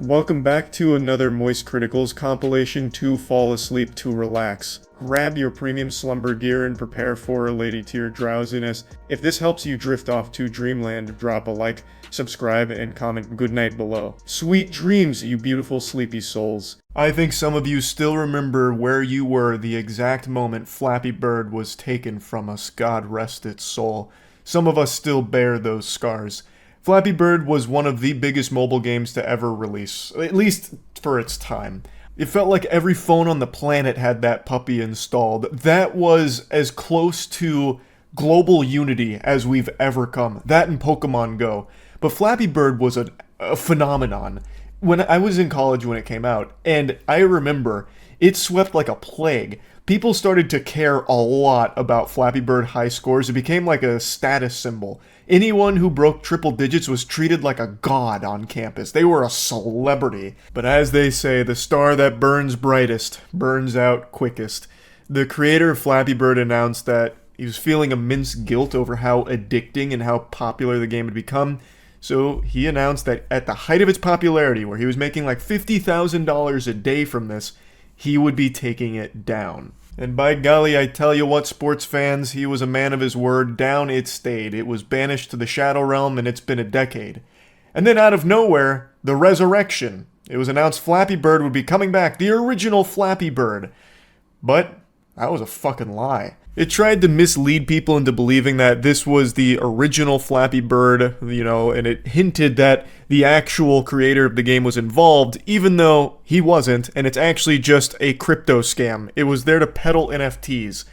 Welcome back to another Moist Criticals compilation to fall asleep to relax. Grab your premium slumber gear and prepare for a lady tier drowsiness. If this helps you drift off to dreamland, drop a like, subscribe, and comment goodnight below. Sweet dreams, you beautiful sleepy souls. I think some of you still remember where you were the exact moment Flappy Bird was taken from us, God rest its soul. Some of us still bear those scars. Flappy Bird was one of the biggest mobile games to ever release, at least for its time. It felt like every phone on the planet had that puppy installed. That was as close to global unity as we've ever come. That and Pokemon Go. But Flappy Bird was a phenomenon. When I was in college when it came out, and I remember it swept like a plague. People started to care a lot about Flappy Bird high scores. It became like a status symbol. Anyone who broke triple digits was treated like a god on campus. They were a celebrity. But as they say, the star that burns brightest burns out quickest. The creator of Flappy Bird announced that he was feeling immense guilt over how addicting and how popular the game had become. So he announced that at the height of its popularity, where he was making like $50,000 a day from this, he would be taking it down. And by golly, I tell you what, sports fans, he was a man of his word. Down it stayed. It was banished to the Shadow Realm, and it's been a decade. And then out of nowhere, the resurrection. It was announced Flappy Bird would be coming back, the original Flappy Bird. But that was a fucking lie. It tried to mislead people into believing that this was the original Flappy Bird, and it hinted that the actual creator of the game was involved, even though he wasn't, and it's actually just a crypto scam. It was there to peddle NFTs.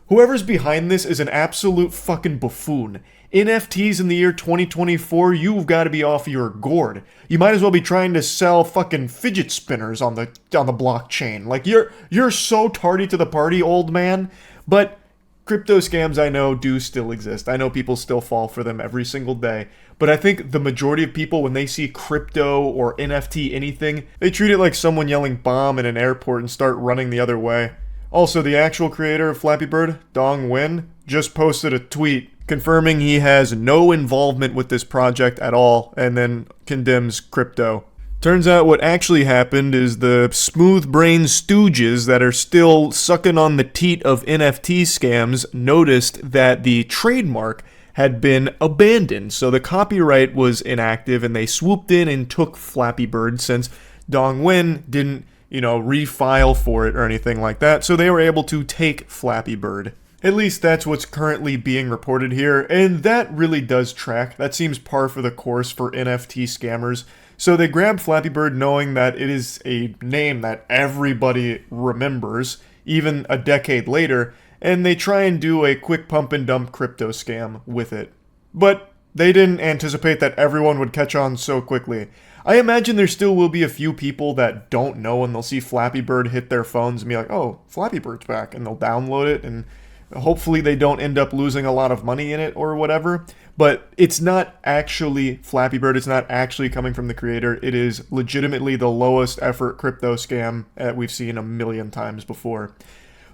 Whoever's behind this is an absolute fucking buffoon. NFTs in the year 2024, you've got to be off your gourd. You might as well be trying to sell fucking fidget spinners on the blockchain. Like, you're so tardy to the party, old man. But crypto scams, I know, do still exist. I know people still fall for them every single day. But I think the majority of people, when they see crypto or NFT anything, they treat it like someone yelling bomb in an airport and start running the other way. Also, the actual creator of Flappy Bird, Dong Nguyen, just posted a tweet confirming he has no involvement with this project at all, and then condemns crypto. Turns out what actually happened is the smooth-brained stooges that are still sucking on the teat of NFT scams noticed that the trademark had been abandoned. So the copyright was inactive, and they swooped in and took Flappy Bird since Dong Nguyen didn't, refile for it or anything like that. So they were able to take Flappy Bird. At least that's what's currently being reported here, and that really does track. That seems par for the course for NFT scammers. So they grabbed Flappy Bird knowing that it is a name that everybody remembers, even a decade later, and they try and do a quick pump and dump crypto scam with it. But they didn't anticipate that everyone would catch on so quickly. I imagine there still will be a few people that don't know, and they'll see Flappy Bird hit their phones and be like, oh, Flappy Bird's back, and they'll download it, and hopefully they don't end up losing a lot of money in it or whatever. But it's not actually Flappy Bird. It's not actually coming from the creator. It is legitimately the lowest effort crypto scam that we've seen a million times before.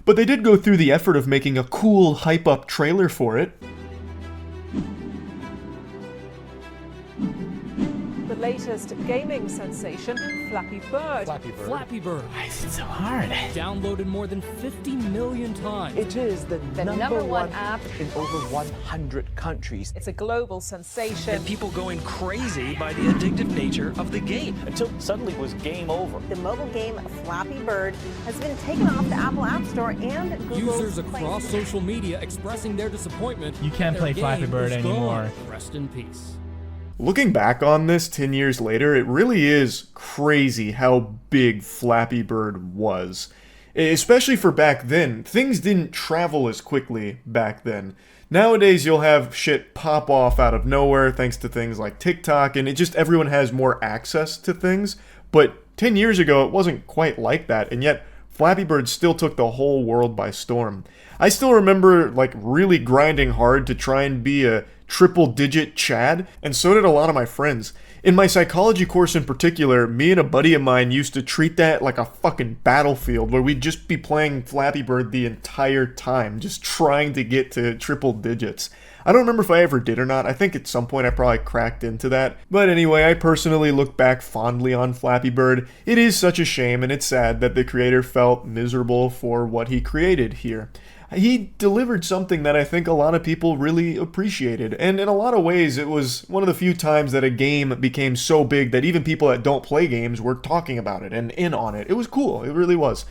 But they did go through the effort of making a cool hype up trailer for it. The latest gaming sensation, Flappy Bird. Flappy Bird. Why is it so hard? Downloaded more than 50 million times. It is the number one app in over 100 countries. It's a global sensation. And people going crazy by the addictive nature of the game. Until suddenly it was game over. The mobile game Flappy Bird has been taken off the Apple App Store and Google's Users across social media expressing their disappointment. You can't play Flappy Bird anymore. Rest in peace. Looking back on this 10 years later, it really is crazy how big Flappy Bird was. Especially for back then. Things didn't travel as quickly back then. Nowadays, you'll have shit pop off out of nowhere thanks to things like TikTok, and everyone has more access to things. But 10 years ago, it wasn't quite like that, and yet Flappy Bird still took the whole world by storm. I still remember, really grinding hard to try and be a triple-digit Chad, and so did a lot of my friends. In my psychology course in particular, me and a buddy of mine used to treat that like a fucking battlefield, where we'd just be playing Flappy Bird the entire time, just trying to get to triple digits. I don't remember if I ever did or not. I think at some point I probably cracked into that. But anyway, I personally look back fondly on Flappy Bird. It is such a shame and it's sad that the creator felt miserable for what he created here. He delivered something that I think a lot of people really appreciated, and in a lot of ways it was one of the few times that a game became so big that even people that don't play games were talking about it and in on it. It was cool, it really was.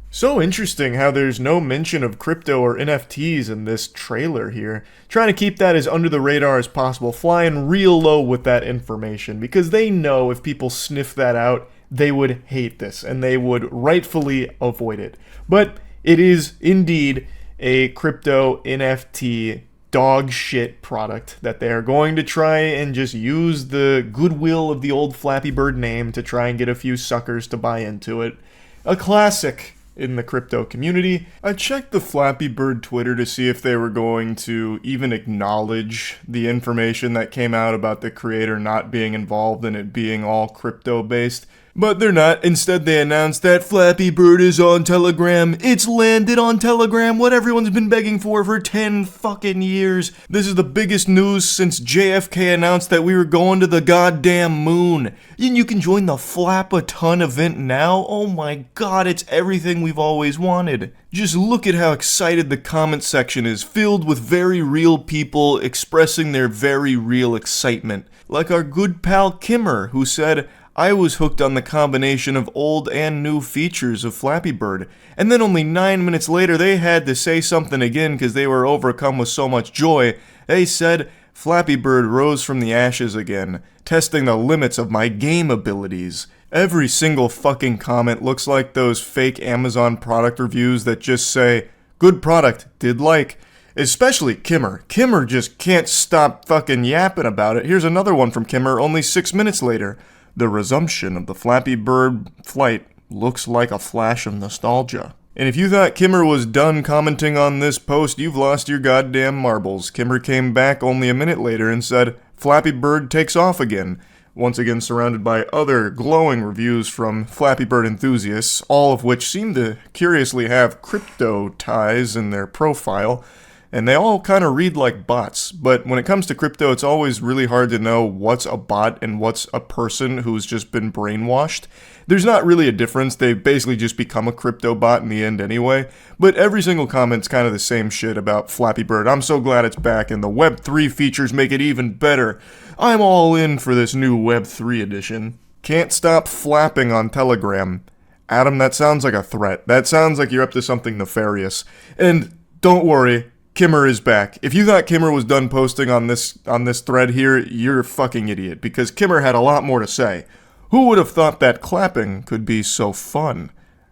So interesting how there's no mention of crypto or NFTs in this trailer here. Trying to keep that as under the radar as possible, flying real low with that information, because they know if people sniff that out, they would hate this, and they would rightfully avoid it. But it is indeed a crypto NFT dog shit product that they are going to try and just use the goodwill of the old Flappy Bird name to try and get a few suckers to buy into it. A classic in the crypto community. I checked the Flappy Bird Twitter to see if they were going to even acknowledge the information that came out about the creator not being involved in it being all crypto based. But they're not. Instead, they announced that Flappy Bird is on Telegram. It's landed on Telegram, what everyone's been begging for 10 fucking years. This is the biggest news since JFK announced that we were going to the goddamn moon. And you can join the Flap-a-Ton event now? Oh my god, it's everything we've always wanted. Just look at how excited the comment section is, filled with very real people expressing their very real excitement. Like our good pal Kimmer, who said, I was hooked on the combination of old and new features of Flappy Bird, and then only 9 minutes later they had to say something again because they were overcome with so much joy. They said, Flappy Bird rose from the ashes again, testing the limits of my game abilities. Every single fucking comment looks like those fake Amazon product reviews that just say, good product, did like. Especially Kimmer. Kimmer just can't stop fucking yapping about it. Here's another one from Kimmer only 6 minutes later. The resumption of the Flappy Bird flight looks like a flash of nostalgia. And if you thought Kimmer was done commenting on this post, you've lost your goddamn marbles. Kimmer came back only a minute later and said, Flappy Bird takes off again. Once again surrounded by other glowing reviews from Flappy Bird enthusiasts, all of which seem to curiously have crypto ties in their profile. And they all kind of read like bots, but when it comes to crypto, it's always really hard to know what's a bot and what's a person who's just been brainwashed. There's not really a difference, they basically just become a crypto bot in the end anyway, but every single comment's kind of the same shit about Flappy Bird. I'm so glad it's back, and the Web3 features make it even better. I'm all in for this new Web3 edition. Can't stop flapping on Telegram. Adam, that sounds like a threat. That sounds like you're up to something nefarious. And don't worry, Kimmer is back. If you thought Kimmer was done posting on this thread here, you're a fucking idiot, because Kimmer had a lot more to say. Who would have thought that clapping could be so fun?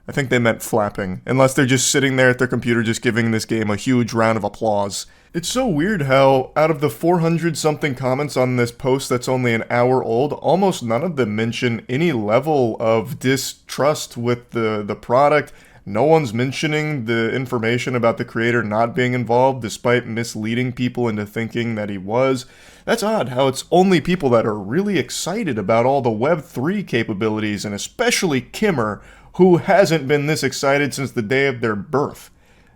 I think they meant flapping, unless they're just sitting there at their computer just giving this game a huge round of applause. It's so weird how, out of the 400-something comments on this post that's only an hour old, almost none of them mention any level of distrust with the product. No one's mentioning the information about the creator not being involved, despite misleading people into thinking that he was. That's odd, how it's only people that are really excited about all the Web3 capabilities, and especially Kimmer, who hasn't been this excited since the day of their birth.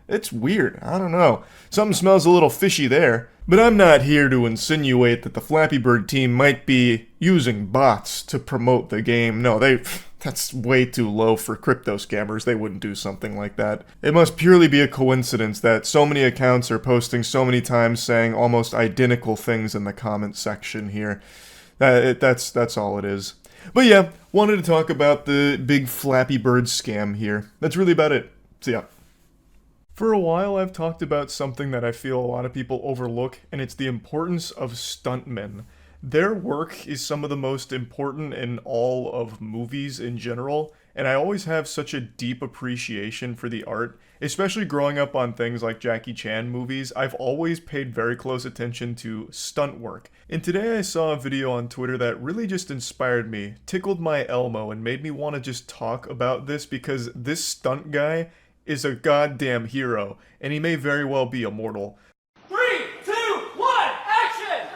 It's weird, I don't know. Something smells a little fishy there. But I'm not here to insinuate that the Flappy Bird team might be using bots to promote the game. No, that's way too low for crypto scammers. They wouldn't do something like that. It must purely be a coincidence that so many accounts are posting so many times saying almost identical things in the comment section here. That's all it is. But yeah, wanted to talk about the big Flappy Bird scam here. That's really about it. See ya. For a while, I've talked about something that I feel a lot of people overlook, and it's the importance of stuntmen. Their work is some of the most important in all of movies in general, and I always have such a deep appreciation for the art, especially growing up on things like Jackie Chan movies. I've always paid very close attention to stunt work, and today I saw a video on Twitter that really just inspired me, tickled my Elmo, and made me want to just talk about this because this stunt guy is a goddamn hero, and he may very well be immortal. 3, 2, 1, action!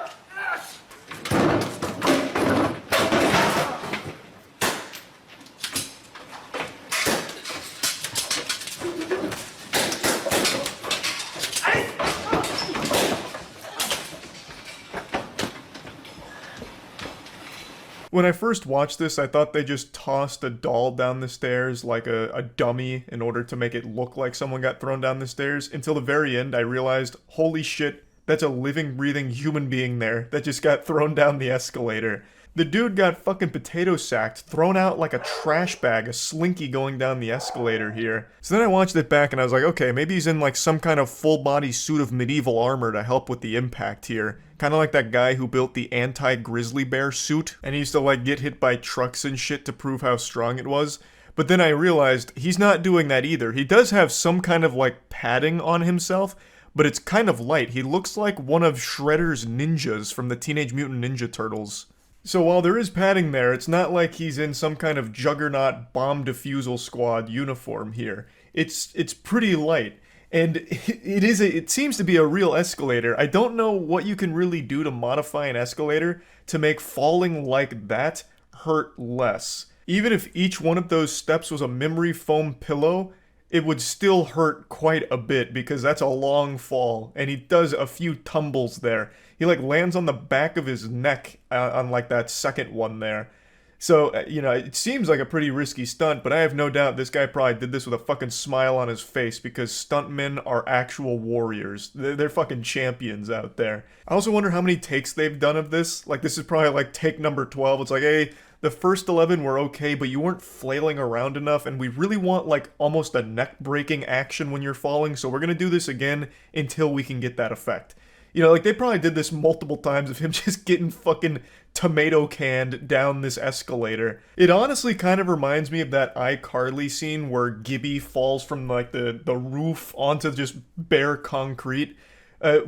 When I first watched this, I thought they just tossed a doll down the stairs like a dummy in order to make it look like someone got thrown down the stairs. Until the very end, I realized, holy shit, that's a living, breathing human being there that just got thrown down the escalator. The dude got fucking potato sacked, thrown out like a trash bag, a slinky going down the escalator here. So then I watched it back and I was like, okay, maybe he's in like some kind of full body suit of medieval armor to help with the impact here. Kind of like that guy who built the anti-grizzly bear suit, and he used to like get hit by trucks and shit to prove how strong it was. But then I realized he's not doing that either. He does have some kind of like padding on himself, but it's kind of light. He looks like one of Shredder's ninjas from the Teenage Mutant Ninja Turtles. So while there is padding there, it's not like he's in some kind of juggernaut bomb defusal squad uniform here. It's pretty light. And it seems to be a real escalator. I don't know what you can really do to modify an escalator to make falling like that hurt less. Even if each one of those steps was a memory foam pillow, it would still hurt quite a bit because that's a long fall, and he does a few tumbles there. He like lands on the back of his neck on like that second one there. So, you know, it seems like a pretty risky stunt, but I have no doubt this guy probably did this with a fucking smile on his face because stuntmen are actual warriors. They're fucking champions out there. I also wonder how many takes they've done of this. Like, this is probably like take number 12. It's like, hey, the first 11 were okay, but you weren't flailing around enough, and we really want like almost a neck-breaking action when you're falling, so we're gonna do this again until we can get that effect. You know, like, they probably did this multiple times of him just getting fucking tomato canned down this escalator. It honestly kind of reminds me of that iCarly scene where Gibby falls from, like, the roof onto just bare concrete.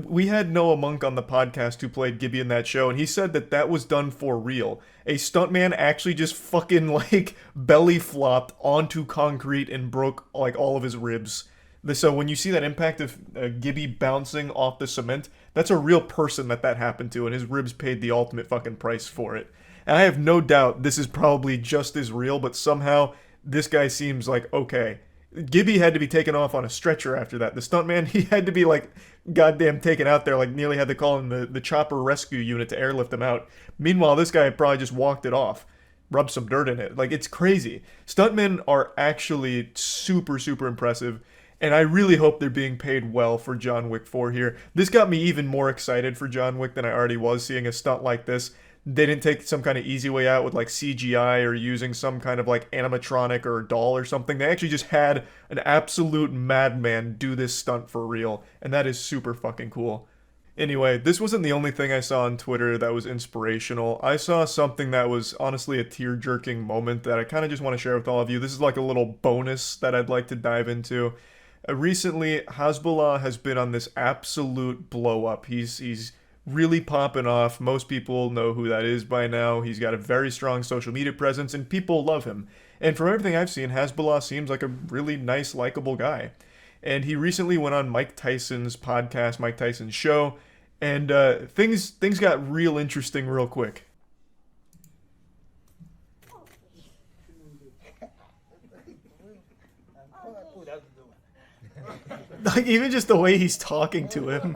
We had Noah Monk on the podcast who played Gibby in that show, and he said that that was done for real. A stuntman actually just fucking, like, belly flopped onto concrete and broke, like, all of his ribs. So when you see that impact of Gibby bouncing off the cement, that's a real person that happened to, and his ribs paid the ultimate fucking price for it. And I have no doubt this is probably just as real, but somehow this guy seems like, okay. Gibby had to be taken off on a stretcher after that. The stuntman, he had to be, like, goddamn taken out there, like, nearly had to call in the chopper rescue unit to airlift him out. Meanwhile, this guy probably just walked it off. Rubbed some dirt in it. Like, it's crazy. Stuntmen are actually super, super impressive. And I really hope they're being paid well for John Wick 4 here. This got me even more excited for John Wick than I already was seeing a stunt like this. They didn't take some kind of easy way out with like CGI or using some kind of like animatronic or doll or something. They actually just had an absolute madman do this stunt for real. And that is super fucking cool. Anyway, this wasn't the only thing I saw on Twitter that was inspirational. I saw something that was honestly a tear-jerking moment that I kind of just want to share with all of you. This is like a little bonus that I'd like to dive into. Recently, Hasbullah has been on this absolute blow-up. He's really popping off. Most people know who that is by now. He's got a very strong social media presence, and people love him. And from everything I've seen, Hasbullah seems like a really nice, likable guy. And he recently went on Mike Tyson's podcast, Mike Tyson's show, and things got real interesting real quick. Like, even just the way he's talking to him.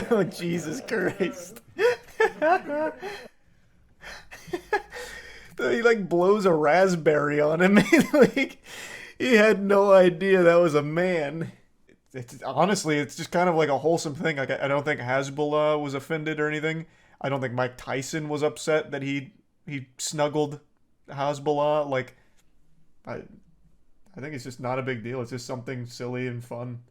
Oh, Jesus Christ. He, like, blows a raspberry on him. Like, he had no idea that was a man. Honestly, it's just kind of like a wholesome thing. Like, I don't think Hasbullah was offended or anything. I don't think Mike Tyson was upset that he snuggled Hasbullah. Like, I think it's just not a big deal. It's just something silly and fun.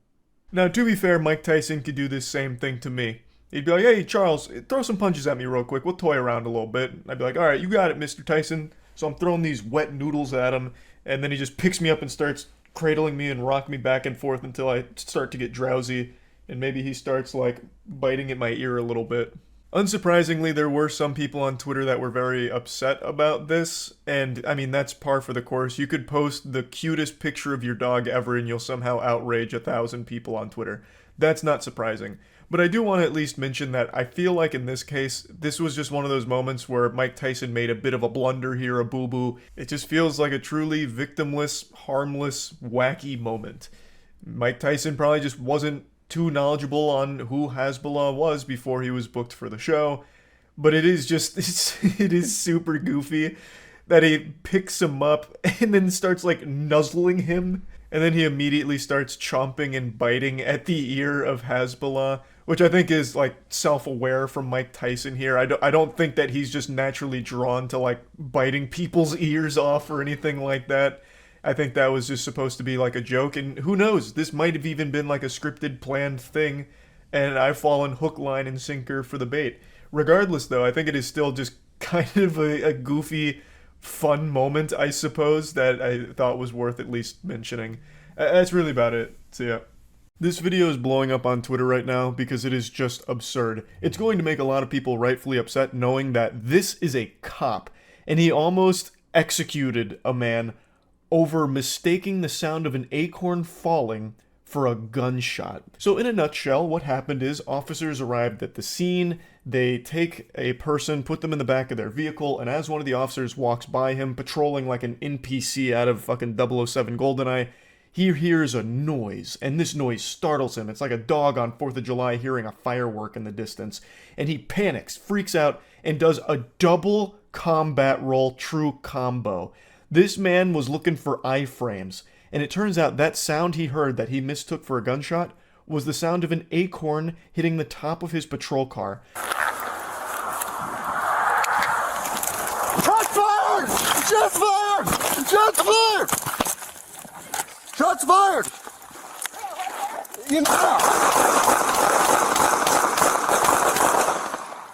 Now, to be fair, Mike Tyson could do this same thing to me. He'd be like, hey, Charles, throw some punches at me real quick. We'll toy around a little bit. And I'd be like, all right, you got it, Mr. Tyson. So I'm throwing these wet noodles at him, and then he just picks me up and starts cradling me and rocking me back and forth until I start to get drowsy, and maybe he starts, like, biting at my ear a little bit. Unsurprisingly, there were some people on Twitter that were very upset about this, and, I mean, that's par for the course. You could post the cutest picture of your dog ever and you'll somehow outrage 1,000 people on Twitter. That's not surprising. But I do want to at least mention that I feel like in this case, this was just one of those moments where Mike Tyson made a bit of a blunder here, a boo-boo. It just feels like a truly victimless, harmless, wacky moment. Mike Tyson probably just wasn't too knowledgeable on who Hasbulla was before he was booked for the show, but it is just, it is super goofy that he picks him up and then starts like nuzzling him, and then he immediately starts chomping and biting at the ear of Hasbulla, which I think is like self-aware from Mike Tyson here. I don't think that he's just naturally drawn to like biting people's ears off or anything like that. I think that was just supposed to be like a joke, and who knows, this might have even been like a scripted, planned thing, and I've fallen hook, line, and sinker for the bait. Regardless, though, I think it is still just kind of a goofy, fun moment, I suppose, that I thought was worth at least mentioning. That's really about it, so yeah. This video is blowing up on Twitter right now because it is just absurd. It's going to make a lot of people rightfully upset knowing that this is a cop, and he almost executed a man over mistaking the sound of an acorn falling for a gunshot. So in a nutshell, what happened is officers arrived at the scene, they take a person, put them in the back of their vehicle, and as one of the officers walks by him, patrolling like an NPC out of fucking 007 GoldenEye, he hears a noise, and this noise startles him. It's like a dog on 4th of July hearing a firework in the distance. And he panics, freaks out, and does a double combat roll true combo. This man was looking for iframes, and it turns out that sound he heard that he mistook for a gunshot was the sound of an acorn hitting the top of his patrol car. Shots fired! Shots fired! Shots fired! Shots fired!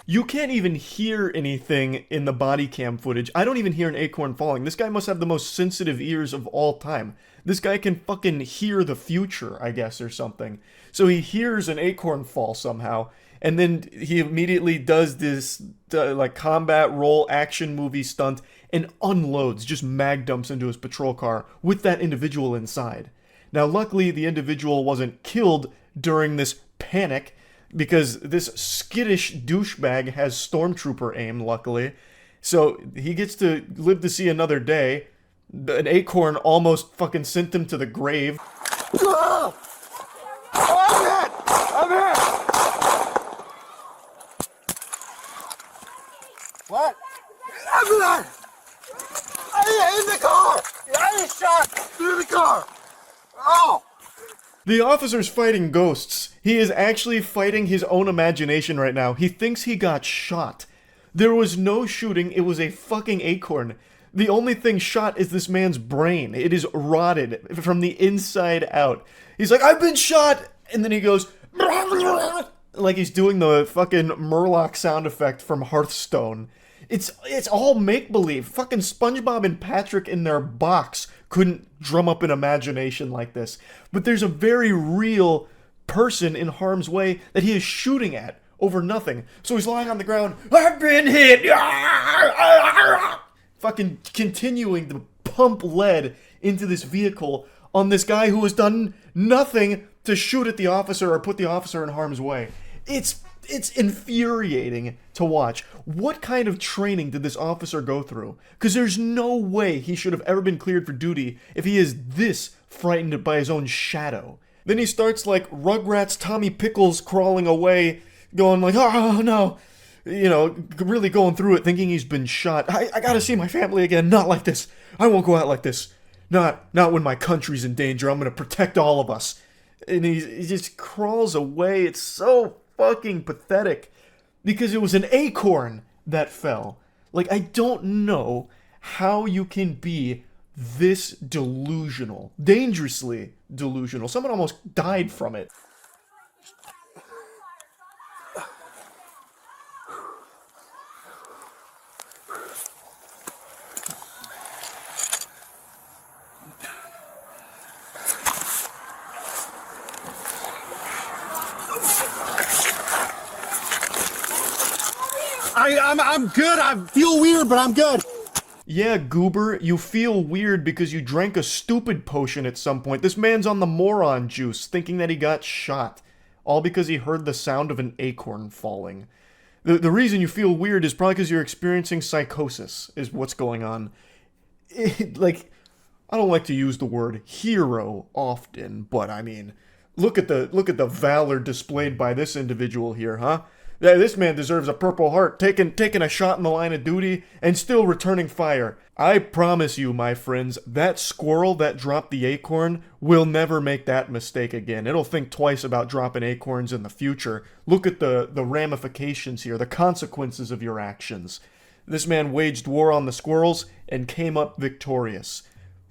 You can't even hear anything in the body cam footage. I don't even hear an acorn falling. This guy must have the most sensitive ears of all time. This guy can fucking hear the future, I guess, or something. So he hears an acorn fall somehow, and then he immediately does this like combat roll action movie stunt and unloads, just mag dumps into his patrol car with that individual inside. Now, luckily, the individual wasn't killed during this panic, because this skittish douchebag has stormtrooper aim, luckily. So he gets to live to see another day. An acorn almost fucking sent him to the grave. I'm hit! I'm hit! What? I'm in the car! I was shot through the car! Oh! The officer's fighting ghosts. He is actually fighting his own imagination right now. He thinks he got shot. There was no shooting, it was a fucking acorn. The only thing shot is this man's brain. It is rotted from the inside out. He's like, I've been shot! And then he goes, like he's doing the fucking Murloc sound effect from Hearthstone. It's all make-believe. Fucking SpongeBob and Patrick in their box couldn't drum up an imagination like this. But there's a very real person in harm's way that he is shooting at over nothing. So he's lying on the ground. I've been hit! Fucking continuing to pump lead into this vehicle on this guy who has done nothing to shoot at the officer or put the officer in harm's way. It's infuriating to watch. What kind of training did this officer go through? Because there's no way he should have ever been cleared for duty if he is this frightened by his own shadow. Then he starts like Rugrats Tommy Pickles crawling away, going like, oh no, you know, really going through it, thinking he's been shot. I gotta see my family again. Not like this. I won't go out like this. Not when my country's in danger. I'm gonna protect all of us. And he just crawls away. It's so fucking pathetic because it was an acorn that fell. Like, I don't know how you can be this delusional, dangerously delusional. Someone almost died from it. I'm good. I feel weird, but I'm good. Yeah, goober, you feel weird because you drank a stupid potion at some point. This man's on the moron juice, thinking that he got shot. All because he heard the sound of an acorn falling. The reason you feel weird is probably because you're experiencing psychosis, is what's going on. Like, I don't like to use the word hero often, but I mean, look at the valor displayed by this individual here, huh? Yeah, this man deserves a Purple Heart, taking a shot in the line of duty, and still returning fire. I promise you, my friends, that squirrel that dropped the acorn will never make that mistake again. It'll think twice about dropping acorns in the future. Look at the ramifications here, the consequences of your actions. This man waged war on the squirrels and came up victorious.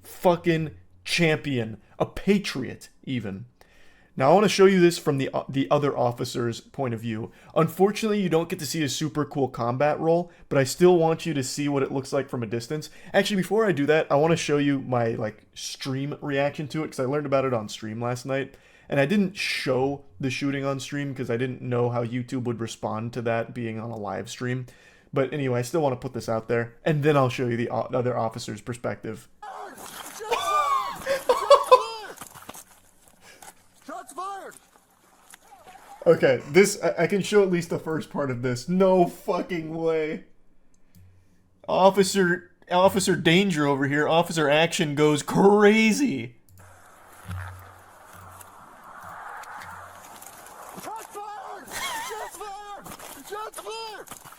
Fucking champion. A patriot, even. Now, I want to show you this from the other officer's point of view. Unfortunately, you don't get to see a super cool combat roll, but I still want you to see what it looks like from a distance. Actually, before I do that, I want to show you my, stream reaction to it, because I learned about it on stream last night. And I didn't show the shooting on stream, because I didn't know how YouTube would respond to that being on a live stream. But anyway, I still want to put this out there, and then I'll show you the other officer's perspective. Okay, this, I can show at least the first part of this. No fucking way. Officer Danger over here, Officer Action goes crazy.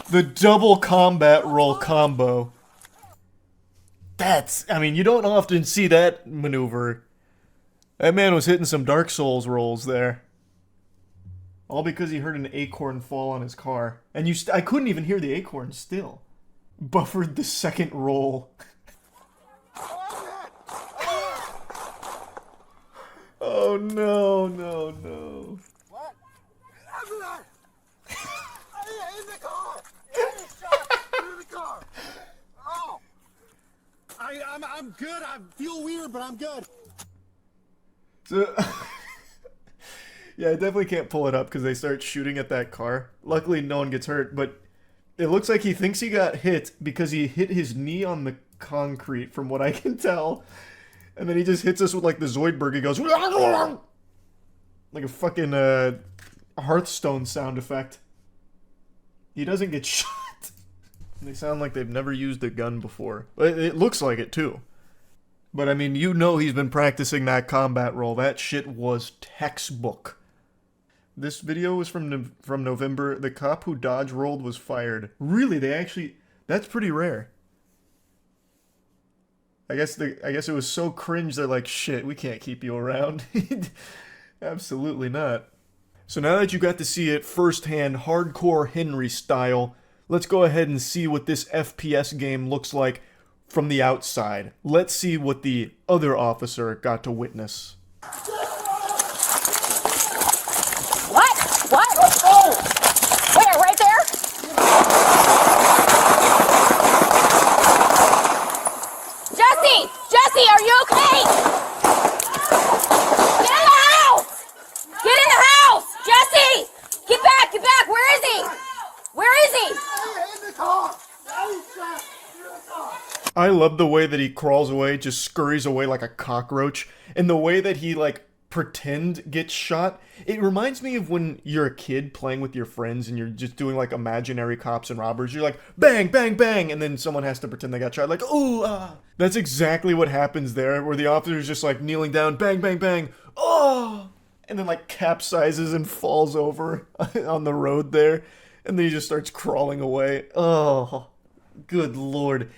The double combat roll combo. I mean, you don't often see that maneuver. That man was hitting some Dark Souls rolls there. All because he heard an acorn fall on his car. And I couldn't even hear the acorn still. Buffered the second roll. Oh no, no, no. What? In the car! In the car! Oh! I'm good. I feel weird, but I'm good. So... Yeah, I definitely can't pull it up because they start shooting at that car. Luckily, no one gets hurt, but it looks like he thinks he got hit because he hit his knee on the concrete, from what I can tell. And then he just hits us with, the Zoidberg. He goes... Like a fucking, Hearthstone sound effect. He doesn't get shot. They sound like they've never used a gun before. It looks like it, too. But, I mean, you know he's been practicing that combat roll. That shit was textbook. This video was from November. The cop who dodge rolled was fired. Really? They actually... That's pretty rare. I guess it was so cringe they're like, shit, we can't keep you around. Absolutely not. So now that you got to see it firsthand, hardcore Henry style, let's go ahead and see what this FPS game looks like from the outside. Let's see what the other officer got to witness. What? Oh! Where? Right there? Jesse, are you okay? Get in the house! Get in the house! Jesse! Get back! Where is he? Where is he? In the car! I love the way that he crawls away, just scurries away like a cockroach, and the way that he, pretend gets shot. It reminds me of when you're a kid playing with your friends and you're just doing, imaginary cops and robbers. You're like, bang, bang, bang, and then someone has to pretend they got shot, ooh, ah. That's exactly what happens there, where the officer's just, kneeling down, bang, bang, bang, oh! And then, capsizes and falls over on the road there, and then he just starts crawling away. Oh, good lord.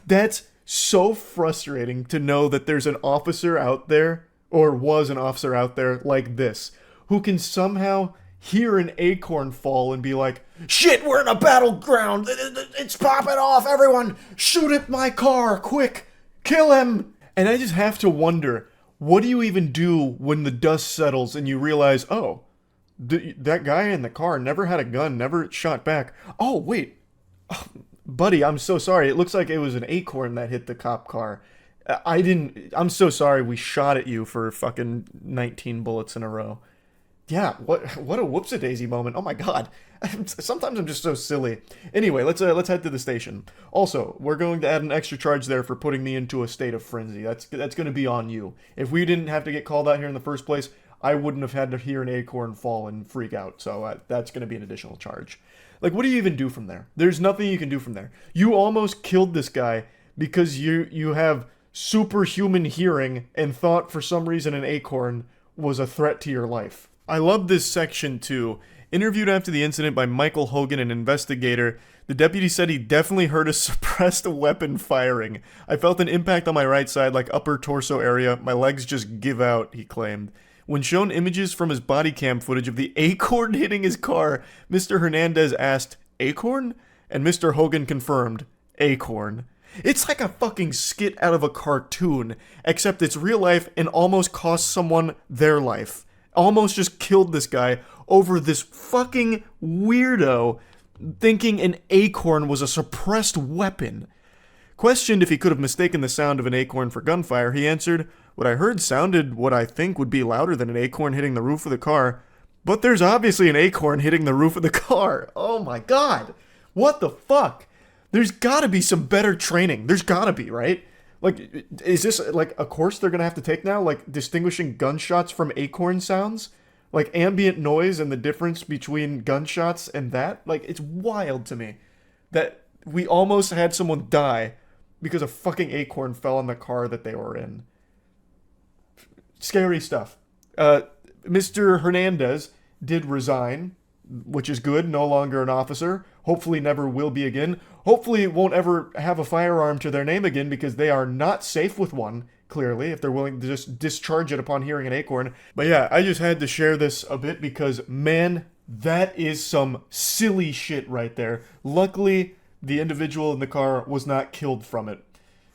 That's so frustrating to know that there's an officer out there, or was an officer out there like this, who can somehow hear an acorn fall and be like, shit, we're in a battleground, it's popping off, everyone, shoot at my car, quick, kill him. And I just have to wonder, what do you even do when the dust settles and you realize, oh, that guy in the car never had a gun, never shot back. Oh, wait. Oh, buddy, I'm so sorry. It looks like it was an acorn that hit the cop car. I'm so sorry we shot at you for fucking 19 bullets in a row. yeah, what a whoops-a-daisy moment. Oh my god. Sometimes I'm just so silly. Anyway, let's head to the station. Also, we're going to add an extra charge there for putting me into a state of frenzy. That's going to be on you. If we didn't have to get called out here in the first place, I wouldn't have had to hear an acorn fall and freak out. So that's going to be an additional charge. Like, what do you even do from there? There's nothing you can do from there. You almost killed this guy because you have superhuman hearing and thought for some reason an acorn was a threat to your life. I love this section too. Interviewed after the incident by Michael Hogan, an investigator, the deputy said he definitely heard a suppressed weapon firing. I felt an impact on my right side, like upper torso area. My legs just give out, he claimed. When shown images from his body cam footage of the acorn hitting his car, Mr. Hernandez asked, "Acorn?" And Mr. Hogan confirmed, "Acorn." It's like a fucking skit out of a cartoon, except it's real life and almost cost someone their life. Almost just killed this guy over this fucking weirdo thinking an acorn was a suppressed weapon. Questioned if he could have mistaken the sound of an acorn for gunfire, he answered, "What I heard sounded what I think would be louder than an acorn hitting the roof of the car. But there's obviously an acorn hitting the roof of the car." Oh my god. What the fuck? There's gotta be some better training. There's gotta be, right? Like, is this, like, a course they're gonna have to take now? Like, distinguishing gunshots from acorn sounds? Like, ambient noise and the difference between gunshots and that? Like, it's wild to me that we almost had someone die because a fucking acorn fell on the car that they were in. Scary stuff. Mr. Hernandez did resign, which is good, no longer an officer. Hopefully never will be again. Hopefully won't ever have a firearm to their name again because they are not safe with one, clearly, if they're willing to just discharge it upon hearing an acorn. But yeah, I just had to share this a bit because, man, that is some silly shit right there. Luckily, the individual in the car was not killed from it.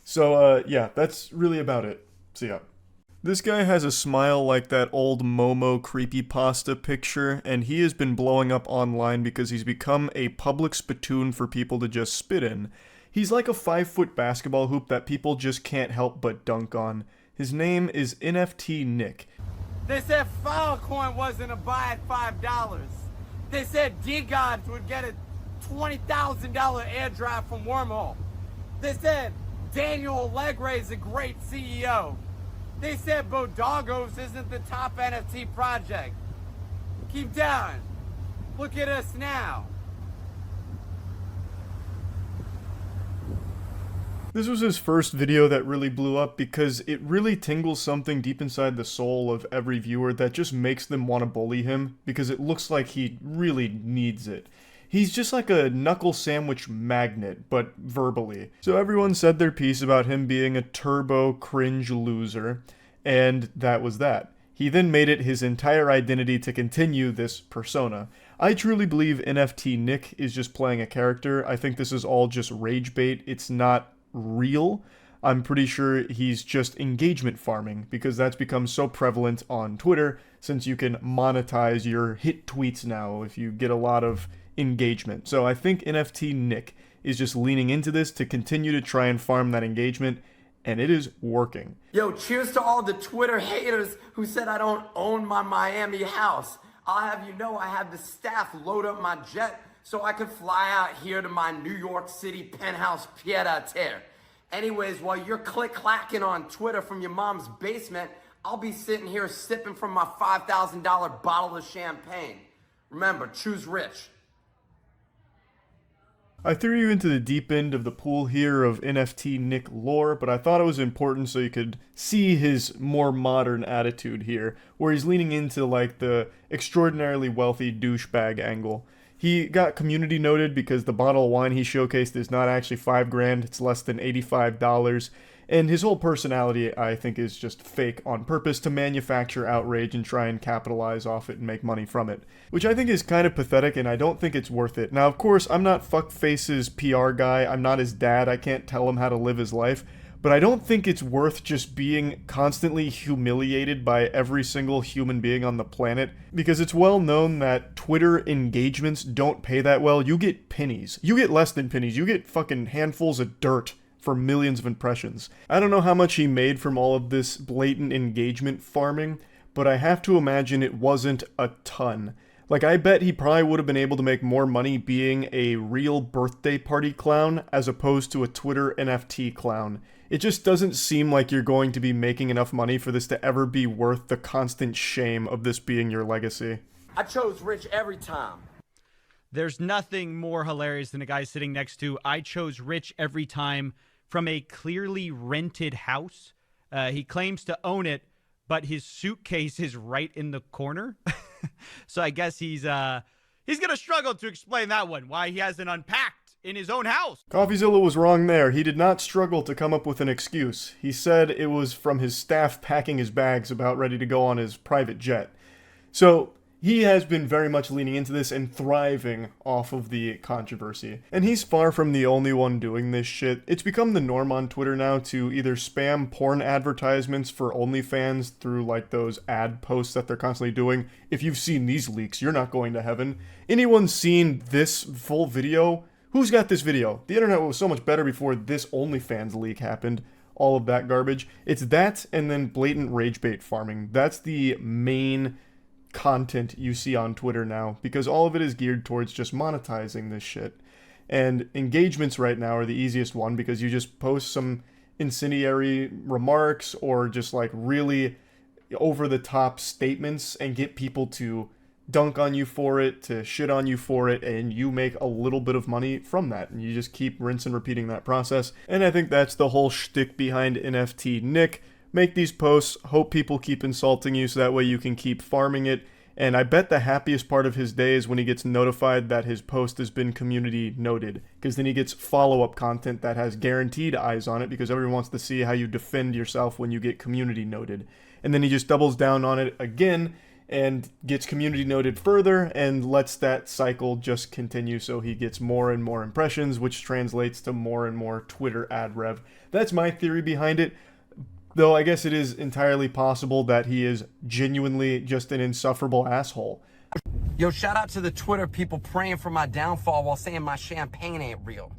So, yeah, that's really about it. See ya. This guy has a smile like that old Momo creepypasta picture, and he has been blowing up online because he's become a public spittoon for people to just spit in. He's like a 5-foot basketball hoop that people just can't help but dunk on. His name is NFT Nick. They said Filecoin wasn't a buy at $5. They said D-Gods would get a $20,000 airdrop from Wormhole. They said Daniel Allegre is a great CEO. They said Bodogos isn't the top NFT project. Keep down. Look at us now. This was his first video that really blew up because it really tingles something deep inside the soul of every viewer that just makes them want to bully him because it looks like he really needs it. He's just like a knuckle sandwich magnet, but verbally. So everyone said their piece about him being a turbo cringe loser, and that was that. He then made it his entire identity to continue this persona. I truly believe NFT Nick is just playing a character. I think this is all just rage bait. It's not real. I'm pretty sure he's just engagement farming because that's become so prevalent on Twitter since you can monetize your hit tweets now if you get a lot of engagement. So I think NFT Nick is just leaning into this to continue to try and farm that engagement, and it is working. Yo, cheers to all the Twitter haters who said I don't own my Miami house. I'll have you know I had the staff load up my jet so I could fly out here to my New York City penthouse pied-à-terre. Anyways, while you're click-clacking on Twitter from your mom's basement, I'll be sitting here sipping from my $5,000 bottle of champagne. Remember, choose rich. I threw you into the deep end of the pool here of NFT Nick lore, but I thought it was important so you could see his more modern attitude here, where he's leaning into like the extraordinarily wealthy douchebag angle. He got community noted because the bottle of wine he showcased is not actually $5,000, it's less than $85. And his whole personality, I think, is just fake on purpose to manufacture outrage and try and capitalize off it and make money from it. Which I think is kind of pathetic, and I don't think it's worth it. Now, of course, I'm not Fuckface's PR guy, I'm not his dad, I can't tell him how to live his life, but I don't think it's worth just being constantly humiliated by every single human being on the planet, because it's well known that Twitter engagements don't pay that well. You get pennies. You get less than pennies. You get fucking handfuls of dirt for millions of impressions. I don't know how much he made from all of this blatant engagement farming, but I have to imagine it wasn't a ton. Like, I bet he probably would have been able to make more money being a real birthday party clown as opposed to a Twitter NFT clown. It just doesn't seem like you're going to be making enough money for this to ever be worth the constant shame of this being your legacy. I chose rich every time. There's nothing more hilarious than a guy sitting next to "I chose rich every time" from a clearly rented house. He claims to own it, but his suitcase is right in the corner. So I guess he's going to struggle to explain that one, why he hasn't unpacked in his own house. Coffeezilla was wrong there. He did not struggle to come up with an excuse. He said it was from his staff packing his bags about ready to go on his private jet. So he has been very much leaning into this and thriving off of the controversy. And he's far from the only one doing this shit. It's become the norm on Twitter now to either spam porn advertisements for OnlyFans through like those ad posts that they're constantly doing. If you've seen these leaks, you're not going to heaven. Anyone seen this full video? Who's got this video? The internet was so much better before this OnlyFans leak happened. All of that garbage. It's that and then blatant rage bait farming. That's the main content you see on Twitter now, because all of it is geared towards just monetizing this shit. And engagements right now are the easiest one, because you just post some incendiary remarks or just like really over the top statements and get people to dunk on you for it, to shit on you for it, and you make a little bit of money from that. And you just keep rinse and repeating that process. And I think that's the whole shtick behind NFT Nick. Make these posts, hope people keep insulting you so that way you can keep farming it. And I bet the happiest part of his day is when he gets notified that his post has been community noted, because then he gets follow-up content that has guaranteed eyes on it, because everyone wants to see how you defend yourself when you get community noted. And then he just doubles down on it again and gets community noted further and lets that cycle just continue, so he gets more and more impressions, which translates to more and more Twitter ad rev. That's my theory behind it. Though I guess it is entirely possible that he is genuinely just an insufferable asshole. Yo, shout out to the Twitter people praying for my downfall while saying my champagne ain't real.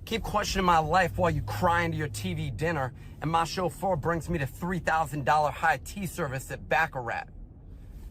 Keep questioning my life while you cry into your TV dinner, and my chauffeur brings me to $3,000 high tea service at Baccarat.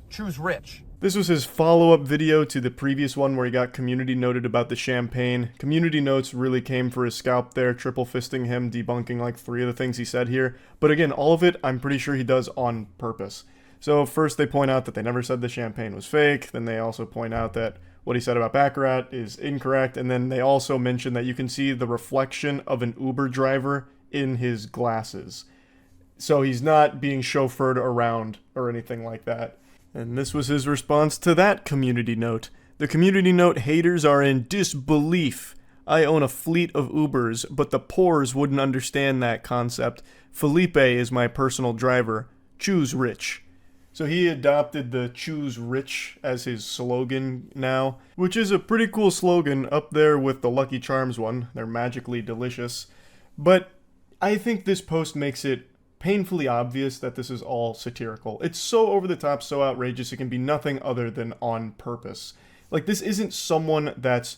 Choose rich. This was his follow-up video to the previous one where he got community noted about the champagne. Community notes really came for his scalp there, triple fisting him, debunking like 3 of the things he said here. But again, all of it, I'm pretty sure he does on purpose. So first they point out that they never said the champagne was fake. Then they also point out that what he said about Baccarat is incorrect. And then they also mention that you can see the reflection of an Uber driver in his glasses. So he's not being chauffeured around or anything like that. And this was his response to that community note. The community note haters are in disbelief. I own a fleet of Ubers, but the poors wouldn't understand that concept. Felipe is my personal driver. Choose rich. So he adopted the choose rich as his slogan now, which is a pretty cool slogan, up there with the Lucky Charms one. They're magically delicious. But I think this post makes it painfully obvious that this is all satirical. It's so over the top, so outrageous, it can be nothing other than on purpose. Like, this isn't someone that's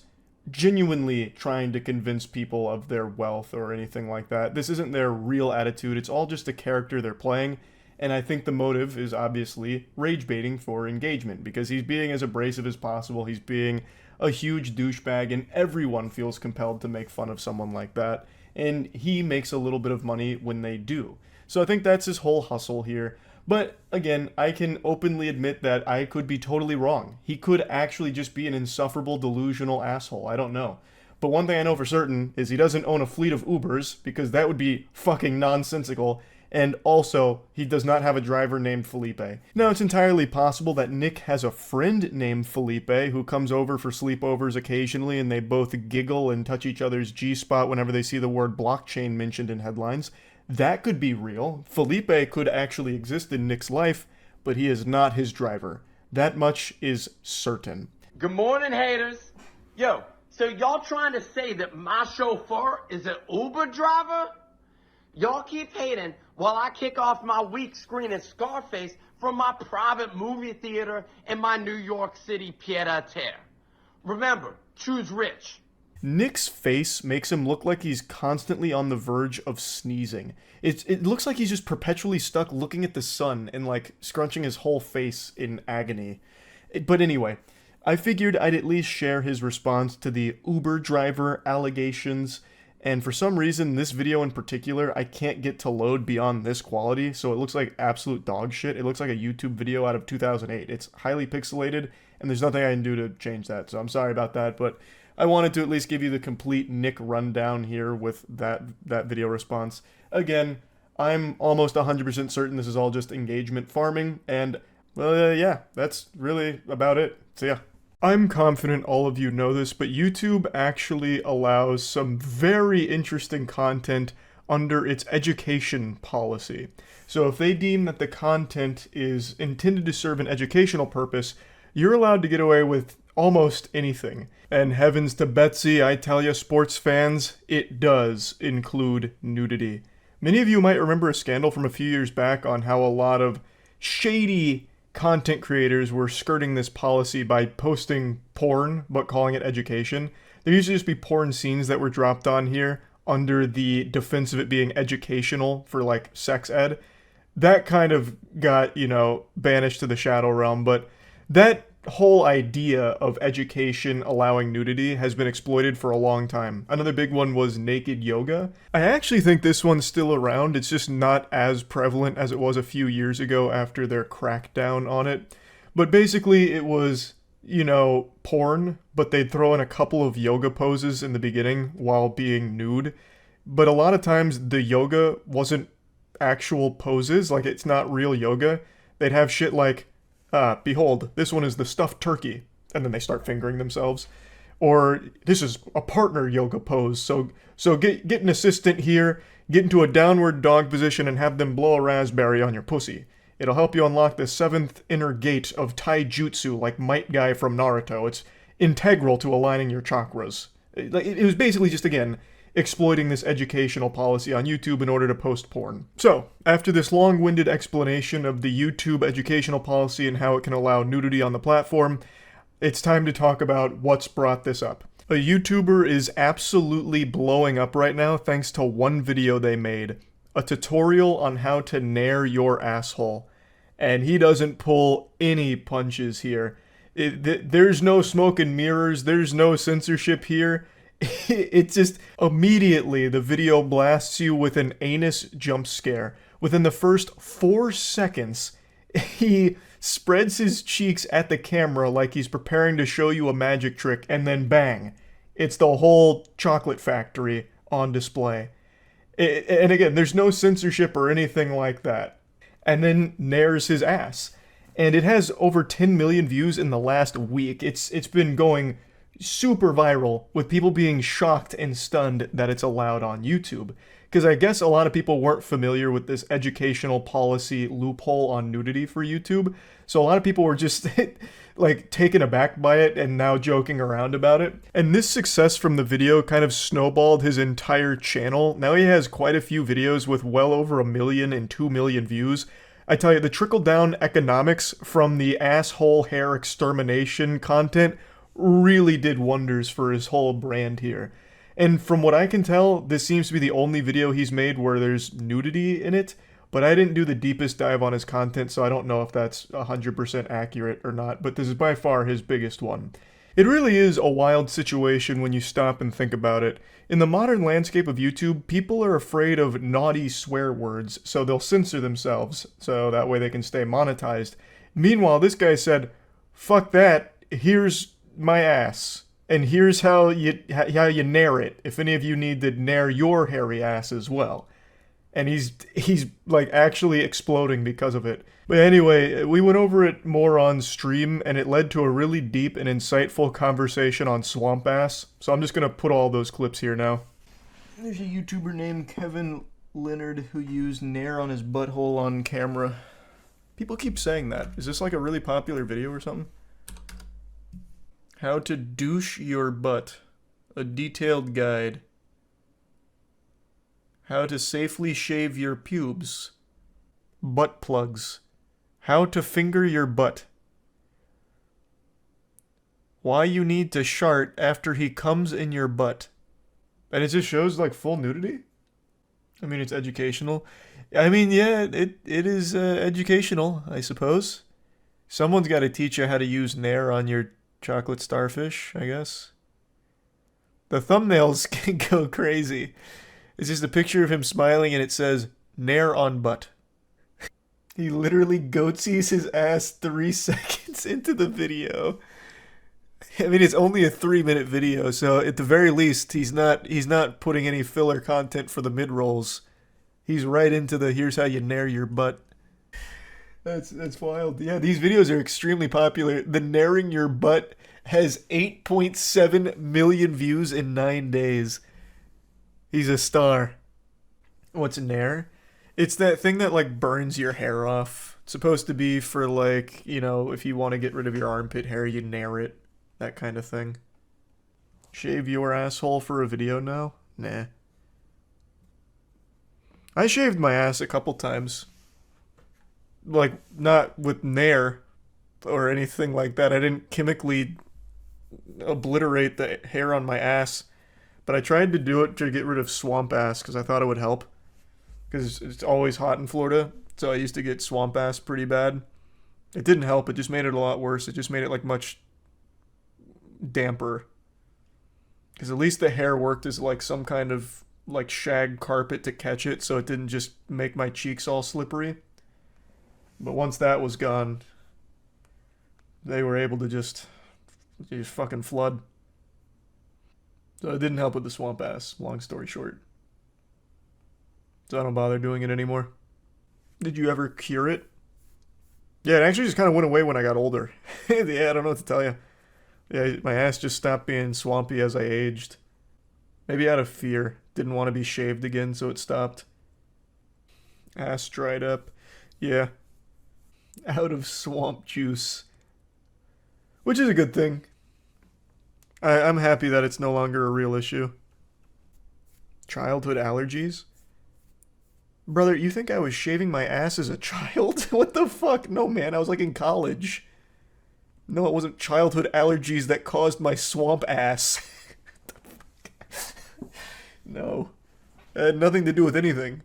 genuinely trying to convince people of their wealth or anything like that. This isn't their real attitude. It's all just a character they're playing. And I think the motive is obviously rage baiting for engagement, because he's being as abrasive as possible. He's being a huge douchebag, and everyone feels compelled to make fun of someone like that. And he makes a little bit of money when they do. So I think that's his whole hustle here. But again, I can openly admit that I could be totally wrong. He could actually just be an insufferable, delusional asshole. I don't know. But one thing I know for certain is he doesn't own a fleet of Ubers, because that would be fucking nonsensical. And also, he does not have a driver named Felipe. Now, it's entirely possible that Nick has a friend named Felipe who comes over for sleepovers occasionally, and they both giggle and touch each other's G-spot whenever they see the word blockchain mentioned in headlines. That could be real. Felipe could actually exist in Nick's life, but he is not his driver. That much is certain. Good morning, haters. Yo, so y'all trying to say that my chauffeur is an Uber driver? Y'all keep hating while I kick off my week screening Scarface from my private movie theater in my New York City pied-à-terre. Remember, choose rich. Nick's face makes him look like he's constantly on the verge of sneezing. It looks like he's just perpetually stuck looking at the sun and like scrunching his whole face in agony. But anyway, I figured I'd at least share his response to the Uber driver allegations, and for some reason this video in particular I can't get to load beyond this quality, so it looks like absolute dog shit. It looks like a YouTube video out of 2008. It's highly pixelated, and there's nothing I can do to change that, so I'm sorry about that, but I wanted to at least give you the complete Nick rundown here with that video response. Again, I'm almost 100% certain this is all just engagement farming, and, well, yeah, that's really about it. So yeah. I'm confident all of you know this, but YouTube actually allows some very interesting content under its education policy. So if they deem that the content is intended to serve an educational purpose, you're allowed to get away with almost anything. And heavens to Betsy, I tell ya, sports fans, it does include nudity. Many of you might remember a scandal from a few years back on how a lot of shady content creators were skirting this policy by posting porn, but calling it education. There used to just be porn scenes that were dropped on here under the defense of it being educational for, like, sex ed. That kind of got, you know, banished to the shadow realm, but that whole idea of education allowing nudity has been exploited for a long time. Another big one was naked yoga. I actually think this one's still around. It's just not as prevalent as it was a few years ago after their crackdown on it. But basically it was, you know, porn, but they'd throw in a couple of yoga poses in the beginning while being nude. But a lot of times the yoga wasn't actual poses, like it's not real yoga. They'd have shit like, behold, this one is the stuffed turkey, and then they start fingering themselves. Or, this is a partner yoga pose, so get an assistant here, get into a downward dog position and have them blow a raspberry on your pussy. It'll help you unlock the 7th inner gate of taijutsu like Might Guy from Naruto. It's integral to aligning your chakras. It was basically just, again, exploiting this educational policy on YouTube in order to post porn. So, after this long-winded explanation of the YouTube educational policy and how it can allow nudity on the platform, it's time to talk about what's brought this up. A YouTuber is absolutely blowing up right now thanks to one video they made. A tutorial on how to nair your asshole. And he doesn't pull any punches here. There's no smoke and mirrors, there's no censorship here. It's just immediately the video blasts you with an anus jump scare. Within the first 4 seconds, he spreads his cheeks at the camera like he's preparing to show you a magic trick, and then bang, it's the whole chocolate factory on display. And again, there's no censorship or anything like that. And then nairs his ass. And it has over 10 million views in the last week. It's been going super viral, with people being shocked and stunned that it's allowed on YouTube. Because I guess a lot of people weren't familiar with this educational policy loophole on nudity for YouTube, so a lot of people were just like taken aback by it and now joking around about it. And this success from the video kind of snowballed his entire channel. Now he has quite a few videos with well over 1 million and 2 million views. I tell you, the trickle-down economics from the asshole hair extermination content really did wonders for his whole brand here. And from what I can tell, this seems to be the only video he's made where there's nudity in it, but I didn't do the deepest dive on his content, so I don't know if that's 100% accurate or not, but this is by far his biggest one. It really is a wild situation when you stop and think about it. In the modern landscape of YouTube, people are afraid of naughty swear words, so they'll censor themselves, so that way they can stay monetized. Meanwhile, this guy said, "Fuck that, here's my ass. And here's how you nair it, if any of you need to nair your hairy ass as well." And he's like actually exploding because of it. But anyway, we went over it more on stream, and it led to a really deep and insightful conversation on swamp ass. So I'm just gonna put all those clips here now. There's a YouTuber named Kevin Leonard who used nair on his butthole on camera. People keep saying that. Is this like a really popular video or something? How to douche your butt. A detailed guide. How to safely shave your pubes. Butt plugs. How to finger your butt. Why you need to shart after he comes in your butt. And it just shows like full nudity? I mean, it's educational. I mean, yeah, it is educational, I suppose. Someone's got to teach you how to use Nair on your chocolate starfish, I guess. The thumbnails can go crazy. It's just a picture of him smiling and it says, Nair on butt. He literally goatsies his ass 3 seconds into the video. I mean, it's only a 3-minute video, so at the very least, he's not putting any filler content for the mid-rolls. He's right into the here's how you nair your butt. That's wild. Yeah, these videos are extremely popular. The nairing your butt has 8.7 million views in 9 days. He's a star. What's nair? It's that thing that like burns your hair off. It's supposed to be for like, you know, if you want to get rid of your armpit hair, you nair it. That kind of thing. Shave your asshole for a video now? Nah. I shaved my ass a couple times. Like, not with Nair or anything like that. I didn't chemically obliterate the hair on my ass. But I tried to do it to get rid of swamp ass because I thought it would help. Because it's always hot in Florida. So I used to get swamp ass pretty bad. It didn't help. It just made it a lot worse. It just made it like much damper. Because at least the hair worked as like some kind of like shag carpet to catch it. So it didn't just make my cheeks all slippery. But once that was gone, they were able to just fucking flood. So it didn't help with the swamp ass, long story short. So I don't bother doing it anymore. Did you ever cure it? Yeah, it actually just kind of went away when I got older. Yeah, I don't know what to tell you. Yeah, my ass just stopped being swampy as I aged. Maybe out of fear. Didn't want to be shaved again, so it stopped. Ass dried up. Yeah. Out of swamp juice. Which is a good thing. I'm happy that it's no longer a real issue. Childhood allergies? Brother, you think I was shaving my ass as a child? What the fuck? No, man, I was like in college. No, it wasn't childhood allergies that caused my swamp ass. No. It had nothing to do with anything.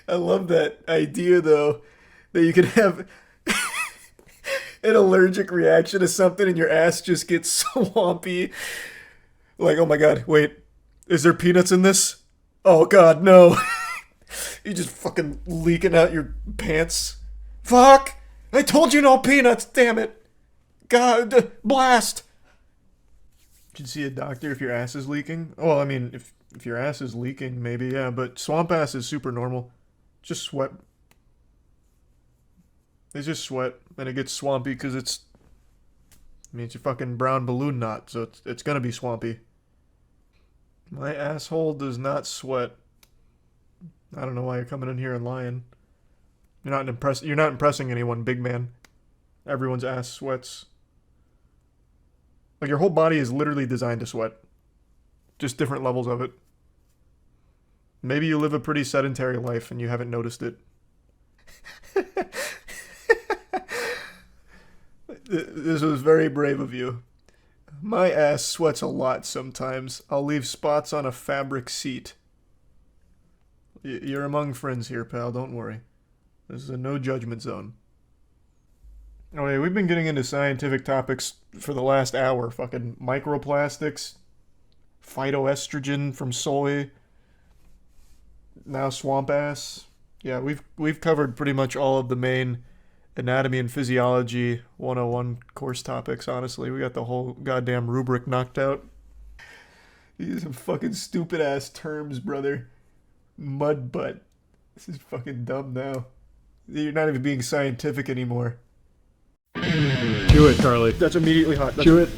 I love that idea, though, that you could have an allergic reaction to something and your ass just gets swampy. Like, oh my god, wait, is there peanuts in this? Oh god, no. You just fucking leaking out your pants. Fuck! I told you no peanuts, damn it! God, blast! You should see a doctor if your ass is leaking. Well, I mean, if your ass is leaking, maybe, yeah, but swamp ass is super normal. Just sweat. It's just sweat, and it gets swampy because it's your fucking brown balloon knot, so it's gonna be swampy. My asshole does not sweat. I don't know why you're coming in here and lying. You're not impressing anyone, big man. Everyone's ass sweats. Like, your whole body is literally designed to sweat. Just different levels of it. Maybe you live a pretty sedentary life and you haven't noticed it. This was very brave of you. My ass sweats a lot sometimes. I'll leave spots on a fabric seat. You're among friends here, pal. Don't worry. This is a no judgment zone. Oh, yeah, we've been getting into scientific topics for the last hour. Fucking microplastics, phytoestrogen from soy, now swamp ass. Yeah, we've covered pretty much all of the main anatomy and physiology 101 course topics, honestly. We got the whole goddamn rubric knocked out. These are some fucking stupid ass terms, brother. Mud butt. This is fucking dumb now. You're not even being scientific anymore. Chew it, Charlie. That's immediately hot. Chew it.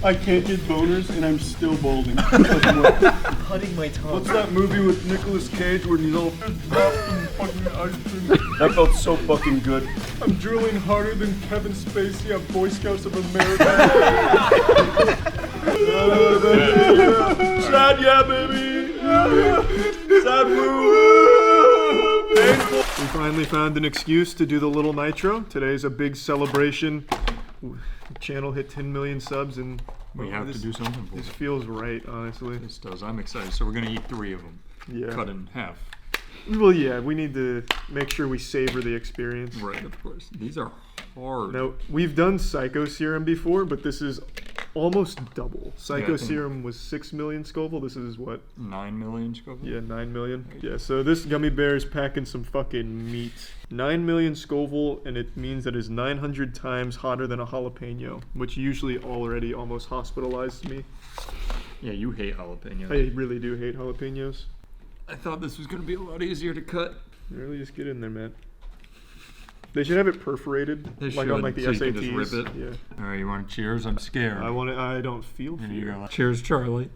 I can't get boners and I'm still balding. Cutting my tongue. What's that movie with Nicolas Cage where he's all fucking ice cream? That felt so fucking good. I'm drooling harder than Kevin Spacey on Boy Scouts of America. Sad, yeah, baby. Sad move. We finally found an excuse to do the little nitro. Today's a big celebration channel hit 10 million subs, and We have to do something for This it. feels right, honestly. This does. I'm excited. So we're gonna eat 3 of them. Yeah. Cut in half. Well, yeah, we need to make sure we savor the experience. Right, of course. These are hard. Now, we've done Psycho Serum before, but this is almost double. Psycho I think- Serum was 6 million Scoville. This is what? 9 million Scoville? Yeah, 9 million. Yeah, so this gummy bear is packing some fucking meat. 9 million Scoville, and it means that it's 900 times hotter than a jalapeno, which usually already almost hospitalized me. Yeah, you hate jalapenos. I really do hate jalapenos. I thought this was gonna be a lot easier to cut. Really, just get in there, man. They should have it perforated, They like should, on like the so you SATs. can just rip it. Yeah. Alright, you want to cheers? I'm scared. I don't feel Here fear. you go. Cheers, Charlie.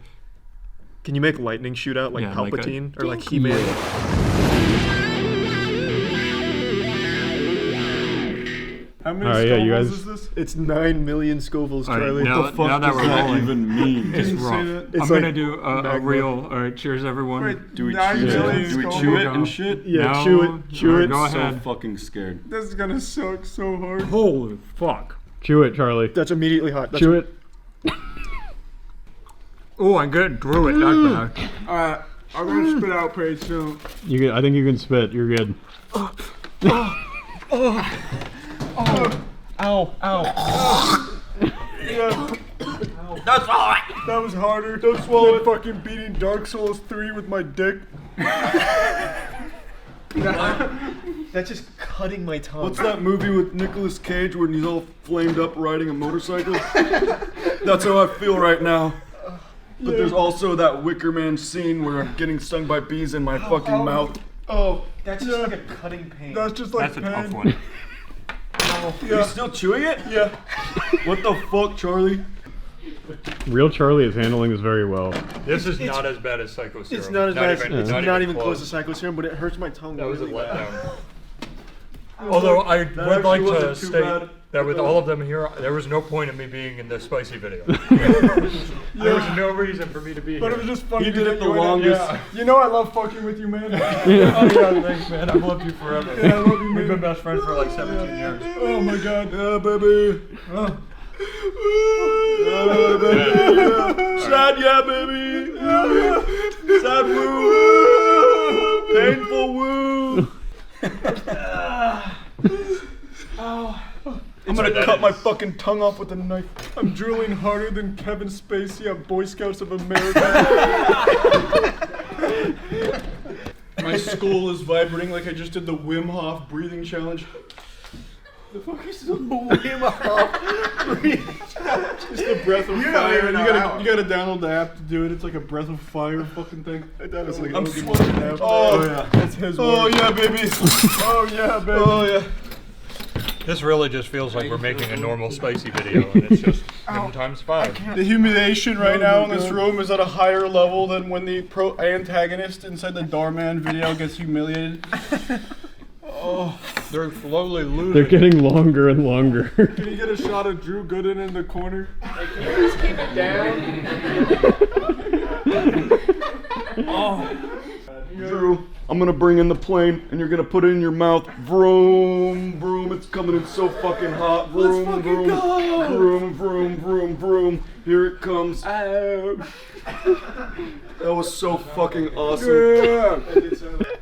Can you make lightning shoot out like Yeah, like a Palpatine or like dink. He-Man? How many Scovilles is this? It's 9 million Scovilles, Alright, Charlie. now, What the fuck now that does we're that rolling, even mean? It's Didn't say rough. that. It's I'm gonna like do a magma. real. Alright, cheers, everyone. Wait, do we 9 chew it? million Do we Scovilles? chew it and shit? Yeah, No? chew it. Chew Alright, it. Go So ahead. Fucking scared. This is gonna suck so hard. Holy fuck. Chew it, Charlie. That's immediately hot. That's Chew it. Oh, I'm good. Drew it. Not bad. Alright, I'm gonna spit out pretty soon. You can, I think you can spit. You're good. Ow, ow. Yeah, That's all right. that was harder. Don't swallow it. Fucking beating Dark Souls 3 with my dick. That's just cutting my tongue. What's that movie with Nicolas Cage when he's all flamed up riding a motorcycle? That's how I feel right now. But there's also that Wicker Man scene where I'm getting stung by bees in my fucking mouth. Oh, That's just like a cutting pain. that's just like That's a pain. tough one. You still chewing it? Yeah. What the fuck, Charlie? Real Charlie is handling this very well. This is not as bad as Psycho Serum. It's not as bad as it's not not even close to Psycho Serum, but it hurts my tongue. That was a really bad. letdown. Although I would like actually to wasn't too state bad. that with all of them here, there was no point in me being in the spicy video. There was no reason for me to be But it here. was just funny. He to did get it the you in longest. Yeah. You know I love fucking with you, man. Oh yeah, thanks, man. I've loved you forever. Yeah, I love you, We've man. been best friends for like 17 years. Oh my god. Yeah, baby. Yeah, baby. Sad, yeah, baby. Sad woo. Painful woo. I'm gonna cut my fucking tongue off with a knife. I'm drooling harder than Kevin Spacey on Boy Scouts of America. My skull is vibrating like I just did the Wim Hof breathing challenge. The fuck is the Wim Hof breathing challenge? It's the breath of fire. You gotta download the app to do it. It's like a breath of fire fucking thing. I thought it was like I'm a sweating now. Oh yeah. That's his Oh word. yeah, baby. Oh yeah, baby. Oh yeah. This really just feels like we're making a normal spicy video, and it's just them times 5. The humiliation right now in my this God. room is at a higher level than when the antagonist inside the Doorman video gets humiliated. Oh, they're slowly losing. They're getting longer and longer. Can you get a shot of Drew Gooden in the corner? Just keep it down. Drew, I'm gonna bring in the plane and you're gonna put it in your mouth. Vroom, vroom, it's coming in so fucking hot. Vroom, vroom, vroom, vroom, vroom, vroom. Here it comes. That was so fucking awesome. Yeah.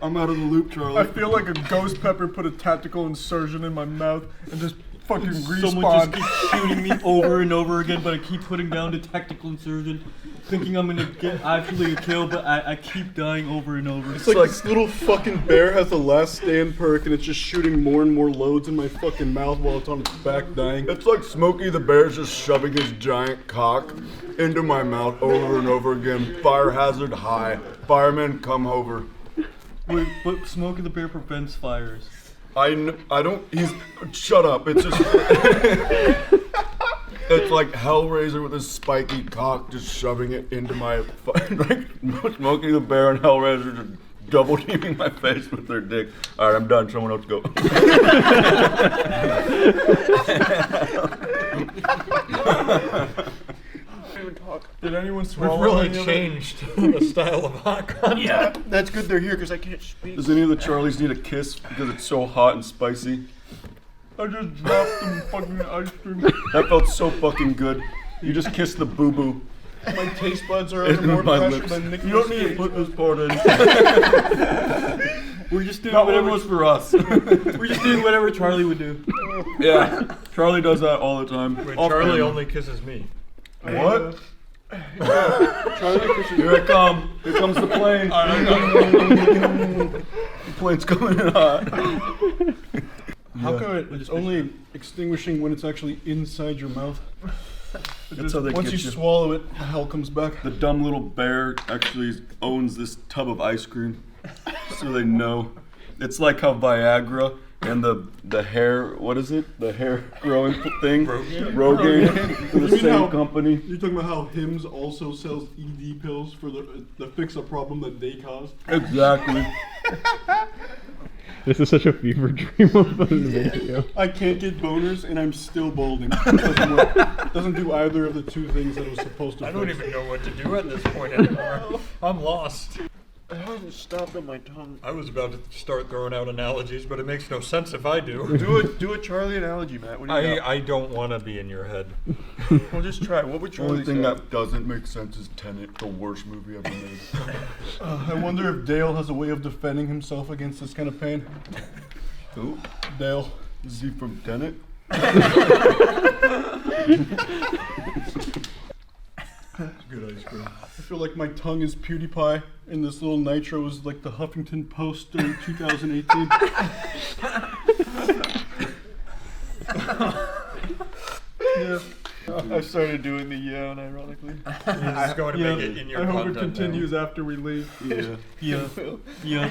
I'm out of the loop, Charlie. I feel like a ghost pepper put a tactical insertion in my mouth and just fucking Someone just respawned. keeps shooting me over and over again, but I keep putting down the tactical insurgent, thinking I'm gonna get actually a kill, but I keep dying over and over. It's like this little fucking bear has the last stand perk and it's just shooting more and more loads in my fucking mouth while it's on its back dying. It's like Smokey the Bear's just shoving his giant cock into my mouth over and over again. Fire hazard high. Firemen, come over. Wait, but Smokey the Bear prevents fires. I don't, he's, shut up. It's just, it's like Hellraiser with his spiky cock just shoving it into my, like Smokey the Bear and Hellraiser just double teaming my face with their dick. Alright, I'm done. Someone else go. Did anyone We've swallow really any of it? changed the style of hot content. Yeah, that's good they're here because I can't speak. Does any of the Charlies need a kiss because it's so hot and spicy? I just dropped some fucking ice cream. That felt so fucking good. You just kissed the boo-boo. My taste buds are under more my pressure lips. than Nicolas You don't need to Cage. put this part in. We're just doing That whatever one was for us. We're just doing whatever Charlie would do. Yeah, Charlie does that all the time. Wait, Off Charlie camera. only kisses me. What? Charlie kisses Here it comes. Here comes the plane. The plane's coming in hot. How come it's only extinguishing when it's actually inside your mouth? That's how they Once get you swallow it, the hell comes back. The dumb little bear actually owns this tub of ice cream, so they know. It's like how Viagra and the hair, what is it? The hair growing thing? Rogaine. You The mean same how- company. You're talking about how Hims also sells ED pills for the fix a problem that they cause? Exactly. This is such a fever dream of a video. I can't get boners and I'm still balding. It doesn't work. Doesn't do either of the two things that it was supposed to I don't fix. even know what to do at this point anymore. I'm lost. It hasn't stopped on my tongue. I was about to start throwing out analogies, but it makes no sense if I do. Do a Charlie analogy, Matt. What do you got? I don't want to be in your head. Well, just try. What would The Charlie only thing say? that doesn't make sense is Tenet, the worst movie ever made. I wonder if Dale has a way of defending himself against this kind of pain. Who? Dale. Is he from Tenet? Good ice cream. I feel like my tongue is PewDiePie, and this little nitro is like the Huffington Post during 2018. Yeah. I started doing the yawn, ironically. You're just going to make it in your I hope it content continues now. after we leave. Yeah.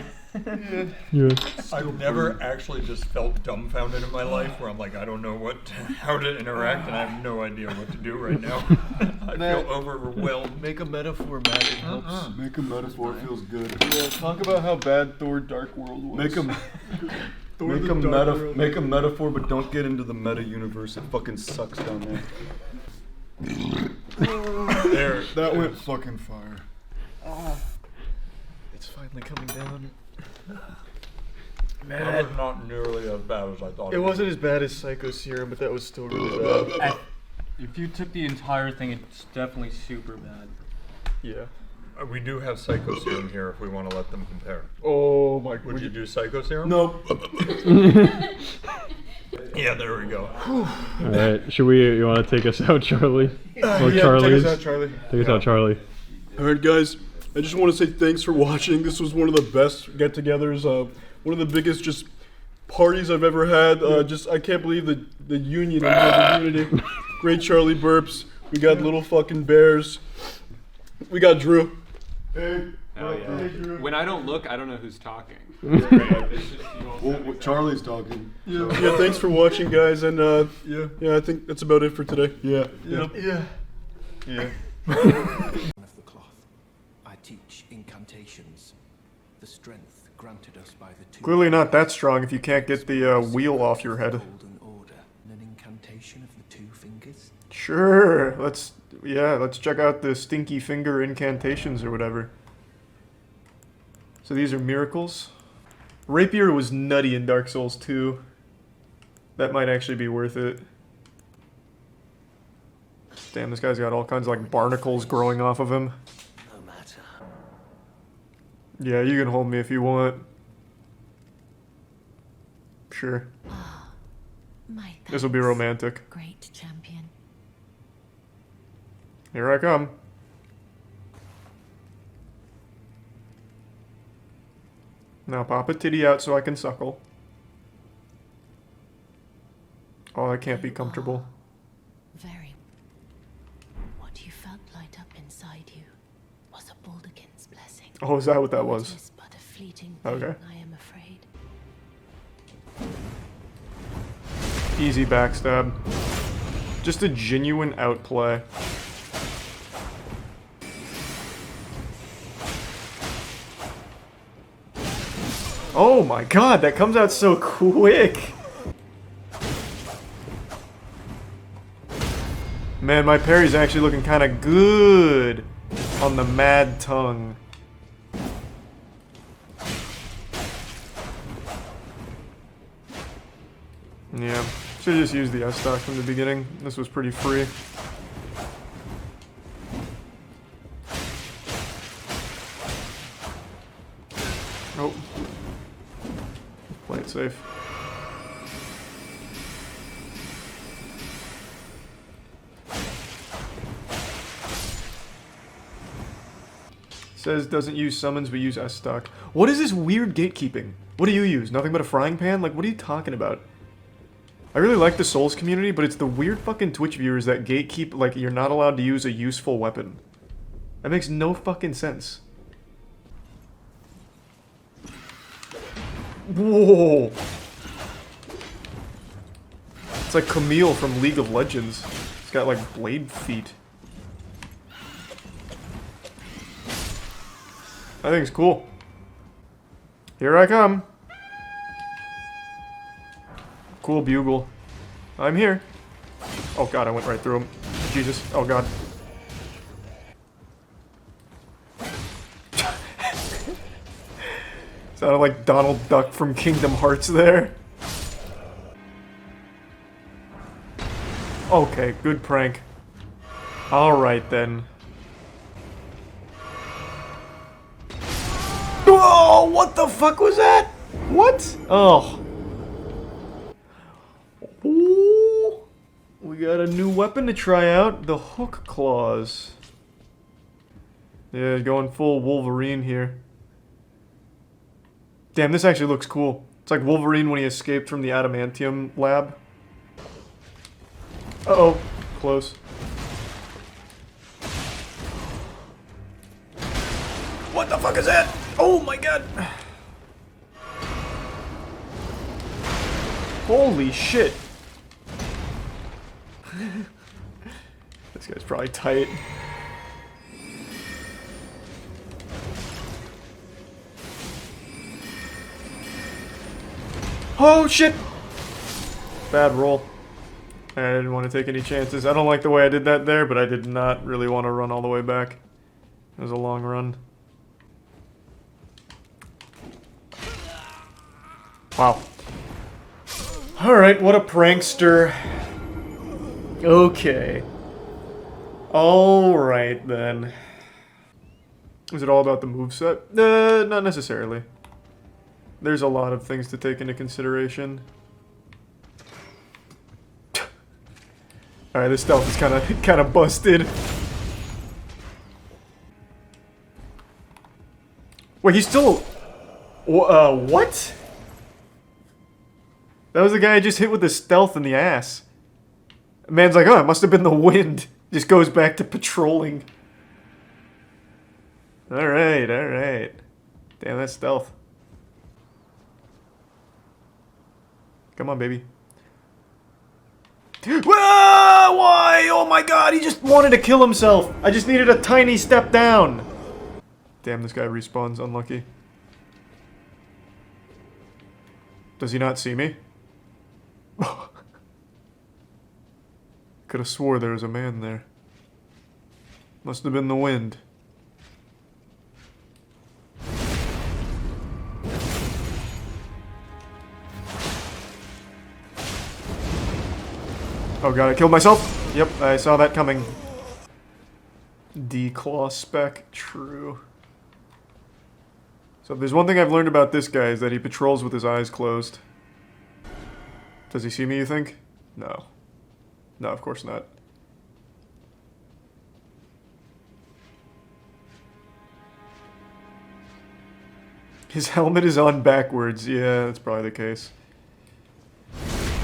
I've never actually just felt dumbfounded in my life where I'm like, I don't know how to interact, and I have no idea what to do right now. I feel overwhelmed. Make a metaphor, Matt. It helps. Make a metaphor feels good. Yeah, talk about how bad Thor Dark World was. Make a make a metaphor, but don't get into the meta universe. It fucking sucks down there. There. That went fucking fire. It's finally coming down. That was not nearly as bad as I thought. It wasn't as bad as Psycho Serum, but that was still really bad. If you took the entire thing, it's definitely super bad. Yeah. We do have Psycho Serum here if we want to let them compare. Oh my. Would you do Psycho Serum? No. Yeah, there we go. Alright, you want to take us out, Charlie? Or Yeah, Charlie's? take us out, Charlie. Take us out, Charlie. Alright guys, I just want to say thanks for watching. This was one of the best get-togethers, one of the biggest just parties I've ever had. I can't believe the union and the unity. Great Charlie burps. We got little fucking bears. We got Drew. Hey. Hell yeah. Hey, Drew. When I don't look, I don't know who's talking. Well, Charlie's talking. Yeah, yeah, thanks for watching, guys, and yeah, I think that's about it for today. Yeah. Yeah. Of the cloth, I teach incantations, the strength granted us by the two. Clearly not that strong if you can't get the wheel off your head. Golden order, an incantation of the two fingers. Sure. Let's check out the stinky finger incantations or whatever. So these are miracles. Rapier was nutty in Dark Souls 2. That might actually be worth it. Damn, this guy's got all kinds of like barnacles growing off of him. No matter. Yeah, you can hold me if you want. Sure. My This will be romantic. great champion. Here I come. Now pop a titty out so I can suckle. Oh, that can't be comfortable. Very. What you felt light up inside you was a Baldekin's blessing. Oh, is that what that It was? is but a fleeting thing, Okay. I am afraid. Easy backstab. Just a genuine outplay. Oh my god, that comes out so quick! Man, my parry's actually looking kinda good on the mad tongue. Yeah, should've just used the S-Stock from the beginning. This was pretty free. Oh. Play it safe. Says doesn't use summons but use S-Stock. What is this weird gatekeeping? What do you use? Nothing but a frying pan? Like, what are you talking about? I really like the Souls community, but it's the weird fucking Twitch viewers that gatekeep, like, you're not allowed to use a useful weapon. That makes no fucking sense. Whoa! It's like Camille from League of Legends. It's got, like, blade feet. I think it's cool. Here I come. Cool bugle. I'm here. Oh god, I went right through him. Jesus. Oh god. Sounded like Donald Duck from Kingdom Hearts there. Okay, good prank. Alright then. Oh, what the fuck was that? What? Oh. Ooh. We got a new weapon to try out. The hook claws. Yeah, going full Wolverine here. Damn, this actually looks cool. It's like Wolverine when he escaped from the adamantium lab. Uh-oh. Close. What the fuck is that? Oh my god! Holy shit! This guy's probably tight. Oh shit! Bad roll. I didn't want to take any chances. I don't like the way I did that there, but I did not really want to run all the way back. It was a long run. Wow. Alright, what a prankster. Okay. Alright then. Is it all about the moveset? Not necessarily. There's a lot of things to take into consideration. Alright, this stealth is kinda busted. Wait, he's still... what? That was the guy I just hit with the stealth in the ass. Man's like, oh, it must have been the wind. Just goes back to patrolling. Alright, alright. Damn, that's stealth. Come on, baby. Ah, why? Oh my god, he just wanted to kill himself. I just needed a tiny step down. Damn, this guy respawns. Unlucky. Does he not see me? Could have swore there was a man there. Must have been the wind. Oh god, I killed myself! Yep, I saw that coming. D-claw spec, true. So if there's one thing I've learned about this guy is that he patrols with his eyes closed. Does he see me, you think? No. No, of course not. His helmet is on backwards. Yeah, that's probably the case.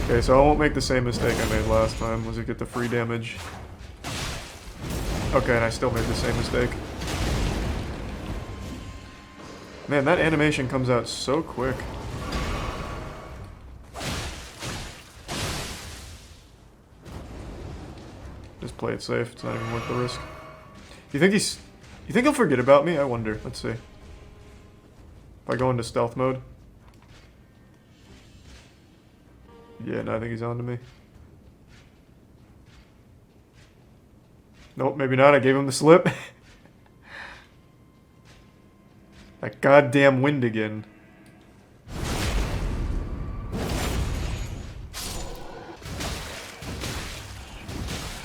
Okay, so I won't make the same mistake I made last time. Was it get the free damage? Okay, and I still made the same mistake. Man, that animation comes out so quick. Just play it safe. It's not even worth the risk. You think he'll forget about me? I wonder. Let's see. If I go into stealth mode. Yeah, no, I think he's on to me. Nope, maybe not. I gave him the slip. That goddamn wind again.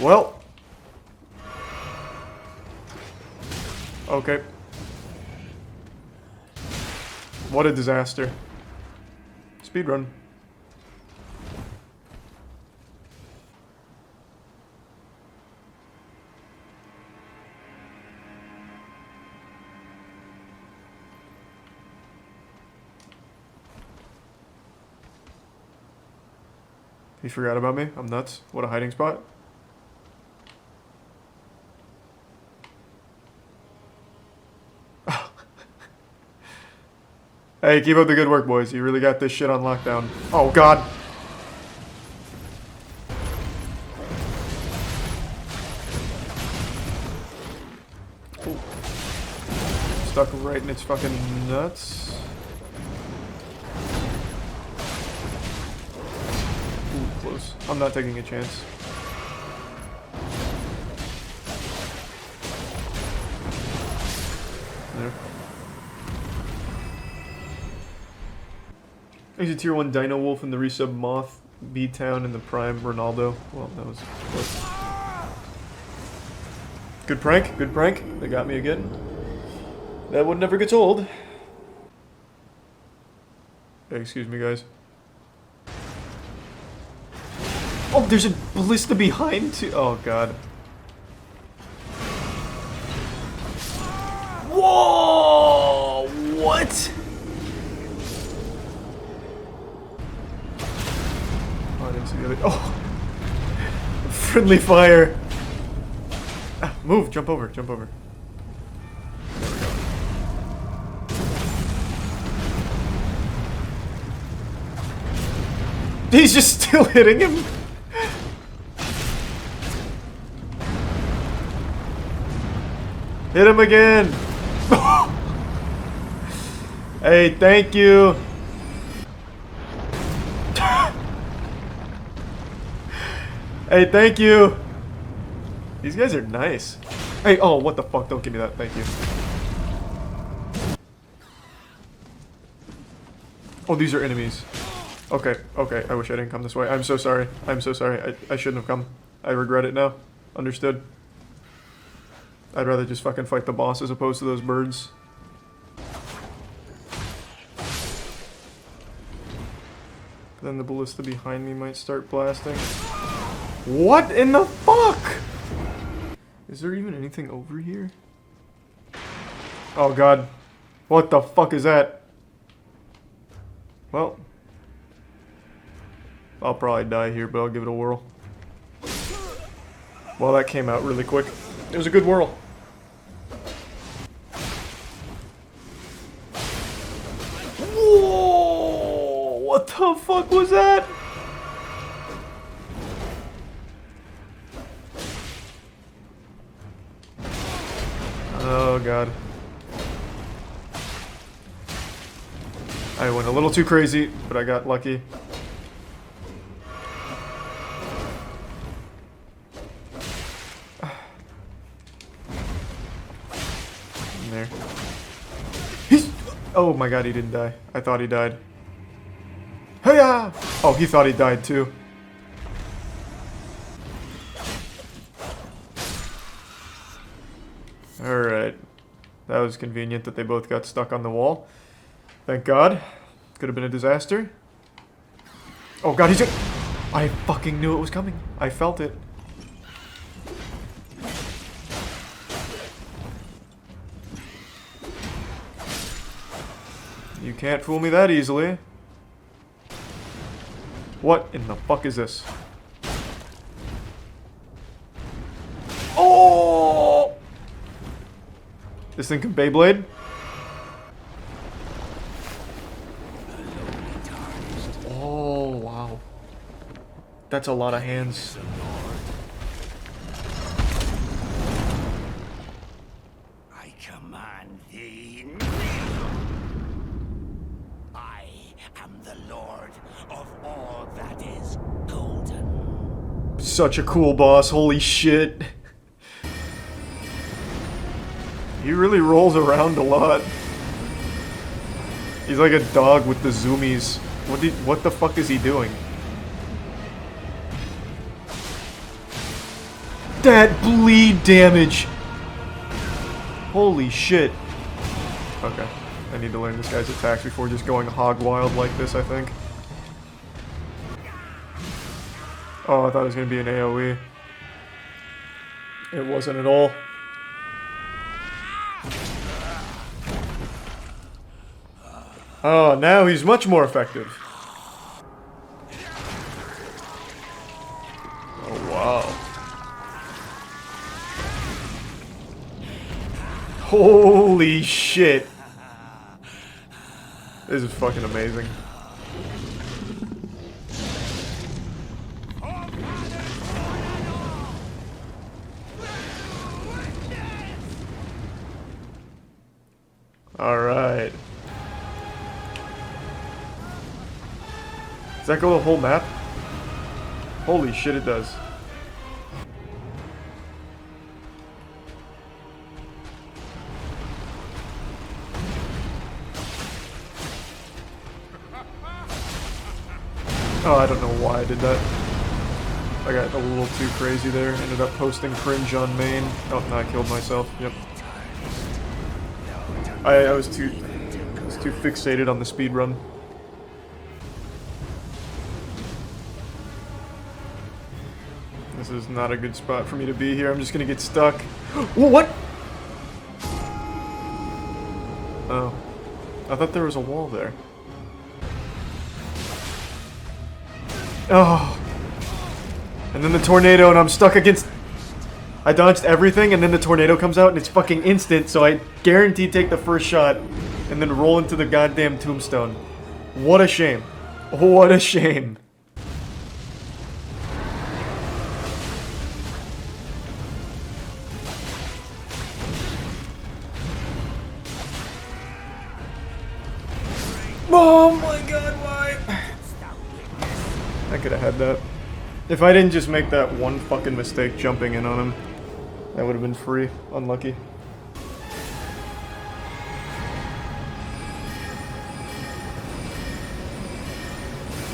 Well. Okay. What a disaster. Speedrun. He forgot about me? I'm nuts. What a hiding spot. Hey, keep up the good work, boys. You really got this shit on lockdown. Oh, God. Ooh. Stuck right in its fucking nuts. Ooh, close. I'm not taking a chance. There. There's a tier 1 Dino Wolf in the resub Moth, B-Town, and the Prime Ronaldo. Well, that was close. Good prank, good prank. They got me again. That one never gets old. Hey, excuse me, guys. Oh, there's a ballista behind too. Oh, God. Whoa! What? Oh, I didn't see the other. Oh! Friendly fire! Ah, move! Jump over, jump over. There we go. He's just still hitting him! Hit him again! Hey, thank you! Hey, thank you! These guys are nice. Hey, oh, what the fuck? Don't give me that. Thank you. Oh, these are enemies. Okay, okay. I wish I didn't come this way. I'm so sorry. I'm so sorry. I shouldn't have come. I regret it now. Understood. I'd rather just fucking fight the boss as opposed to those birds. Then the ballista behind me might start blasting. What in the fuck? Is there even anything over here? Oh, God. What the fuck is that? Well. I'll probably die here, but I'll give it a whirl. Well, that came out really quick. It was a good whirl. Whoa! What the fuck was that? Oh, God. I went a little too crazy, but I got lucky. In there. He's... Oh my God, he didn't die. I thought he died. Hey-ya! Oh, he thought he died too. Alright. That was convenient that they both got stuck on the wall. Thank God. Could have been a disaster. Oh God, he's... I fucking knew it was coming. I felt it. You can't fool me that easily. What in the fuck is this? Oh! This thing can Beyblade? Oh, wow. That's a lot of hands. I command thee. I am the Lord of all that is golden. Such a cool boss, holy shit. He really rolls around a lot. He's like a dog with the zoomies. What the fuck is he doing? that bleed damage! Holy shit. Okay. I need to learn this guy's attacks before just going hog wild like this, I think. Oh, I thought it was going to be an AoE. It wasn't at all. Oh, now he's much more effective. Oh, wow. Holy shit. This is fucking amazing. Alright. Does that go the whole map? Holy shit, it does. Oh, I don't know why I did that. I got a little too crazy there. Ended up posting cringe on main. Oh, no, I killed myself. Yep. I was too fixated on the speed run. This is not a good spot for me to be here. I'm just gonna get stuck. Whoa, what? Oh. I thought there was a wall there. Oh. And then the tornado and I'm stuck against... I dodged everything and then the tornado comes out and it's fucking instant, so I guaranteed take the first shot and then roll into the goddamn tombstone. What a shame. What a shame. Oh my god, why? I could have had that. If I didn't just make that one fucking mistake jumping in on him, that would have been free. Unlucky.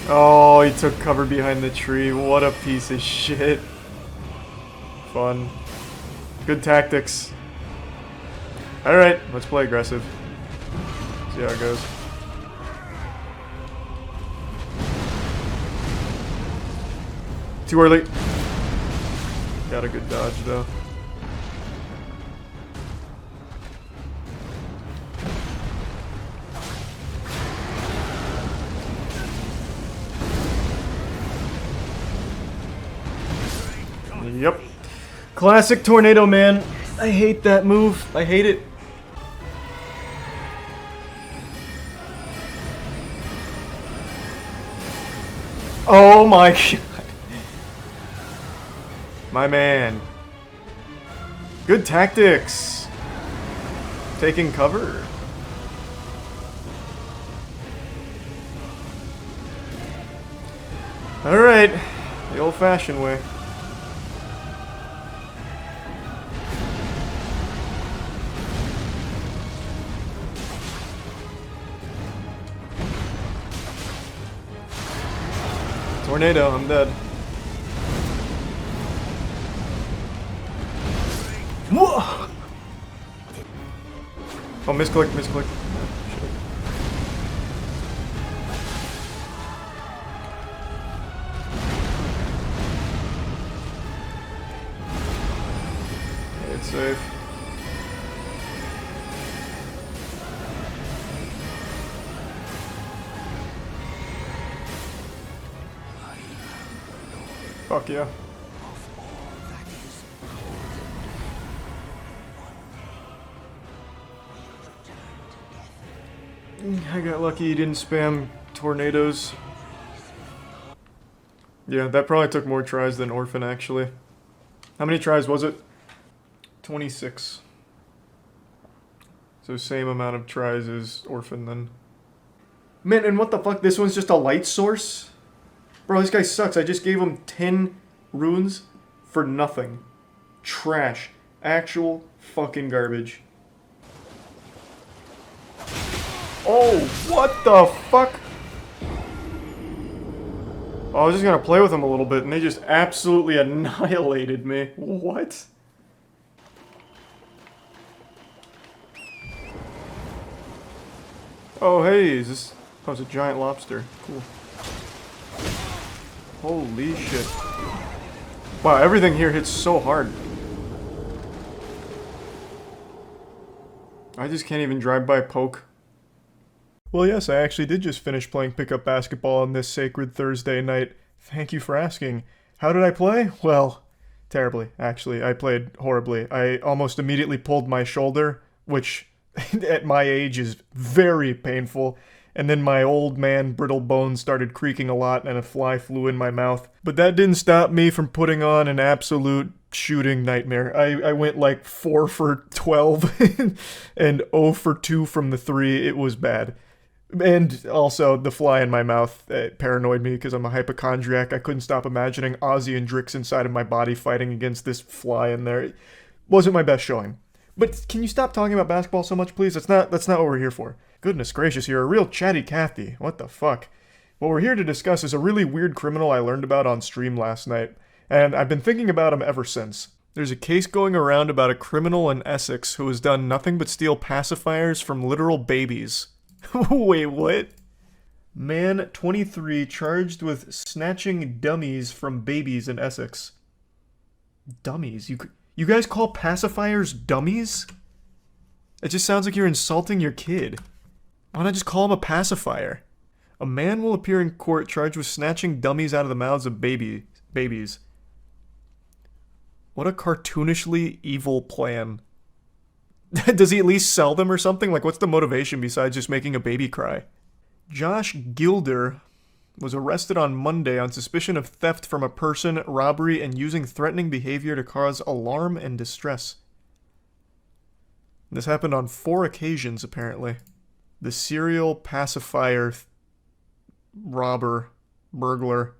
Oh, he took cover behind the tree. What a piece of shit. Fun. Good tactics. Alright, let's play aggressive. See how it goes. Too early. Got a good dodge though. Yep. Classic tornado, man. I hate that move. I hate it. Oh my god. My man. Good tactics. Taking cover. Alright. The old-fashioned way. Tornado, I'm dead. Whoa! Oh, misclick, misclick. Shit. It's safe. Fuck yeah. I got lucky he didn't spam tornadoes. Yeah, that probably took more tries than Orphan, actually. How many tries was it? 26. So same amount of tries as Orphan, then. Man, and what the fuck? This one's just a light source? Bro, this guy sucks. I just gave him 10 runes for nothing. Trash. Actual fucking garbage. Oh, what the fuck? I was just gonna play with them a little bit, and they just absolutely annihilated me. What? Oh, hey, is this... Oh, it's a giant lobster. Cool. Holy shit. Wow, everything here hits so hard. I just can't even drive by poke. Well, yes, I actually did just finish playing pickup basketball on this sacred Thursday night. Thank you for asking. How did I play? Well, terribly, actually. I played horribly. I almost immediately pulled my shoulder, which at my age is very painful. And then my old man brittle bones started creaking a lot and a fly flew in my mouth. But that didn't stop me from putting on an absolute shooting nightmare. I went like 4 for 12 and 0 for 2 from the 3. It was bad. And also, the fly in my mouth paranoid me because I'm a hypochondriac. I couldn't stop imagining Ozzy and Drix inside of my body fighting against this fly in there. It wasn't my best showing. But can you stop talking about basketball so much, please? That's not what we're here for. Goodness gracious, you're a real chatty Cathy. What the fuck? What we're here to discuss is a really weird criminal I learned about on stream last night, and I've been thinking about him ever since. There's a case going around about a criminal in Essex who has done nothing but steal pacifiers from literal babies. Wait, what? Man, 23, charged with snatching dummies from babies in Essex. Dummies? You guys call pacifiers dummies? It just sounds like you're insulting your kid. Why not just call him a pacifier? A man will appear in court charged with snatching dummies out of the mouths of babies. What a cartoonishly evil plan. Does he at least sell them or something? Like, what's the motivation besides just making a baby cry? Josh Gilder was arrested on Monday on suspicion of theft from a person, robbery, and using threatening behavior to cause alarm and distress. This happened on 4 occasions, apparently. The serial pacifier robber, burglar.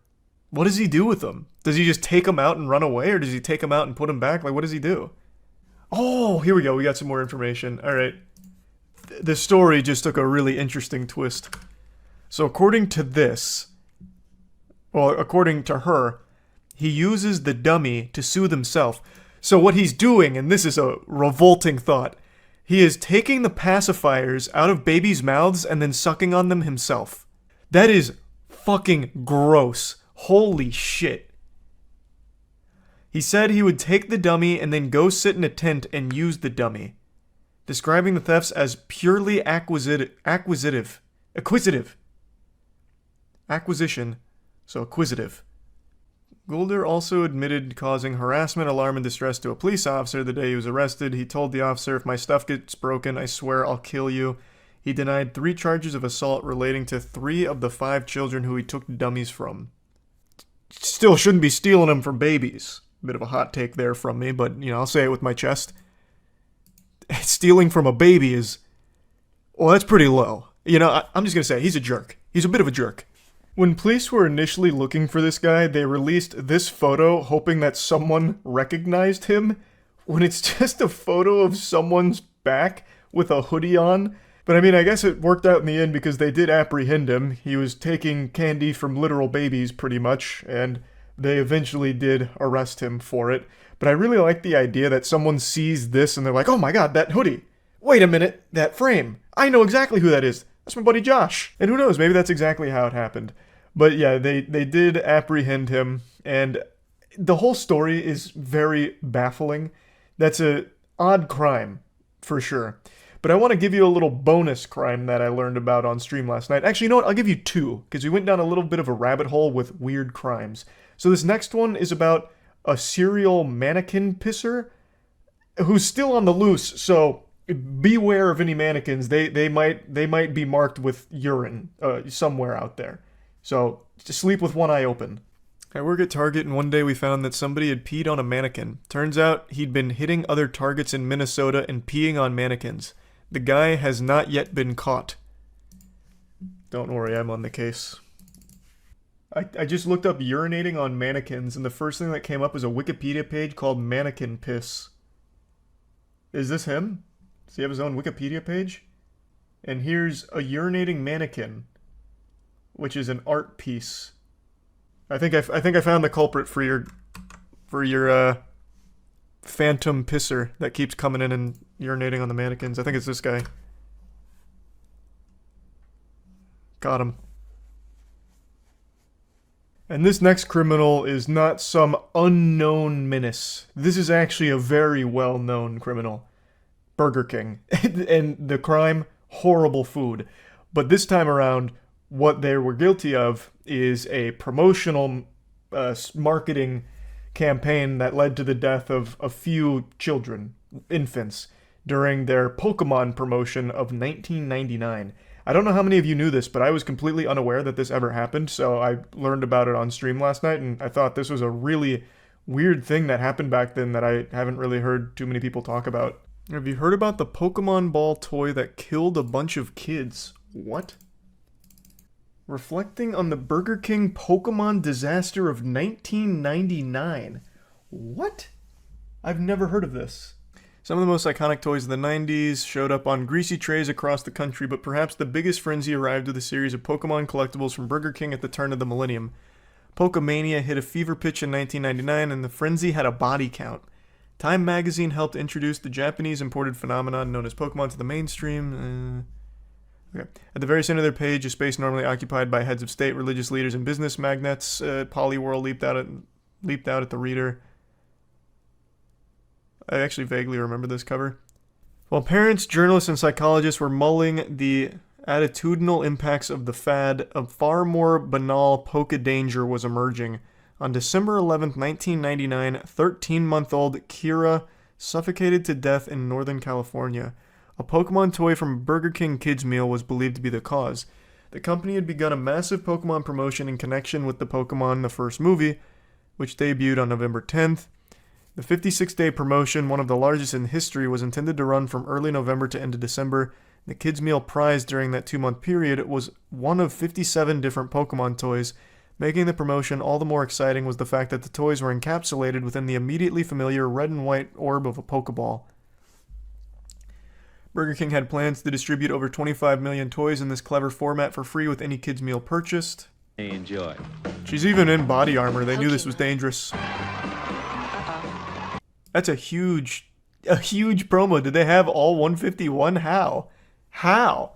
What does he do with them? Does he just take them out and run away, or does he take them out and put them back? Like, what does he do? Oh, here we go. We got some more information. All right. The story just took a really interesting twist. So according to this, well, according to her, he uses the dummy to soothe himself. So what he's doing, and this is a revolting thought, he is taking the pacifiers out of babies' mouths and then sucking on them himself. That is fucking gross. Holy shit. He said he would take the dummy and then go sit in a tent and use the dummy, describing the thefts as purely acquisition. So acquisitive. Goulder also admitted causing harassment, alarm, and distress to a police officer the day he was arrested. He told the officer, "If my stuff gets broken, I swear I'll kill you." He denied 3 charges of assault relating to 3 of the 5 children who he took dummies from. Still shouldn't be stealing them from babies. Bit of a hot take there from me, but, you know, I'll say it with my chest. Stealing from a baby is... well, that's pretty low. You know, I'm just gonna say, he's a jerk. He's a bit of a jerk. When police were initially looking for this guy, they released this photo hoping that someone recognized him, when it's just a photo of someone's back with a hoodie on. But I mean, I guess it worked out in the end because they did apprehend him. He was taking candy from literal babies, pretty much, and they eventually did arrest him for it. But I really like the idea that someone sees this and they're like, "Oh my god, that hoodie! Wait a minute, that frame! I know exactly who that is! That's my buddy Josh!" And who knows, maybe that's exactly how it happened. But yeah, they did apprehend him, and the whole story is very baffling. That's a odd crime, for sure. But I want to give you a little bonus crime that I learned about on stream last night. Actually, you know what? I'll give you 2, because we went down a little bit of a rabbit hole with weird crimes. So this next one is about a serial mannequin pisser who's still on the loose, so beware of any mannequins. They might be marked with urine somewhere out there. So just sleep with one eye open. I work at Target, and one day we found that somebody had peed on a mannequin. Turns out he'd been hitting other Targets in Minnesota and peeing on mannequins. The guy has not yet been caught. Don't worry, I'm on the case. I just looked up urinating on mannequins, and the first thing that came up was a Wikipedia page called Mannequin Piss. Is this him? Does he have his own Wikipedia page? And here's a urinating mannequin, which is an art piece. I think I found the culprit for your phantom pisser that keeps coming in and urinating on the mannequins. I think it's this guy. Got him. And this next criminal is not some unknown menace. This is actually a very well-known criminal. Burger King. And the crime, horrible food. But this time around, what they were guilty of is a promotional marketing campaign that led to the death of a few children, infants, during their Pokemon promotion of 1999. I don't know how many of you knew this, but I was completely unaware that this ever happened, so I learned about it on stream last night, and I thought this was a really weird thing that happened back then that I haven't really heard too many people talk about. Have you heard about the Pokemon ball toy that killed a bunch of kids? What? Reflecting on the Burger King Pokemon disaster of 1999. What? I've never heard of this. Some of the most iconic toys of the 90s showed up on greasy trays across the country, but perhaps the biggest frenzy arrived with a series of Pokemon collectibles from Burger King at the turn of the millennium. Pokemania hit a fever pitch in 1999, and the frenzy had a body count. Time magazine helped introduce the Japanese imported phenomenon known as Pokemon to the mainstream. Okay. At the very center of their page, a space normally occupied by heads of state, religious leaders, and business magnates, Poliwhirl leaped out at the reader. I actually vaguely remember this cover. While parents, journalists, and psychologists were mulling the attitudinal impacts of the fad, a far more banal Pokedanger was emerging. On December 11th, 1999, 13-month-old Kira suffocated to death in Northern California. A Pokemon toy from Burger King Kids Meal was believed to be the cause. The company had begun a massive Pokemon promotion in connection with the Pokemon the First movie, which debuted on November 10th. The 56-day promotion, one of the largest in history, was intended to run from early November to end of December. The Kids Meal prize during that 2-month period was one of 57 different Pokemon toys. Making the promotion all the more exciting was the fact that the toys were encapsulated within the immediately familiar red and white orb of a Pokeball. Burger King had plans to distribute over 25 million toys in this clever format for free with any Kids Meal purchased. Enjoy. She's even in body armor. They knew this was dangerous. That's a huge promo. Did they have all 151? How?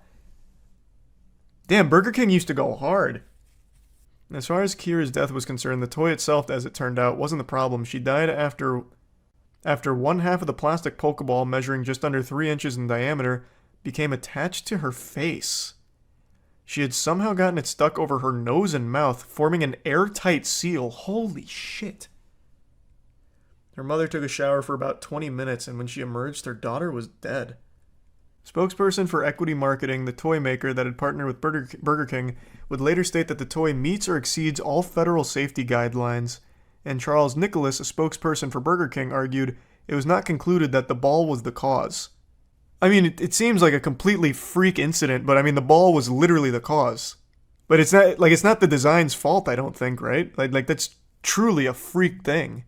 Damn, Burger King used to go hard. As far as Kira's death was concerned, the toy itself, as it turned out, wasn't the problem. She died after one half of the plastic Pokeball, measuring just under 3 inches in diameter, became attached to her face. She had somehow gotten it stuck over her nose and mouth, forming an airtight seal. Holy shit. Her mother took a shower for about 20 minutes, and when she emerged, her daughter was dead. Spokesperson for Equity Marketing, the toy maker that had partnered with Burger King, would later state that the toy meets or exceeds all federal safety guidelines. And Charles Nicholas, a spokesperson for Burger King, argued it was not concluded that the ball was the cause. I mean, it seems like a completely freak incident, but I mean, the ball was literally the cause. But it's not the design's fault, I don't think, right? Like that's truly a freak thing,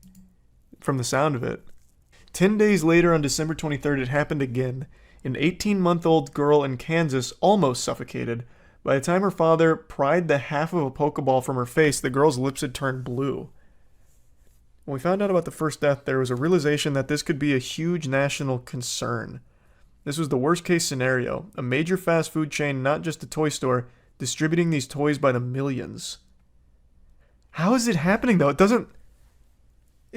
from the sound of it. 10 days later, on December 23rd, it happened again. An 18-month-old girl in Kansas almost suffocated. By the time her father pried the half of a Pokeball from her face, the girl's lips had turned blue. When we found out about the first death, there was a realization that this could be a huge national concern. This was the worst-case scenario. A major fast food chain, not just a toy store, distributing these toys by the millions. How is it happening, though? It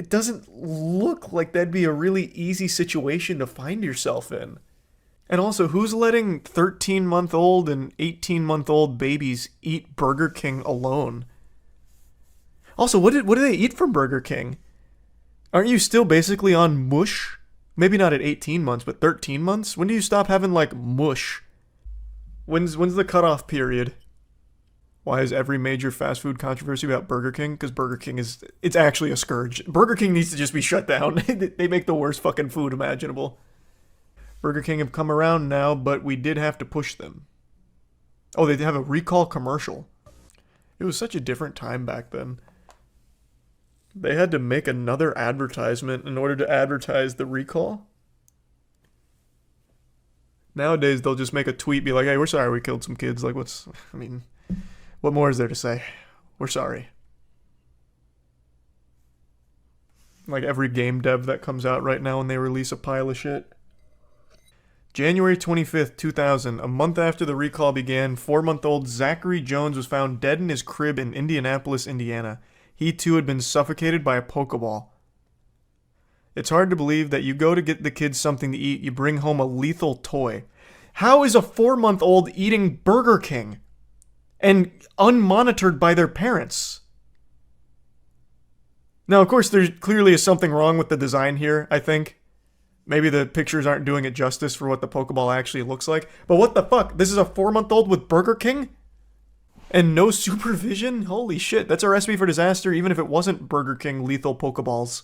doesn't look like that'd be a really easy situation to find yourself in. And also, who's letting 13-month-old and 18-month-old babies eat Burger King alone? Also, what do they eat from Burger King? Aren't you still basically on mush? Maybe not at 18 months, but 13 months? When do you stop having, like, mush? When's the cutoff period? Why is every major fast food controversy about Burger King? Because Burger King it's actually a scourge. Burger King needs to just be shut down. They make the worst fucking food imaginable. Burger King have come around now, but we did have to push them. Oh, they have a recall commercial. It was such a different time back then. They had to make another advertisement in order to advertise the recall. Nowadays, they'll just make a tweet, be like, hey, we're sorry we killed some kids. Like, what more is there to say? We're sorry. Like every game dev that comes out right now when they release a pile of shit. January 25th, 2000, a month after the recall began, 4-month-old Zachary Jones was found dead in his crib in Indianapolis, Indiana. He too had been suffocated by a Pokeball. It's hard to believe that you go to get the kids something to eat, you bring home a lethal toy. How is a 4-month-old eating Burger King? And unmonitored by their parents? Now, of course, there clearly is something wrong with the design here, I think. Maybe the pictures aren't doing it justice for what the Pokeball actually looks like. But what the fuck? This is a 4-month-old with Burger King? And no supervision? Holy shit, that's a recipe for disaster even if it wasn't Burger King lethal Pokeballs.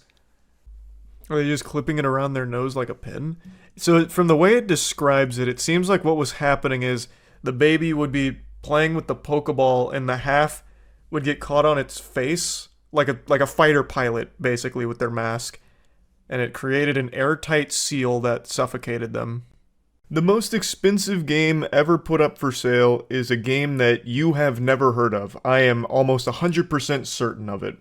Are they just clipping it around their nose like a pin? So from the way it describes it, it seems like what was happening is the baby would be playing with the Pokeball and the half would get caught on its face, like a fighter pilot, basically, with their mask. And it created an airtight seal that suffocated them. The most expensive game ever put up for sale is a game that you have never heard of. I am almost 100% certain of it.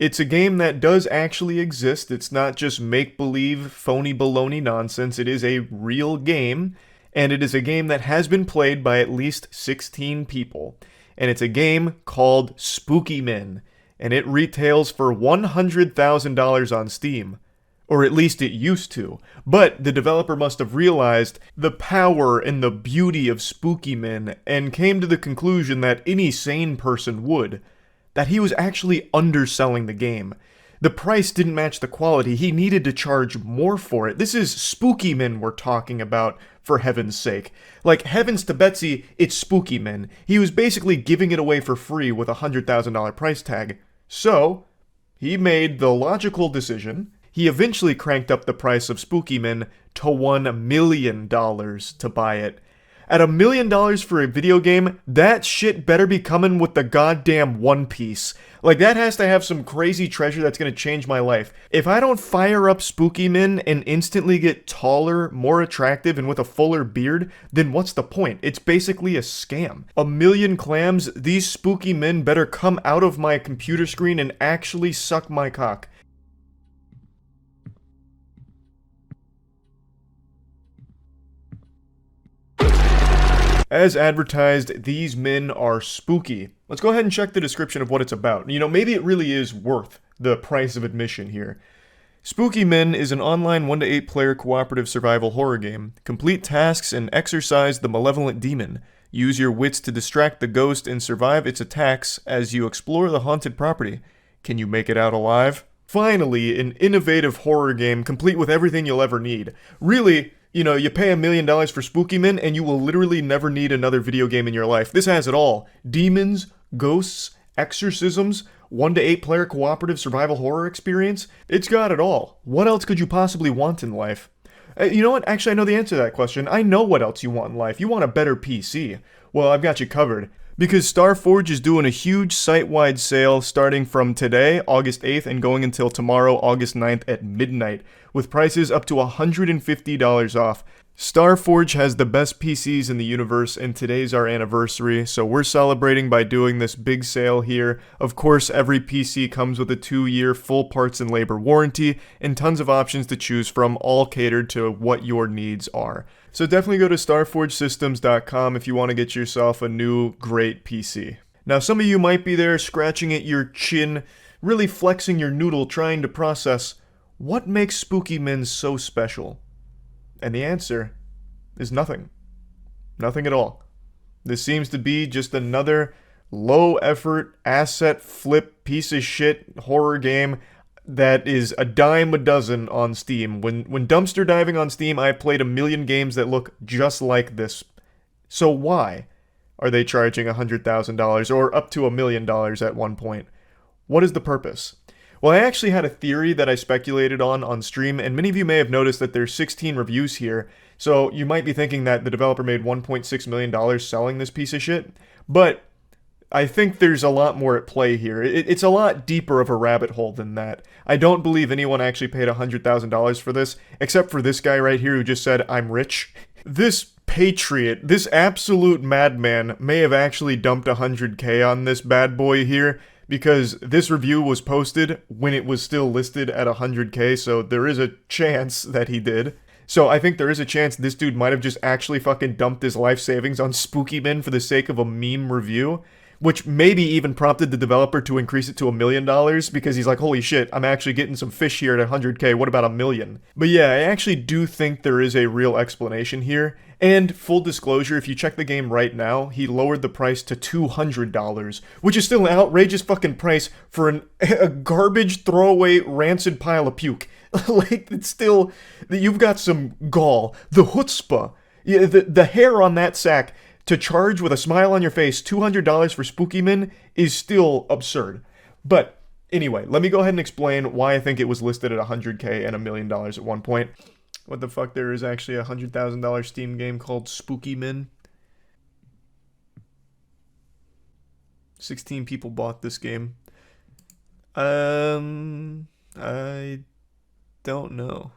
It's a game that does actually exist. It's not just make-believe, phony baloney nonsense. It is a real game, and it is a game that has been played by at least 16 people. And it's a game called Spooky Men, and it retails for $100,000 on Steam. Or at least it used to. But the developer must have realized the power and the beauty of Spooky Men and came to the conclusion that any sane person would. That he was actually underselling the game. The price didn't match the quality. He needed to charge more for it. This is Spooky Men we're talking about, for heaven's sake. Like, heavens to Betsy, it's Spooky Men. He was basically giving it away for free with a $100,000 price tag. So, he made the logical decision. He eventually cranked up the price of Spooky Men to $1 million to buy it. At $1 million for a video game, that shit better be coming with the goddamn One Piece. Like, that has to have some crazy treasure that's gonna change my life. If I don't fire up Spooky Men and instantly get taller, more attractive, and with a fuller beard, then what's the point? It's basically a scam. 1 million clams, these Spooky Men better come out of my computer screen and actually suck my cock. As advertised, these men are spooky. Let's go ahead and check the description of what it's about. You know, maybe it really is worth the price of admission here. Spooky Men is an online 1 to 8 player cooperative survival horror game. Complete tasks and exorcise the malevolent demon. Use your wits to distract the ghost and survive its attacks as you explore the haunted property. Can you make it out alive? Finally, an innovative horror game complete with everything you'll ever need. Really, you know, you pay $1 million for Spooky Men and you will literally never need another video game in your life. This has it all. Demons, ghosts, exorcisms, 1 to 8 player cooperative survival horror experience. It's got it all. What else could you possibly want in life? You know what? Actually, I know the answer to that question. I know what else you want in life. You want a better PC. Well, I've got you covered. Because Starforge is doing a huge site-wide sale starting from today, August 8th, and going until tomorrow, August 9th at midnight, with prices up to $150 off. Starforge has the best PCs in the universe, and today's our anniversary, so we're celebrating by doing this big sale here. Of course, every PC comes with a 2-year full parts and labor warranty, and tons of options to choose from, all catered to what your needs are. So definitely go to starforgesystems.com if you want to get yourself a new, great PC. Now, some of you might be there scratching at your chin, really flexing your noodle, trying to process, what makes Spooky Men so special? And the answer is nothing. Nothing at all. This seems to be just another low-effort, asset flip, piece of shit horror game that is a dime a dozen on Steam. When dumpster diving on Steam, I've played 1 million games that look just like this. So why are they charging $100,000 or up to $1 million at one point? What is the purpose? Well, I actually had a theory that I speculated on stream, and many of you may have noticed that there's 16 reviews here, so you might be thinking that the developer made $1.6 million selling this piece of shit, but I think there's a lot more at play here. It's a lot deeper of a rabbit hole than that. I don't believe anyone actually paid $100,000 for this, except for this guy right here who just said, I'm rich. This patriot, this absolute madman, may have actually dumped $100K on this bad boy here, because this review was posted when it was still listed at 100k, so there is a chance that he did. So I think there is a chance this dude might have just actually fucking dumped his life savings on Spookyman for the sake of a meme review, which maybe even prompted the developer to increase it to $1 million, because he's like, holy shit, I'm actually getting some fish here at 100k, what about $1 million? But yeah, I actually do think there is a real explanation here, and full disclosure, if you check the game right now, he lowered the price to $200, which is still an outrageous fucking price for a garbage, throwaway, rancid pile of puke. Like, it's still, you've got some gall, the chutzpah, yeah, the hair on that sack, to charge with a smile on your face $200 for Spookyman is still absurd. But anyway, let me go ahead and explain why I think it was listed at 100k and $1 million at one point. What the fuck, there is actually a $100,000 Steam game called Spookyman. 16 people bought this game. I don't know.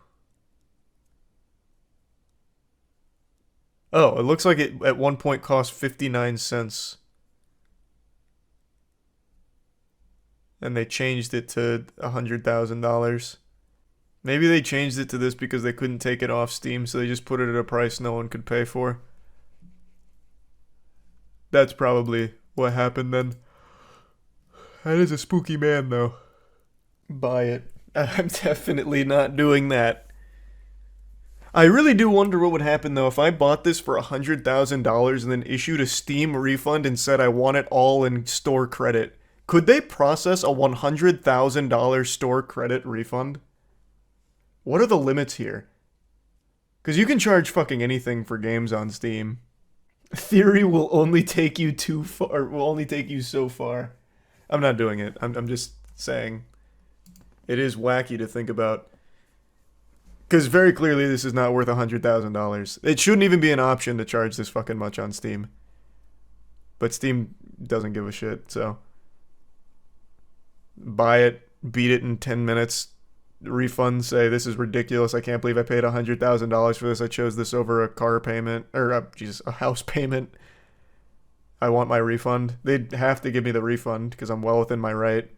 Oh, it looks like it at one point cost 59 cents. And they changed it to $100,000. Maybe they changed it to this because they couldn't take it off Steam, so they just put it at a price no one could pay for. That's probably what happened then. That is a spooky man, though. Buy it. I'm definitely not doing that. I really do wonder what would happen, though, if I bought this for $100,000 and then issued a Steam refund and said I want it all in store credit. Could they process a $100,000 store credit refund? What are the limits here? Because you can charge fucking anything for games on Steam. Theory will only take you too far, will only take you so far. I'm not doing it. I'm just saying. It is wacky to think about. Because very clearly this is not worth $100,000. It shouldn't even be an option to charge this fucking much on Steam. But Steam doesn't give a shit, so. Buy it, beat it in 10 minutes, refund, say this is ridiculous, I can't believe I paid $100,000 for this, I chose this over a car payment, or a house payment. I want my refund. They'd have to give me the refund, because I'm well within my right.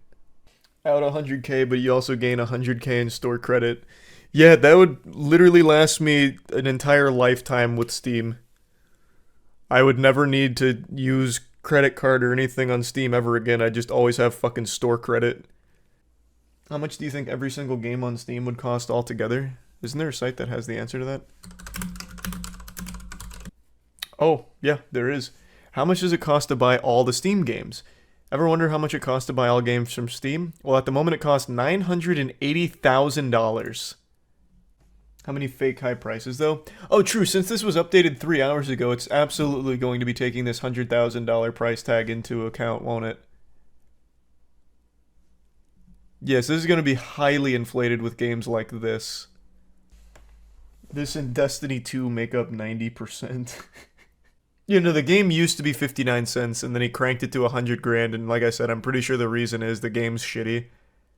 Out 100k, but you also gain 100k in store credit. Yeah, that would literally last me an entire lifetime with Steam. I would never need to use credit card or anything on Steam ever again. I just always have fucking store credit. How much do you think every single game on Steam would cost altogether? Isn't there a site that has the answer to that? Oh, yeah, there is. How much does it cost to buy all the Steam games? Ever wonder how much it costs to buy all games from Steam? Well, at the moment it costs $980,000. How many fake high prices, though? Oh, true, since this was updated 3 hours ago, it's absolutely going to be taking this $100,000 price tag into account, won't it? Yes, this is going to be highly inflated with games like this. This and Destiny 2 make up 90%. You know, the game used to be 59 cents, and then he cranked it to 100 grand, and like I said, I'm pretty sure the reason is the game's shitty.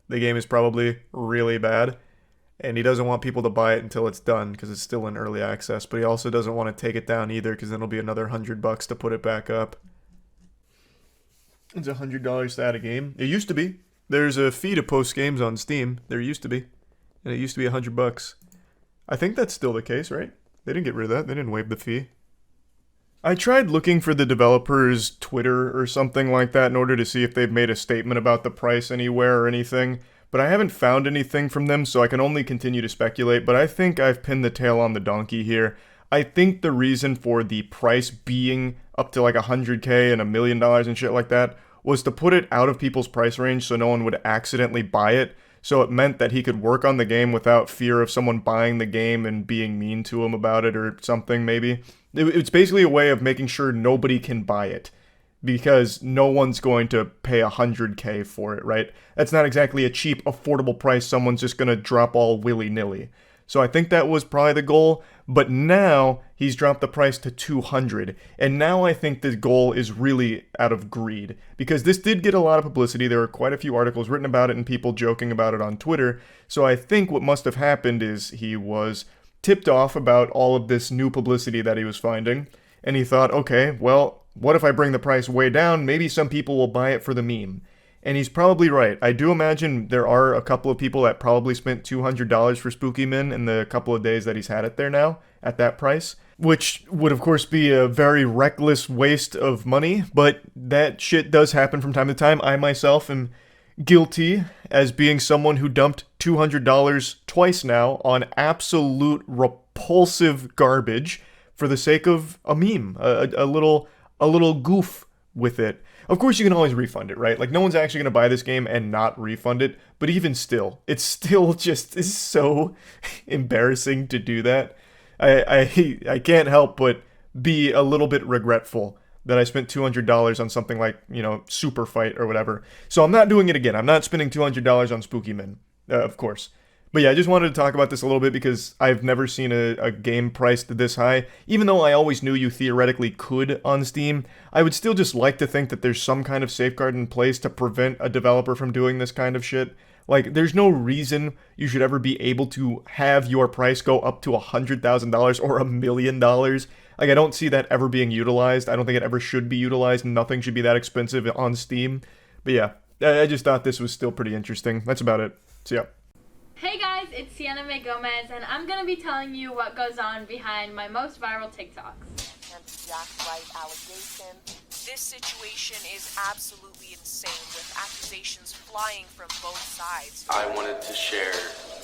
The game is probably really bad. And he doesn't want people to buy it until it's done, because it's still in early access. But he also doesn't want to take it down either, because then it'll be another $100 to put it back up. It's $100 to add a game. It used to be. There's a fee to post games on Steam. There used to be. And it used to be $100. I think that's still the case, right? They didn't get rid of that. They didn't waive the fee. I tried looking for the developer's Twitter or something like that in order to see if they've made a statement about the price anywhere or anything. But I haven't found anything from them, so I can only continue to speculate, but I think I've pinned the tail on the donkey here. I think the reason for the price being up to like 100k and $1 million and shit like that was to put it out of people's price range so no one would accidentally buy it, so it meant that he could work on the game without fear of someone buying the game and being mean to him about it or something, maybe. It's basically a way of making sure nobody can buy it. Because no one's going to pay 100k for it, right? That's not exactly a cheap, affordable price someone's just going to drop all willy-nilly. So I think that was probably the goal, but now he's dropped the price to 200, and now I think the goal is really out of greed, because this did get a lot of publicity. There were quite a few articles written about it and people joking about it on Twitter, so I think what must have happened is he was tipped off about all of this new publicity that he was finding, and he thought, okay, well, what if I bring the price way down? Maybe some people will buy it for the meme. And he's probably right. I do imagine there are a couple of people that probably spent $200 for Spooky Min in the couple of days that he's had it there now at that price, which would of course be a very reckless waste of money, but that shit does happen from time to time. I myself am guilty as being someone who dumped $200 twice now on absolute repulsive garbage for the sake of a meme, a little goof with it. Of course, you can always refund it, right? Like, no one's actually going to buy this game and not refund it, but even still, it's still just is so embarrassing to do that. I can't help but be a little bit regretful that I spent $200 on something like, you know, Super Fight or whatever. So I'm not doing it again. I'm not spending $200 on Spooky Min, of course. But yeah, I just wanted to talk about this a little bit because I've never seen a game priced this high. Even though I always knew you theoretically could on Steam, I would still just like to think that there's some kind of safeguard in place to prevent a developer from doing this kind of shit. Like, there's no reason you should ever be able to have your price go up to $100,000 or $1 million. Like, I don't see that ever being utilized. I don't think it ever should be utilized. Nothing should be that expensive on Steam. But yeah, I just thought this was still pretty interesting. That's about it. So yeah. Hey guys, it's Sienna May Gomez, and I'm going to be telling you what goes on behind my most viral TikToks. This situation is absolutely insane, with accusations flying from both sides. I wanted to share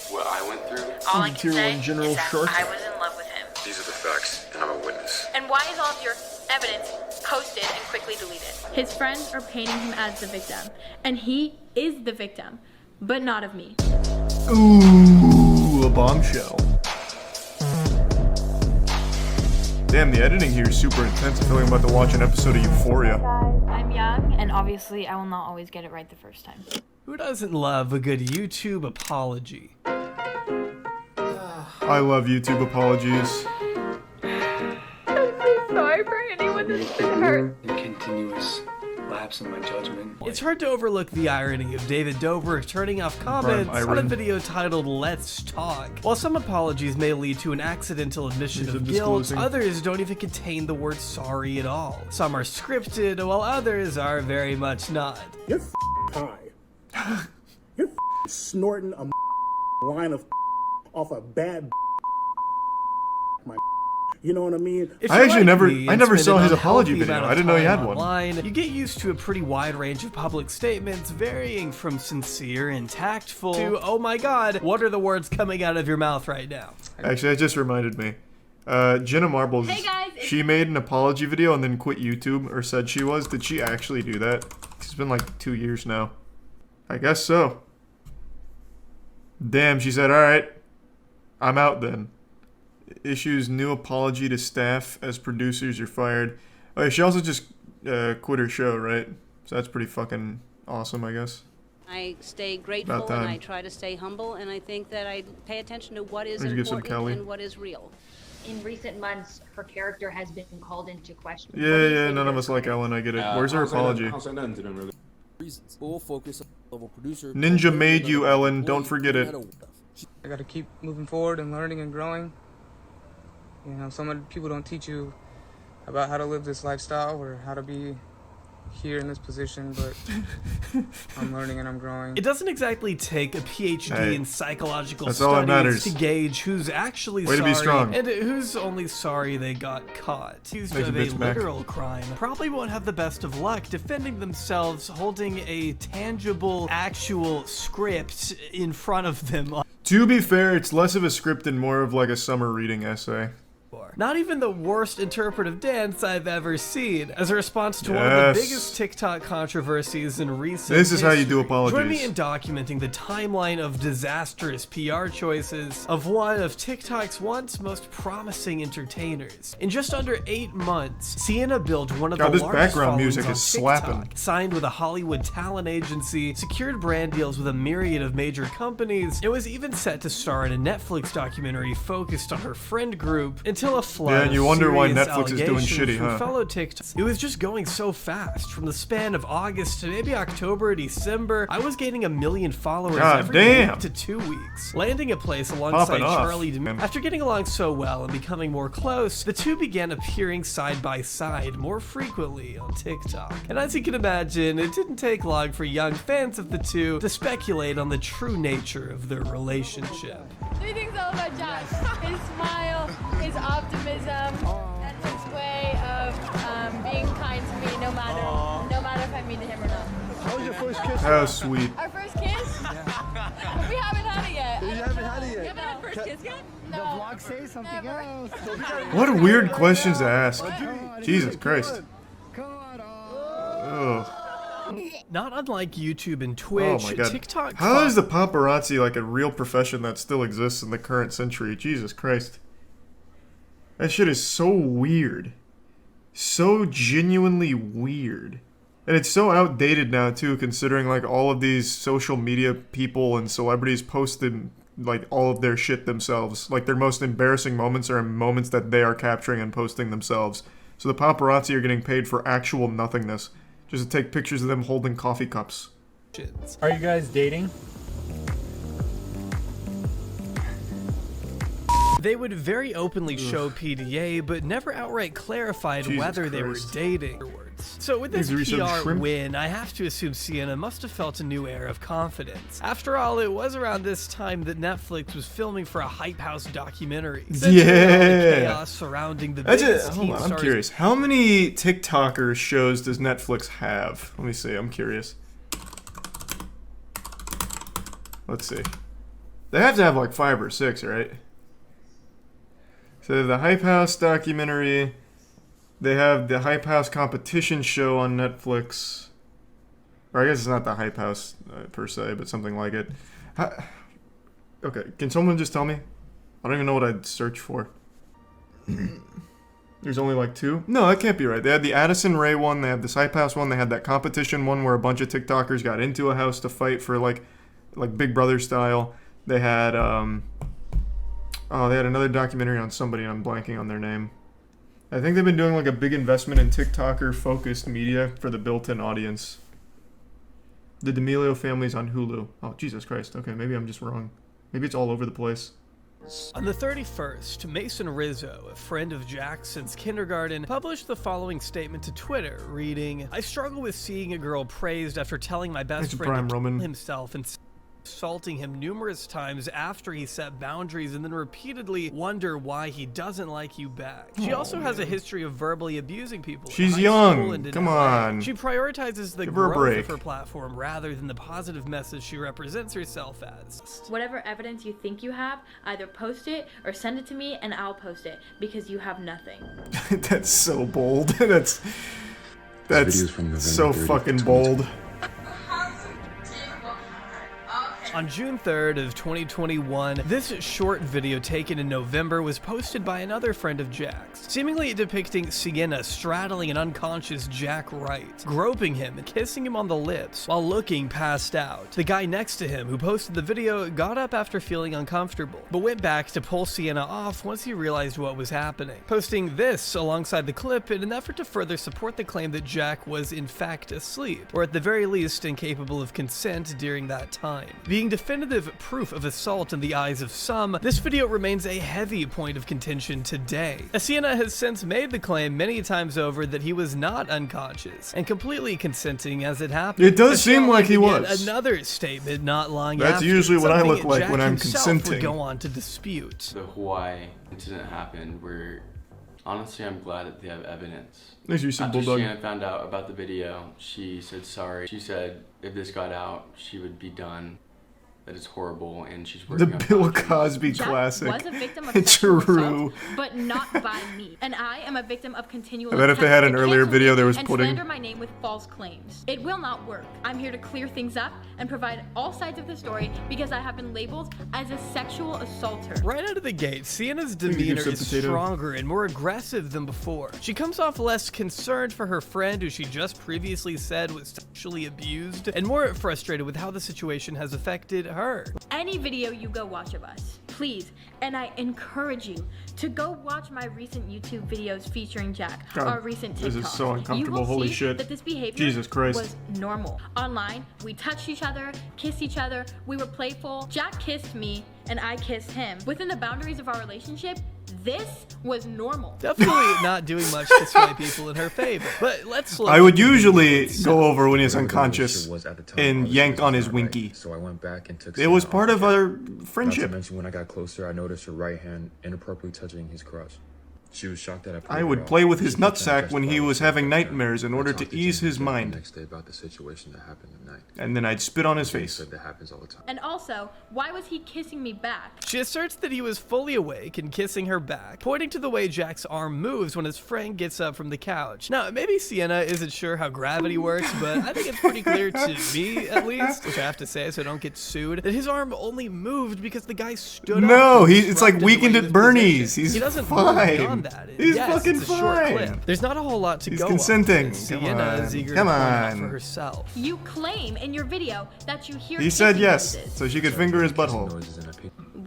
what I went through. All I can say is that I was in love with him. These are the facts, and I'm a witness. And why is all of your evidence posted and quickly deleted? His friends are painting him as the victim, and he is the victim, but not of me. Ooh, a bombshell. Damn, the editing here is super intense. I feel like I'm about to watch an episode of Euphoria. I'm young, and obviously I will not always get it right the first time. Who doesn't love a good YouTube apology? I love YouTube apologies. I'm so sorry for anyone that's been hurt. Continuous lapse in my judgment. It's hard to overlook the irony of David Dobrik turning off comments on a video titled Let's Talk. While some apologies may lead to an accidental admission of guilt, others don't even contain the word sorry at all. Some are scripted, while others are very much not. You're high. You're snorting a line of off a bad my. You know what I mean? I never saw his apology video. I didn't know he had one. Online, you get used to a pretty wide range of public statements, varying from sincere and tactful to, oh my god, what are the words coming out of your mouth right now? Actually, that just reminded me. Jenna Marbles, hey guys, she made an apology video and then quit YouTube, or said she was. Did she actually do that? It's been like 2 years now. I guess so. Damn, she said, alright, I'm out then. Issues new apology to staff as producers are fired. Oh, yeah, she also just quit her show, right? So that's pretty fucking awesome, I guess. I stay grateful and I try to stay humble, and I think that I pay attention to what is important and what is real. In recent months, her character has been called into question. Yeah, none of us like Ellen, I get it. Where's her apology? Ninja made you, Ellen. Don't forget it. I gotta keep moving forward and learning and growing. You know, so many people don't teach you about how to live this lifestyle or how to be here in this position, but I'm learning and I'm growing. It doesn't exactly take a PhD in psychological studies to gauge who's actually sorry and who's only sorry they got caught. Accused of a literal crime probably won't have the best of luck defending themselves holding a tangible, actual script in front of them. To be fair, it's less of a script and more of like a summer reading essay. Not even the worst interpretive dance I've ever seen. As a response to one of the biggest TikTok controversies in recent This is how you do apologies. Join me in documenting the timeline of disastrous PR choices of one of TikTok's once most promising entertainers. In just under 8 months, Sienna built one of the largest background music on is TikTok, slapping. signed with a Hollywood talent agency, secured brand deals with a myriad of major companies, and was even set to star in a Netflix documentary focused on her friend group, until a a flood. Yeah, and you of wonder why serious Netflix is doing allegations shitty, from huh? fellow TikTokers. It was just going so fast. From the span of August to maybe October, December, I was gaining 1 million followers God every damn. week to 2 weeks, landing a place alongside Popping off. Charlie. After getting along so well and becoming more close, the two began appearing side by side more frequently on TikTok. And as you can imagine, it didn't take long for young fans of the two to speculate on the true nature of their relationship. 3 things I love about Josh: his smile, his optimism, and his way of being kind to me, no matter if I mean to him or not. How was your first kiss? How sweet. Our first kiss? We haven't had it yet. You haven't had it yet? You haven't had first kiss yet? No. The vlog say something else. What weird questions to ask. Jesus Christ. Ugh. Not unlike YouTube and Oh Twitch, my god. TikTok. How is the paparazzi like a real profession that still exists in the current century? Jesus Christ. That shit is so weird. So genuinely weird. And it's so outdated now too, considering like all of these social media people and celebrities posted like all of their shit themselves. Like their most embarrassing moments are moments that they are capturing and posting themselves. So the paparazzi are getting paid for actual nothingness. Just to take pictures of them holding coffee cups. Are you guys dating? They would very openly show PDA, but never outright clarified Jesus whether they were Christ. dating. So with this Maybe some PR shrimp? win, I have to assume Sienna must have felt a new air of confidence. After all, it was around this time that Netflix was filming for a Hype House documentary. Centering around the chaos surrounding the biggest teen Hold on, I'm stars. curious. How many TikToker shows does Netflix have? Let me see, I'm curious. Let's see. They have to have like 5 or 6, right? So the Hype House documentary. They have the Hype House competition show on Netflix. Or I guess it's not the Hype House per se, but something like it. Okay, can someone just tell me? I don't even know what I'd search for. There's only like 2? No, that can't be right. They had the Addison Rae one, they had this Hype House one, they had that competition one where a bunch of TikTokers got into a house to fight for like Big Brother style. They had they had another documentary on somebody, and I'm blanking on their name. I think they've been doing like a big investment in TikToker focused media for the built-in audience. The D'Amelio family's on Hulu. Oh, Jesus Christ. Okay, maybe I'm just wrong. Maybe it's all over the place. On the 31st, Mason Rizzo, a friend of Jack's since kindergarten, published the following statement to Twitter, reading, "I struggle with seeing a girl praised after telling my best It's friend Prime to Roman. kill himself and assaulting him numerous times after he set boundaries and then repeatedly wonder why he doesn't like you back." She also has a history of verbally abusing people. in She's high young. school and in Come LA. on. She prioritizes the Give her a growth break. of her platform rather than the positive message she represents herself as. Whatever evidence you think you have, either post it or send it to me and I'll post it, because you have nothing. That's so bold. That's video's from November so 30th, fucking bold. On June 3rd of 2021, this short video taken in November was posted by another friend of Jack's, seemingly depicting Sienna straddling an unconscious Jack Wright, groping him and kissing him on the lips while looking passed out. The guy next to him who posted the video got up after feeling uncomfortable, but went back to pull Sienna off once he realized what was happening, posting this alongside the clip in an effort to further support the claim that Jack was in fact asleep, or at the very least incapable of consent during that time. Being definitive proof of assault in the eyes of some, this video remains a heavy point of contention today. Sienna has since made the claim many times over that he was not unconscious and completely consenting as it happened. It does seem like he Yet was. Another statement not long That's after, usually what I something look like Jack when I'm himself consenting. would go on to dispute. The Hawaii incident happened where, honestly, I'm glad that they have evidence. Thanks, you said After bulldog. Shannon found out about the video, she said sorry. She said if this got out, she would be done. That is horrible, and she's The working on Bill boundaries. Cosby Jack classic. was a victim of sexual True. assault, but not by me. And I am a victim of continual I bet if they had an attempts to earlier cancel video me there was and pudding. slander my name with false claims. It will not work. I'm here to clear things up and provide all sides of the story because I have been labeled as a sexual assaulter. Right out of the gate, Sienna's you give demeanor some is potato? stronger and more aggressive than before. She comes off less concerned for her friend who she just previously said was sexually abused, and more frustrated with how the situation has affected her. Any video you go watch of us, please, and I encourage you to go watch my recent YouTube videos featuring Jack, God, our recent TikTok. this is so uncomfortable. You will Holy see shit. that this behavior Jesus Christ. was normal. Online, we touched each other, kissed each other, we were playful. Jack kissed me, and I kissed him. Within the boundaries of our relationship, this was normal. Definitely not doing much to sway people in her favor. But let's look. I would usually go over when he's unconscious and yank on his winky. So I went back and took It was part of our Not to friendship. mention, when I got closer, I noticed her right hand inappropriately touching his crotch. She was shocked that I put I it would off. play with his She pretended nutsack just when he fine. was having nightmares in I order talked to James ease his again mind. The next day about the situation that happened at night. And then I'd spit on his James face. said that happens all the time. And also, why was he kissing me back? She asserts that he was fully awake and kissing her back, pointing to the way Jack's arm moves when his friend gets up from the couch. Now, maybe Sienna isn't sure how gravity works, but I think it's pretty clear to me, at least, which I have to say so I don't get sued, that his arm only moved because the guy stood up. No, and it's like disrupted Weekend the at way he was Bernie's. positioned. He's He doesn't fine. move beyond that. He's Yes, fucking it's a short fine. clip. There's not a whole lot to He's go consenting. on. Come Sienna on. is eager Come to point out on. for herself. You claim in your video that you hear He said kissing yes, noises. so she could finger his butthole.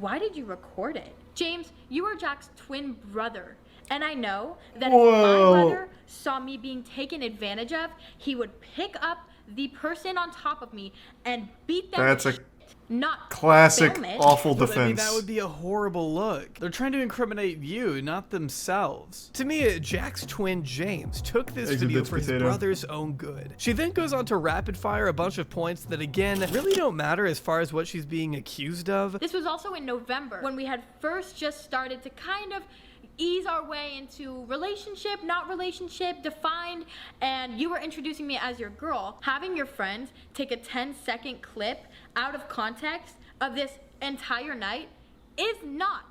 Why did you record it? James, you are Jack's twin brother. And I know that if Whoa. my brother saw me being taken advantage of, he would pick up the person on top of me and beat them. That's a not classic film it. awful But I mean, defense. that would be a horrible look. They're trying to incriminate you, not themselves. To me, Jack's twin James took this video Exhibits for his potato. brother's own good. She then goes on to rapid fire a bunch of points that, again, really don't matter as far as what she's being accused of. This was also in November when we had first just started to kind of ease our way into relationship, not relationship, defined, and you were introducing me as your girl. Having your friends take a 10-second clip out of context of this entire night is not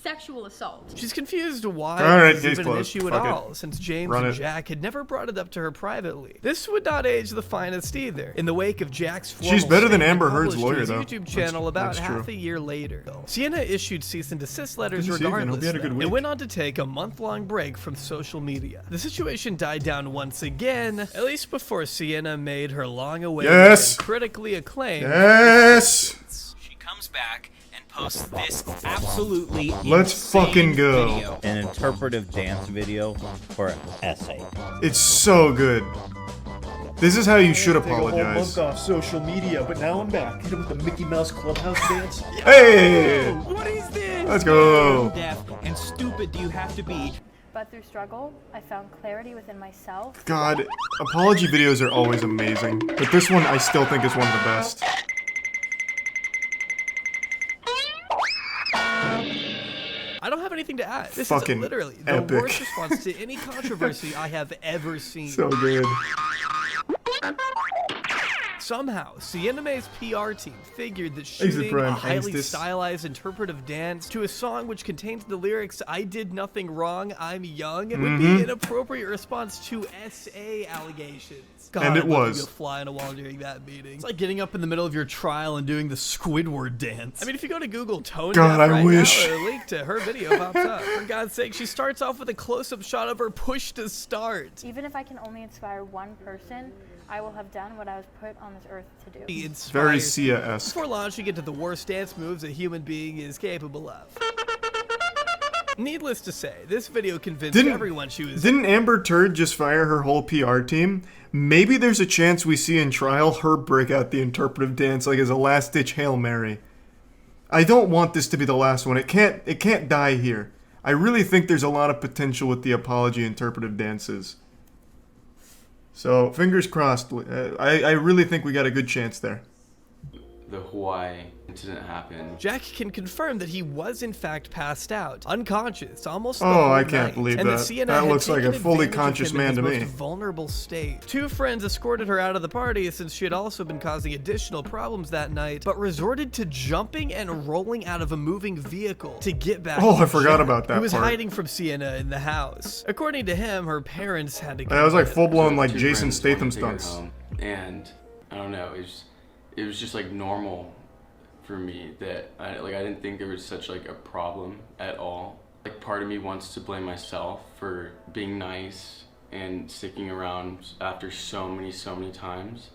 sexual assault. She's confused why All right, this case is even an closed. issue at Fuck it. all, since James Run and it. Jack had never brought it up to her privately. This would not age the finest either. In the wake of Jack's She's formal better than statement Amber Heard's published to lawyer, his though. YouTube channel about That's half true. a year later. Sienna issued cease and desist letters Good to see you again. Hope regardless, you had a good though, week. and went on to take a month-long break from social media. The situation died down once again, at least before Sienna made her long-awaited Yes. and critically acclaimed. Yes. She comes back and posts this absolutely Let's insane fucking go. video. An interpretive dance video for essay. It's so good. This is how you should Take a whole apologize. month off social media, but now I'm back. Hit him with the Mickey Mouse Clubhouse dance. Hey! What is this? Let's go. How deaf and stupid do you have to be? But through struggle, I found clarity within myself. God, apology videos are always amazing, but this one I still think is one of the best. I don't have anything to add. This Fucking is literally the epic. worst response to any controversy I have ever seen. So good. Somehow, Sienna May's PR team figured that Exit shooting Prime, a highly Angstis. stylized interpretive dance to a song which contains the lyrics, "I did nothing wrong, I'm young," would be Mhm. an appropriate response to SA allegations. God, And it I'd love to was. be a fly on a wall during that meeting. It's like getting up in the middle of your trial and doing the Squidward dance. I mean, if you go to Google tone God, deaf I right wish. now, a link to her video pops up. For God's sake, she starts off with a close-up shot of her push to start. Even if I can only inspire one person, I will have done what I was put on this earth to do. Inspires Very me. Sia-esque. Before launching into the worst dance moves a human being is capable of. Needless to say, this video convinced everyone she was. Didn't Amber Turd just fire her whole PR team? Maybe there's a chance we see in trial her break out the interpretive dance like as a last-ditch Hail Mary. I don't want this to be the last one. It can't die here. I really think there's a lot of potential with the apology interpretive dances. So, fingers crossed. I really think we got a good chance there. The Hawaii incident happened. Jack can confirm that he was in fact passed out, unconscious, almost. Oh, the whole I can't night, believe and that. Sienna That had looks like a taken fully advantage of conscious him in man his to most me. vulnerable state. Two friends escorted her out of the party since she had also been causing additional problems that night, but resorted to jumping and rolling out of a moving vehicle to get back. Oh, to I forgot Jack, about that who was part. hiding from Sienna in the house. According to him, her parents had to. That was like get full-blown like Two Jason friends wanted Statham to take her stunts. home, and I don't know, it was just like normal for me that I didn't think there was such like a problem at all. Like part of me wants to blame myself for being nice and sticking around after so many times,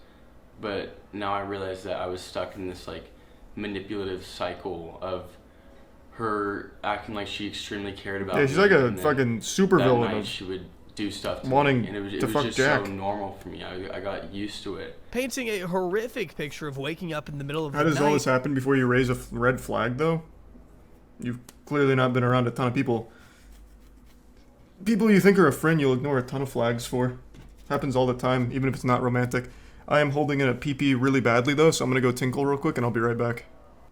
but now I realize that I was stuck in this like manipulative cycle of her acting like she extremely cared about Yeah, she's me, like a and then fucking super that villain night of she would do stuff to wanting me, and it to was fuck just Jack. so normal for me. I got used to it. Painting a horrific picture of waking up in the middle of How the does night. all this happen before you raise a red flag, though? You've clearly not been around a ton of people. People you think are a friend, you'll ignore a ton of flags for. Happens all the time, even if it's not romantic. I am holding in a pee-pee really badly, though, so I'm gonna go tinkle real quick, and I'll be right back.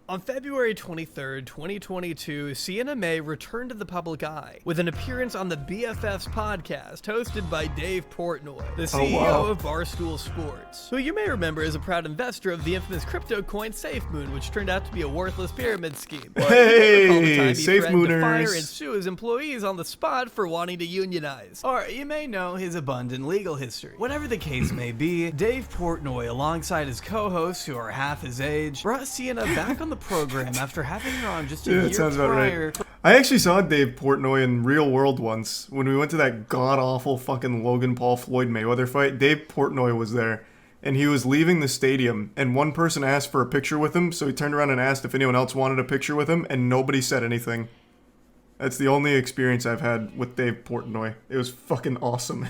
On February 23rd, 2022, Sienna May returned to the public eye with an appearance on the BFFs podcast hosted by Dave Portnoy, the CEO of Barstool Sports, who you may remember as a proud investor of the infamous crypto coin SafeMoon, which turned out to be a worthless pyramid scheme. Hey, SafeMooners! To fire and SafeMooners! sue his employees on the spot for wanting to unionize. Or you may know his abundant legal history. Whatever the case may be, Dave Portnoy, alongside his co-hosts who are half his age, brought Sienna back on the program after having her on just a year that sounds about prior. right. I actually saw Dave Portnoy in real world once when we went to that god-awful fucking Logan Paul Floyd Mayweather fight. Dave Portnoy was there, and he was leaving the stadium, and one person asked for a picture with him, so he turned around and asked if anyone else wanted a picture with him, and nobody said anything. That's the only experience I've had with Dave Portnoy. It was fucking awesome.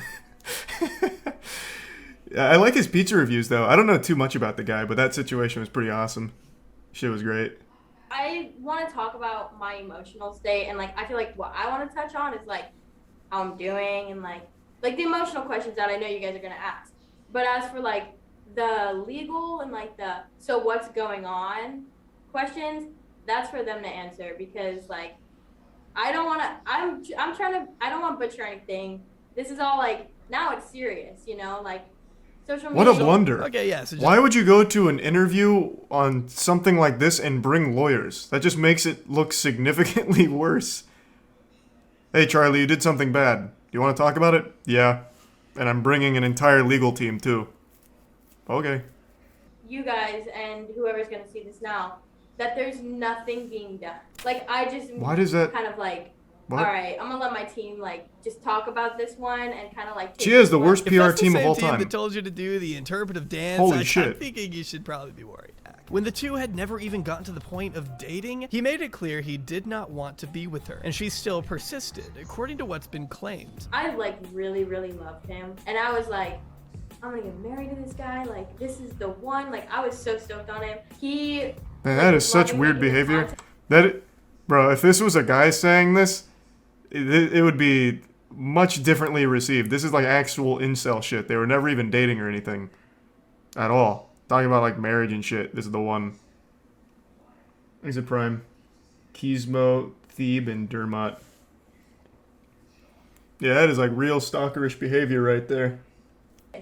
I like his pizza reviews, though. I don't know too much about the guy, but that situation was pretty awesome. Shit was great. I want to talk about my emotional state, and like I feel like what I want to touch on is like how I'm doing and like the emotional questions that I know you guys are gonna ask. But as for like the legal and like the so what's going on questions, that's for them to answer, because like I don't want to. I'm trying to. I don't want to butcher anything. This is all like now it's serious, you know, like. What a blunder. Okay, yeah. So why would you go to an interview on something like this and bring lawyers? That just makes it look significantly worse. Hey, Charlie, you did something bad. Do you want to talk about it? Yeah. And I'm bringing an entire legal team, too. Okay. You guys and whoever's going to see this now, that there's nothing being done. Like, I just Why does that... kind of like... What? All right, I'm gonna let my team like just talk about this one and kind of like. She is the worst If PR that's the team of same all team time. that told you to do the interpretive dance, Holy shit. I'm thinking you should probably be worried. When the two had never even gotten to the point of dating, he made it clear he did not want to be with her, and she still persisted, according to what's been claimed. I like really, really loved him, and I was like, I'm gonna get married to this guy. Like, this is the one. Like, I was so stoked on him. He. Man, that is such weird behavior. Bro, if this was a guy saying this, it would be much differently received. This is like actual incel shit. They were never even dating or anything. At all. Talking about like marriage and shit. This is the one. Exit Prime. Kismo, Thebe, and Dermot. Yeah, that is like real stalkerish behavior right there.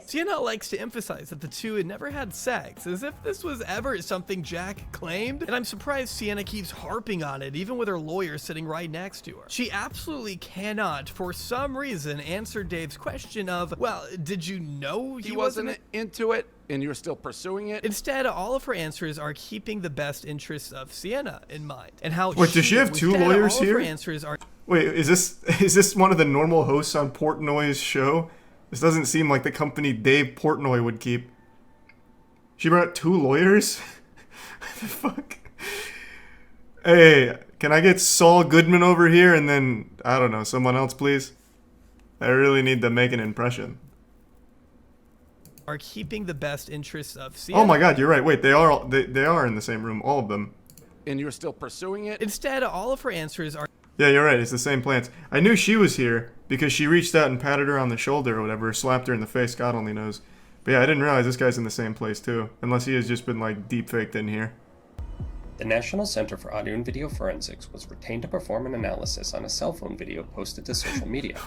Sienna likes to emphasize that the two had never had sex, as if this was ever something Jack claimed, and I'm surprised Sienna keeps harping on it, even with her lawyer sitting right next to her. She absolutely cannot, for some reason, answer Dave's question of, well, did you know he wasn't into it, and you're still pursuing it? Instead, all of her answers are keeping the best interests of Sienna in mind, and how Wait, does she have two lawyers all of here? her answers are Wait, is this one of the normal hosts on Portnoy's show? This doesn't seem like the company Dave Portnoy would keep. She brought two lawyers? What the fuck? Hey, can I get Saul Goodman over here and then, I don't know, someone else, please? I really need to make an impression. are keeping the best interests of Sienna. Oh my god, you're right. Wait, they are in the same room, all of them. And you're still pursuing it? Instead, all of her answers are... Yeah, you're right. It's the same plants. I knew she was here because she reached out and patted her on the shoulder or whatever, slapped her in the face. God only knows. But yeah, I didn't realize this guy's in the same place too. Unless he has just been like deep faked in here. The National Center for Audio and Video Forensics was retained to perform an analysis on a cell phone video posted to social media.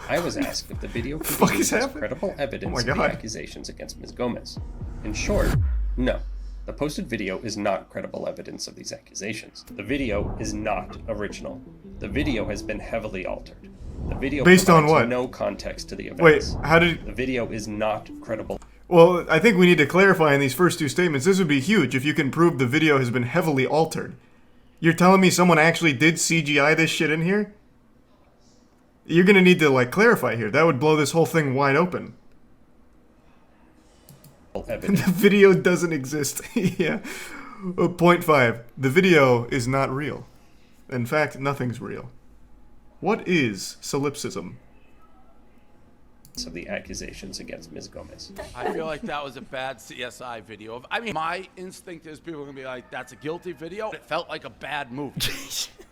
I was asked if the video could be used as credible evidence of the accusations against Ms. Gomez. In short, no. The posted video is not credible evidence of these accusations. The video is not original. The video has been heavily altered. The video Based on provides what? no context to the events. Wait, how did... The video is not credible. Well, I think we need to clarify in these first two statements. This would be huge if you can prove the video has been heavily altered. You're telling me someone actually did CGI this shit in here? You're gonna need to, like, clarify here. That would blow this whole thing wide open. The video doesn't exist. Yeah. Point 5. The video is not real. In fact, nothing's real. What is solipsism? Of the accusations against Ms. Gomez. I feel like that was a bad CSI video. I mean, my instinct is people are gonna be like, that's a guilty video. It felt like a bad movie.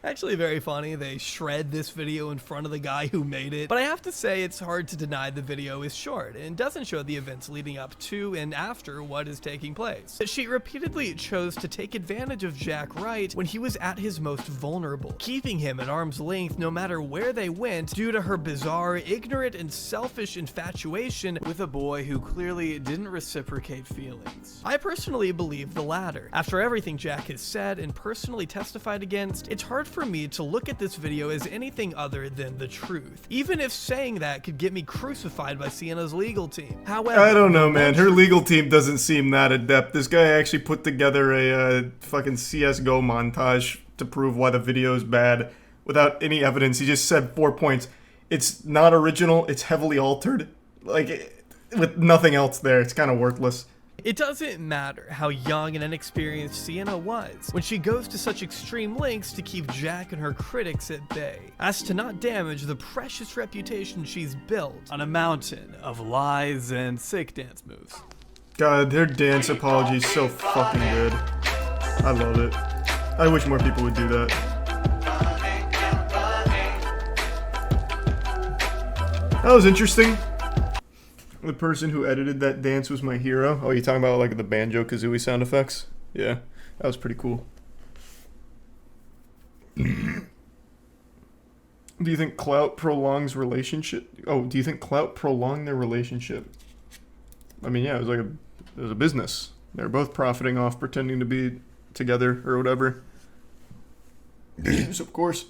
Actually very funny. They shred this video in front of the guy who made it. But I have to say it's hard to deny the video is short and doesn't show the events leading up to and after what is taking place. She repeatedly chose to take advantage of Jack Wright when he was at his most vulnerable, keeping him at arm's length no matter where they went due to her bizarre, ignorant, and selfish infatuation with a boy who clearly didn't reciprocate feelings. I personally believe the latter. After everything Jack has said and personally testified against, it's hard for me to look at this video as anything other than the truth, even if saying that could get me crucified by Sienna's legal team. However, I don't know, man. Her legal team doesn't seem that adept. This guy actually put together a fucking CSGO montage to prove why the video is bad without any evidence. He just said 4 points. It's not original, it's heavily altered. Like, with nothing else there, it's kind of worthless. It doesn't matter how young and inexperienced Sienna was when she goes to such extreme lengths to keep Jack and her critics at bay, as to not damage the precious reputation she's built on a mountain of lies and sick dance moves. God, their dance apology is so fucking good. I love it. I wish more people would do that. That was interesting. The person who edited that dance was my hero. Oh, you talking about like the Banjo-Kazooie sound effects? Yeah, that was pretty cool. Do you think clout prolongs relationship? Oh, do you think clout prolonged their relationship? I mean, yeah, it was a business. They were both profiting off pretending to be together or whatever. Of course.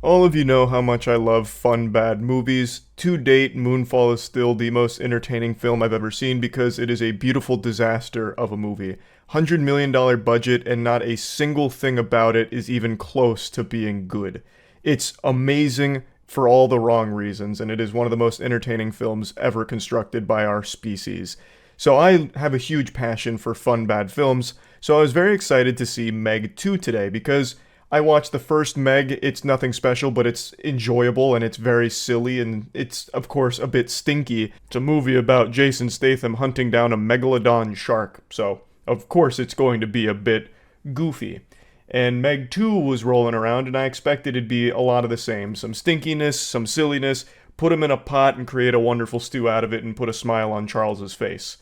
All of you know how much I love fun, bad movies. To date, Moonfall is still the most entertaining film I've ever seen because it is a beautiful disaster of a movie. $100 million budget and not a single thing about it is even close to being good. It's amazing for all the wrong reasons, and it is one of the most entertaining films ever constructed by our species. So I have a huge passion for fun, bad films, so I was very excited to see Meg 2 today because I watched the first Meg. It's nothing special, but it's enjoyable and it's very silly and it's, of course, a bit stinky. It's a movie about Jason Statham hunting down a megalodon shark, so of course it's going to be a bit goofy. And Meg 2 was rolling around and I expected it'd be a lot of the same. Some stinkiness, some silliness, put him in a pot and create a wonderful stew out of it and put a smile on Charles's face.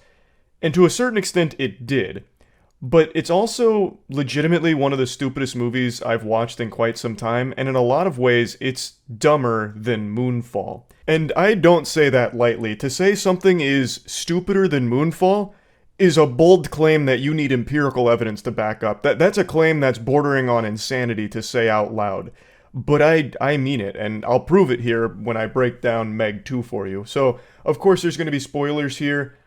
And to a certain extent it did. But it's also legitimately one of the stupidest movies I've watched in quite some time, and in a lot of ways, it's dumber than Moonfall. And I don't say that lightly. To say something is stupider than Moonfall is a bold claim that you need empirical evidence to back up. That's a claim that's bordering on insanity to say out loud. But I mean it, and I'll prove it here when I break down Meg 2 for you. So, of course, there's going to be spoilers here.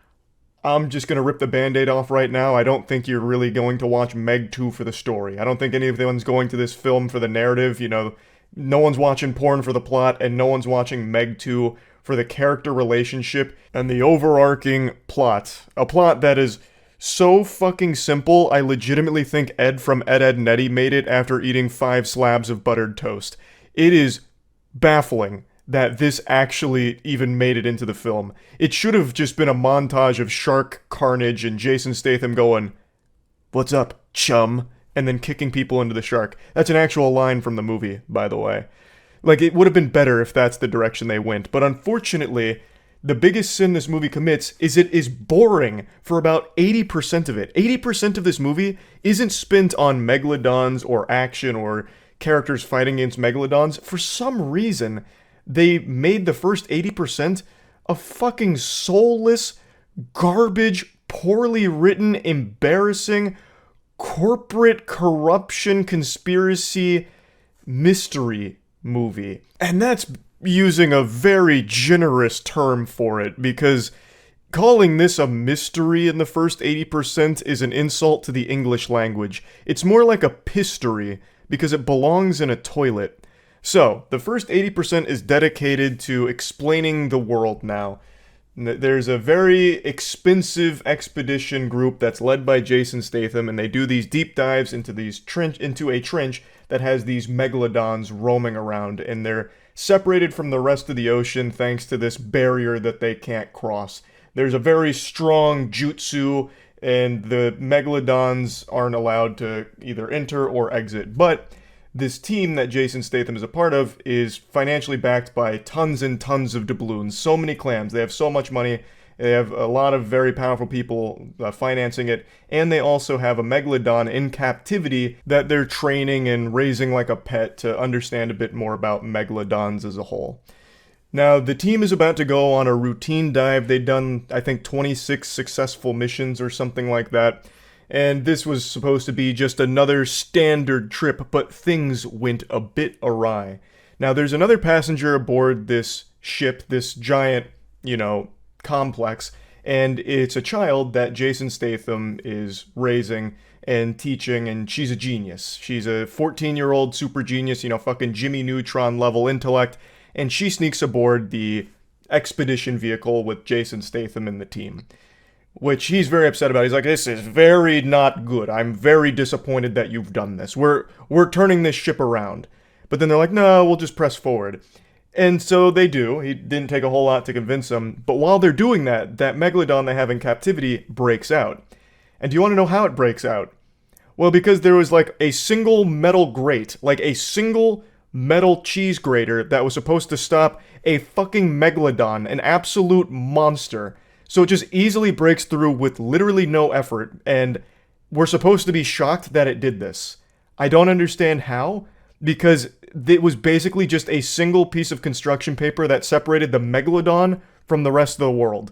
I'm just going to rip the Band-Aid off right now. I don't think you're really going to watch Meg 2 for the story. I don't think anyone's going to this film for the narrative. You know, no one's watching porn for the plot, and no one's watching Meg 2 for the character relationship and the overarching plot. A plot that is so fucking simple, I legitimately think Ed from Ed, Edd n Eddy made it after eating 5 slabs of buttered toast. It is baffling that this actually even made it into the film. It should have just been a montage of shark carnage and Jason Statham going, "What's up, chum?" and then kicking people into the shark. That's an actual line from the movie, by the way. Like, it would have been better if that's the direction they went, but unfortunately, the biggest sin this movie commits is it is boring for about 80% of it. 80% of this movie isn't spent on megalodons or action or characters fighting against megalodons. For some reason, they made the first 80% a fucking soulless, garbage, poorly written, embarrassing, corporate corruption conspiracy mystery movie. And that's using a very generous term for it, because calling this a mystery in the first 80% is an insult to the English language. It's more like a pistory, because it belongs in a toilet. So, the first 80% is dedicated to explaining the world now. There's a very expensive expedition group that's led by Jason Statham, and they do these deep dives into a trench that has these megalodons roaming around, and they're separated from the rest of the ocean thanks to this barrier that they can't cross. There's a very strong jutsu, and the megalodons aren't allowed to either enter or exit. But this team that Jason Statham is a part of is financially backed by tons and tons of doubloons, so many clams. They have so much money. They have a lot of very powerful people financing it, and they also have a megalodon in captivity that they're training and raising like a pet to understand a bit more about megalodons as a whole. Now, the team is about to go on a routine dive. They've done, I think, 26 successful missions or something like that, and this was supposed to be just another standard trip, but things went a bit awry. Now, there's another passenger aboard this ship, this giant, complex, and it's a child that Jason Statham is raising and teaching, and she's a genius. She's a 14-year-old super genius, fucking Jimmy Neutron level intellect, and she sneaks aboard the expedition vehicle with Jason Statham and the team, which he's very upset about. He's like, this is very not good. I'm very disappointed that you've done this. We're turning this ship around. But then they're like, no, we'll just press forward. And so they do. He didn't take a whole lot to convince them. But while they're doing that, that megalodon they have in captivity breaks out. And do you want to know how it breaks out? Well, because there was like a single metal grate, like a single metal cheese grater that was supposed to stop a fucking megalodon, an absolute monster. So it just easily breaks through with literally no effort, and we're supposed to be shocked that it did this. I don't understand how, because it was basically just a single piece of construction paper that separated the megalodon from the rest of the world.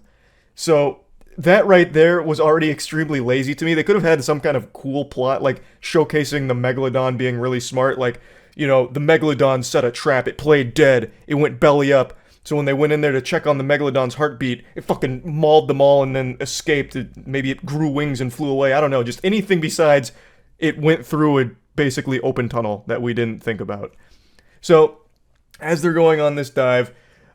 So that right there was already extremely lazy to me. They could have had some kind of cool plot, like showcasing the megalodon being really smart, like, the megalodon set a trap, it played dead, it went belly up, so when they went in there to check on the megalodon's heartbeat, it fucking mauled them all and then escaped. Maybe it grew wings and flew away, I don't know, just anything besides it went through a basically open tunnel that we didn't think about. So, as they're going on this dive,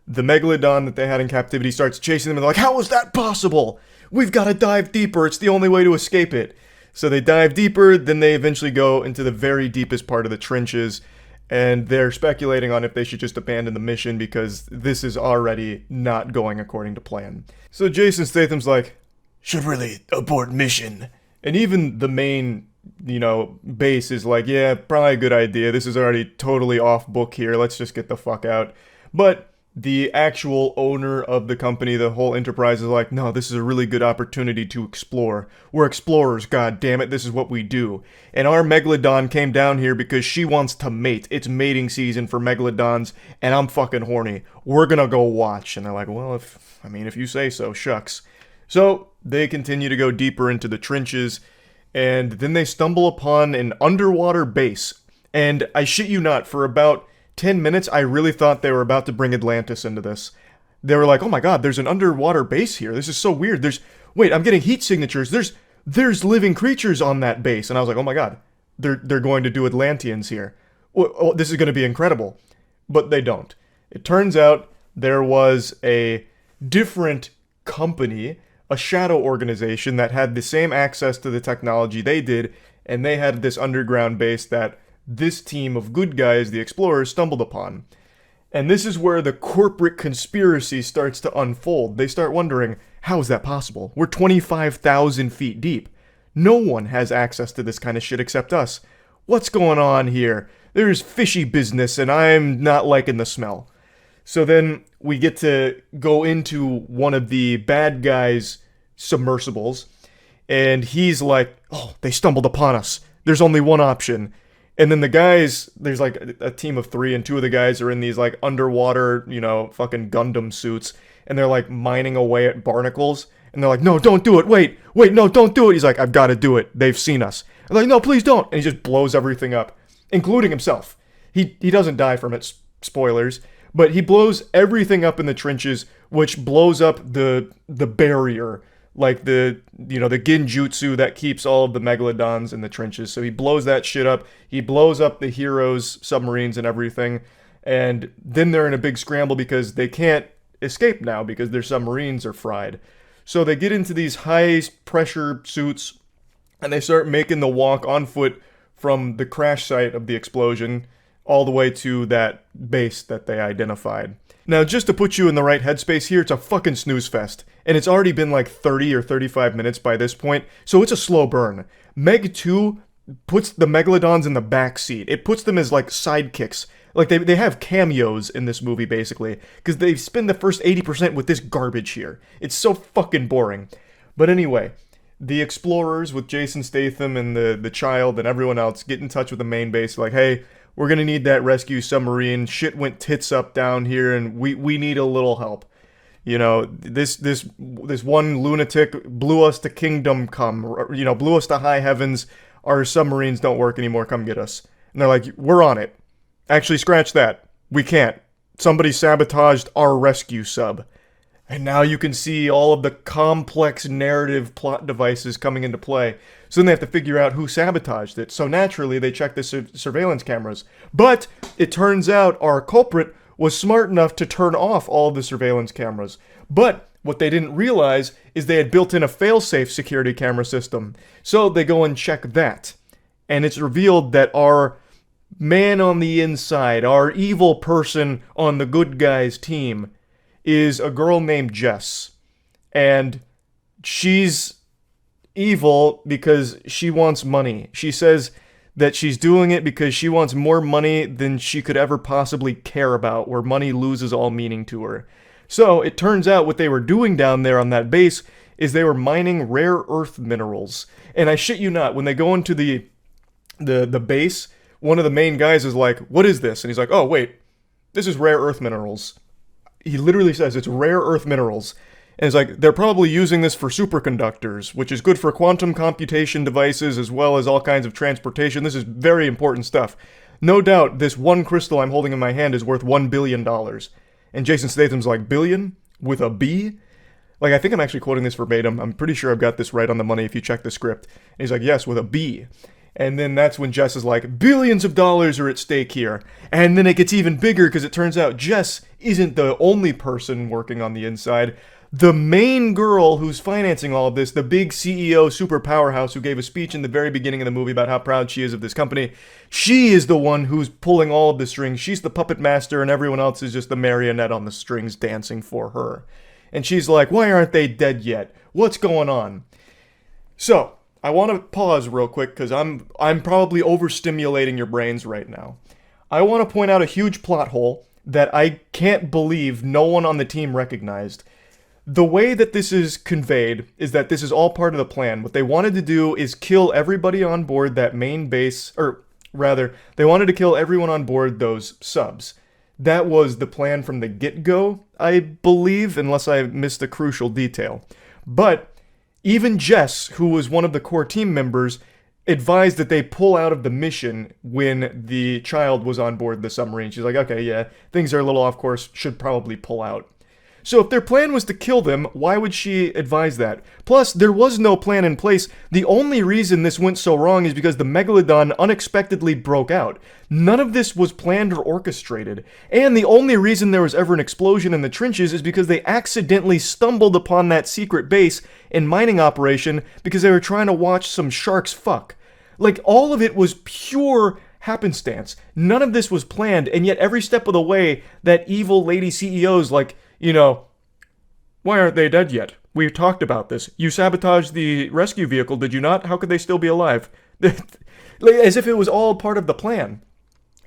the megalodon that they had in captivity starts chasing them, and they're like, how is that possible? We've got to dive deeper, it's the only way to escape it. So they dive deeper, then they eventually go into the very deepest part of the trenches, and they're speculating on if they should just abandon the mission because this is already not going according to plan. So Jason Statham's like, should really abort mission. And even the main, base is like, yeah, probably a good idea. This is already totally off book here. Let's just get the fuck out. But the actual owner of the company, the whole enterprise, is like, no, this is a really good opportunity to explore. We're explorers, god damn it, this is what we do. And our megalodon came down here because she wants to mate. It's mating season for megalodons, and I'm fucking horny. We're gonna go watch. And they're like, well, if you say so, shucks. So they continue to go deeper into the trenches, and then they stumble upon an underwater base. And I shit you not, for about 10 minutes, I really thought they were about to bring Atlantis into this. They were like, oh my god, there's an underwater base here. This is so weird. Wait, I'm getting heat signatures. There's living creatures on that base. And I was like, oh my god, they're going to do Atlanteans here. Oh, this is going to be incredible. But they don't. It turns out there was a different company, a shadow organization that had the same access to the technology they did, and they had this underground base that this team of good guys, the explorers, stumbled upon. And this is where the corporate conspiracy starts to unfold. They start wondering, how is that possible? We're 25,000 feet deep. No one has access to this kind of shit except us. What's going on here? There's fishy business, and I'm not liking the smell. So then we get to go into one of the bad guys' submersibles, and he's like, oh, they stumbled upon us. There's only one option. And then the guys, there's like a team of 3, and 2 of the guys are in these like underwater, fucking Gundam suits, and they're like mining away at barnacles, and they're like, no, don't do it, wait, no, don't do it. He's like, I've got to do it, they've seen us. I'm like, no, please don't. And he just blows everything up, including himself. He doesn't die from it, spoilers, but he blows everything up in the trenches, which blows up the barrier, like the genjutsu that keeps all of the megalodons in the trenches. So he blows that shit up. He blows up the heroes' submarines and everything. And then they're in a big scramble because they can't escape now because their submarines are fried. So they get into these high pressure suits and they start making the walk on foot from the crash site of the explosion all the way to that base that they identified. Now, just to put you in the right headspace here, it's a fucking snooze fest. And it's already been like 30 or 35 minutes by this point, so it's a slow burn. Meg 2 puts the Megalodons in the back seat. It puts them as like sidekicks. Like they have cameos in this movie basically, because they spend the first 80% with this garbage here. It's so fucking boring. But anyway, the explorers with Jason Statham and the child and everyone else get in touch with the main base like, hey, we're gonna need that rescue submarine. Shit went tits up down here and we need a little help. You know, this one lunatic blew us to kingdom come, you know, blew us to high heavens. Our submarines don't work anymore, come get us. And they're like, we're on it. Actually, scratch that. We can't. Somebody sabotaged our rescue sub. And now you can see all of the complex narrative plot devices coming into play. So then they have to figure out who sabotaged it. So naturally, they check the surveillance cameras. But it turns out our culprit was smart enough to turn off all of the surveillance cameras. But what they didn't realize is they had built in a fail-safe security camera system. So they go and check that. And it's revealed that our man on the inside, our evil person on the good guys team, is a girl named Jess. And she's evil because she wants money. She says that she's doing it because she wants more money than she could ever possibly care about, where money loses all meaning to her. So it turns out what they were doing down there on that base is they were mining rare earth minerals. And I shit you not, when they go into the base, one of the main guys is like, what is this? And he's like, oh wait, this is rare earth minerals. He literally says it's rare earth minerals. And it's like, they're probably using this for superconductors, which is good for quantum computation devices as well as all kinds of transportation. This is very important stuff. No doubt, this one crystal I'm holding in my hand is worth $1 billion. And Jason Statham's like, billion? With a B? Like, I think I'm actually quoting this verbatim. I'm pretty sure I've got this right on the money if you check the script. And he's like, yes, with a B. And then that's when Jess is like, billions of dollars are at stake here. And then it gets even bigger because it turns out Jess isn't the only person working on the inside. The main girl who's financing all of this, the big CEO super powerhouse who gave a speech in the very beginning of the movie about how proud she is of this company, she is the one who's pulling all of the strings. She's the puppet master and everyone else is just the marionette on the strings dancing for her. And she's like, why aren't they dead yet? What's going on? So, I want to pause real quick because I'm probably overstimulating your brains right now. I want to point out a huge plot hole that I can't believe no one on the team recognized. The way that this is conveyed is that this is all part of the plan. What they wanted to do is kill everybody on board that main base, or rather, they wanted to kill everyone on board those subs. That was the plan from the get-go, I believe, unless I missed a crucial detail. But even Jess, who was one of the core team members, advised that they pull out of the mission when the child was on board the submarine. She's like, okay, yeah, things are a little off course, should probably pull out. So if their plan was to kill them, why would she advise that? Plus, there was no plan in place. The only reason this went so wrong is because the Megalodon unexpectedly broke out. None of this was planned or orchestrated. And the only reason there was ever an explosion in the trenches is because they accidentally stumbled upon that secret base and mining operation because they were trying to watch some sharks fuck. Like, all of it was pure happenstance. None of this was planned, and yet every step of the way, that evil lady CEO's like, you know, why aren't they dead yet? We talked about this. You sabotaged the rescue vehicle, did you not? How could they still be alive? As if it was all part of the plan.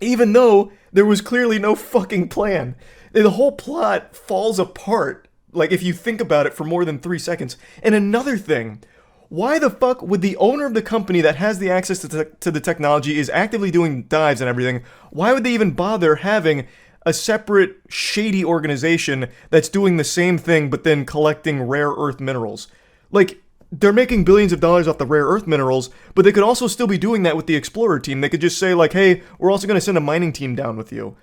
Even though there was clearly no fucking plan. The whole plot falls apart, like, if you think about it for more than 3 seconds. And another thing, why the fuck would the owner of the company that has the access to the technology, is actively doing dives and everything, why would they even bother having a separate, shady organization that's doing the same thing but then collecting rare earth minerals? Like, they're making billions of dollars off the rare earth minerals, but they could also still be doing that with the explorer team. They could just say, like, hey, we're also going to send a mining team down with you.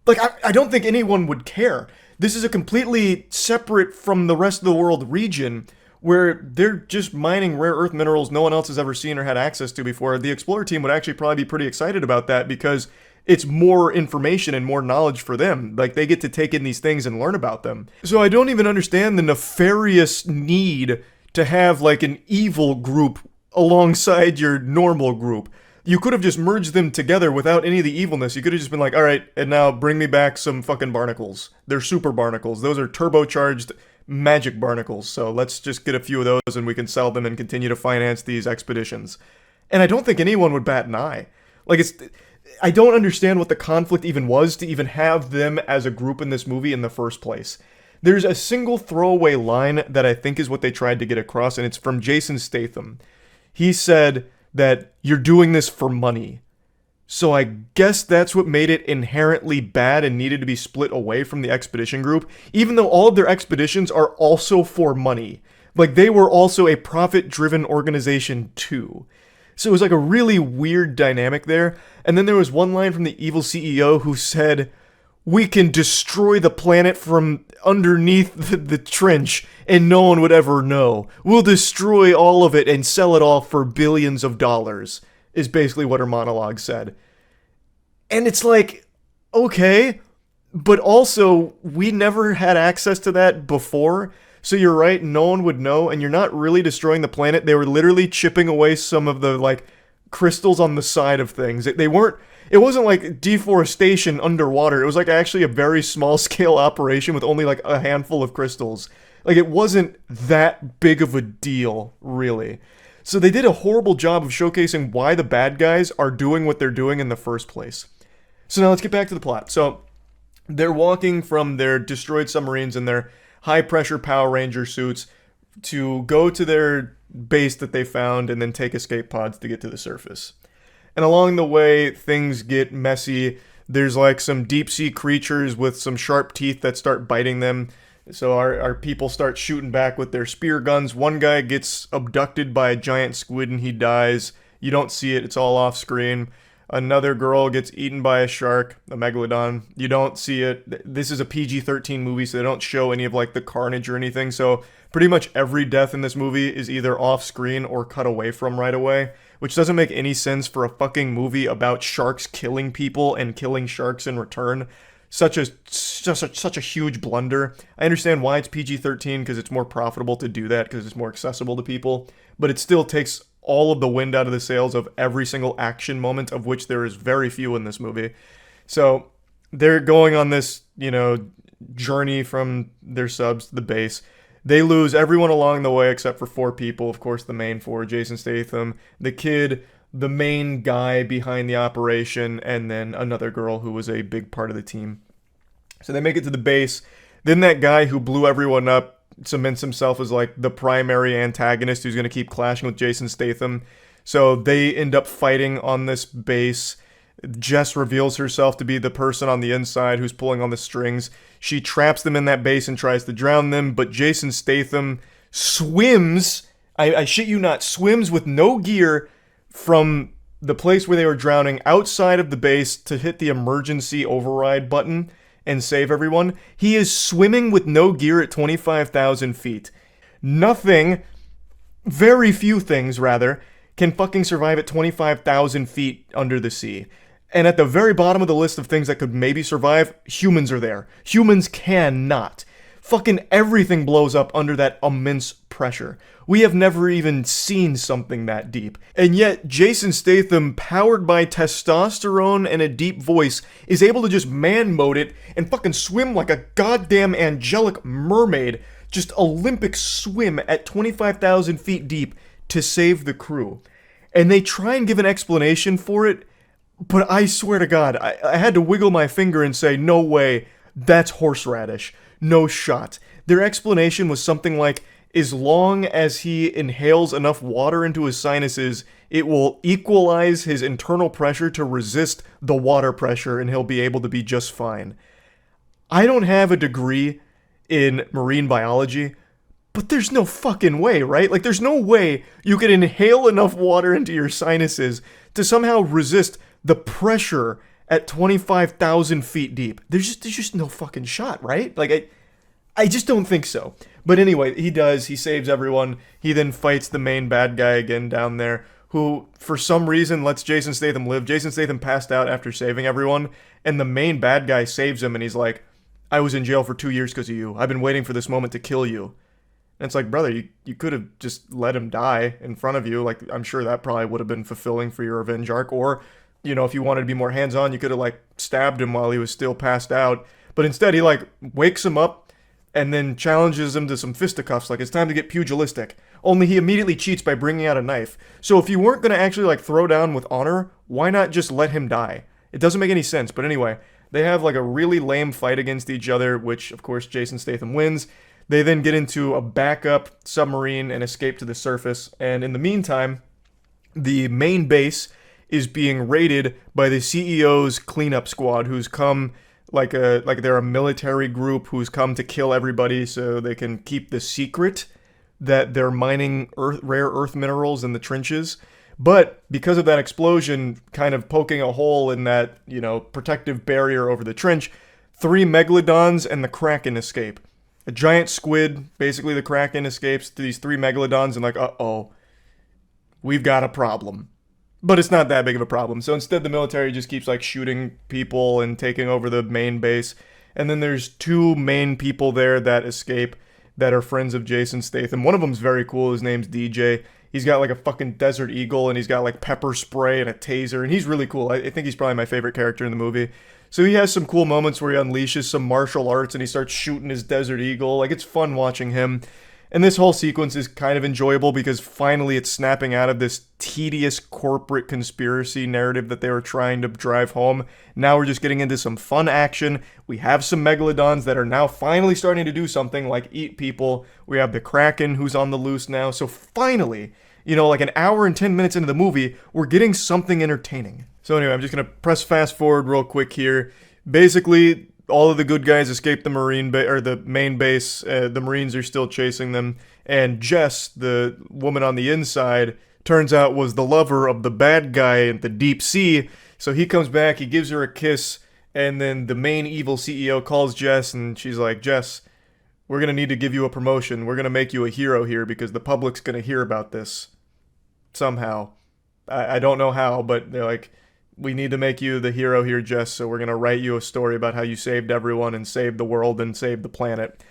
Like, I don't think anyone would care. This is a completely separate from the rest of the world region where they're just mining rare earth minerals no one else has ever seen or had access to before. The explorer team would actually probably be pretty excited about that because it's more information and more knowledge for them. Like, they get to take in these things and learn about them. So I don't even understand the nefarious need to have, like, an evil group alongside your normal group. You could have just merged them together without any of the evilness. You could have just been like, all right, and now bring me back some fucking barnacles. They're super barnacles. Those are turbocharged magic barnacles. So let's just get a few of those and we can sell them and continue to finance these expeditions. And I don't think anyone would bat an eye. Like, I don't understand what the conflict even was to even have them as a group in this movie in the first place. There's a single throwaway line that I think is what they tried to get across, and it's from Jason Statham. He said that you're doing this for money. So I guess that's what made it inherently bad and needed to be split away from the expedition group, even though all of their expeditions are also for money. Like, they were also a profit-driven organization too. So it was like a really weird dynamic there. And then there was one line from the evil CEO who said, we can destroy the planet from underneath the trench and no one would ever know. We'll destroy all of it and sell it all for billions of dollars, is basically what her monologue said. And it's like, okay, but also we never had access to that before. So you're right, no one would know, and you're not really destroying the planet. They were literally chipping away some of the, like, crystals on the side of things. It wasn't like deforestation underwater. It was like actually a very small scale operation with only like a handful of crystals. Like, it wasn't that big of a deal, really. So they did a horrible job of showcasing why the bad guys are doing what they're doing in the first place. So now let's get back to the plot. So they're walking from their destroyed submarines and their high-pressure Power Ranger suits to go to their base that they found and then take escape pods to get to the surface. And along the way, things get messy. There's like some deep-sea creatures with some sharp teeth that start biting them. So our people start shooting back with their spear guns. One guy gets abducted by a giant squid and he dies. You don't see it. It's all off screen. Another girl gets eaten by a shark, a megalodon. You don't see it. This is a PG-13 movie, so they don't show any of like the carnage or anything. So pretty much every death in this movie is either off screen or cut away from right away, which doesn't make any sense for a fucking movie about sharks killing people and killing sharks in return. Such a huge blunder. I understand why it's PG-13 because it's more profitable to do that because it's more accessible to people, but it still takes all of the wind out of the sails of every single action moment, of which there is very few in this movie. So they're going on this, journey from their subs to the base. They lose everyone along the way except for 4 people. Of course, the main 4, Jason Statham, the kid, the main guy behind the operation, and then another girl who was a big part of the team. So they make it to the base. Then that guy who blew everyone up cements himself as like the primary antagonist who's going to keep clashing with Jason Statham. So they end up fighting on this base. Jess reveals herself to be the person on the inside who's pulling on the strings. She traps them in that base and tries to drown them, but Jason Statham swims, I shit you not, swims with no gear from the place where they were drowning outside of the base to hit the emergency override button and save everyone. He is swimming with no gear at 25,000 feet. Very few things rather, can fucking survive at 25,000 feet under the sea. And at the very bottom of the list of things that could maybe survive, humans are there. Humans cannot. Fucking everything blows up under that immense pressure. We have never even seen something that deep. And yet, Jason Statham, powered by testosterone and a deep voice, is able to just man mode it and fucking swim like a goddamn angelic mermaid. Just Olympic swim at 25,000 feet deep to save the crew. And they try and give an explanation for it, but I swear to God, I had to wiggle my finger and say, no way, that's horseradish. No shot. Their explanation was something like, as long as he inhales enough water into his sinuses, it will equalize his internal pressure to resist the water pressure and he'll be able to be just fine. I don't have a degree in marine biology, but there's no fucking way, right? Like, there's no way you could inhale enough water into your sinuses to somehow resist the pressure at 25,000 feet deep. There's just no fucking shot, right? Like, I just don't think so. But anyway, he does. He saves everyone. He then fights the main bad guy again down there, who, for some reason, lets Jason Statham live. Jason Statham passed out after saving everyone, and the main bad guy saves him, and he's like, I was in jail for 2 years because of you. I've been waiting for this moment to kill you. And it's like, brother, you could have just let him die in front of you. Like, I'm sure that probably would have been fulfilling for your revenge arc. Or, you know, if you wanted to be more hands-on, you could have, like, stabbed him while he was still passed out. But instead, he, like, wakes him up and then challenges him to some fisticuffs. Like, it's time to get pugilistic. Only he immediately cheats by bringing out a knife. So if you weren't going to actually, like, throw down with honor, why not just let him die? It doesn't make any sense. But anyway, they have, like, a really lame fight against each other, which, of course, Jason Statham wins. They then get into a backup submarine and escape to the surface. And in the meantime, the main base is being raided by the CEO's cleanup squad, who's come like they're a military group who's come to kill everybody so they can keep the secret that they're mining rare earth minerals in the trenches. But because of that explosion kind of poking a hole in that, you know, protective barrier over the trench, 3 megalodons and the Kraken escape. A giant squid, basically the Kraken escapes to these 3 megalodons and like, uh-oh, we've got a problem. But it's not that big of a problem. So instead the military just keeps like shooting people and taking over the main base. And then there's 2 main people there that escape that are friends of Jason Statham. One of them's very cool. His name's DJ. He's got like a fucking Desert Eagle and he's got like pepper spray and a taser. And he's really cool. I think he's probably my favorite character in the movie. So he has some cool moments where he unleashes some martial arts and he starts shooting his Desert Eagle. Like, it's fun watching him. And this whole sequence is kind of enjoyable because finally it's snapping out of this tedious corporate conspiracy narrative that they were trying to drive home. Now we're just getting into some fun action. We have some megalodons that are now finally starting to do something like eat people. We have the Kraken who's on the loose now. So finally, you know, like an hour and 10 minutes into the movie, we're getting something entertaining. So anyway, I'm just going to press fast forward real quick here. Basically, all of the good guys escape the the main base. The Marines are still chasing them. And Jess, the woman on the inside, turns out was the lover of the bad guy in the deep sea. So he comes back, he gives her a kiss, and then the main evil CEO calls Jess, and she's like, Jess, we're going to need to give you a promotion. We're going to make you a hero here because the public's going to hear about this. Somehow. I don't know how, but they're like, we need to make you the hero here, Jess, so we're going to write you a story about how you saved everyone and saved the world and saved the planet.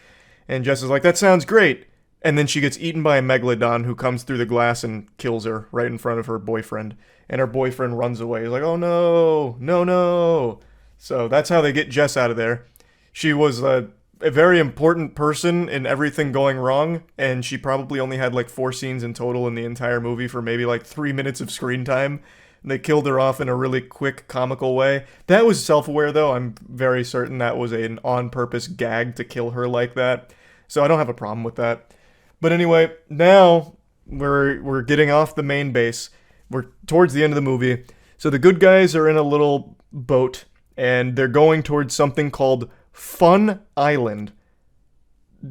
And Jess is like, that sounds great. And then she gets eaten by a megalodon who comes through the glass and kills her right in front of her boyfriend. And her boyfriend runs away. He's like, oh no, no, no. So that's how they get Jess out of there. She was a very important person in everything going wrong, and she probably only had like 4 scenes in total in the entire movie for maybe like 3 minutes of screen time. They killed her off in a really quick, comical way. That was self-aware, though. I'm very certain that was an on-purpose gag to kill her like that. So I don't have a problem with that. But anyway, now we're getting off the main base. We're towards the end of the movie. So the good guys are in a little boat, and they're going towards something called Fun Island.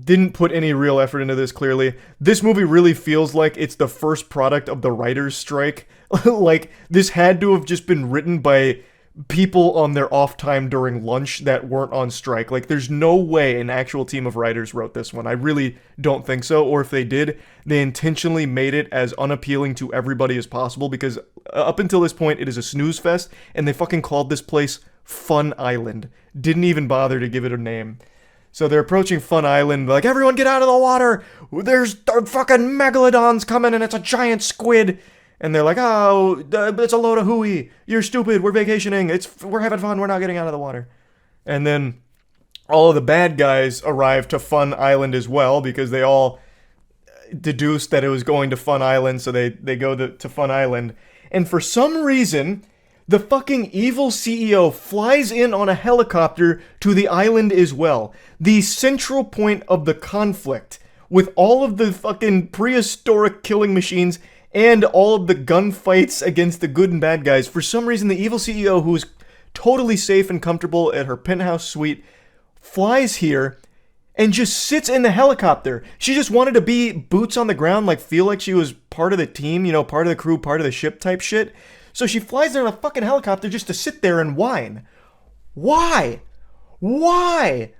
Didn't put any real effort into this, clearly. This movie really feels like it's the first product of the writer's strike. Like, this had to have just been written by people on their off time during lunch that weren't on strike. Like, there's no way an actual team of writers wrote this one. I really don't think so. Or if they did, they intentionally made it as unappealing to everybody as possible, because up until this point, it is a snooze fest, and they fucking called this place Fun Island. Didn't even bother to give it a name. So they're approaching Fun Island, like, everyone get out of the water! There's fucking megalodons coming and it's a giant squid! And they're like, oh, it's a load of hooey. You're stupid, we're vacationing, we're having fun, we're not getting out of the water. And then all of the bad guys arrive to Fun Island as well, because they all deduced that it was going to Fun Island, so they go to Fun Island. And for some reason, the fucking evil CEO flies in on a helicopter to the island as well. The central point of the conflict, with all of the fucking prehistoric killing machines and all of the gunfights against the good and bad guys. For some reason, the evil CEO, who's totally safe and comfortable at her penthouse suite, flies here and just sits in the helicopter. She just wanted to be boots on the ground, like feel like she was part of the team, you know, part of the crew, part of the ship type shit. So she flies in a fucking helicopter just to sit there and whine. Why? Why?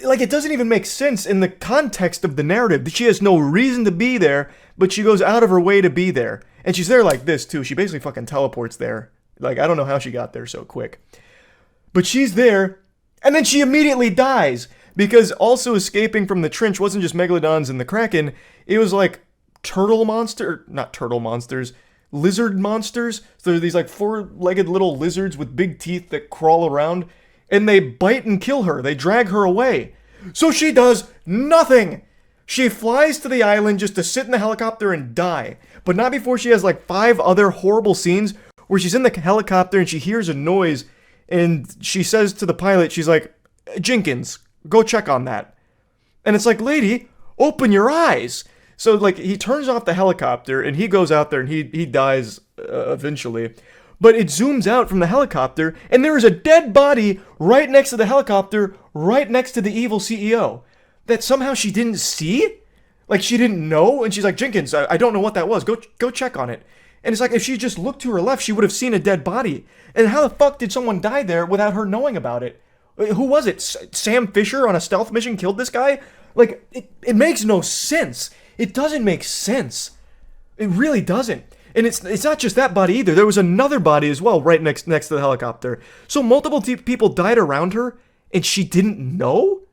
Like, it doesn't even make sense in the context of the narrative. She has no reason to be there, but she goes out of her way to be there. And she's there like this, too. She basically fucking teleports there. Like, I don't know how she got there so quick. But she's there, and then she immediately dies. Because also escaping from the trench wasn't just Megalodons and the Kraken, it was like lizard monsters. So there are these like 4-legged little lizards with big teeth that crawl around, and they bite and kill her. They drag her away. So she does nothing. She flies to the island just to sit in the helicopter and die. But not before she has like 5 other horrible scenes where she's in the helicopter and she hears a noise, and she says to the pilot, she's like, Jenkins, go check on that. And it's like, lady, open your eyes. So, like, he turns off the helicopter, and he goes out there, and he dies eventually. But it zooms out from the helicopter, and there is a dead body right next to the helicopter, right next to the evil CEO, that somehow she didn't see? Like, she didn't know? And she's like, Jenkins, I don't know what that was. Go check on it. And it's like, if she just looked to her left, she would have seen a dead body. And how the fuck did someone die there without her knowing about it? Who was it? Sam Fisher on a stealth mission killed this guy? Like, it makes no sense. It doesn't make sense. It really doesn't. And it's not just that body either. There was another body as well right next to the helicopter. So multiple people died around her, and she didn't know?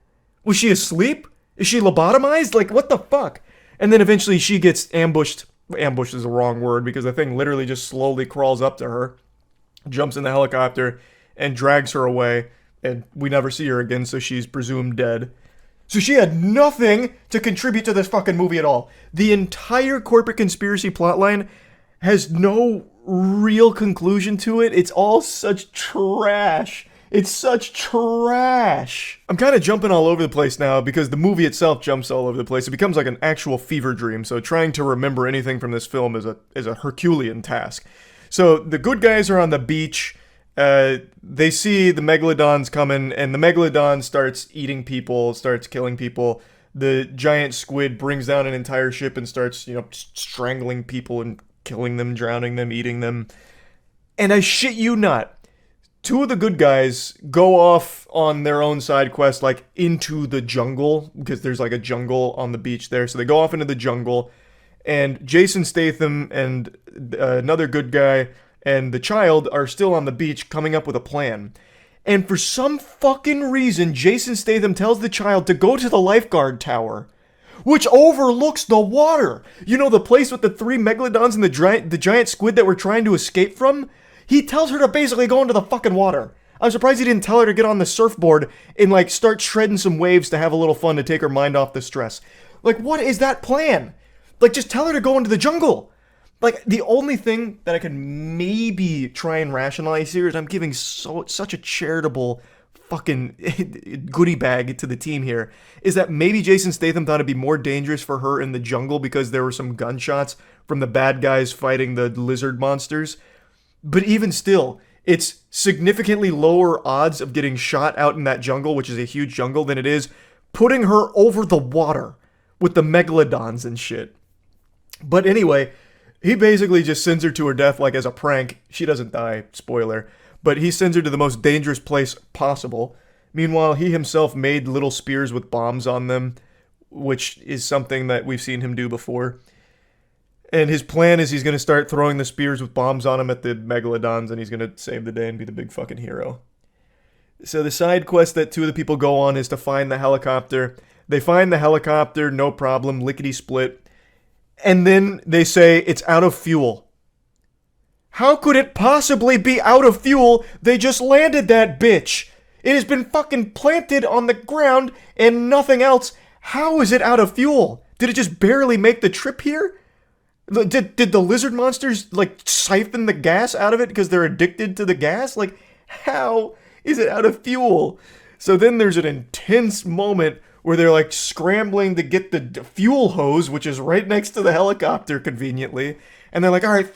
Was she asleep? Is she lobotomized? Like, what the fuck? And then eventually she gets ambushed. Ambush is the wrong word, because the thing literally just slowly crawls up to her, jumps in the helicopter, and drags her away. And we never see her again, so she's presumed dead. So she had nothing to contribute to this fucking movie at all. The entire corporate conspiracy plotline has no real conclusion to it. It's all such trash. It's such trash. I'm kind of jumping all over the place now because the movie itself jumps all over the place. It becomes like an actual fever dream. So trying to remember anything from this film is a Herculean task. So the good guys are on the beach. They see the Megalodons coming, and the Megalodon starts eating people, starts killing people. The giant squid brings down an entire ship and starts, strangling people and killing them, drowning them, eating them. And I shit you not, 2 of the good guys go off on their own side quest, like into the jungle, because there's like a jungle on the beach there. So they go off into the jungle, and Jason Statham and another good guy and the child are still on the beach coming up with a plan. And for some fucking reason, Jason Statham tells the child to go to the lifeguard tower, which overlooks the water. You know, the place with the 3 Megalodons and the giant squid that we're trying to escape from? He tells her to basically go into the fucking water. I'm surprised he didn't tell her to get on the surfboard and, like, start shredding some waves to have a little fun to take her mind off the stress. Like, what is that plan? Like, just tell her to go into the jungle. Like, the only thing that I could maybe try and rationalize here is I'm giving such a charitable fucking goodie bag to the team here, is that maybe Jason Statham thought it'd be more dangerous for her in the jungle because there were some gunshots from the bad guys fighting the lizard monsters. But even still, it's significantly lower odds of getting shot out in that jungle, which is a huge jungle, than it is putting her over the water with the Megalodons and shit. But anyway, he basically just sends her to her death, like, as a prank. She doesn't die, spoiler. But he sends her to the most dangerous place possible. Meanwhile, he himself made little spears with bombs on them, which is something that we've seen him do before. And his plan is he's going to start throwing the spears with bombs on them at the Megalodons, and he's going to save the day and be the big fucking hero. So the side quest that 2 of the people go on is to find the helicopter. They find the helicopter, no problem, lickety-split. And then they say it's out of fuel. How could it possibly be out of fuel? They just landed that bitch. It has been fucking planted on the ground and nothing else. How is it out of fuel? Did it just barely make the trip here? Did the lizard monsters, like, siphon the gas out of it because they're addicted to the gas? Like, how is it out of fuel? So then there's an intense moment where they're, like, scrambling to get the fuel hose, which is right next to the helicopter, conveniently. And they're like, all right,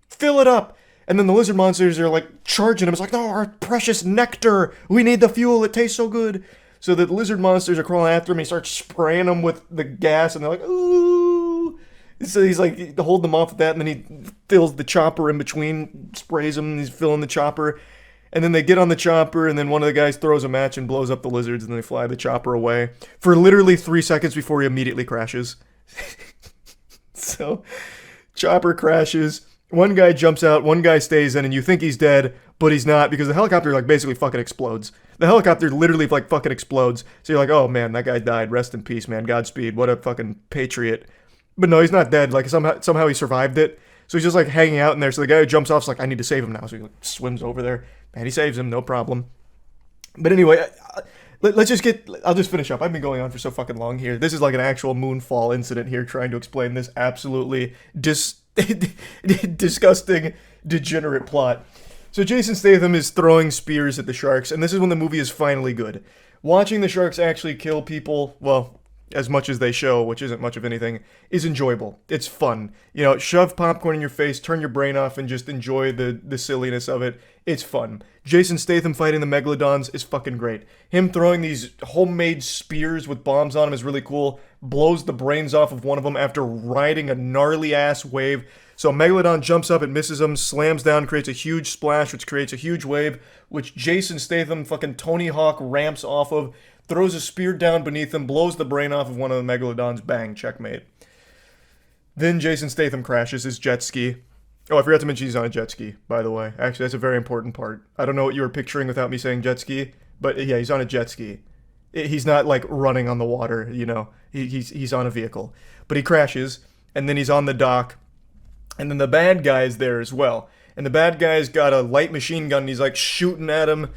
fill it up. And then the lizard monsters are, like, charging him. It's like, no, our precious nectar. We need the fuel. It tastes so good. So the lizard monsters are crawling after him. He starts spraying them with the gas, and they're like, ooh. So he's, like, holding them off with that, and then he fills the chopper in between, sprays them, and he's filling the chopper. And then they get on the chopper, and then one of the guys throws a match and blows up the lizards, and they fly the chopper away for literally 3 seconds before he immediately crashes. So, chopper crashes. One guy jumps out, one guy stays in, and you think he's dead, but he's not, because the helicopter like basically fucking explodes. The helicopter literally like fucking explodes. So you're like, oh man, that guy died. Rest in peace, man. Godspeed. What a fucking patriot. But no, he's not dead. Like somehow he survived it. So he's just like hanging out in there. So the guy who jumps off is like, I need to save him now. So he like swims over there and he saves him, no problem. But anyway, I'll just finish up. I've been going on for so fucking long here. This is like an actual moonfall incident here, trying to explain this absolutely disgusting, degenerate plot. So Jason Statham is throwing spears at the sharks, and this is when the movie is finally good. Watching the sharks actually kill people, well, as much as they show, which isn't much of anything, is enjoyable. It's fun. You know, shove popcorn in your face, turn your brain off, and just enjoy the silliness of it. It's fun. Jason Statham fighting the Megalodons is fucking great. Him throwing these homemade spears with bombs on them is really cool. Blows the brains off of one of them after riding a gnarly-ass wave. So Megalodon jumps up, it misses him, slams down, creates a huge splash, which creates a huge wave, which Jason Statham fucking Tony Hawk ramps off of, throws a spear down beneath him, blows the brain off of one of the Megalodons, bang, checkmate. Then Jason Statham crashes his jet ski. Oh, I forgot to mention he's on a jet ski, by the way. Actually, that's a very important part. I don't know what you were picturing without me saying jet ski, but yeah, he's on a jet ski. He's not like running on the water, you know. He's on a vehicle. But he crashes, and then he's on the dock. And then the bad guy's there as well. And the bad guy's got a light machine gun, and he's like shooting at him.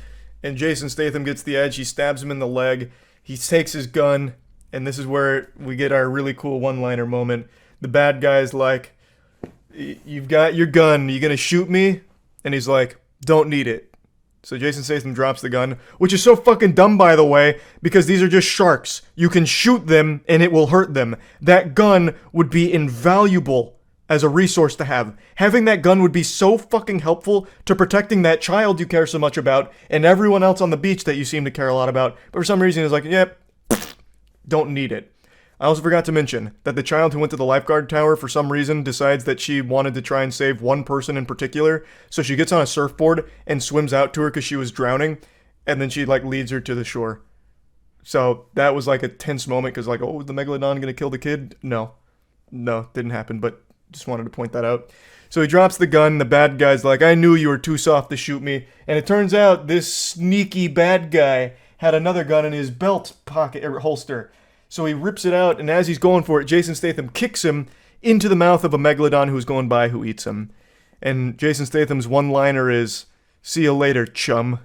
And Jason Statham gets the edge. He stabs him in the leg. He takes his gun. And this is where we get our really cool one-liner moment. The bad guy's like, you've got your gun. You gonna shoot me? And he's like, don't need it. So Jason Statham drops the gun, which is so fucking dumb, by the way, because these are just sharks. You can shoot them, and it will hurt them. That gun would be invaluable as a resource to have. Having that gun would be so fucking helpful to protecting that child you care so much about and everyone else on the beach that you seem to care a lot about. But for some reason, it's like, yep, don't need it. I also forgot to mention that the child who went to the lifeguard tower for some reason decides that she wanted to try and save one person in particular. So she gets on a surfboard and swims out to her because she was drowning. And then she like leads her to the shore. So that was like a tense moment because like, oh, was the Megalodon going to kill the kid? No, didn't happen. But just wanted to point that out. So he drops the gun. The bad guy's like, I knew you were too soft to shoot me. And it turns out this sneaky bad guy had another gun in his belt pocket holster. So he rips it out, and as he's going for it, Jason Statham kicks him into the mouth of a Megalodon who's going by who eats him. And Jason Statham's one-liner is, see you later, chum.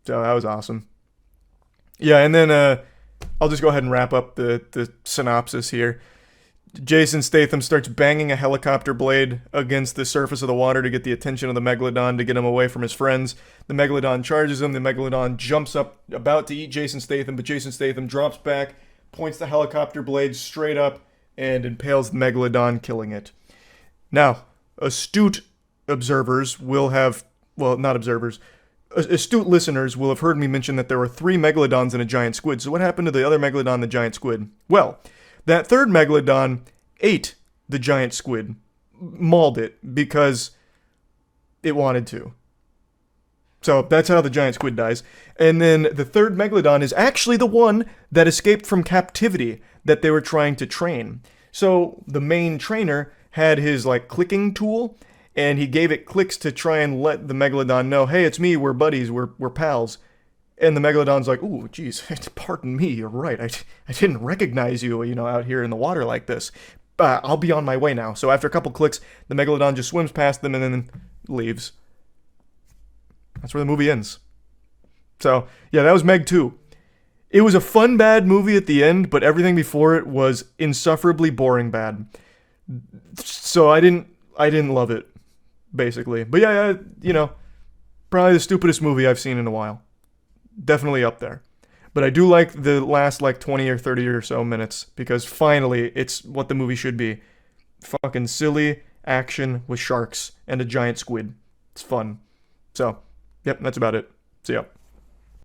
So that was awesome. Yeah, and then I'll just go ahead and wrap up the synopsis here. Jason Statham starts banging a helicopter blade against the surface of the water to get the attention of the Megalodon to get him away from his friends. The Megalodon charges him. The Megalodon jumps up, about to eat Jason Statham, but Jason Statham drops back, points the helicopter blade straight up, and impales the Megalodon, killing it. Now, astute observers will have, well, not observers, astute listeners will have heard me mention that there were 3 Megalodons and a giant squid. So what happened to the other Megalodon and the giant squid? Well, that third Megalodon ate the giant squid, mauled it, because it wanted to. So that's how the giant squid dies. And then the third Megalodon is actually the one that escaped from captivity that they were trying to train. So the main trainer had his like clicking tool, and he gave it clicks to try and let the Megalodon know, hey, it's me, we're buddies, we're pals. And the Megalodon's like, ooh, geez, pardon me, you're right. I didn't recognize you, out here in the water like this. I'll be on my way now. So after a couple clicks, the Megalodon just swims past them and then leaves. That's where the movie ends. So, yeah, that was Meg 2. It was a fun, bad movie at the end, but everything before it was insufferably boring bad. So I didn't love it, basically. But yeah, probably the stupidest movie I've seen in a while. Definitely up there. But I do like the last 20 or 30 or so minutes, because finally it's what the movie should be. Fucking silly action with sharks and a giant squid. It's fun. So, yep, that's about it. See ya.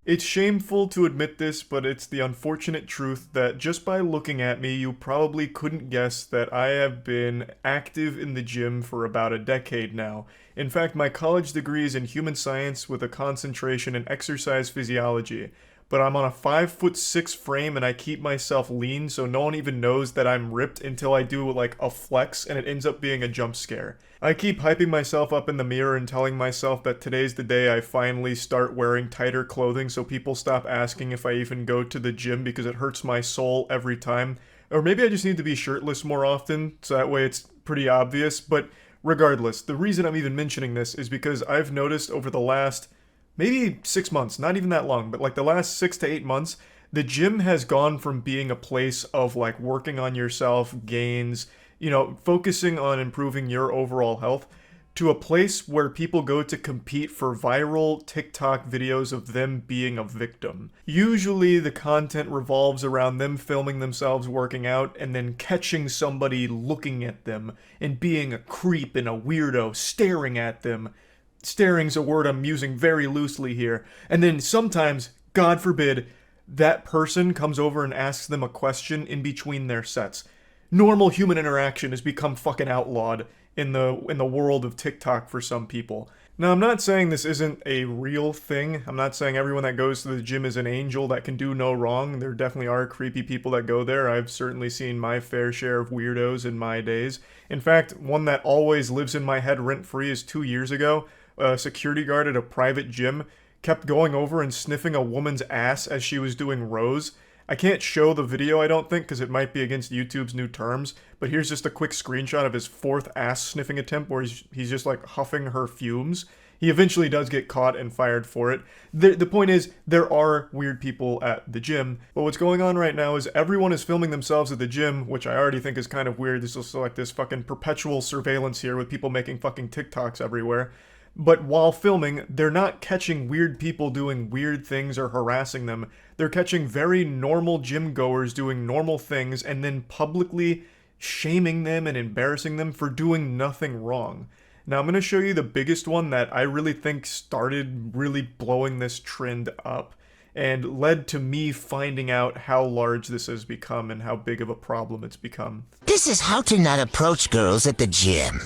It's shameful to admit this, but it's the unfortunate truth that just by looking at me, you probably couldn't guess that I have been active in the gym for about a decade now. In fact, my college degree is in human science with a concentration in exercise physiology. but I'm on a 5'6" frame and I keep myself lean so no one even knows that I'm ripped until I do like a flex and it ends up being a jump scare. I keep hyping myself up in the mirror and telling myself that today's the day I finally start wearing tighter clothing so people stop asking if I even go to the gym because it hurts my soul every time. Or maybe I just need to be shirtless more often so that way it's pretty obvious, but regardless, the reason I'm even mentioning this is because I've noticed over the last maybe 6 months, not even that long, but like the last 6 to 8 months, the gym has gone from being a place of like working on yourself, gains, you know, focusing on improving your overall health, to a place where people go to compete for viral TikTok videos of them being a victim. Usually the content revolves around them filming themselves working out and then catching somebody looking at them and being a creep and a weirdo staring at them. Staring's a word I'm using very loosely here. And then sometimes, God forbid, that person comes over and asks them a question in between their sets. Normal human interaction has become fucking outlawed in the world of TikTok for some people. Now, I'm not saying this isn't a real thing. I'm not saying everyone that goes to the gym is an angel that can do no wrong. There definitely are creepy people that go there. I've certainly seen my fair share of weirdos in my days. In fact, one that always lives in my head rent-free is 2 years ago. A security guard at a private gym kept going over and sniffing a woman's ass as she was doing rows. I can't show the video, I don't think, because it might be against YouTube's new terms, but here's just a quick screenshot of his 4th ass-sniffing attempt where he's just, like, huffing her fumes. He eventually does get caught and fired for it. The point is, there are weird people at the gym, but what's going on right now is everyone is filming themselves at the gym, which I already think is kind of weird. There's also, like, this fucking perpetual surveillance here with people making fucking TikToks everywhere. But while filming, they're not catching weird people doing weird things or harassing them. They're catching very normal gym goers doing normal things and then publicly shaming them and embarrassing them for doing nothing wrong. Now I'm going to show you the biggest one that I really think started really blowing this trend up and led to me finding out how large this has become and how big of a problem it's become. This is how to not approach girls at the gym.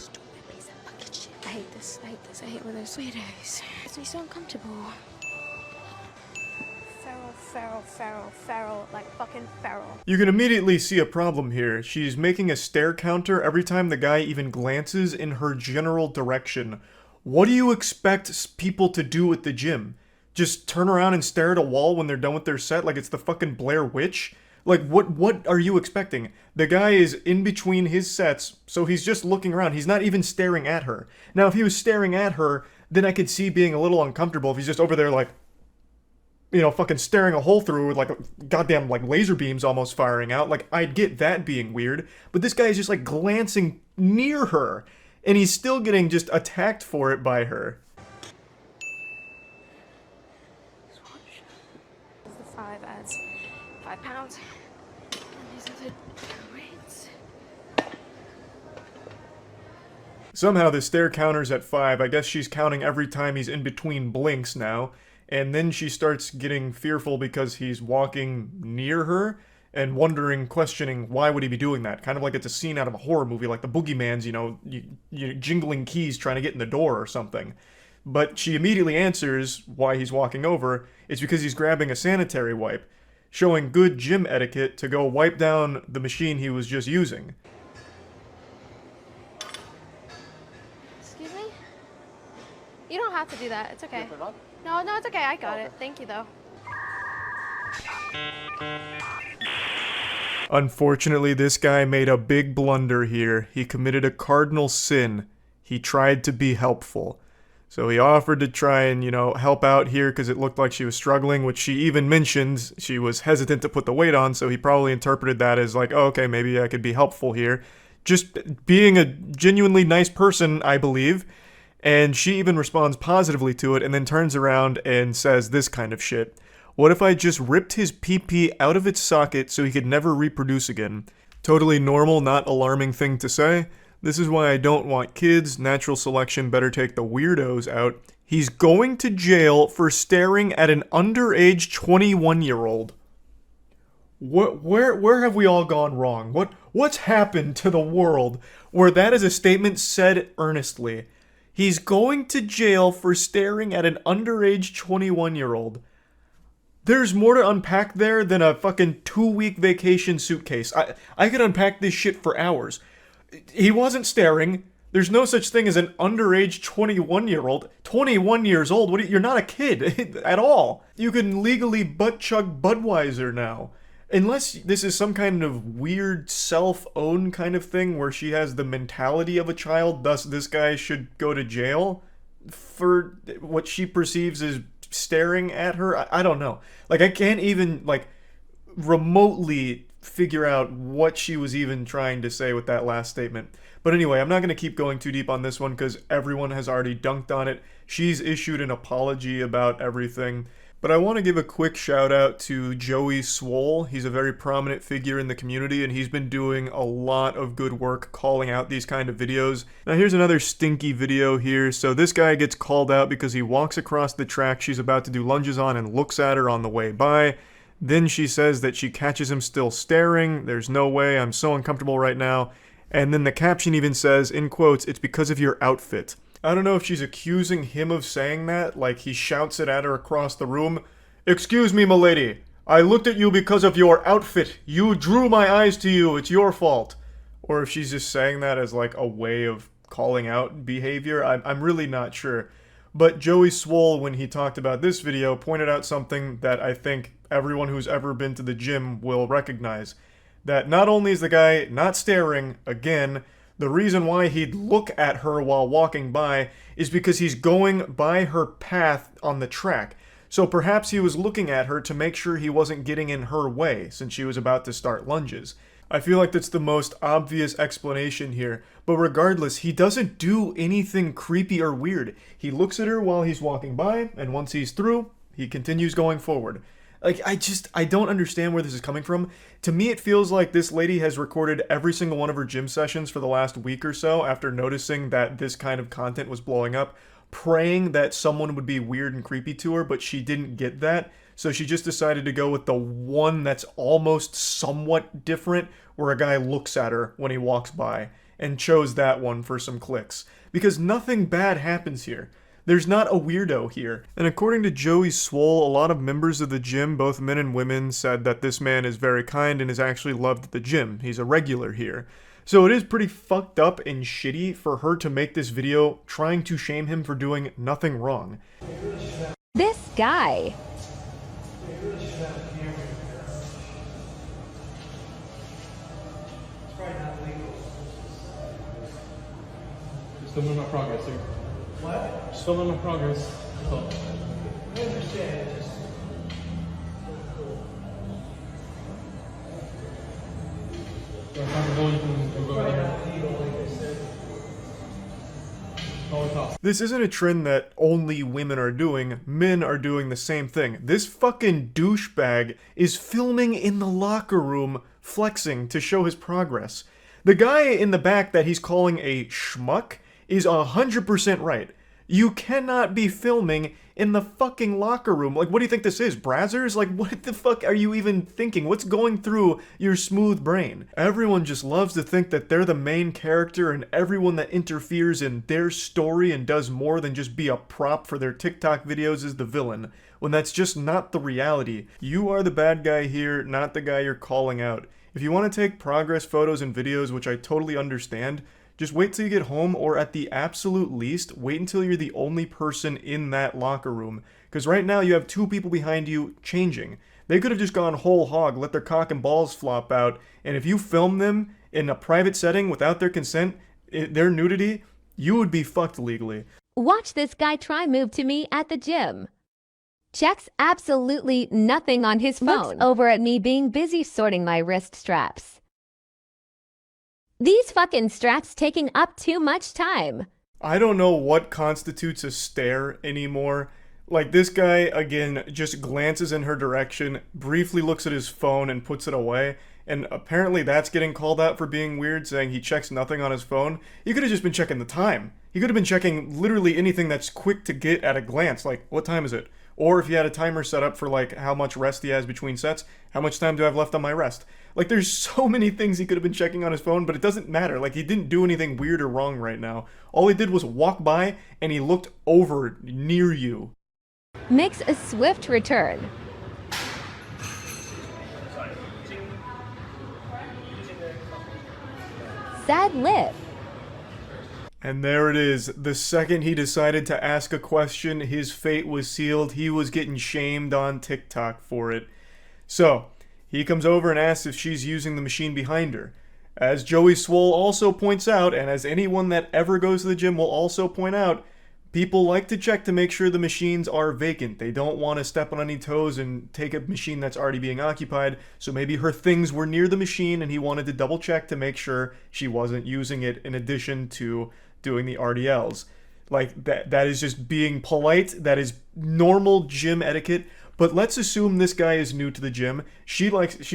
I hate this. I hate when there's weirdos. It makes me so uncomfortable. Feral, like fucking feral. You can immediately see a problem here. She's making a stare counter every time the guy even glances in her general direction. What do you expect people to do at the gym? Just turn around and stare at a wall when they're done with their set like it's the fucking Blair Witch? Like, what are you expecting? The guy is in between his sets, so he's just looking around. He's not even staring at her. Now, if he was staring at her, then I could see being a little uncomfortable if he's just over there, like, you know, fucking staring a hole through with, like, goddamn, like, laser beams almost firing out. Like, I'd get that being weird. But this guy is just, like, glancing near her, and he's still getting just attacked for it by her. The 5 adds £5. Somehow the stare counter's at 5. I guess she's counting every time he's in between blinks now. And then she starts getting fearful because he's walking near her and wondering, questioning, why would he be doing that? Kind of like it's a scene out of a horror movie, like the boogeyman's, you know, jingling keys trying to get in the door or something. But she immediately answers why he's walking over. It's because he's grabbing a sanitary wipe, showing good gym etiquette to go wipe down the machine he was just using. Excuse me? You don't have to do that. It's okay. No, it's okay. I got it. Thank you, though. Unfortunately, this guy made a big blunder here. He committed a cardinal sin. He tried to be helpful. So he offered to try and, you know, help out here because it looked like she was struggling, which she even mentioned she was hesitant to put the weight on, so he probably interpreted that as like, oh, okay, maybe I could be helpful here. Just being a genuinely nice person, I believe. And she even responds positively to it and then turns around and says this kind of shit. What if I just ripped his pee-pee out of its socket so he could never reproduce again? Totally normal, not alarming thing to say. This is why I don't want kids. Natural selection better take the weirdos out. He's going to jail for staring at an underage 21-year-old. Where have we all gone wrong? What's happened to the world where that is a statement said earnestly? He's going to jail for staring at an underage 21-year-old. There's more to unpack there than a fucking 2-week vacation suitcase. I could unpack this shit for hours. He wasn't staring. There's no such thing as an underage 21-year-old. 21 years old? You're not a kid at all. You can legally butt-chug Budweiser now. Unless this is some kind of weird self-own kind of thing where she has the mentality of a child, thus this guy should go to jail for what she perceives as staring at her. I don't know. Like, I can't even, like, remotely figure out what she was even trying to say with that last statement. But anyway, I'm not going to keep going too deep on this one because everyone has already dunked on it. She's issued an apology about everything. But I want to give a quick shout out to Joey Swole. He's a very prominent figure in the community and he's been doing a lot of good work calling out these kind of videos. Now here's another stinky video here. So this guy gets called out because he walks across the track she's about to do lunges on and looks at her on the way by. Then she says that she catches him still staring. There's no way, I'm so uncomfortable right now. And then the caption even says, in quotes, "It's because of your outfit." I don't know if she's accusing him of saying that, like he shouts it at her across the room. "Excuse me, m'lady. I looked at you because of your outfit. You drew my eyes to you. It's your fault." Or if she's just saying that as like a way of calling out behavior. I'm really not sure. But Joey Swole, when he talked about this video, pointed out something that I think everyone who's ever been to the gym will recognize. That not only is the guy not staring, again, the reason why he'd look at her while walking by is because he's going by her path on the track. So perhaps he was looking at her to make sure he wasn't getting in her way since she was about to start lunges. I feel like that's the most obvious explanation here, but regardless, he doesn't do anything creepy or weird. He looks at her while he's walking by, and once he's through, he continues going forward. Like, I don't understand where this is coming from. To me, it feels like this lady has recorded every single one of her gym sessions for the last week or so after noticing that this kind of content was blowing up, praying that someone would be weird and creepy to her, but she didn't get that. So she just decided to go with the one that's almost somewhat different, where a guy looks at her when he walks by, and chose that one for some clicks. Because nothing bad happens here. There's not a weirdo here. And according to Joey Swole, a lot of members of the gym, both men and women, said that this man is very kind and is actually loved at the gym. He's a regular here. So it is pretty fucked up and shitty for her to make this video trying to shame him for doing nothing wrong. This guy. Still moving my progress, sir. What? Still moving my progress. Oh. I understand. This isn't a trend that only women are doing, men are doing the same thing. This fucking douchebag is filming in the locker room, flexing to show his progress. The guy in the back that he's calling a schmuck is 100% right. You cannot be filming in the fucking locker room. Like, what do you think this is, Brazzers? Like, what the fuck are you even thinking? What's going through your smooth brain? Everyone just loves to think that they're the main character and everyone that interferes in their story and does more than just be a prop for their TikTok videos is the villain, when that's just not the reality. You are the bad guy here, not the guy you're calling out. If you want to take progress photos and videos, which I totally understand, just wait till you get home, or at the absolute least, wait until you're the only person in that locker room. Because right now you have two people behind you changing. They could have just gone whole hog, let their cock and balls flop out, and if you film them in a private setting without their consent, their nudity, you would be fucked legally. Watch this guy try move to me at the gym. Checks absolutely nothing on his phone. Looks over at me being busy sorting my wrist straps. These fucking straps taking up too much time. I don't know what constitutes a stare anymore. Like, this guy, again, just glances in her direction, briefly looks at his phone and puts it away, and apparently that's getting called out for being weird, saying he checks nothing on his phone. He could have just been checking the time. He could have been checking literally anything that's quick to get at a glance, like, what time is it? Or if he had a timer set up for, like, how much rest he has between sets, how much time do I have left on my rest? Like, there's so many things he could have been checking on his phone, but it doesn't matter. Like, he didn't do anything weird or wrong right now. All he did was walk by, and he looked over near you. Makes a swift return. sad lip. And there it is. The second he decided to ask a question, his fate was sealed. He was getting shamed on TikTok for it. So, he comes over and asks if she's using the machine behind her. As Joey Swole also points out, and as anyone that ever goes to the gym will also point out, people like to check to make sure the machines are vacant. They don't want to step on any toes and take a machine that's already being occupied. So maybe her things were near the machine and he wanted to double check to make sure she wasn't using it in addition to doing the RDLs. Like, that is just being polite. That is normal gym etiquette. But let's assume this guy is new to the gym. She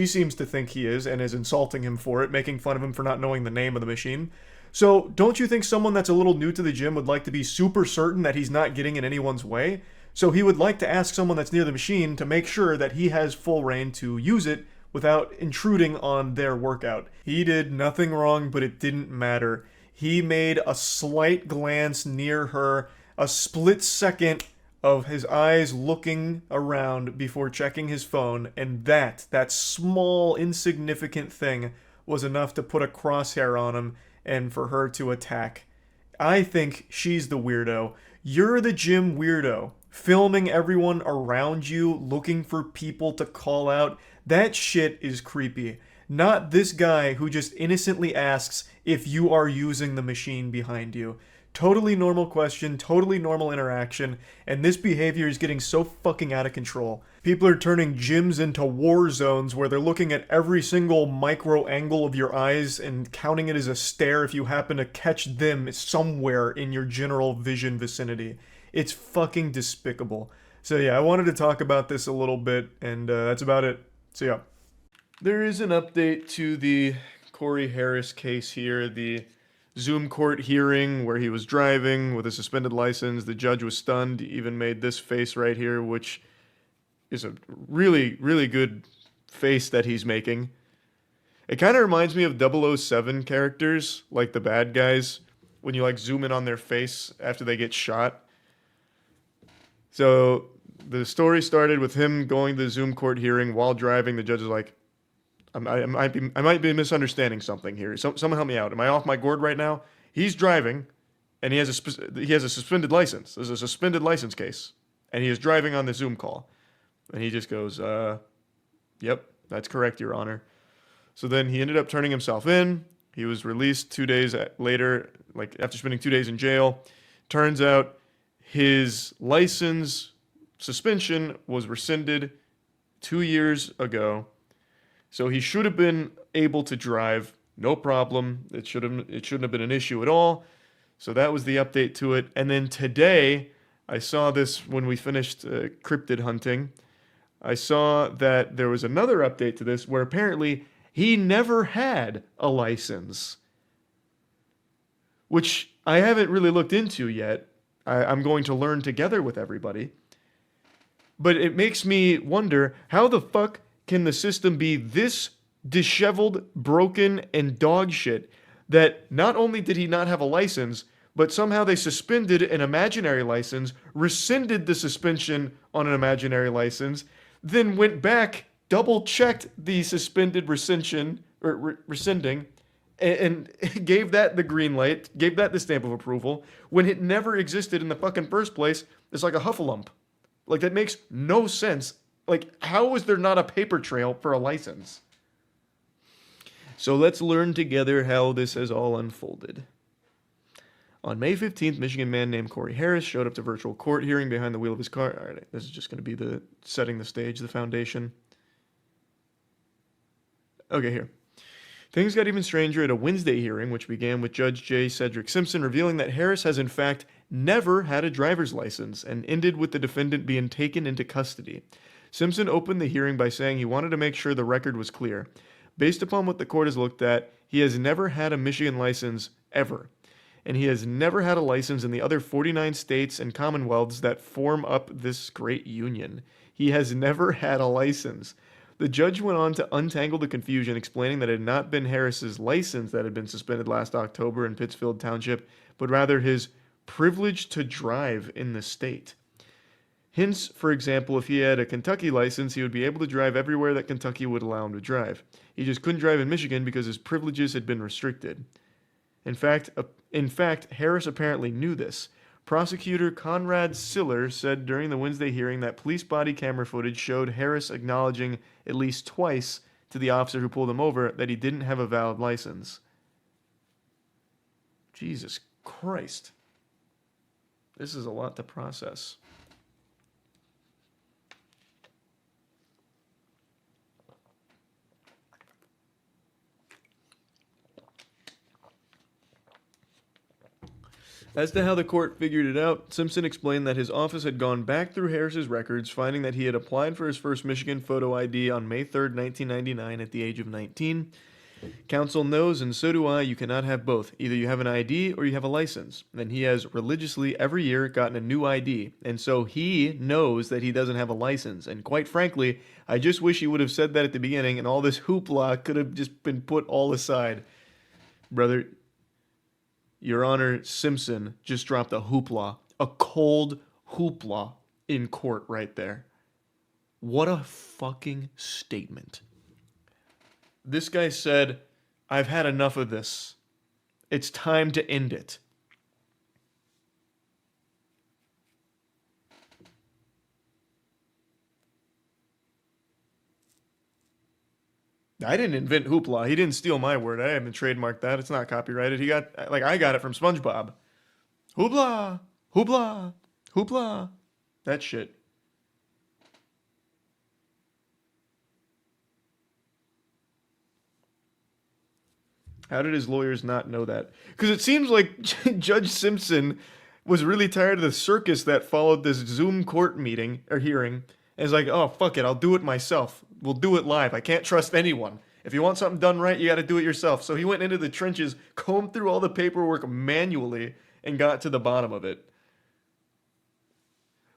seems to think he is and is insulting him for it, making fun of him for not knowing the name of the machine. So don't you think someone that's a little new to the gym would like to be super certain that he's not getting in anyone's way? So he would like to ask someone that's near the machine to make sure that he has full reign to use it without intruding on their workout. He did nothing wrong, but it didn't matter. He made a slight glance near her, a split second of his eyes looking around before checking his phone, and that small, insignificant thing was enough to put a crosshair on him and for her to attack. I think she's the weirdo. You're the gym weirdo, filming everyone around you, looking for people to call out. That shit is creepy. Not this guy who just innocently asks if you are using the machine behind you. Totally normal question, totally normal interaction, and this behavior is getting so fucking out of control. People are turning gyms into war zones where they're looking at every single micro angle of your eyes and counting it as a stare if you happen to catch them somewhere in your general vision vicinity. It's fucking despicable. So yeah, I wanted to talk about this a little bit, and that's about it. So yeah. There is an update to the Corey Harris case here, the Zoom court hearing where he was driving with a suspended license. The judge was stunned, even made this face right here, which is a really, really good face that he's making. It kind of reminds me of 007 characters, like the bad guys, when you like zoom in on their face after they get shot. So the story started with him going to the Zoom court hearing while driving. The judge is like, I might be misunderstanding something here. Someone help me out. Am I off my gourd right now? He's driving, and he has a suspended license. There's a suspended license case, and he is driving on the Zoom call, and he just goes, "Yep, that's correct, Your Honor." So then he ended up turning himself in. He was released 2 days later, like after spending 2 days in jail. Turns out his license suspension was rescinded 2 years ago. So he should have been able to drive, no problem. It shouldn't have been an issue at all. So that was the update to it. And then today, I saw this when we finished cryptid hunting. I saw that there was another update to this where apparently he never had a license, which I haven't really looked into yet. I'm going to learn together with everybody. But it makes me wonder, how the fuck can the system be this disheveled, broken, and dog shit that not only did he not have a license, but somehow they suspended an imaginary license, rescinded the suspension on an imaginary license, then went back, double-checked the suspended rescission, or rescinding, and gave that the green light, gave that the stamp of approval, when it never existed in the fucking first place. It's like a huffalump. Like, that makes no sense. Like, how is there not a paper trail for a license? So let's learn together how this has all unfolded. On May 15th, Michigan man named Corey Harris showed up to virtual court hearing behind the wheel of his car. All right, this is just going to be the setting the stage, the foundation. Okay, here. Things got even stranger at a Wednesday hearing, which began with Judge J. Cedric Simpson revealing that Harris has in fact never had a driver's license and ended with the defendant being taken into custody. Simpson opened the hearing by saying he wanted to make sure the record was clear. Based upon what the court has looked at, he has never had a Michigan license ever, and he has never had a license in the other 49 states and commonwealths that form up this great union. He has never had a license. The judge went on to untangle the confusion, explaining that it had not been Harris's license that had been suspended last October in Pittsfield Township, but rather his privilege to drive in the state. Hence, for example, if he had a Kentucky license, he would be able to drive everywhere that Kentucky would allow him to drive. He just couldn't drive in Michigan because his privileges had been restricted. In fact, Harris apparently knew this. Prosecutor Conrad Siller said during the Wednesday hearing that police body camera footage showed Harris acknowledging at least twice to the officer who pulled him over that he didn't have a valid license. Jesus Christ. This is a lot to process. As to how the court figured it out, Simpson explained that his office had gone back through Harris's records, finding that he had applied for his first Michigan photo ID on May 3rd, 1999 at the age of 19. Counsel knows, and so do I, you cannot have both. Either you have an ID or you have a license. And he has religiously every year gotten a new ID. And so he knows that he doesn't have a license. And quite frankly, I just wish he would have said that at the beginning and all this hoopla could have just been put all aside. Brother, Your Honor, Simpson just dropped a hoopla. A cold hoopla in court right there. What a fucking statement. This guy said, I've had enough of this. It's time to end it. I didn't invent hoopla. He didn't steal my word. I haven't trademarked that. It's not copyrighted. He got, like, I got it from SpongeBob. Hoopla, hoopla, hoopla. That shit. How did his lawyers not know that? Because it seems like Judge Simpson was really tired of the circus that followed this Zoom court meeting or hearing. And is like, oh, fuck it, I'll do it myself. We'll do it live. I can't trust anyone. If you want something done right, you got to do it yourself. So he went into the trenches, combed through all the paperwork manually, and got to the bottom of it.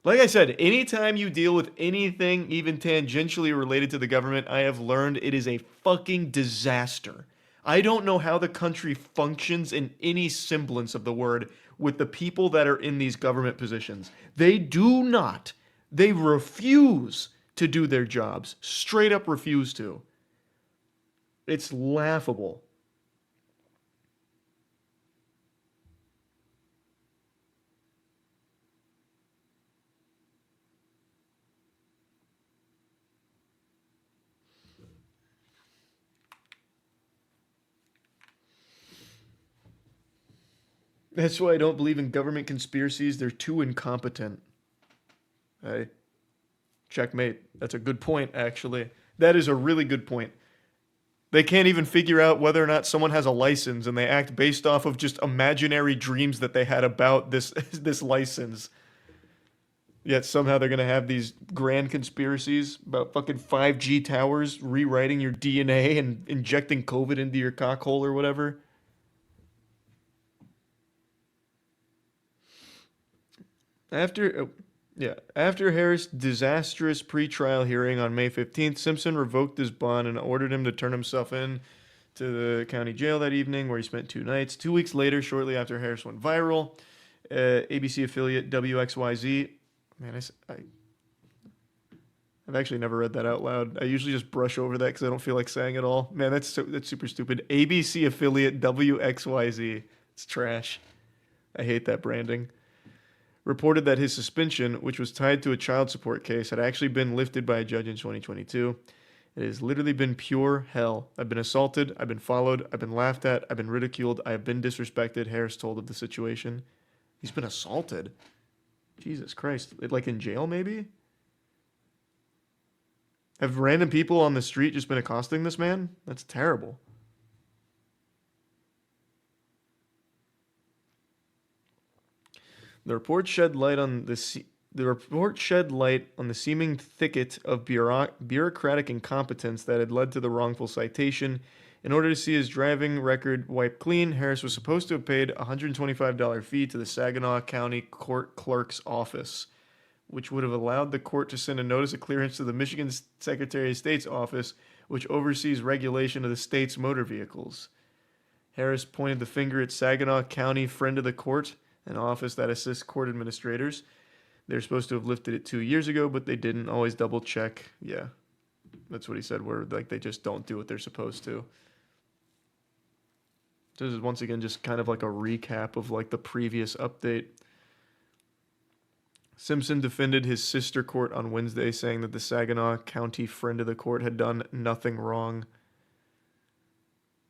Like I said, anytime you deal with anything even tangentially related to the government, I have learned it is a fucking disaster. I don't know how the country functions in any semblance of the word with the people that are in these government positions. They do not. They refuse to do their jobs. Straight up refuse to. It's laughable. That's why I don't believe in government conspiracies. They're too incompetent. Hey, checkmate. That's a good point, actually. That is a really good point. They can't even figure out whether or not someone has a license, and they act based off of just imaginary dreams that they had about this license. Yet somehow they're going to have these grand conspiracies about fucking 5G towers rewriting your DNA and injecting COVID into your cockhole or whatever. After Harris' disastrous pretrial hearing on May 15th, Simpson revoked his bond and ordered him to turn himself in to the county jail that evening, where he spent 2 nights. 2 weeks later, shortly after Harris went viral, ABC affiliate WXYZ... Man, I've actually never read that out loud. I usually just brush over that because I don't feel like saying it all. Man, that's super stupid. ABC affiliate WXYZ. It's trash. I hate that branding. Reported that his suspension, which was tied to a child support case, had actually been lifted by a judge in 2022. It has literally been pure hell. I've been assaulted, I've been followed, I've been laughed at, I've been ridiculed, I have been disrespected, Harris told of the situation. He's been assaulted? Jesus Christ. Like in jail, maybe? Have random people on the street just been accosting this man? That's terrible. The report shed light on the seeming thicket of bureaucratic incompetence that had led to the wrongful citation. In order to see his driving record wiped clean, Harris was supposed to have paid a $125 fee to the Saginaw County Court Clerk's office, which would have allowed the court to send a notice of clearance to the Michigan Secretary of State's office, which oversees regulation of the state's motor vehicles. Harris pointed the finger at Saginaw County Friend of the Court, an office that assists court administrators. They're supposed to have lifted it 2 years ago, but they didn't always double check. Yeah, that's what he said, where like they just don't do what they're supposed to. This is once again just kind of like a recap of like the previous update. Simpson defended his sister court on Wednesday, saying that the Saginaw County friend of the court had done nothing wrong.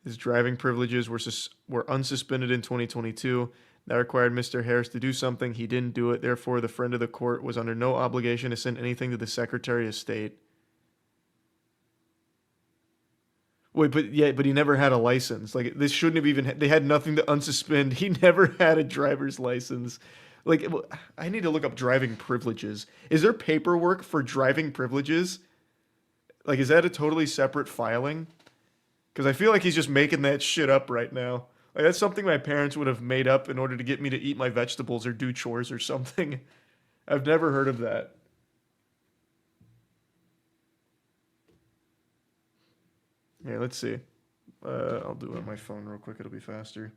His driving privileges were unsuspended in 2022. That required Mr. Harris to do something. He didn't do it. Therefore, the friend of the court was under no obligation to send anything to the Secretary of State. Wait, but he never had a license. Like, this shouldn't have even... They had nothing to unsuspend. He never had a driver's license. Like, I need to look up driving privileges. Is there paperwork for driving privileges? Like, is that a totally separate filing? Because I feel like he's just making that shit up right now. Like, that's something my parents would have made up in order to get me to eat my vegetables or do chores or something. I've never heard of that. Yeah, let's see. I'll do it on my phone real quick. It'll be faster.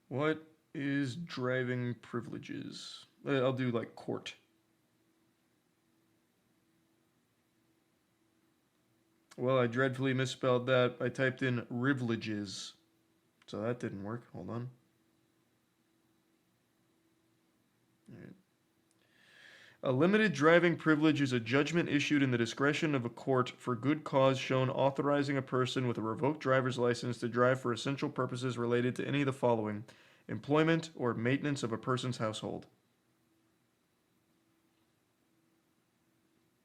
What is driving privileges? I'll do like court. Well, I dreadfully misspelled that. I typed in privileges. So that didn't work. Hold on. All right. A limited driving privilege is a judgment issued in the discretion of a court for good cause shown authorizing a person with a revoked driver's license to drive for essential purposes related to any of the following: employment or maintenance of a person's household.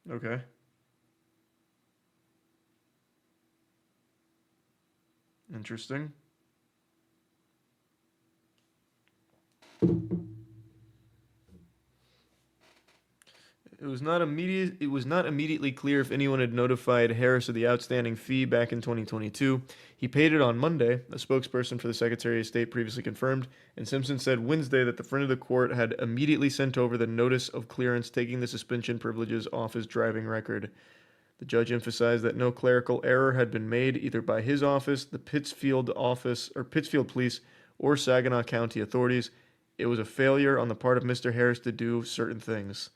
Okay. Interesting. It was not immediately clear if anyone had notified Harris of the outstanding fee back in 2022. He paid it on Monday, a spokesperson for the Secretary of State previously confirmed, and Simpson said Wednesday that the friend of the court had immediately sent over the notice of clearance taking the suspension privileges off his driving record. The judge emphasized that no clerical error had been made either by his office, the Pittsfield Police, or Saginaw County authorities. It was a failure on the part of Mr. Harris to do certain things.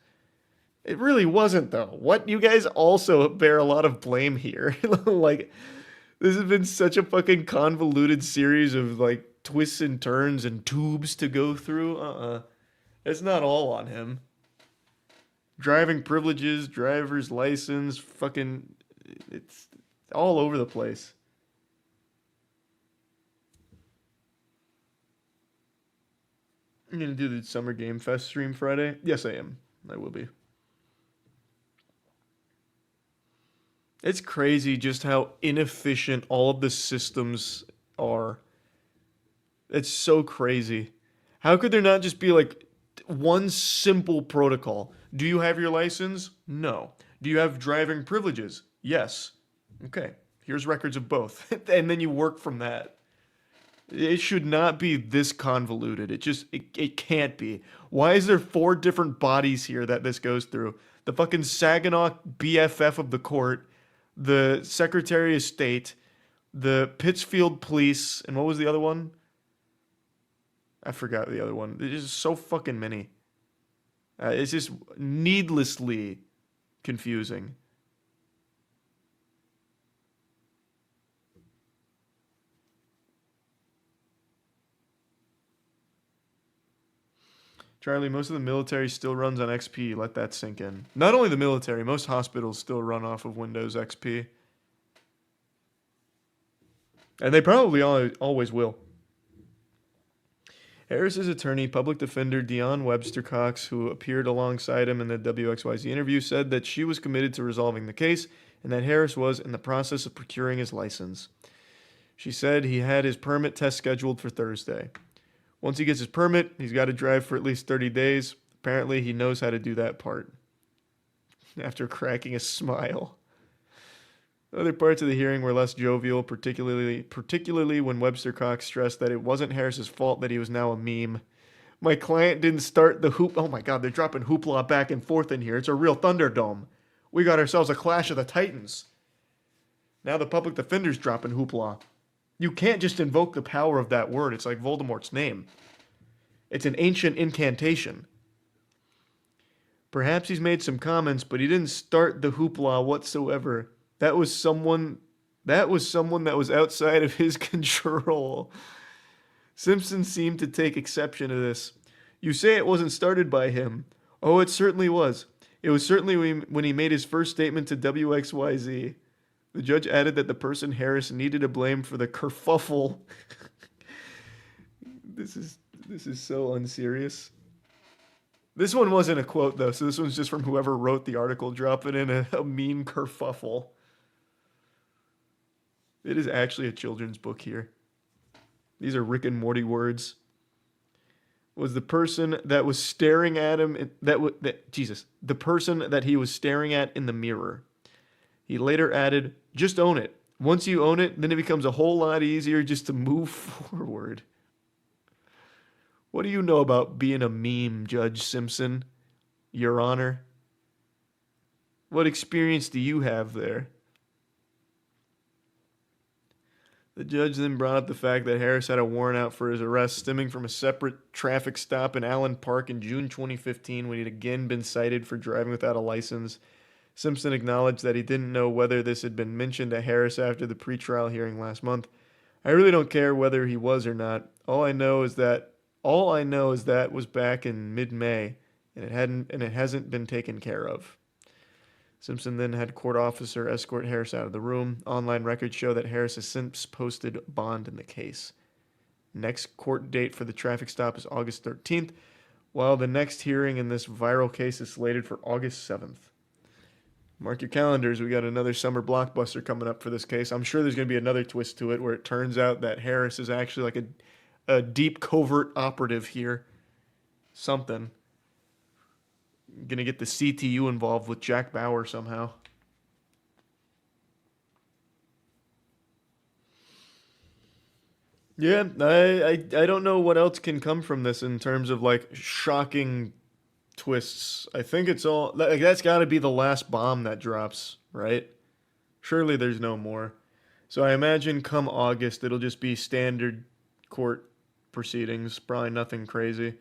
It really wasn't, though. What? You guys also bear a lot of blame here. Like, this has been such a fucking convoluted series of, like, twists and turns and tubes to go through. It's not all on him. Driving privileges, driver's license, fucking... It's all over the place. I'm going to do the Summer Game Fest stream Friday. Yes, I am. I will be. It's crazy just how inefficient all of the systems are. It's so crazy. How could there not just be like one simple protocol? Do you have your license? No. Do you have driving privileges? Yes. Okay. Here's records of both. And then you work from that. It should not be this convoluted. It can't be. Why is there 4 different bodies here that this goes through? The fucking Saginaw BFF of the court, the Secretary of State, the Pittsfield Police, and what was the other one? I forgot the other one. There's just so fucking many. It's just needlessly confusing. Charlie, most of the military still runs on XP. Let that sink in. Not only the military, most hospitals still run off of Windows XP. And they probably always will. Harris's attorney, public defender Dionne Webster Cox, who appeared alongside him in the WXYZ interview, said that she was committed to resolving the case and that Harris was in the process of procuring his license. She said he had his permit test scheduled for Thursday. Once he gets his permit, he's got to drive for at least 30 days. Apparently, he knows how to do that part. After cracking a smile. Other parts of the hearing were less jovial, particularly when Webster Cox stressed that it wasn't Harris's fault that he was now a meme. My client didn't start the hoop... Oh my god, they're dropping hoopla back and forth in here. It's a real Thunderdome. We got ourselves a clash of the Titans. Now the public defender's dropping hoopla. You can't just invoke the power of that word. It's like Voldemort's name. It's an ancient incantation. Perhaps he's made some comments, but he didn't start the hoopla whatsoever. That was someone That was someone that was outside of his control. Simpson seemed to take exception to this. You say it wasn't started by him. Oh, it certainly was. It was certainly when he made his first statement to WXYZ. The judge added that the person Harris needed to blame for the kerfuffle. This is so unserious. This one wasn't a quote, though, so this one's just from whoever wrote the article, dropping in a mean kerfuffle. It is actually a children's book here. These are Rick and Morty words. Was the person that was staring at him, the person that he was staring at in the mirror. He later added, just own it. Once you own it, then it becomes a whole lot easier just to move forward. What do you know about being a meme, Judge Simpson? Your Honor? What experience do you have there? The judge then brought up the fact that Harris had a warrant out for his arrest stemming from a separate traffic stop in Allen Park in June 2015 when he'd again been cited for driving without a license. Simpson acknowledged that he didn't know whether this had been mentioned to Harris after the pretrial hearing last month. I really don't care whether he was or not. All I know is that was back in mid-May, and it hasn't been taken care of. Simpson then had court officer escort Harris out of the room. Online records show that Harris has since posted bond in the case. Next court date for the traffic stop is August 13th, while the next hearing in this viral case is slated for August 7th. Mark your calendars, we got another summer blockbuster coming up for this case. I'm sure there's going to be another twist to it where it turns out that Harris is actually like a deep covert operative here. Something. Gonna get the CTU involved with Jack Bauer somehow. Yeah, I don't know what else can come from this in terms of like shocking twists. I think it's all like that's got to be the last bomb that drops, right? Surely there's no more. So I imagine come August it'll just be standard court proceedings, probably nothing crazy.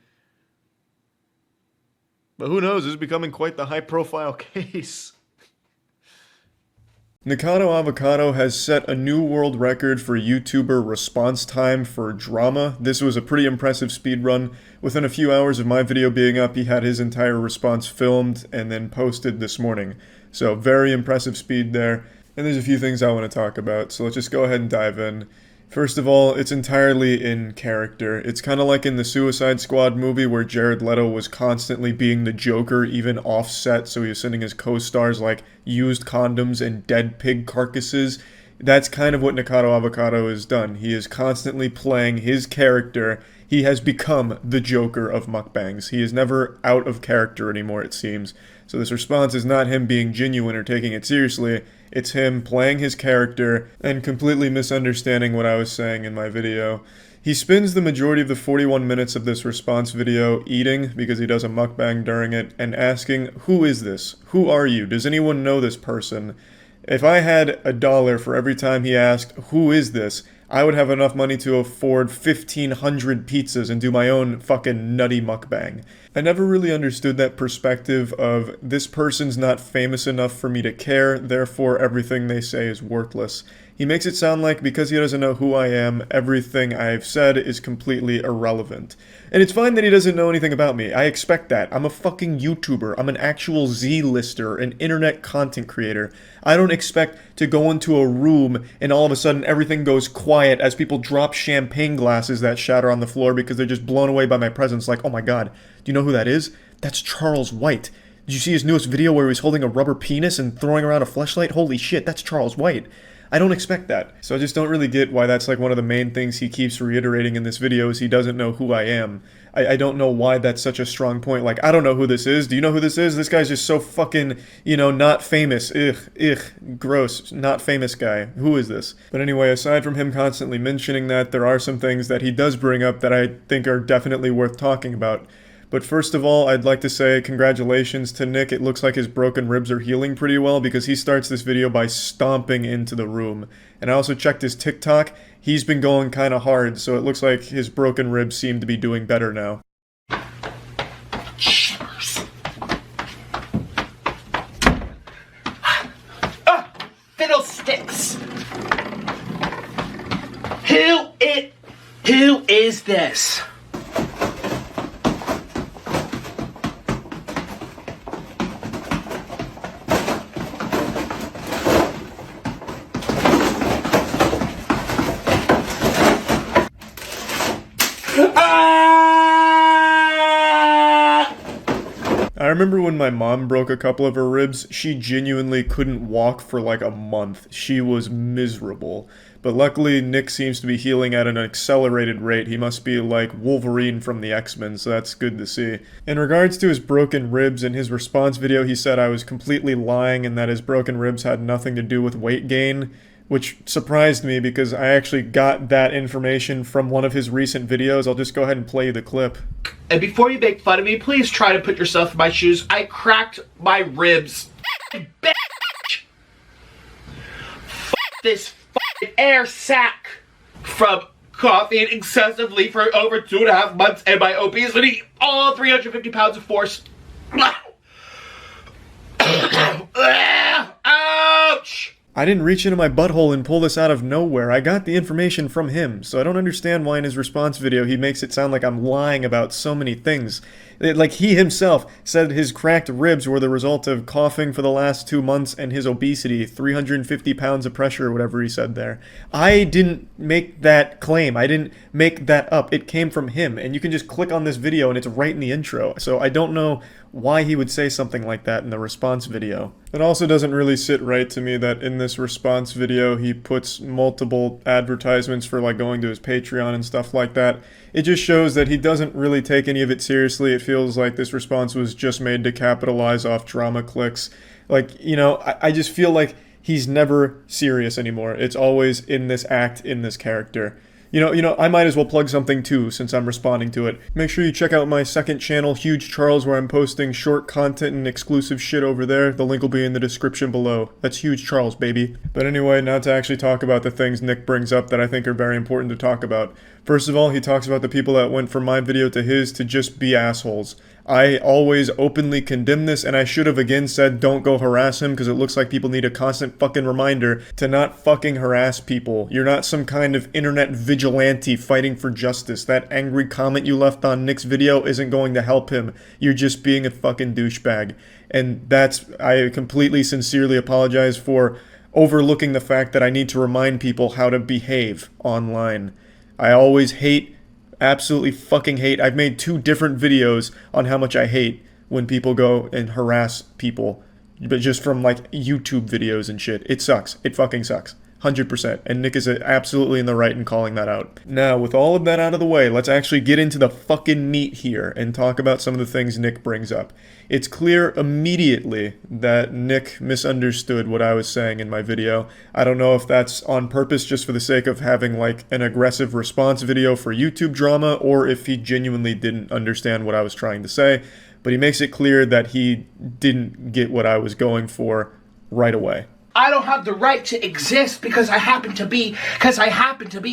But who knows, this is becoming quite the high-profile case. Nikocado Avocado has set a new world record for YouTuber response time for drama. This was a pretty impressive speedrun. Within a few hours of my video being up, he had his entire response filmed and then posted this morning. So very impressive speed there. And there's a few things I want to talk about, so let's just go ahead and dive in. First of all, it's entirely in character. It's kind of like in the Suicide Squad movie where Jared Leto was constantly being the Joker, even off-set, so he was sending his co-stars like used condoms and dead pig carcasses. That's kind of what Nikocado Avocado has done. He is constantly playing his character. He has become the Joker of mukbangs. He is never out of character anymore, it seems. So this response is not him being genuine or taking it seriously. It's him playing his character and completely misunderstanding what I was saying in my video. He spends the majority of the 41 minutes of this response video eating, because he does a mukbang during it, and asking, who is this? Who are you? Does anyone know this person? If I had $1 for every time he asked, who is this? I would have enough money to afford 1,500 pizzas and do my own fucking nutty mukbang. I never really understood that perspective of, this person's not famous enough for me to care, therefore everything they say is worthless. He makes it sound like because he doesn't know who I am, everything I've said is completely irrelevant. And it's fine that he doesn't know anything about me. I expect that. I'm a fucking YouTuber. I'm an actual Z-lister, an internet content creator. I don't expect to go into a room and all of a sudden everything goes quiet as people drop champagne glasses that shatter on the floor because they're just blown away by my presence. Like, oh my god, do you know who that is? That's Charles White. Did you see his newest video where he was holding a rubber penis and throwing around a fleshlight? Holy shit, that's Charles White. I don't expect that. So I just don't really get why that's like one of the main things he keeps reiterating in this video is he doesn't know who I am. I don't know why that's such a strong point. Like, I don't know who this is. Do you know who this is? This guy's just so fucking, you know, not famous. Gross. Not famous guy. Who is this? But anyway, aside from him constantly mentioning that, there are some things that he does bring up that I think are definitely worth talking about. But first of all, I'd like to say congratulations to Nick. It looks like his broken ribs are healing pretty well because he starts this video by stomping into the room. And I also checked his TikTok. He's been going kind of hard, so it looks like his broken ribs seem to be doing better now. Shivers. Fiddlesticks! Who is this? I remember when my mom broke a couple of her ribs, she genuinely couldn't walk for like a month. She was miserable. But luckily, Nick seems to be healing at an accelerated rate. He must be like Wolverine from the X-Men, so that's good to see. In regards to his broken ribs, in his response video, he said I was completely lying and that his broken ribs had nothing to do with weight gain, which surprised me because I actually got that information from one of his recent videos. I'll just go ahead and play you the clip. And before you make fun of me, please try to put yourself in my shoes. I cracked my ribs. Bitch. Fuck this fucking air sack from coughing excessively for over 2.5 months and my obesity, all 350 pounds of force. Ouch! I didn't reach into my butthole and pull this out of nowhere. I got the information from him, so I don't understand why in his response video he makes it sound like I'm lying about so many things. Like he himself said his cracked ribs were the result of coughing for the last 2 months and his obesity, 350 pounds of pressure or whatever he said there. I didn't make that claim. I didn't make that up. It came from him, and you can just click on this video and it's right in the intro. So I don't know why he would say something like that in the response video. It also doesn't really sit right to me that in this response video he puts multiple advertisements for like going to his Patreon and stuff like that. It just shows that he doesn't really take any of it seriously. It feels like this response was just made to capitalize off drama clicks. Like, you know, I just feel like he's never serious anymore. It's always in this act, in this character. You know, I might as well plug something too, since I'm responding to it. Make sure you check out my second channel, Huge Charles, where I'm posting short content and exclusive shit over there. The link will be in the description below. That's Huge Charles, baby. But anyway, now to actually talk about the things Nick brings up that I think are very important to talk about. First of all, he talks about the people that went from my video to his to just be assholes. I always openly condemn this, and I should have again said don't go harass him, because it looks like people need a constant fucking reminder to not fucking harass people. You're not some kind of internet vigilante fighting for justice. That angry comment you left on Nick's video isn't going to help him. You're just being a fucking douchebag. And I completely sincerely apologize for overlooking the fact that I need to remind people how to behave online. I always absolutely fucking hate. I've made 2 different videos on how much I hate when people go and harass people, but just from like YouTube videos and shit. It sucks. It fucking sucks. 100%. And Nick is absolutely in the right in calling that out. Now, with all of that out of the way, let's actually get into the fucking meat here and talk about some of the things Nick brings up. It's clear immediately that Nick misunderstood what I was saying in my video. I don't know if that's on purpose just for the sake of having like an aggressive response video for YouTube drama, or if he genuinely didn't understand what I was trying to say, but he makes it clear that he didn't get what I was going for right away. I don't have the right to exist because I happen to be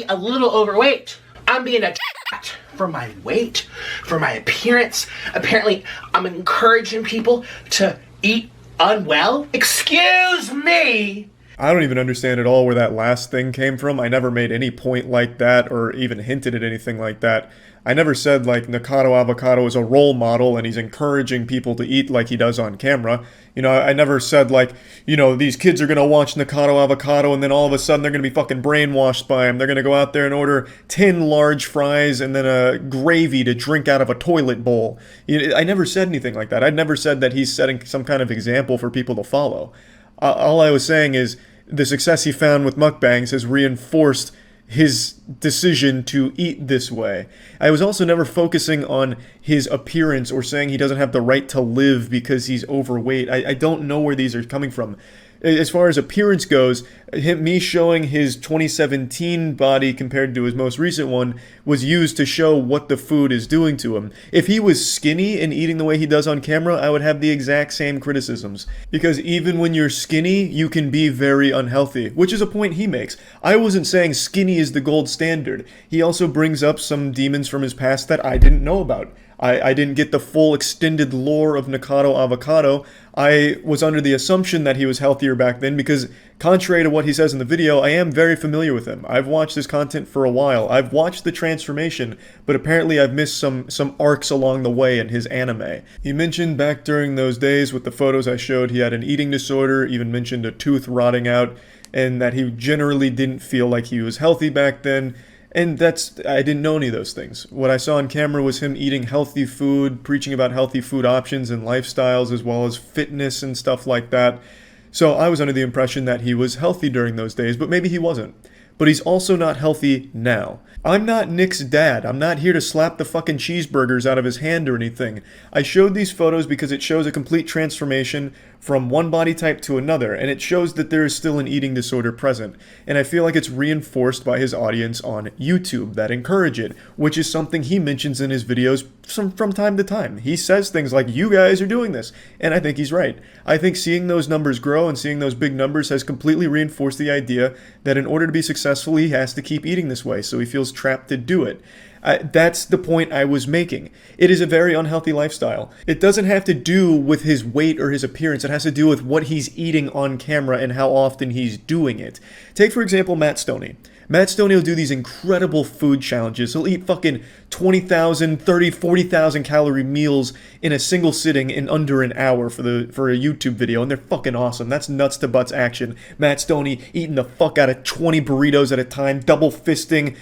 a little overweight. I'm being attacked for my weight, for my appearance. Apparently, I'm encouraging people to eat unwell. Excuse me! I don't even understand at all where that last thing came from. I never made any point like that or even hinted at anything like that. I never said like Nikocado Avocado is a role model and he's encouraging people to eat like he does on camera. You know, I never said like, you know, these kids are gonna watch Nikocado Avocado and then all of a sudden they're gonna be fucking brainwashed by him. They're gonna go out there and order 10 large fries and then a gravy to drink out of a toilet bowl. I never said anything like that. I never said that he's setting some kind of example for people to follow. All I was saying is the success he found with mukbangs has reinforced his decision to eat this way. I was also never focusing on his appearance or saying he doesn't have the right to live because he's overweight. I don't know where these are coming from. As far as appearance goes, me showing his 2017 body compared to his most recent one was used to show what the food is doing to him. If he was skinny and eating the way he does on camera, I would have the exact same criticisms. Because even when you're skinny, you can be very unhealthy, which is a point he makes. I wasn't saying skinny is the gold standard. He also brings up some demons from his past that I didn't know about. I didn't get the full extended lore of Nikocado Avocado. I was under the assumption that he was healthier back then because, contrary to what he says in the video, I am very familiar with him. I've watched his content for a while. I've watched the transformation, but apparently I've missed some arcs along the way in his anime. He mentioned back during those days with the photos I showed he had an eating disorder, even mentioned a tooth rotting out, and that he generally didn't feel like he was healthy back then. And I didn't know any of those things. What I saw on camera was him eating healthy food, preaching about healthy food options and lifestyles, as well as fitness and stuff like that. So I was under the impression that he was healthy during those days, but maybe he wasn't. But he's also not healthy now. I'm not Nick's dad. I'm not here to slap the fucking cheeseburgers out of his hand or anything. I showed these photos because it shows a complete transformation from one body type to another, and it shows that there is still an eating disorder present. And I feel like it's reinforced by his audience on YouTube that encourage it, which is something he mentions in his videos from time to time. He says things like, you guys are doing this, and I think he's right. I think seeing those numbers grow and seeing those big numbers has completely reinforced the idea that in order to be successful, he has to keep eating this way, so he feels trapped to do it. That's the point I was making. It is a very unhealthy lifestyle. It doesn't have to do with his weight or his appearance. It has to do with what he's eating on camera and how often he's doing it. Take, for example, Matt Stoney. Matt Stoney will do these incredible food challenges. He'll eat fucking 20,000, 30, 40,000 calorie meals in a single sitting in under an hour for a YouTube video, and they're fucking awesome. That's nuts to butts action. Matt Stoney eating the fuck out of 20 burritos at a time, double fisting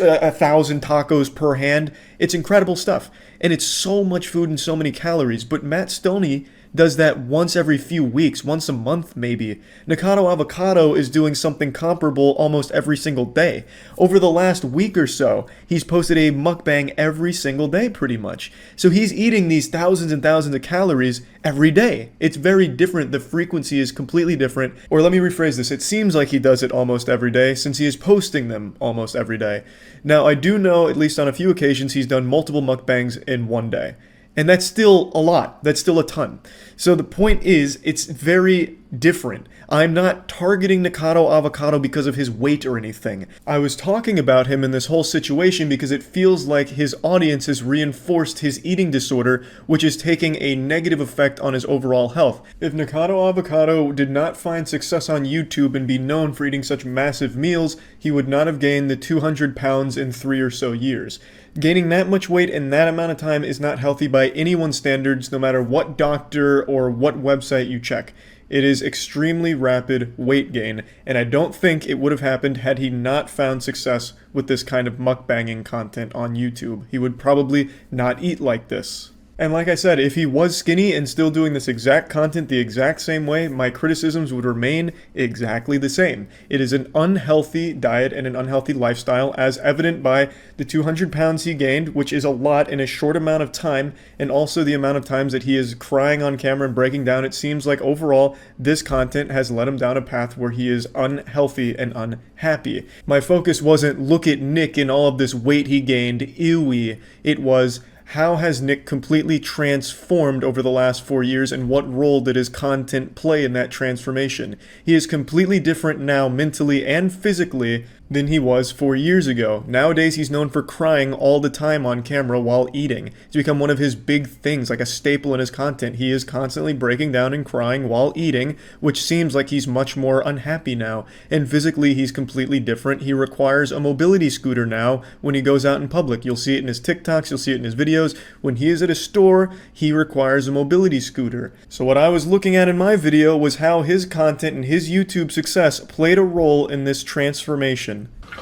1,000 tacos per hand. It's incredible stuff, and it's so much food and so many calories, but Matt Stoney does that once every few weeks, once a month maybe. Nikocado Avocado is doing something comparable almost every single day. Over the last week or so, he's posted a mukbang every single day pretty much. So he's eating these thousands and thousands of calories every day. It's very different. The frequency is completely different. Or let me rephrase this. It seems like he does it almost every day since he is posting them almost every day. Now, I do know, at least on a few occasions, he's done multiple mukbangs in one day. And that's still a lot. That's still a ton. So the point is, it's very different. I'm not targeting Nikocado Avocado because of his weight or anything. I was talking about him in this whole situation because it feels like his audience has reinforced his eating disorder, which is taking a negative effect on his overall health. If Nikocado Avocado did not find success on YouTube and be known for eating such massive meals, he would not have gained the 200 pounds in 3 or so years. Gaining that much weight in that amount of time is not healthy by anyone's standards, no matter what doctor or what website you check. It is extremely rapid weight gain, and I don't think it would have happened had he not found success with this kind of mukbanging content on YouTube. He would probably not eat like this. And like I said, if he was skinny and still doing this exact content the exact same way, my criticisms would remain exactly the same. It is an unhealthy diet and an unhealthy lifestyle, as evident by the 200 pounds he gained, which is a lot in a short amount of time, and also the amount of times that he is crying on camera and breaking down. It seems like overall, this content has led him down a path where he is unhealthy and unhappy. My focus wasn't, look at Nick and all of this weight he gained, ewy. It was, how has Nick completely transformed over the last 4 years, and what role did his content play in that transformation? He is completely different now mentally and physically than he was 4 years ago. Nowadays, he's known for crying all the time on camera while eating. It's become one of his big things, like a staple in his content. He is constantly breaking down and crying while eating, which seems like he's much more unhappy now. And physically, he's completely different. He requires a mobility scooter now when he goes out in public. You'll see it in his TikToks, you'll see it in his videos. When he is at a store, he requires a mobility scooter. So what I was looking at in my video was how his content and his YouTube success played a role in this transformation.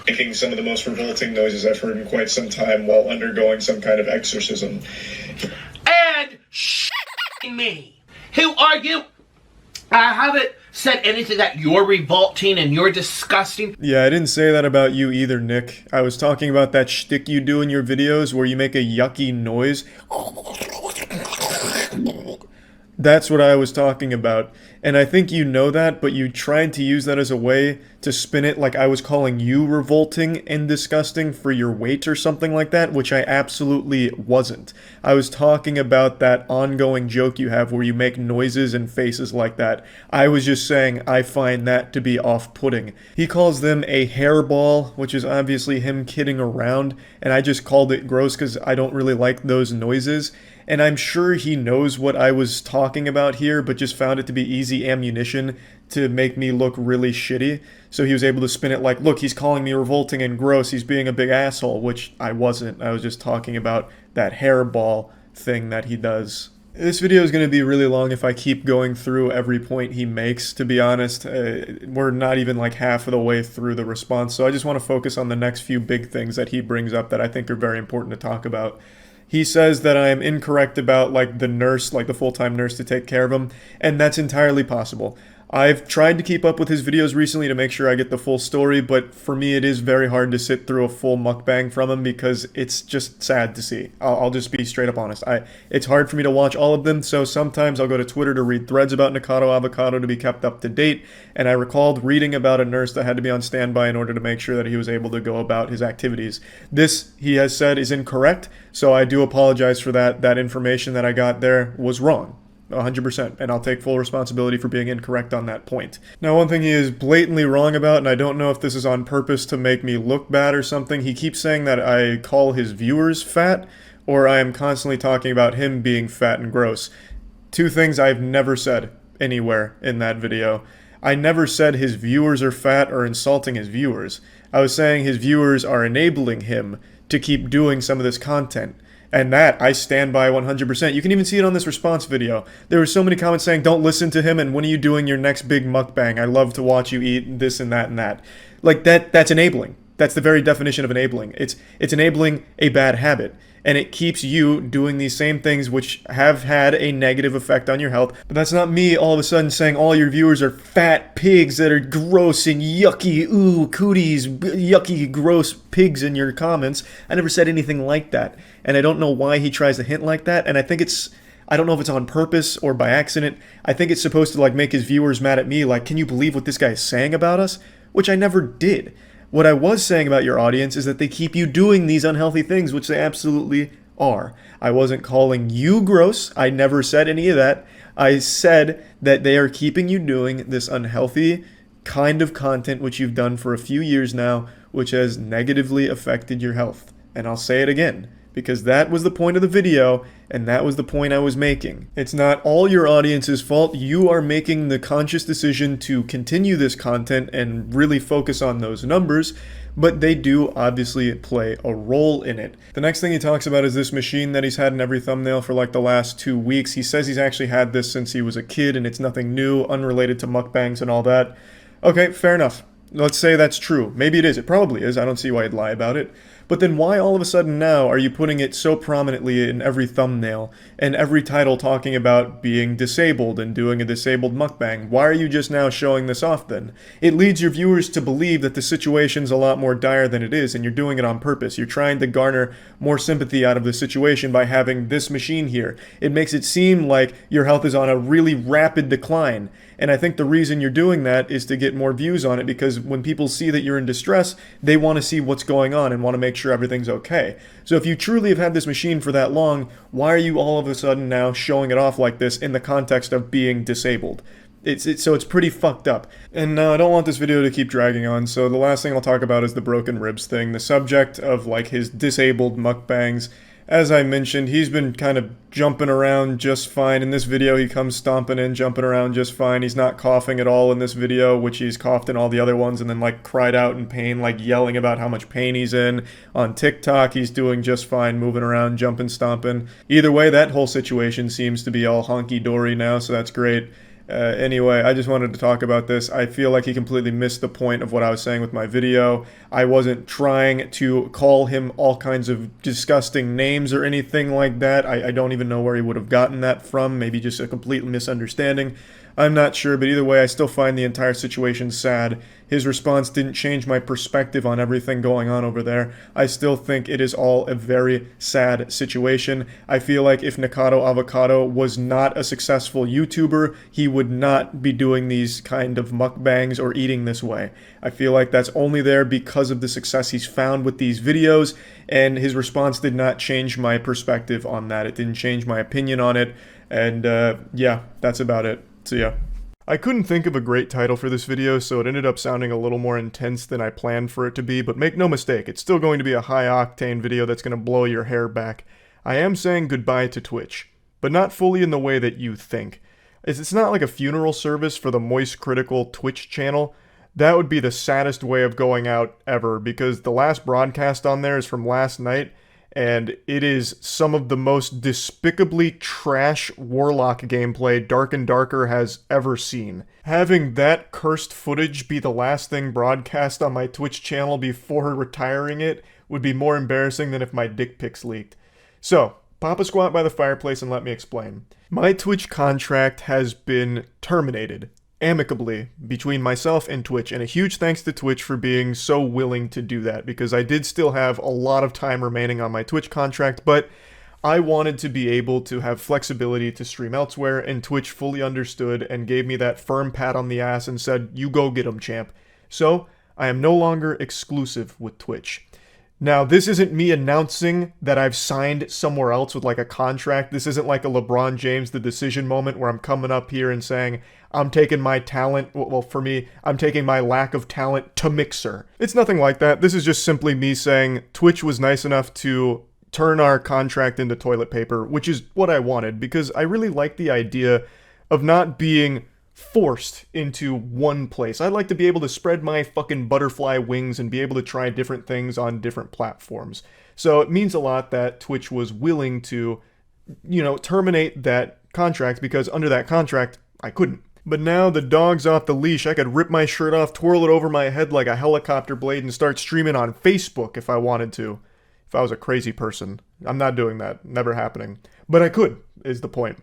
Making some of the most revolting noises I've heard in quite some time while undergoing some kind of exorcism. And me. Who are you? I haven't said anything that you're revolting and you're disgusting. Yeah, I didn't say that about you either, Nick. I was talking about that shtick you do in your videos where you make a yucky noise. That's what I was talking about. And I think you know that, but you tried to use that as a way to spin it like I was calling you revolting and disgusting for your weight or something like that, which I absolutely wasn't. I was talking about that ongoing joke you have where you make noises and faces like that. I was just saying I find that to be off-putting. He calls them a hairball, which is obviously him kidding around, and I just called it gross because I don't really like those noises. And I'm sure he knows what I was talking about here, but just found it to be easy ammunition to make me look really shitty. So he was able to spin it like, look, he's calling me revolting and gross, he's being a big asshole, which I wasn't. I was just talking about that hairball thing that he does. This video is going to be really long if I keep going through every point he makes, to be honest. We're not even like half of the way through the response, so I just want to focus on the next few big things that he brings up that I think are very important to talk about. He says that I am incorrect about, like, the nurse, like the full-time nurse to take care of him, and that's entirely possible. I've tried to keep up with his videos recently to make sure I get the full story, but for me it is very hard to sit through a full mukbang from him because it's just sad to see. I'll just be straight up honest. It's hard for me to watch all of them, so sometimes I'll go to Twitter to read threads about Nikocado Avocado to be kept up to date, and I recalled reading about a nurse that had to be on standby in order to make sure that he was able to go about his activities. This, he has said, is incorrect, so I do apologize for that. That information that I got there was wrong. 100%, and I'll take full responsibility for being incorrect on that point. Now, one thing he is blatantly wrong about, and I don't know if this is on purpose to make me look bad or something, he keeps saying that I call his viewers fat, or I am constantly talking about him being fat and gross. Two things I've never said anywhere in that video. I never said his viewers are fat or insulting his viewers. I was saying his viewers are enabling him to keep doing some of this content. And that, I stand by 100%. You can even see it on this response video. There were so many comments saying, don't listen to him, and when are you doing your next big mukbang? I love to watch you eat this and that and that. Like, that's enabling. That's the very definition of enabling. It's enabling a bad habit. And it keeps you doing these same things which have had a negative effect on your health. But that's not me all of a sudden saying all your viewers are fat pigs that are gross and yucky, ooh, cooties, yucky, gross pigs in your comments. I never said anything like that. And I don't know why he tries to hint like that. And I think I don't know if it's on purpose or by accident. I think it's supposed to like make his viewers mad at me. Like, can you believe what this guy is saying about us? Which I never did. What I was saying about your audience is that they keep you doing these unhealthy things, which they absolutely are. I wasn't calling you gross. I never said any of that. I said that they are keeping you doing this unhealthy kind of content, which you've done for a few years now, which has negatively affected your health. And I'll say it again, because that was the point of the video, and that was the point I was making. It's not all your audience's fault. You are making the conscious decision to continue this content and really focus on those numbers, but they do obviously play a role in it. The next thing he talks about is this machine that he's had in every thumbnail for like the last 2 weeks. He says he's actually had this since he was a kid and it's nothing new, unrelated to mukbangs and all that. Okay, fair enough. Let's say that's true. Maybe it is. It probably is. I don't see why he'd lie about it. But then why all of a sudden now are you putting it so prominently in every thumbnail and every title talking about being disabled and doing a disabled mukbang? Why are you just now showing this off then? It leads your viewers to believe that the situation's a lot more dire than it is, and you're doing it on purpose. You're trying to garner more sympathy out of the situation by having this machine here. It makes it seem like your health is on a really rapid decline. And I think the reason you're doing that is to get more views on it, because when people see that you're in distress, they want to see what's going on and want to make sure everything's okay. So if you truly have had this machine for that long, why are you all of a sudden now showing it off like this in the context of being disabled? So it's pretty fucked up. And now I don't want this video to keep dragging on, so the last thing I'll talk about is the broken ribs thing, the subject of like his disabled mukbangs. As I mentioned, he's been kind of jumping around just fine. In this video, he comes stomping in, jumping around just fine. He's not coughing at all in this video, which he's coughed in all the other ones, and then like cried out in pain, like yelling about how much pain he's in. On TikTok, he's doing just fine, moving around, jumping, stomping. Either way, that whole situation seems to be all honky-dory now, so that's great. Anyway, I just wanted to talk about this. I feel like he completely missed the point of what I was saying with my video. I wasn't trying to call him all kinds of disgusting names or anything like that. I don't even know where he would have gotten that from. Maybe just a complete misunderstanding. I'm not sure, but either way, I still find the entire situation sad. His response didn't change my perspective on everything going on over there. I still think it is all a very sad situation. I feel like if Nikocado Avocado was not a successful YouTuber, he would not be doing these kind of mukbangs or eating this way. I feel like that's only there because of the success he's found with these videos, and his response did not change my perspective on that. It didn't change my opinion on it, and yeah, that's about it. So yeah. I couldn't think of a great title for this video, so it ended up sounding a little more intense than I planned for it to be, but make no mistake, it's still going to be a high-octane video that's going to blow your hair back. I am saying goodbye to Twitch, but not fully in the way that you think. It's not like a funeral service for the Moist Critical Twitch channel. That would be the saddest way of going out ever, because the last broadcast on there is from last night, and it is some of the most despicably trash Warlock gameplay Dark and Darker has ever seen. Having that cursed footage be the last thing broadcast on my Twitch channel before retiring it would be more embarrassing than if my dick pics leaked. So, pop a squat by the fireplace and let me explain. My Twitch contract has been terminated amicably between myself and Twitch, and a huge thanks to Twitch for being so willing to do that, because I did still have a lot of time remaining on my Twitch contract, but I wanted to be able to have flexibility to stream elsewhere, and Twitch fully understood and gave me that firm pat on the ass and said, you go get 'em, champ. So, I am no longer exclusive with Twitch. Now, this isn't me announcing that I've signed somewhere else with like a contract. This isn't like a LeBron James The Decision moment where I'm coming up here and saying, I'm taking my talent, well for me, I'm taking my lack of talent to Mixer. It's nothing like that. This is just simply me saying Twitch was nice enough to turn our contract into toilet paper, which is what I wanted, because I really like the idea of not being forced into one place. I'd like to be able to spread my fucking butterfly wings and be able to try different things on different platforms. So it means a lot that Twitch was willing to, you know, terminate that contract, because under that contract, I couldn't. But now the dog's off the leash. I could rip my shirt off, twirl it over my head like a helicopter blade, and start streaming on Facebook if I wanted to. If I was a crazy person. I'm not doing that. Never happening. But I could, is the point.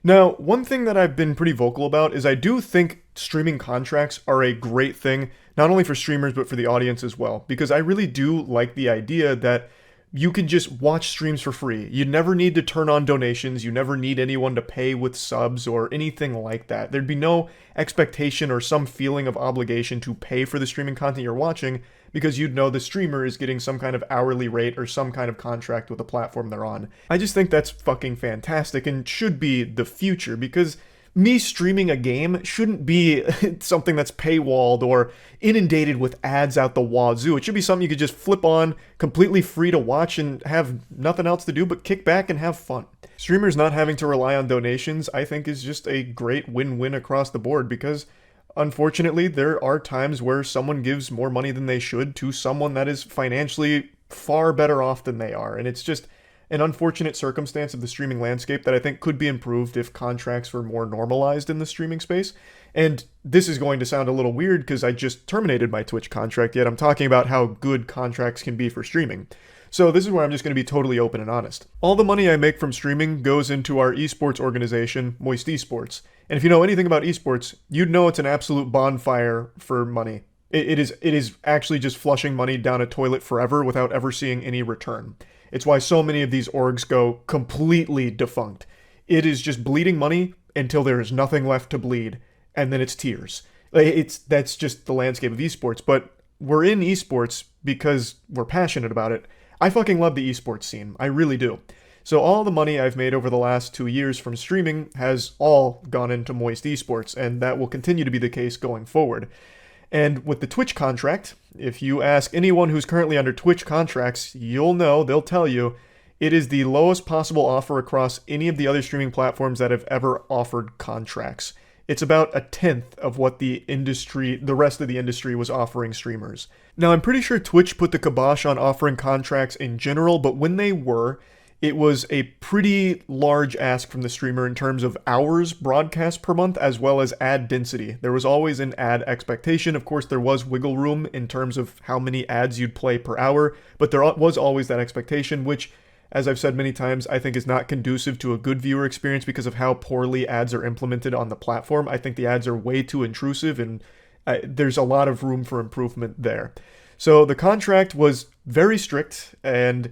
Now, one thing that I've been pretty vocal about is I do think streaming contracts are a great thing, not only for streamers, but for the audience as well. Because I really do like the idea that you can just watch streams for free. You never need to turn on donations. You never need anyone to pay with subs or anything like that. There'd be no expectation or some feeling of obligation to pay for the streaming content you're watching, because you'd know the streamer is getting some kind of hourly rate or some kind of contract with the platform they're on. I just think that's fucking fantastic and should be the future, because me streaming a game shouldn't be something that's paywalled or inundated with ads out the wazoo. It should be something you could just flip on, completely free to watch and have nothing else to do but kick back and have fun. Streamers not having to rely on donations, I think, is just a great win-win across the board, because unfortunately, there are times where someone gives more money than they should to someone that is financially far better off than they are. And it's just an unfortunate circumstance of the streaming landscape that I think could be improved if contracts were more normalized in the streaming space. And this is going to sound a little weird because I just terminated my Twitch contract, yet I'm talking about how good contracts can be for streaming. So this is where I'm just going to be totally open and honest. All the money I make from streaming goes into our esports organization, Moist Esports. And if you know anything about esports, you'd know it's an absolute bonfire for money. It is actually just flushing money down a toilet forever without ever seeing any return. It's why so many of these orgs go completely defunct. It is just bleeding money until there is nothing left to bleed, and then it's tears. That's just the landscape of esports, but we're in esports because we're passionate about it. I fucking love the esports scene. I really do. So all the money I've made over the last 2 years from streaming has all gone into Moist Esports, and that will continue to be the case going forward. And with the Twitch contract, if you ask anyone who's currently under Twitch contracts, you'll know, they'll tell you, it is the lowest possible offer across any of the other streaming platforms that have ever offered contracts. It's about 1/10 of what the rest of the industry was offering streamers. Now, I'm pretty sure Twitch put the kibosh on offering contracts in general, but when they were, it was a pretty large ask from the streamer in terms of hours broadcast per month, as well as ad density. There was always an ad expectation. Of course, there was wiggle room in terms of how many ads you'd play per hour, but there was always that expectation, which as I've said many times, I think is not conducive to a good viewer experience because of how poorly ads are implemented on the platform. I think the ads are way too intrusive, and there's a lot of room for improvement there. So the contract was very strict, and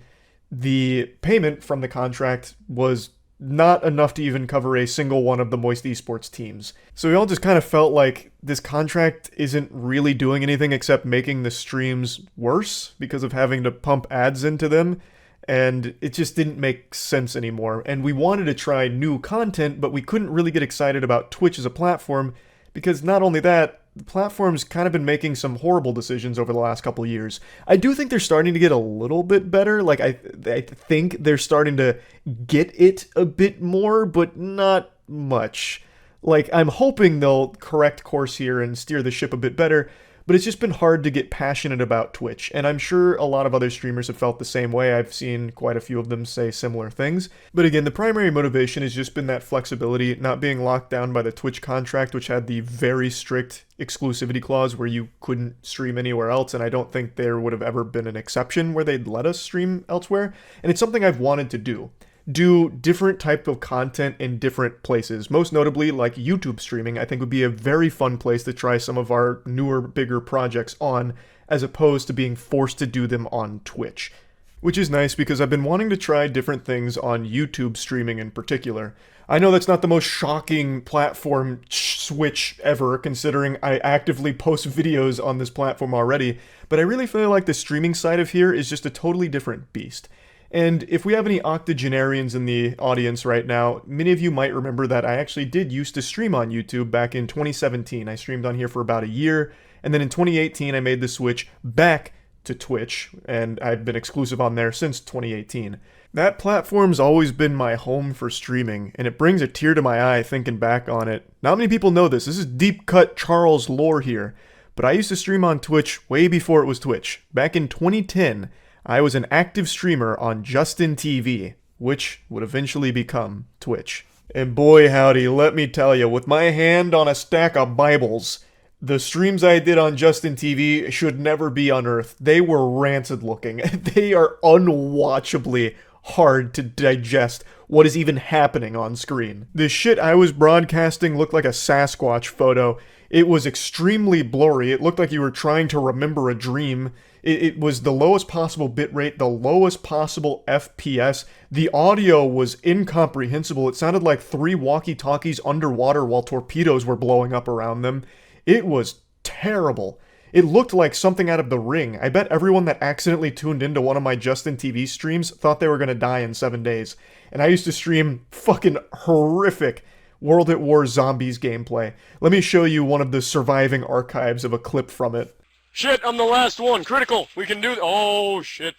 the payment from the contract was not enough to even cover a single one of the Moist Esports teams. So we all just kind of felt like this contract isn't really doing anything except making the streams worse because of having to pump ads into them, and it just didn't make sense anymore. And we wanted to try new content, but we couldn't really get excited about Twitch as a platform because not only that, the platform's kind of been making some horrible decisions over the last couple years. I do think they're starting to get a little bit better. Like, I think they're starting to get it a bit more, but not much. Like, I'm hoping they'll correct course here and steer the ship a bit better, but it's just been hard to get passionate about Twitch, and I'm sure a lot of other streamers have felt the same way. I've seen quite a few of them say similar things. But again, the primary motivation has just been that flexibility, not being locked down by the Twitch contract, which had the very strict exclusivity clause where you couldn't stream anywhere else, and I don't think there would have ever been an exception where they'd let us stream elsewhere. And it's something I've wanted to do different type of content in different places. Most notably, like YouTube streaming, I think would be a very fun place to try some of our newer, bigger projects on, as opposed to being forced to do them on Twitch. Which is nice because I've been wanting to try different things on YouTube streaming in particular. I know that's not the most shocking platform switch ever, considering I actively post videos on this platform already, but I really feel like the streaming side of here is just a totally different beast. And if we have any octogenarians in the audience right now, many of you might remember that I actually did used to stream on YouTube back in 2017. I streamed on here for about a year, and then in 2018 I made the switch back to Twitch, and I've been exclusive on there since 2018. That platform's always been my home for streaming, and it brings a tear to my eye thinking back on it. Not many people know this. This is deep-cut Charles lore here, but I used to stream on Twitch way before it was Twitch. Back in 2010, I was an active streamer on Justin TV, which would eventually become Twitch. And boy howdy, let me tell you, with my hand on a stack of Bibles, the streams I did on Justin TV should never be unearthed. They were rancid looking. They are unwatchably hard to digest what is even happening on screen. The shit I was broadcasting looked like a Sasquatch photo. It was extremely blurry. It looked like you were trying to remember a dream. It was the lowest possible bitrate, the lowest possible FPS. The audio was incomprehensible. It sounded like 3 walkie-talkies underwater while torpedoes were blowing up around them. It was terrible. It looked like something out of The Ring. I bet everyone that accidentally tuned into one of my Justin TV streams thought they were gonna die in 7 days. And I used to stream fucking horrific World at War Zombies gameplay. Let me show you one of the surviving archives of a clip from it. Shit, I'm the last one. Critical. We can do oh, shit.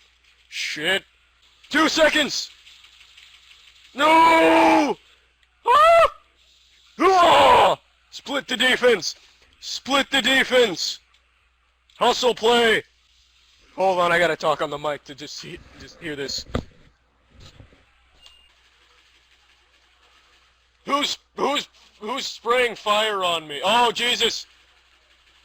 Shit. 2 seconds. No! Ah! Ah! Split the defense. Split the defense. Hustle play. Hold on, I gotta talk on the mic to just hear this. Who's spraying fire on me? Oh, Jesus.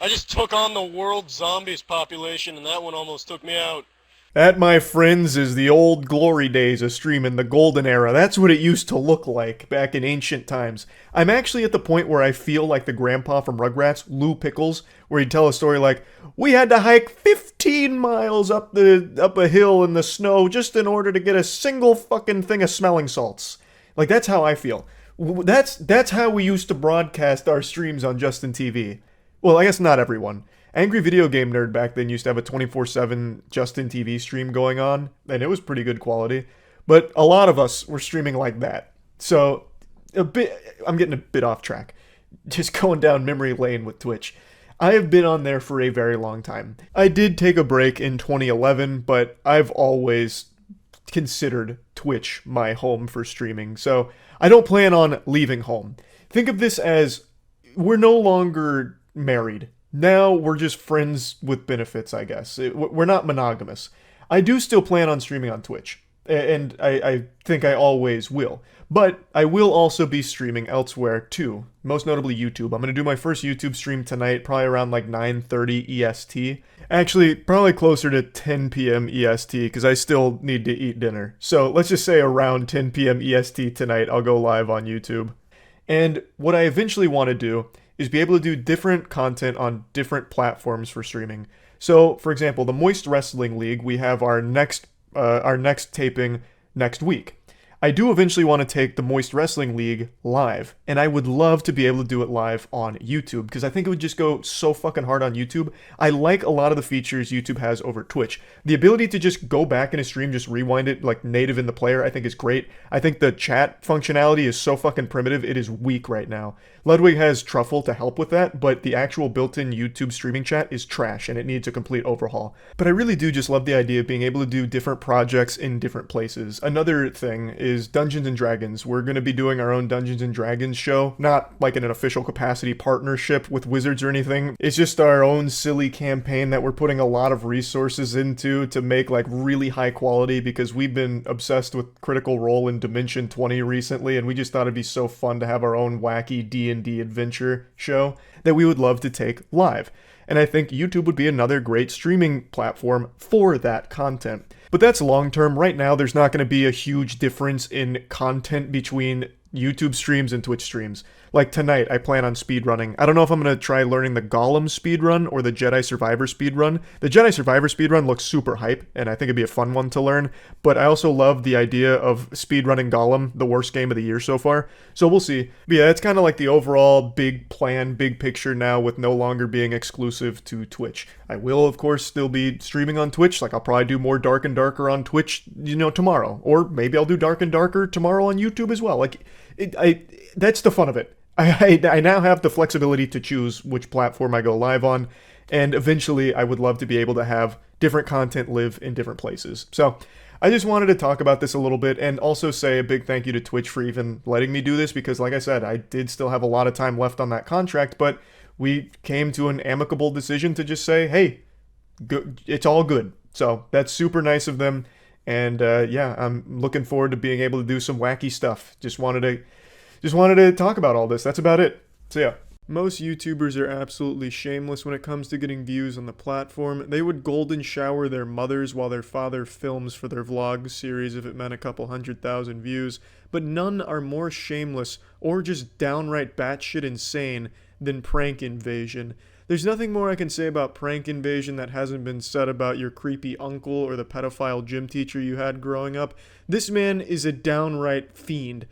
I just took on the world zombies population, and that one almost took me out. That, my friends, is the old glory days of streaming, the golden era. That's what it used to look like back in ancient times. I'm actually at the point where I feel like the grandpa from Rugrats, Lou Pickles, where he'd tell a story like, we had to hike 15 miles up a hill in the snow just in order to get a single fucking thing of smelling salts. Like, that's how I feel. That's how we used to broadcast our streams on Justin TV. Well, I guess not everyone. Angry Video Game Nerd back then used to have a 24/7 Justin TV stream going on, and it was pretty good quality. But a lot of us were streaming like that. So, I'm getting a bit off track. Just going down memory lane with Twitch. I have been on there for a very long time. I did take a break in 2011, but I've always considered Twitch my home for streaming, so I don't plan on leaving home. Think of this as, we're no longer married. Now we're just friends with benefits, I guess. We're not monogamous. I do still plan on streaming on Twitch. And I think I always will. But I will also be streaming elsewhere too, most notably YouTube. I'm going to do my first YouTube stream tonight, probably around like 9:30 EST. Actually, probably closer to 10 p.m. EST, because I still need to eat dinner. So let's just say around 10 p.m. EST tonight, I'll go live on YouTube. And what I eventually want to do is be able to do different content on different platforms for streaming. So, for example, the Moist Wrestling League, we have our next taping next week. I do eventually want to take the Moist Wrestling League live, and I would love to be able to do it live on YouTube, because I think it would just go so fucking hard on YouTube. I like a lot of the features YouTube has over Twitch. The ability to just go back in a stream, just rewind it like native in the player, I think is great. I think the chat functionality is so fucking primitive, it is weak right now. Ludwig has Truffle to help with that, but the actual built-in YouTube streaming chat is trash, and it needs a complete overhaul. But I really do just love the idea of being able to do different projects in different places. Another thing is Dungeons & Dragons. We're going to be doing our own Dungeons & Dragons show, not like in an official capacity partnership with Wizards or anything. It's just our own silly campaign that we're putting a lot of resources into to make like really high quality, because we've been obsessed with Critical Role and Dimension 20 recently, and we just thought it'd be so fun to have our own wacky D&D adventure show that we would love to take live. And I think YouTube would be another great streaming platform for that content. But that's long term. Right now, there's not going to be a huge difference in content between YouTube streams and Twitch streams. Like tonight, I plan on speedrunning. I don't know if I'm going to try learning the Golem speedrun or the Jedi Survivor speedrun. The Jedi Survivor speedrun looks super hype, and I think it'd be a fun one to learn. But I also love the idea of speedrunning Golem, the worst game of the year so far. So we'll see. But yeah, it's kind of like the overall big plan, big picture now, with no longer being exclusive to Twitch. I will, of course, still be streaming on Twitch. Like, I'll probably do more Dark and Darker on Twitch, tomorrow. Or maybe I'll do Dark and Darker tomorrow on YouTube as well. Like, that's the fun of it. I now have the flexibility to choose which platform I go live on, and eventually I would love to be able to have different content live in different places. So I just wanted to talk about this a little bit, and also say a big thank you to Twitch for even letting me do this, because like I said, I did still have a lot of time left on that contract, but we came to an amicable decision to just say, hey, it's all good. So that's super nice of them, and yeah, I'm looking forward to being able to do some wacky stuff. Just wanted to talk about all this. That's about it. So yeah. Most YouTubers are absolutely shameless when it comes to getting views on the platform. They would golden shower their mothers while their father films for their vlog series if it meant a couple 100,000 views, but none are more shameless or just downright batshit insane than Prank Invasion. There's nothing more I can say about Prank Invasion that hasn't been said about your creepy uncle or the pedophile gym teacher you had growing up. This man is a downright fiend.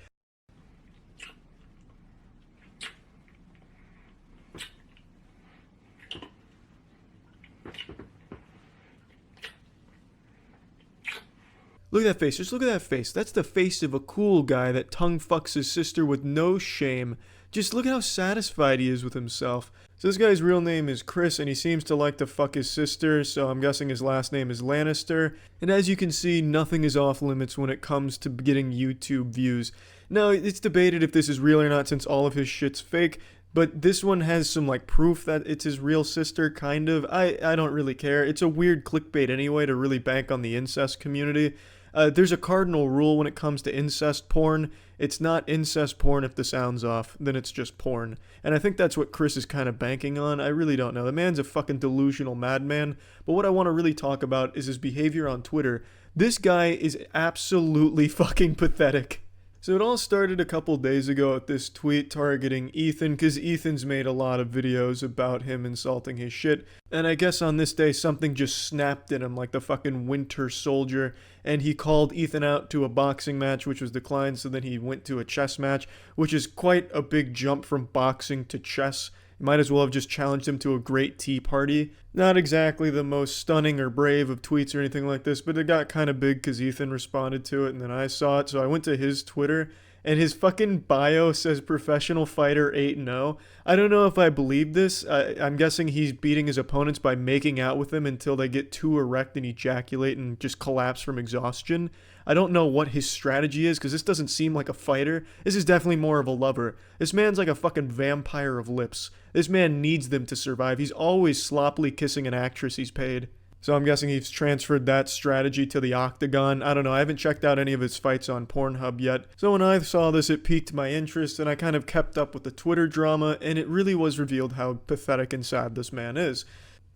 Look at that face. Just look at that face. That's the face of a cool guy that tongue fucks his sister with no shame. Just look at how satisfied he is with himself. So this guy's real name is Chris, and he seems to like to fuck his sister, so I'm guessing his last name is Lannister. And as you can see, nothing is off limits when it comes to getting YouTube views. Now, it's debated if this is real or not, since all of his shit's fake, but this one has some like proof that it's his real sister, kind of. I don't really care. It's a weird clickbait anyway to really bank on the incest community. There's a cardinal rule when it comes to incest porn. It's not incest porn if the sound's off, then it's just porn. And I think that's what Chris is kind of banking on. I really don't know. The man's a fucking delusional madman. But what I want to really talk about is his behavior on Twitter. This guy is absolutely fucking pathetic. So it all started a couple days ago with this tweet targeting Ethan, because Ethan's made a lot of videos about him insulting his shit, and I guess on this day something just snapped in him like the fucking Winter Soldier, and he called Ethan out to a boxing match, which was declined, so then he went to a chess match, which is quite a big jump from boxing to chess. Might as well have just challenged him to a great tea party. Not exactly the most stunning or brave of tweets or anything like this, but it got kind of big because Ethan responded to it, and then I saw it, so I went to his Twitter, and his fucking bio says professional fighter 8-0. I don't know if I believe this. I'm guessing he's beating his opponents by making out with them until they get too erect and ejaculate and just collapse from exhaustion. I don't know what his strategy is, because this doesn't seem like a fighter. This is definitely more of a lover. This man's like a fucking vampire of lips. This man needs them to survive. He's always sloppily kissing an actress he's paid. So I'm guessing he's transferred that strategy to the Octagon. I don't know, I haven't checked out any of his fights on Pornhub yet. So when I saw this, it piqued my interest, and I kind of kept up with the Twitter drama, and it really was revealed how pathetic and sad this man is.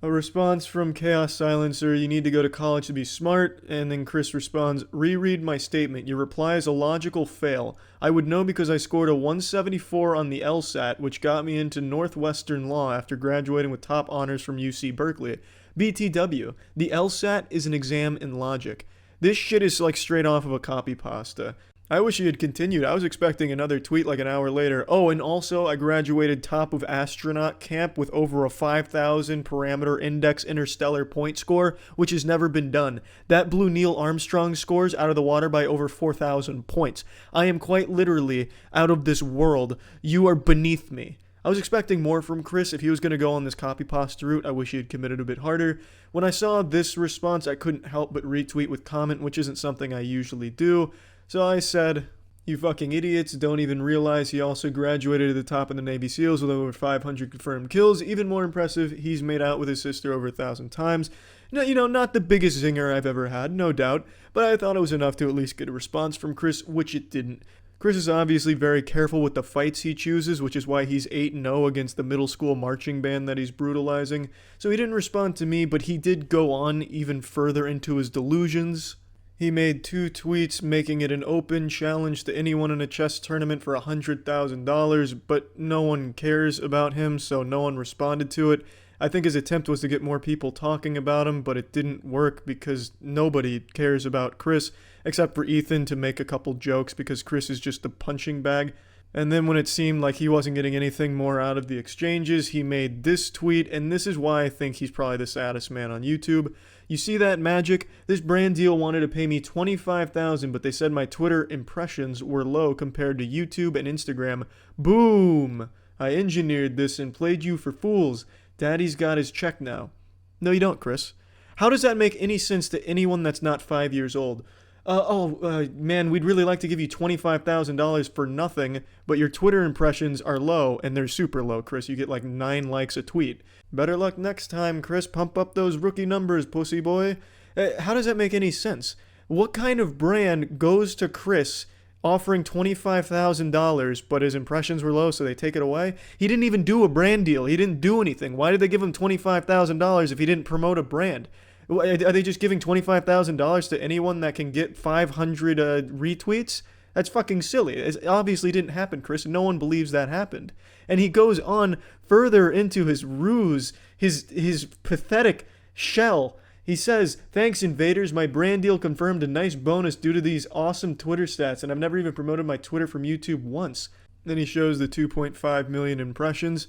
A response from Chaos Silencer, you need to go to college to be smart, and then Chris responds, reread my statement. Your reply is a logical fail. I would know because I scored a 174 on the LSAT, which got me into Northwestern Law after graduating with top honors from UC Berkeley. BTW, the LSAT is an exam in logic. This shit is like straight off of a copy pasta. I wish he had continued. I was expecting another tweet like an hour later. Oh, and also I graduated top of astronaut camp with over a 5,000 parameter index interstellar point score, which has never been done. That blew Neil Armstrong's scores out of the water by over 4,000 points. I am quite literally out of this world. You are beneath me. I was expecting more from Chris if he was going to go on this copy pasta route. I wish he had committed a bit harder. When I saw this response, I couldn't help but retweet with comment, which isn't something I usually do. So I said, you fucking idiots don't even realize he also graduated at the top of the Navy SEALs with over 500 confirmed kills. Even more impressive, he's made out with his sister over 1,000 times. No, you know, not the biggest zinger I've ever had, no doubt, but I thought it was enough to at least get a response from Chris, which it didn't. Chris is obviously very careful with the fights he chooses, which is why he's 8-0 against the middle school marching band that he's brutalizing. So he didn't respond to me, but he did go on even further into his delusions. He made 2 tweets making it an open challenge to anyone in a chess tournament for $100,000, but no one cares about him, so no one responded to it. I think his attempt was to get more people talking about him, but it didn't work because nobody cares about Chris, except for Ethan to make a couple jokes because Chris is just a punching bag. And then when it seemed like he wasn't getting anything more out of the exchanges, he made this tweet, and this is why I think he's probably the saddest man on YouTube. You see that magic? This brand deal wanted to pay me $25,000, but they said my Twitter impressions were low compared to YouTube and Instagram. Boom! I engineered this and played you for fools. Daddy's got his check now. No, you don't, Chris. How does that make any sense to anyone that's not 5 years old? Man, we'd really like to give you $25,000 for nothing, but your Twitter impressions are low, and they're super low, Chris. You get like 9 likes a tweet. Better luck next time, Chris. Pump up those rookie numbers, pussy boy. How does that make any sense? What kind of brand goes to Chris offering $25,000, but his impressions were low, so they take it away? He didn't even do a brand deal. He didn't do anything. Why did they give him $25,000 if he didn't promote a brand? Are they just giving $25,000 to anyone that can get 500 retweets? That's fucking silly. It obviously didn't happen, Chris. No one believes that happened. And he goes on further into his ruse, his pathetic shell. He says, thanks invaders, my brand deal confirmed a nice bonus due to these awesome Twitter stats, and I've never even promoted my Twitter from YouTube once. Then he shows the 2.5 million impressions.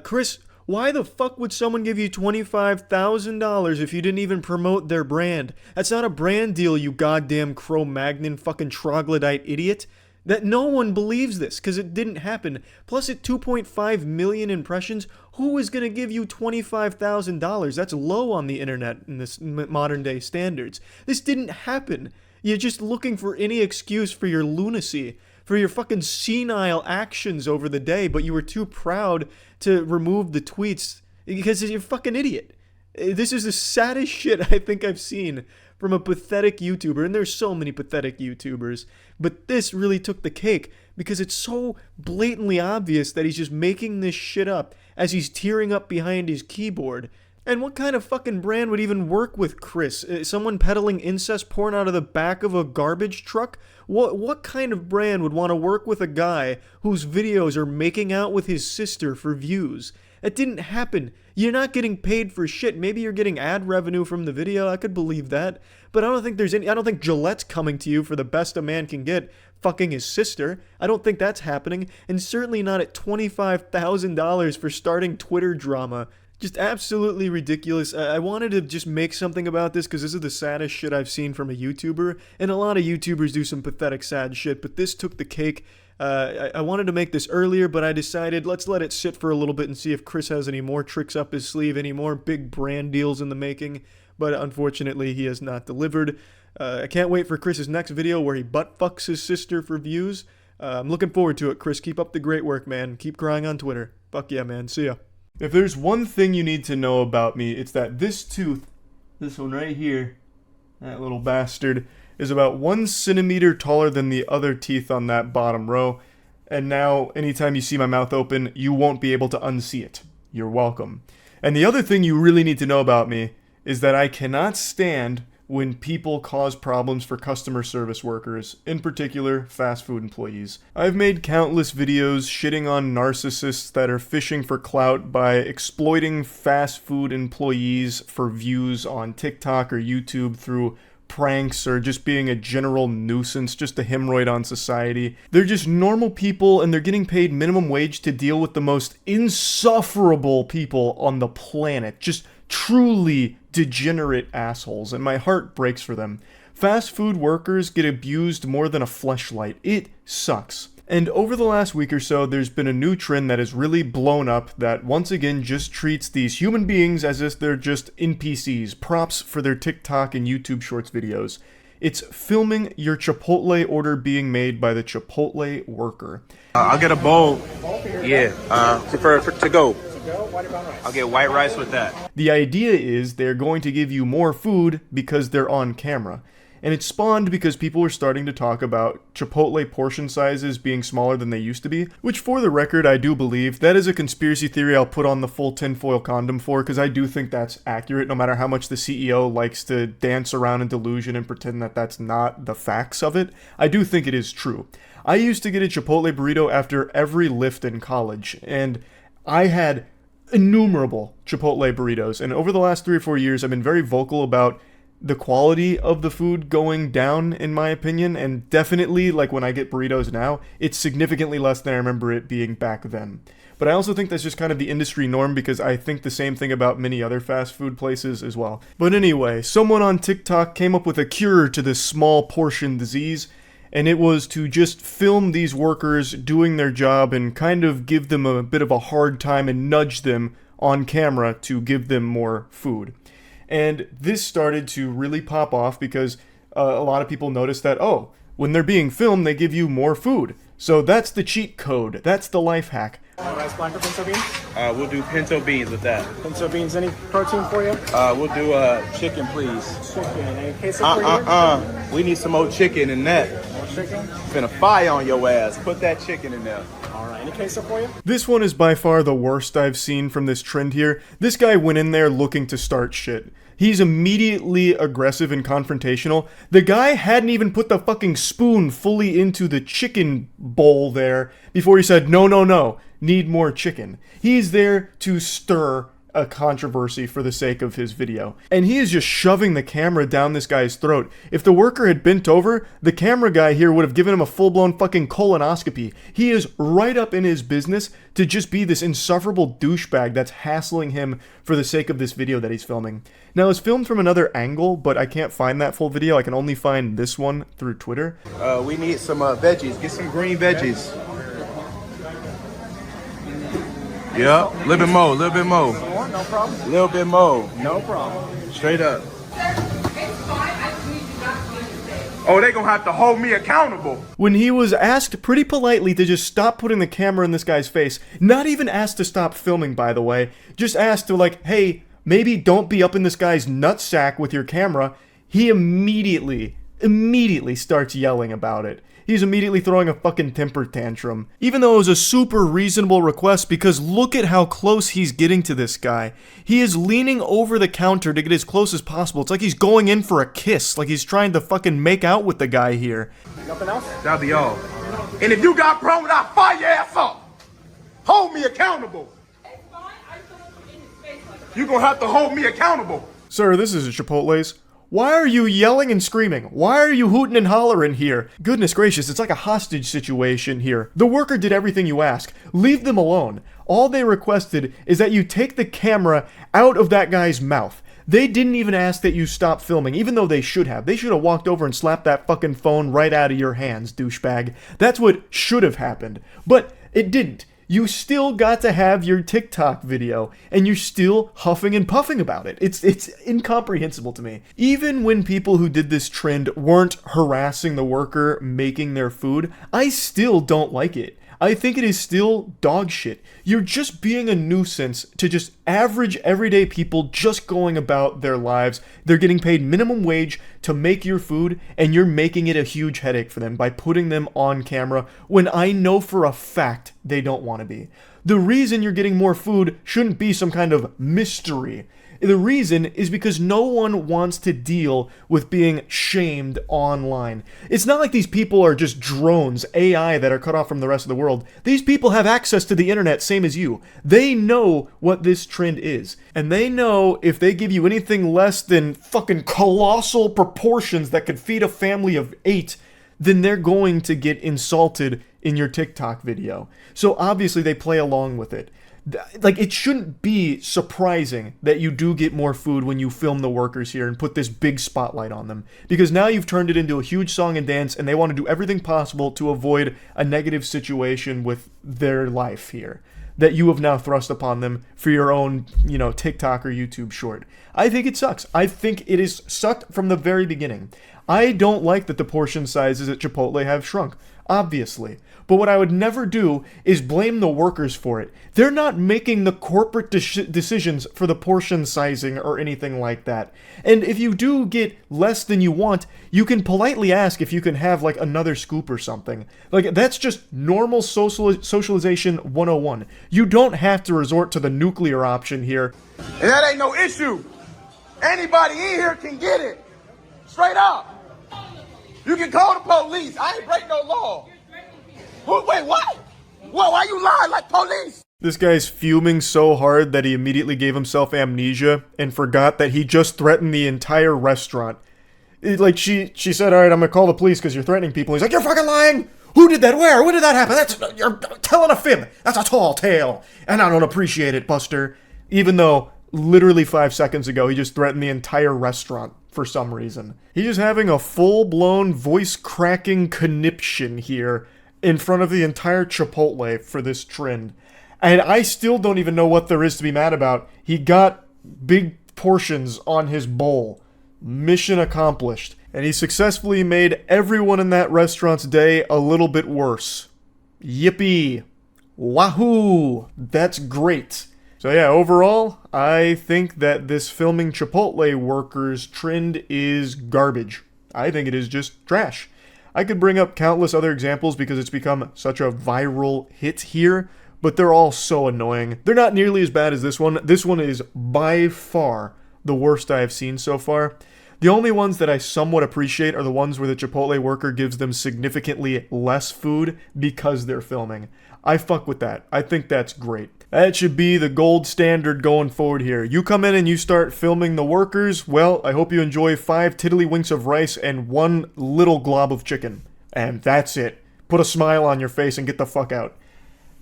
Chris, why the fuck would someone give you $25,000 if you didn't even promote their brand? That's not a brand deal, you goddamn Cro-Magnon fucking troglodyte idiot. That no one believes this, because it didn't happen. Plus at 2.5 million impressions, who is going to give you $25,000? That's low on the internet in this modern day standards. This didn't happen. You're just looking for any excuse for your lunacy, for your fucking senile actions over the day, but you were too proud to remove the tweets because you're a fucking idiot. This is the saddest shit I think I've seen from a pathetic YouTuber, and there's so many pathetic YouTubers, but this really took the cake because it's so blatantly obvious that he's just making this shit up as he's tearing up behind his keyboard. And what kind of fucking brand would even work with Chris? Someone peddling incest porn out of the back of a garbage truck? What kind of brand would want to work with a guy whose videos are making out with his sister for views? It didn't happen. You're not getting paid for shit. Maybe you're getting ad revenue from the video. I could believe that. But I don't think Gillette's coming to you for the best a man can get, fucking his sister. I don't think that's happening. And certainly not at $25,000 for starting Twitter drama. Just absolutely ridiculous. I wanted to just make something about this because this is the saddest shit I've seen from a YouTuber. And a lot of YouTubers do some pathetic sad shit, but this took the cake. I wanted to make this earlier, but I decided let's let it sit for a little bit and see if Chris has any more tricks up his sleeve, any more big brand deals in the making. But unfortunately, he has not delivered. I can't wait for Chris's next video where he butt fucks his sister for views. I'm looking forward to it, Chris. Keep up the great work, man. Keep crying on Twitter. Fuck yeah, man. See ya. If there's one thing you need to know about me, it's that this tooth This one right here. That little bastard is about 1 centimeter taller than the other teeth on that bottom row. And now, anytime you see my mouth open, you won't be able to unsee it. You're welcome. And the other thing you really need to know about me is that I cannot stand when people cause problems for customer service workers, in particular, fast food employees. I've made countless videos shitting on narcissists that are fishing for clout by exploiting fast food employees for views on TikTok or YouTube through pranks or just being a general nuisance, just a hemorrhoid on society. They're just normal people and they're getting paid minimum wage to deal with the most insufferable people on the planet. Just truly degenerate assholes, and my heart breaks for them. Fast food workers get abused more than a fleshlight. It sucks. And over the last week or so, there's been a new trend that has really blown up that once again just treats these human beings as if they're just NPCs, props for their TikTok and YouTube Shorts videos. It's filming your Chipotle order being made by the Chipotle worker. I'll get a bowl. Yeah, to go. I'll get white rice with that. The idea is they're going to give you more food because they're on camera. And it spawned because people were starting to talk about Chipotle portion sizes being smaller than they used to be, which for the record I do believe. That is a conspiracy theory I'll put on the full tinfoil condom for, because I do think that's accurate, no matter how much the CEO likes to dance around in delusion and pretend that that's not the facts of it. I do think it is true. I used to get a Chipotle burrito after every lift in college, and I had innumerable Chipotle burritos, and over the last 3 or 4 years I've been very vocal about the quality of the food going down, in my opinion, and definitely, like when I get burritos now, it's significantly less than I remember it being back then. But I also think that's just kind of the industry norm, because I think the same thing about many other fast food places as well. But anyway, someone on TikTok came up with a cure to this small portion disease, and it was to just film these workers doing their job and kind of give them a bit of a hard time and nudge them on camera to give them more food. And this started to really pop off because a lot of people noticed that, oh, when they're being filmed, they give you more food. So that's the cheat code. That's the life hack. Rice blanco pinto beans? We'll do pinto beans with that. Pinto beans, any protein for you? We'll do chicken, please. Chicken. Any queso for you? We need some more chicken in that. More chicken? Finna fire on your ass. Put that chicken in there. All right. Any queso for you? This one is by far the worst I've seen from this trend here. This guy went in there looking to start shit. He's immediately aggressive and confrontational. The guy hadn't even put the fucking spoon fully into the chicken bowl there before he said, no, no, no, need more chicken. He's there to stir a controversy for the sake of his video. And he is just shoving the camera down this guy's throat. If the worker had bent over, the camera guy here would have given him a full-blown fucking colonoscopy. He is right up in his business to just be this insufferable douchebag that's hassling him for the sake of this video that he's filming. Now, it's filmed from another angle, but I can't find that full video. I can only find this one through Twitter. We need some veggies. Get some green veggies. Yep, a little bit more, a little bit more. No problem. A little bit more. No problem. Straight up. Oh, they gonna have to hold me accountable. When he was asked pretty politely to just stop putting the camera in this guy's face, not even asked to stop filming, by the way, just asked to like, hey, maybe don't be up in this guy's nutsack with your camera, he immediately starts yelling about it. He's immediately throwing a fucking temper tantrum. Even though it was a super reasonable request, because look at how close he's getting to this guy. He is leaning over the counter to get as close as possible. It's like he's going in for a kiss, like he's trying to fucking make out with the guy here. Nothing else? That'll be all. And if you got problems, I'll fire your ass up. Hold me accountable. You're gonna have to hold me accountable. Sir, this is Chipotle's. Why are you yelling and screaming? Why are you hooting and hollering here? Goodness gracious, it's like a hostage situation here. The worker did everything you asked. Leave them alone. All they requested is that you take the camera out of that guy's mouth. They didn't even ask that you stop filming, even though they should have. They should have walked over and slapped that fucking phone right out of your hands, douchebag. That's what should have happened. But it didn't. You still got to have your TikTok video, and you're still huffing and puffing about it. It's incomprehensible to me. Even when people who did this trend weren't harassing the worker making their food, I still don't like it. I think it is still dog shit. You're just being a nuisance to just average everyday people just going about their lives. They're getting paid minimum wage to make your food, and you're making it a huge headache for them by putting them on camera when I know for a fact they don't want to be. The reason you're getting more food shouldn't be some kind of mystery. The reason is because no one wants to deal with being shamed online. It's not like these people are just drones, AI, that are cut off from the rest of the world. These people have access to the internet, same as you. They know what this trend is. And they know if they give you anything less than fucking colossal proportions that could feed a family of 8, then they're going to get insulted in your TikTok video. So obviously they play along with it. Like, it shouldn't be surprising that you do get more food when you film the workers here and put this big spotlight on them. Because now you've turned it into a huge song and dance, and they want to do everything possible to avoid a negative situation with their life here that you have now thrust upon them for your own, TikTok or YouTube short. I think it sucks. I think it is sucked from the very beginning. I don't like that the portion sizes at Chipotle have shrunk, obviously. But what I would never do is blame the workers for it. They're not making the corporate decisions for the portion sizing or anything like that. And if you do get less than you want, you can politely ask if you can have like another scoop or something. Like, that's just normal socialization 101. You don't have to resort to the nuclear option here. And that ain't no issue. Anybody in here can get it. Straight up. You can call the police. I ain't break no law. Wait, what? Whoa, why you lying like police? This guy's fuming so hard that he immediately gave himself amnesia and forgot that he just threatened the entire restaurant. She said, all right, I'm gonna call the police because you're threatening people. He's like, you're fucking lying! Who did that? Where? When did that happen? You're telling a fib. That's a tall tale. And I don't appreciate it, Buster. Even though, literally 5 seconds ago, he just threatened the entire restaurant for some reason. He's just having a full-blown voice-cracking conniption here in front of the entire Chipotle for this trend. And I still don't even know what there is to be mad about. He got big portions on his bowl. Mission accomplished. And he successfully made everyone in that restaurant's day a little bit worse. Yippee. Wahoo! That's great. So yeah, overall, I think that this filming Chipotle workers trend is garbage. I think it is just trash. I could bring up countless other examples because it's become such a viral hit here, but they're all so annoying. They're not nearly as bad as this one. This one is by far the worst I have seen so far. The only ones that I somewhat appreciate are the ones where the Chipotle worker gives them significantly less food because they're filming. I fuck with that. I think that's great. That should be the gold standard going forward here. You come in and you start filming the workers, well, I hope you enjoy 5 tiddlywinks of rice and 1 little glob of chicken. And that's it. Put a smile on your face and get the fuck out.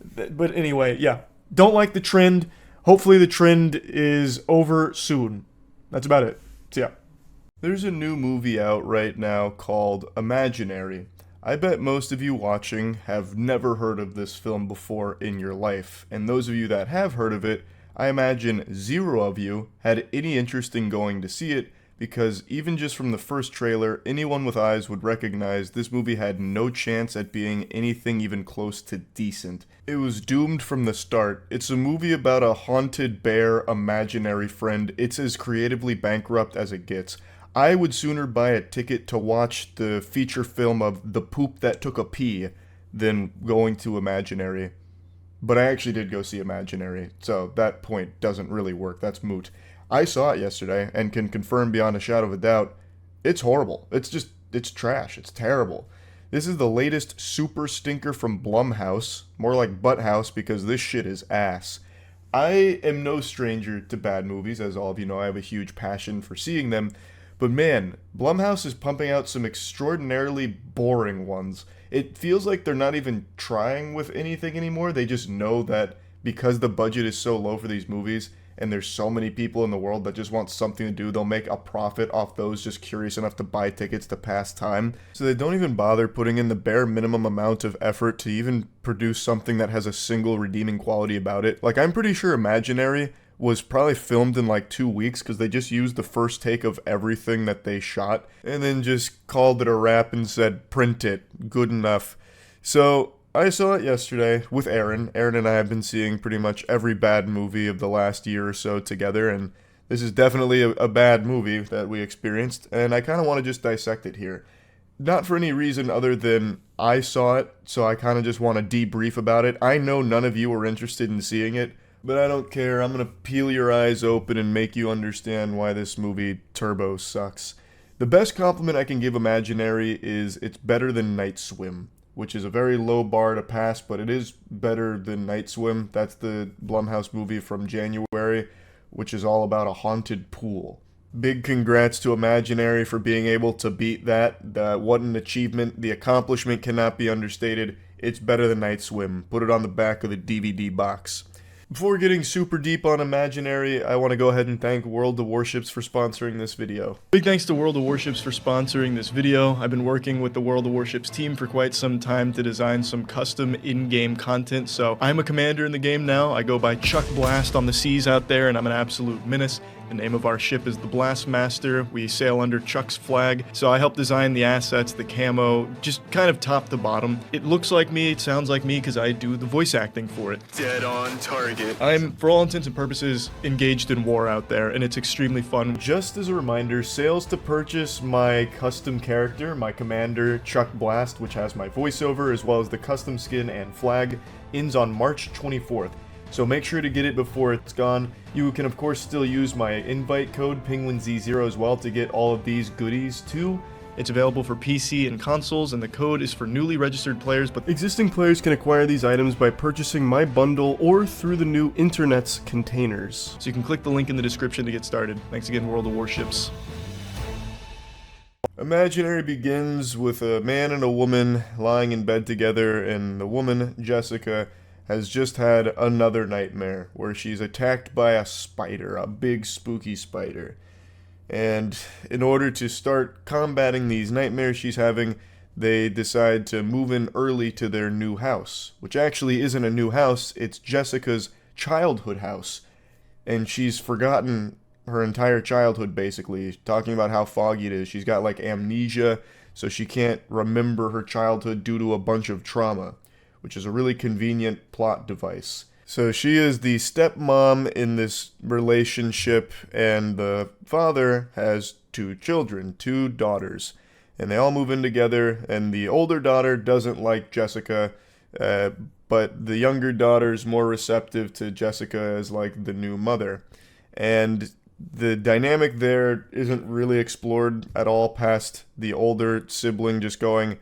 But anyway, yeah. Don't like the trend. Hopefully the trend is over soon. That's about it. So yeah. There's a new movie out right now called Imaginary. I bet most of you watching have never heard of this film before in your life, and those of you that have heard of it, I imagine 0 of you had any interest in going to see it, because even just from the first trailer, anyone with eyes would recognize this movie had no chance at being anything even close to decent. It was doomed from the start. It's a movie about a haunted bear imaginary friend. It's as creatively bankrupt as it gets. I would sooner buy a ticket to watch the feature film of The Poop That Took a Pee than going to Imaginary. But I actually did go see Imaginary, so that point doesn't really work. That's moot. I saw it yesterday and can confirm beyond a shadow of a doubt, it's horrible. It's trash. It's terrible. This is the latest super stinker from Blumhouse. More like Butthouse because this shit is ass. I am no stranger to bad movies, as all of you know. I have a huge passion for seeing them. But man, Blumhouse is pumping out some extraordinarily boring ones. It feels like they're not even trying with anything anymore. They just know that because the budget is so low for these movies, and there's so many people in the world that just want something to do, they'll make a profit off those just curious enough to buy tickets to pass time. So they don't even bother putting in the bare minimum amount of effort to even produce something that has a single redeeming quality about it. Like, I'm pretty sure Imaginary was probably filmed in like 2 weeks because they just used the first take of everything that they shot and then just called it a wrap and said, print it, good enough. So I saw it yesterday with Aaron. Aaron and I have been seeing pretty much every bad movie of the last year or so together, and this is definitely a bad movie that we experienced, and I kind of want to just dissect it here. Not for any reason other than I saw it, so I kind of just want to debrief about it. I know none of you are interested in seeing it, but I don't care. I'm going to peel your eyes open and make you understand why this movie Turbo sucks. The best compliment I can give Imaginary is it's better than Night Swim, which is a very low bar to pass, but it is better than Night Swim. That's the Blumhouse movie from January, which is all about a haunted pool. Big congrats to Imaginary for being able to beat that. What an achievement. The accomplishment cannot be understated. It's better than Night Swim. Put it on the back of the DVD box. Before getting super deep on Imaginary, I want to go ahead and thank World of Warships for sponsoring this video. Big thanks to World of Warships for sponsoring this video. I've been working with the World of Warships team for quite some time to design some custom in-game content, so I'm a commander in the game now. I go by Chuck Blast on the seas out there, and I'm an absolute menace. The name of our ship is the Blastmaster. We sail under Chuck's flag, so I help design the assets, the camo, just kind of top to bottom. It looks like me, it sounds like me, because I do the voice acting for it. Dead on target. I'm, for all intents and purposes, engaged in war out there, and it's extremely fun. Just as a reminder, sales to purchase my custom character, my commander, Chuck Blast, which has my voiceover, as well as the custom skin and flag, ends on March 24th. So make sure to get it before it's gone. You can of course still use my invite code Penguinz0 as well to get all of these goodies too. It's available for PC and consoles, and the code is for newly registered players, but existing players can acquire these items by purchasing my bundle or through the new internet's containers. So you can click the link in the description to get started. Thanks again, World of Warships. Imaginary begins with a man and a woman lying in bed together, and the woman, Jessica, has just had another nightmare where she's attacked by a spider, a big spooky spider. And in order to start combating these nightmares she's having, they decide to move in early to their new house, which actually isn't a new house, it's Jessica's childhood house. And she's forgotten her entire childhood, basically, talking about how foggy it is. She's got like amnesia, so she can't remember her childhood due to a bunch of trauma, which is a really convenient plot device. So she is the stepmom in this relationship, and the father has two children, two daughters. And they all move in together, and the older daughter doesn't like Jessica, but the younger daughter's more receptive to Jessica as like the new mother. And the dynamic there isn't really explored at all past the older sibling just going,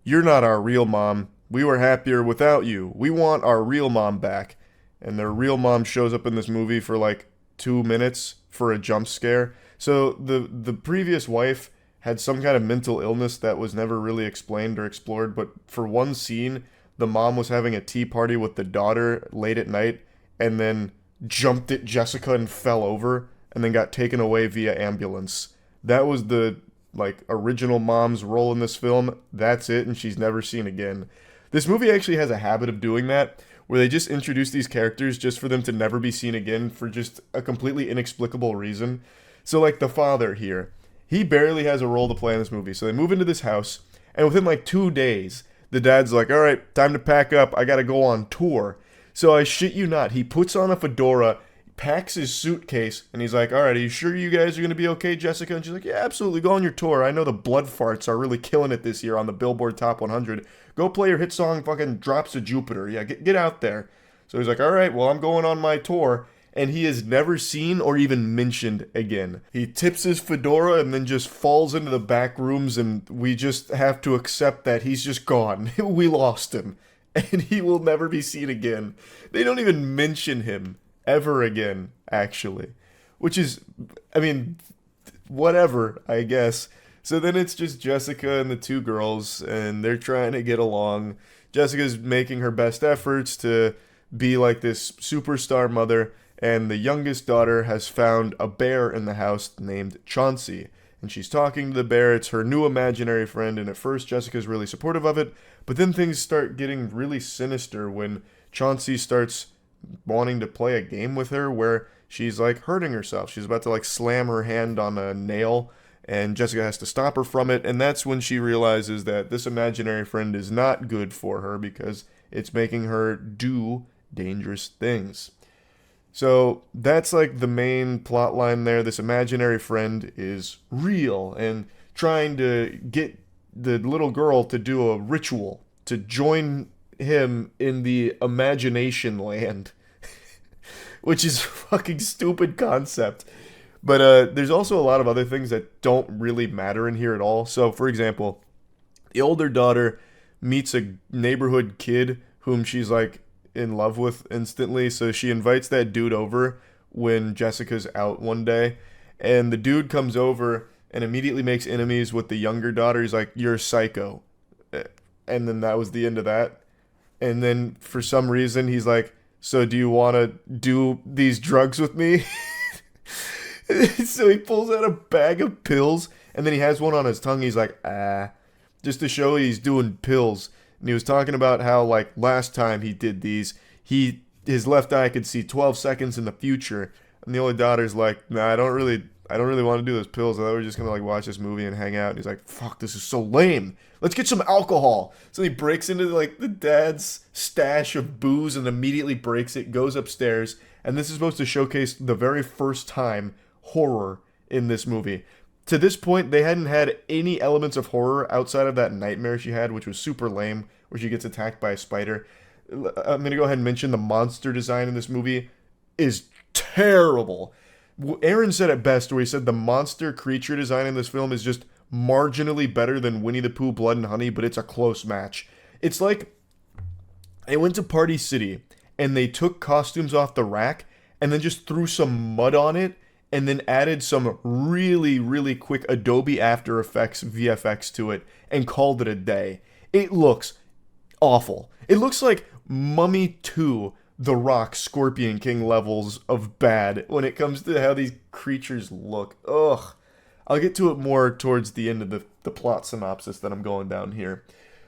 "You're not our real mom. We were happier without you. We want our real mom back." And their real mom shows up in this movie for like 2 minutes for a jump scare. So the previous wife had some kind of mental illness that was never really explained or explored, but for one scene, the mom was having a tea party with the daughter late at night and then jumped at Jessica and fell over and then got taken away via ambulance. That was the like original mom's role in this film. That's it, and she's never seen again. This movie actually has a habit of doing that, where they just introduce these characters just for them to never be seen again for just a completely inexplicable reason. So like the father here, he barely has a role to play in this movie. So they move into this house, and within like 2 days, the dad's like, "All right, time to pack up. I gotta go on tour." So I shit you not, he puts on a fedora, packs his suitcase, and he's like, "All right, are you sure you guys are going to be okay, Jessica?" And she's like, "Yeah, absolutely, go on your tour. I know the Blood Farts are really killing it this year on the Billboard Top 100. Go play your hit song, fucking Drops of Jupiter. Yeah, get out there." So he's like, "All right, well, I'm going on my tour." And he is never seen or even mentioned again. He tips his fedora and then just falls into the back rooms, and we just have to accept that he's just gone. We lost him. And he will never be seen again. They don't even mention him ever again, actually. Which is, I mean, whatever, I guess. So then it's just Jessica and the two girls, and they're trying to get along. Jessica's making her best efforts to be like this superstar mother, and the youngest daughter has found a bear in the house named Chauncey. And she's talking to the bear. It's her new imaginary friend, and at first Jessica's really supportive of it, but then things start getting really sinister when Chauncey starts wanting to play a game with her where she's like hurting herself. She's about to like slam her hand on a nail, and Jessica has to stop her from it, and that's when she realizes that this imaginary friend is not good for her because it's making her do dangerous things. So that's like the main plot line there. This imaginary friend is real and trying to get the little girl to do a ritual to join him in the imagination land, which is a fucking stupid concept. But there's also a lot of other things that don't really matter in here at all. So, for example, the older daughter meets a neighborhood kid whom she's like in love with instantly. So she invites that dude over when Jessica's out one day, and the dude comes over and immediately makes enemies with the younger daughter. He's like, "You're a psycho." And then that was the end of that. And then for some reason he's like, "So do you want to do these drugs with me?" So he pulls out a bag of pills, and then he has one on his tongue. He's like, just to show he's doing pills. And he was talking about how, like, last time he did these, his left eye could see 12 seconds in the future. And the older daughter's like, "Nah, I don't really want to do those pills. I thought we were just gonna like watch this movie and hang out." And he's like, "Fuck, this is so lame. Let's get some alcohol." So he breaks into like the dad's stash of booze and immediately breaks it, goes upstairs, and this is supposed to showcase the very first time horror in this movie. To this point, they hadn't had any elements of horror outside of that nightmare she had, which was super lame, where she gets attacked by a spider. I'm gonna go ahead and mention the monster design in this movie is terrible. Aaron said it best, where he said the monster creature design in this film is just marginally better than Winnie the Pooh, Blood and Honey, but it's a close match. It's like they went to Party City and they took costumes off the rack and then just threw some mud on it and then added some really, really quick Adobe After Effects VFX to it and called it a day. It looks awful. It looks like Mummy 2, The Rock, Scorpion King levels of bad when it comes to how these creatures look. Ugh. I'll get to it more towards the end of the plot synopsis that I'm going down here.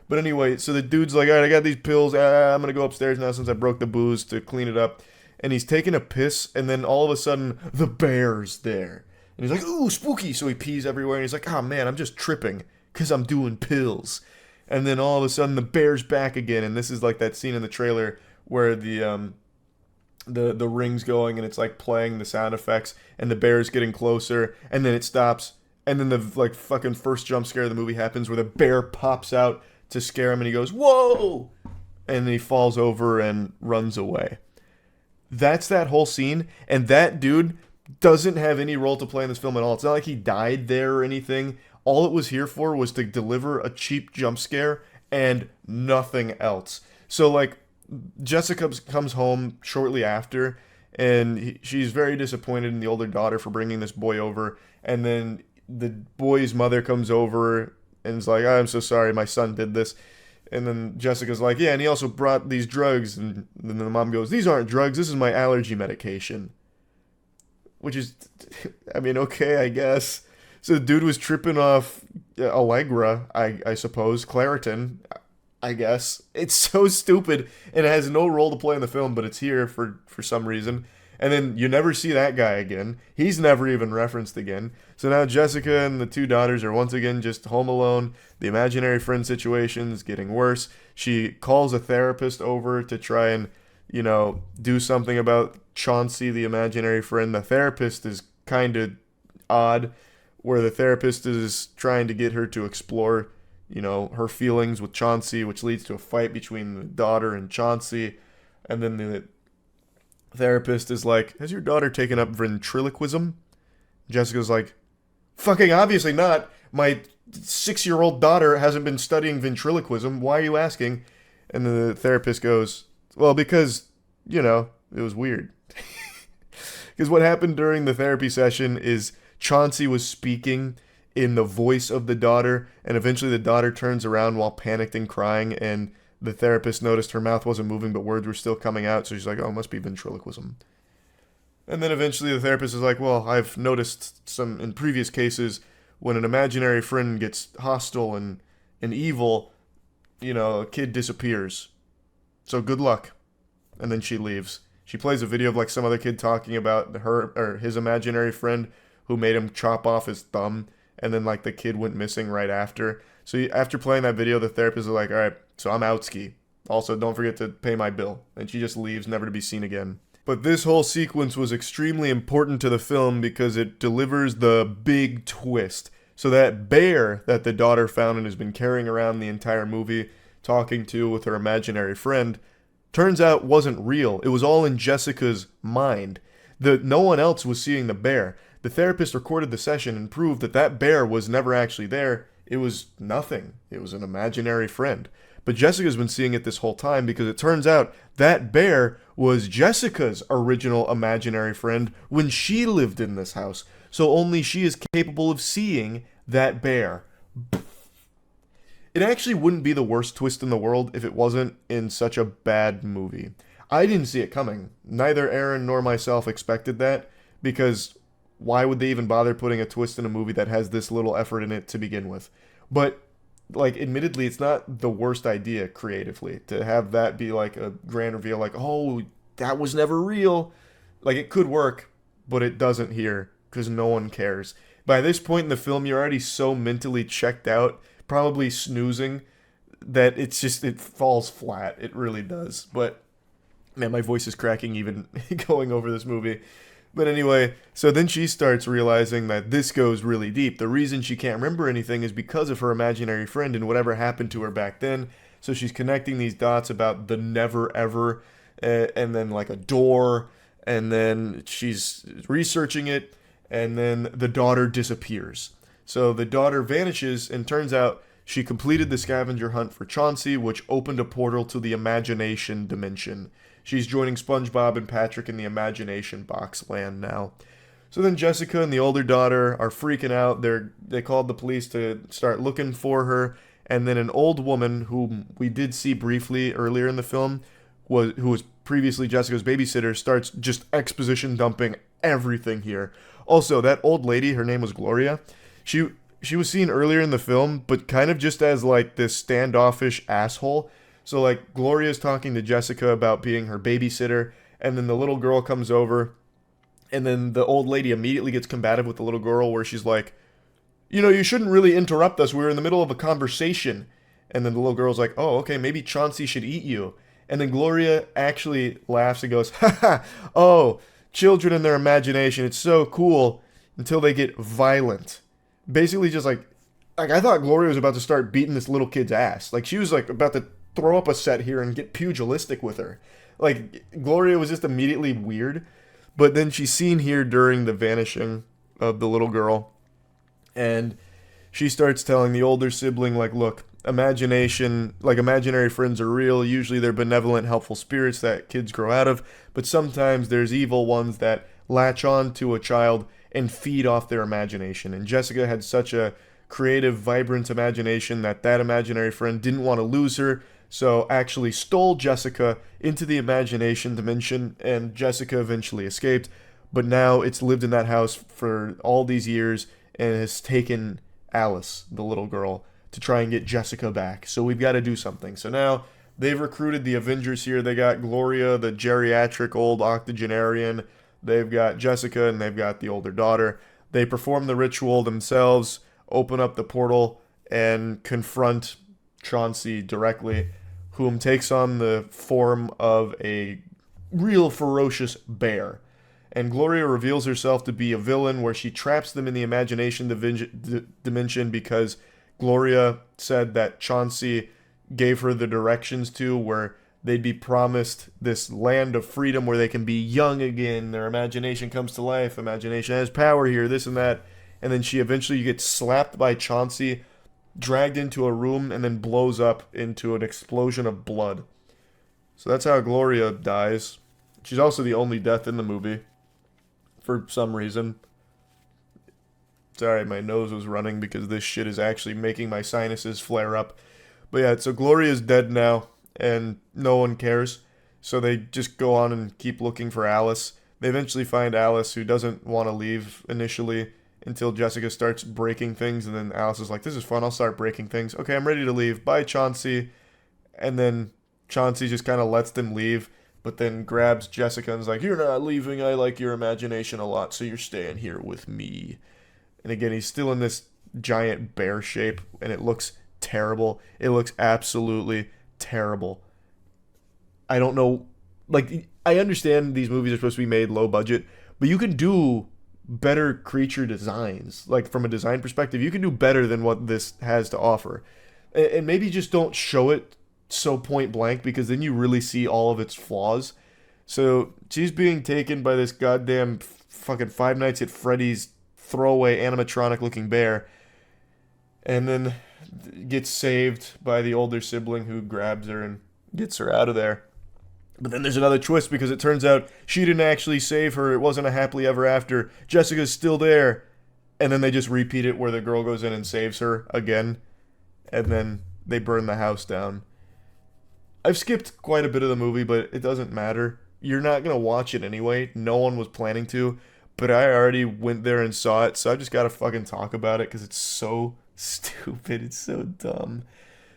But anyway, so the dude's like, "Alright, I got these pills. I'm going to go upstairs now since I broke the booze to clean it up." And he's taking a piss, and then all of a sudden, the bear's there. And he's like, "Ooh, spooky." So he pees everywhere, and he's like, "Oh man, I'm just tripping because I'm doing pills." And then all of a sudden, the bear's back again. And this is like that scene in the trailer where the ring's going, and it's like playing the sound effects, and the bear's getting closer, and then it stops. And then the like fucking first jump scare of the movie happens where the bear pops out to scare him, and he goes, "Whoa!" And then he falls over and runs away. That's that whole scene, and that dude doesn't have any role to play in this film at all. It's not like he died there or anything. All it was here for was to deliver a cheap jump scare and nothing else. So, like, Jessica comes home shortly after, and she's very disappointed in the older daughter for bringing this boy over, and then the boy's mother comes over and is like, "I'm so sorry, my son did this." And then Jessica's like, "Yeah, and he also brought these drugs." And then the mom goes, "These aren't drugs, this is my allergy medication." Which is, I mean, okay, I guess. So the dude was tripping off Allegra, I suppose, Claritin, I guess. It's so stupid, and it has no role to play in the film, but it's here for some reason. And then you never see that guy again. He's never even referenced again. So now Jessica and the two daughters are once again just home alone. The imaginary friend situation's getting worse. She calls a therapist over to try and, do something about Chauncey, the imaginary friend. The therapist is kind of odd, where the therapist is trying to get her to explore, her feelings with Chauncey, which leads to a fight between the daughter and Chauncey. And then the therapist is like, "Has your daughter taken up ventriloquism?" Jessica's like, "Fucking obviously not. My 6-year-old daughter hasn't been studying ventriloquism. Why are you asking?" And the therapist goes, "Well, because, it was weird." Because what happened during the therapy session is Chauncey was speaking in the voice of the daughter, and eventually the daughter turns around while panicked and crying, and the therapist noticed her mouth wasn't moving, but words were still coming out, so she's like, "Oh, it must be ventriloquism." And then eventually the therapist is like, "Well, I've noticed some, in previous cases, when an imaginary friend gets hostile and evil, a kid disappears. So good luck." And then she leaves. She plays a video of like some other kid talking about her or his imaginary friend who made him chop off his thumb, and then like the kid went missing right after. So after playing that video, the therapist is like, "All right, so I'm outski. Also, don't forget to pay my bill. And she just leaves, never to be seen again. But this whole sequence was extremely important to the film because it delivers the big twist. So that bear that the daughter found and has been carrying around the entire movie, talking to with her imaginary friend, turns out wasn't real. It was all in Jessica's mind. No one else was seeing the bear. The therapist recorded the session and proved that that bear was never actually there. It was nothing. It was an imaginary friend. But Jessica's been seeing it this whole time because it turns out that bear was Jessica's original imaginary friend when she lived in this house. So only she is capable of seeing that bear. It actually wouldn't be the worst twist in the world if it wasn't in such a bad movie. I didn't see it coming. Neither Aaron nor myself expected that, because why would they even bother putting a twist in a movie that has this little effort in it to begin with? But, like, admittedly, it's not the worst idea creatively to have that be like a grand reveal, like, oh, that was never real. Like, it could work, but it doesn't here, because no one cares. By this point in the film, you're already so mentally checked out, probably snoozing, that it falls flat. It really does. But, man, my voice is cracking even going over this movie. But anyway, so then she starts realizing that this goes really deep. The reason she can't remember anything is because of her imaginary friend and whatever happened to her back then. So she's connecting these dots about the never ever, and then like a door, and then she's researching it, and then the daughter disappears. So the daughter vanishes, and turns out she completed the scavenger hunt for Chauncey, which opened a portal to the imagination dimension. She's joining SpongeBob and Patrick in the imagination box land now. So then Jessica and the older daughter are freaking out. They called the police to start looking for her. And then an old woman, whom we did see briefly earlier in the film, who was previously Jessica's babysitter, starts just exposition dumping everything here. Also, that old lady, her name was Gloria. She was seen earlier in the film, but kind of just as like this standoffish asshole. So, like, Gloria's talking to Jessica about being her babysitter, and then the little girl comes over, and then the old lady immediately gets combative with the little girl, where she's like, you know, you shouldn't really interrupt us, we were in the middle of a conversation. And then the little girl's like, oh, okay, maybe Chauncey should eat you. And then Gloria actually laughs and goes, haha, oh, children and their imagination, it's so cool, until they get violent. Basically just like I thought Gloria was about to start beating this little kid's ass. Like, she was like about to throw up a set here and get pugilistic with her. Like, Gloria was just immediately weird. But then she's seen here during the vanishing of the little girl. And she starts telling the older sibling, like, look, imaginary friends are real. Usually they're benevolent, helpful spirits that kids grow out of. But sometimes there's evil ones that latch on to a child and feed off their imagination. And Jessica had such a creative, vibrant imagination that imaginary friend didn't want to lose her. So actually stole Jessica into the imagination dimension, and Jessica eventually escaped. But now it's lived in that house for all these years and has taken Alice, the little girl, to try and get Jessica back. So we've got to do something. So now they've recruited the Avengers here. They got Gloria, the geriatric old octogenarian. They've got Jessica, and they've got the older daughter. They perform the ritual themselves, open up the portal, and confront Chauncey directly, whom takes on the form of a real ferocious bear. And Gloria reveals herself to be a villain, where she traps them in the imagination dimension because Gloria said that Chauncey gave her the directions to where they'd be promised this land of freedom where they can be young again. Their imagination comes to life. Imagination has power here, this and that. And then she eventually gets slapped by Chauncey, dragged into a room, and then blows up into an explosion of blood. So that's how Gloria dies. She's also the only death in the movie, for some reason. Sorry, my nose was running because this shit is actually making my sinuses flare up. But yeah, so Gloria's dead now, and no one cares. So they just go on and keep looking for Alice. They eventually find Alice, who doesn't want to leave initially, until Jessica starts breaking things, and then Alice is like, this is fun, I'll start breaking things. Okay, I'm ready to leave. Bye, Chauncey. And then Chauncey just kind of lets them leave, but then grabs Jessica and is like, you're not leaving, I like your imagination a lot, so you're staying here with me. And again, he's still in this giant bear shape, and it looks terrible. It looks absolutely terrible. I don't know, like, I understand these movies are supposed to be made low budget, but you can do better creature designs. Like, from a design perspective, you can do better than what this has to offer. And maybe just don't show it so point blank, because then you really see all of its flaws. So she's being taken by this goddamn fucking Five Nights at Freddy's throwaway animatronic looking bear, and then gets saved by the older sibling who grabs her and gets her out of there. But then there's another twist, because it turns out she didn't actually save her. It wasn't a happily ever after. Jessica's still there. And then they just repeat it where the girl goes in and saves her again. And then they burn the house down. I've skipped quite a bit of the movie, but it doesn't matter. You're not going to watch it anyway. No one was planning to. But I already went there and saw it, so I just got to fucking talk about it because it's so stupid. It's so dumb.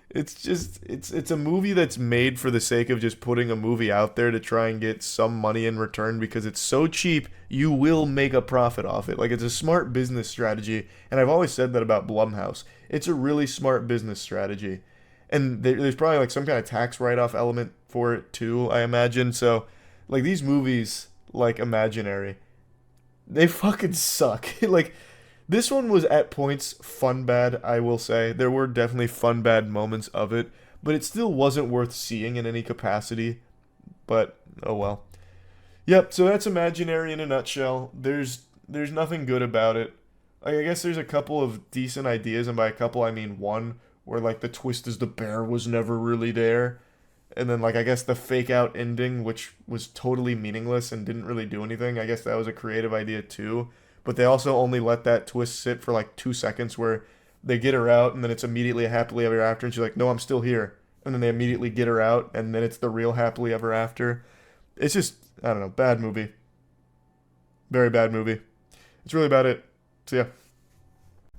It's just, it's a movie that's made for the sake of just putting a movie out there to try and get some money in return, because it's so cheap, you will make a profit off it. Like, it's a smart business strategy, and I've always said that about Blumhouse. It's a really smart business strategy. And there's probably, like, some kind of tax write-off element for it, too, I imagine. So, like, these movies, like Imaginary, they fucking suck. Like, this one was at points fun bad, I will say. There were definitely fun bad moments of it, but it still wasn't worth seeing in any capacity. But, oh well. Yep, so that's Imaginary in a nutshell. There's nothing good about it. Like, I guess there's a couple of decent ideas, and by a couple I mean one, where, like, the twist is the bear was never really there. And then, like, I guess the fake out ending, which was totally meaningless and didn't really do anything, I guess that was a creative idea too. But they also only let that twist sit for like 2 seconds, where they get her out and then it's immediately a happily ever after, and she's like, no, I'm still here. And then they immediately get her out and then it's the real happily ever after. It's just, I don't know, bad movie. Very bad movie. That's really about it. So yeah.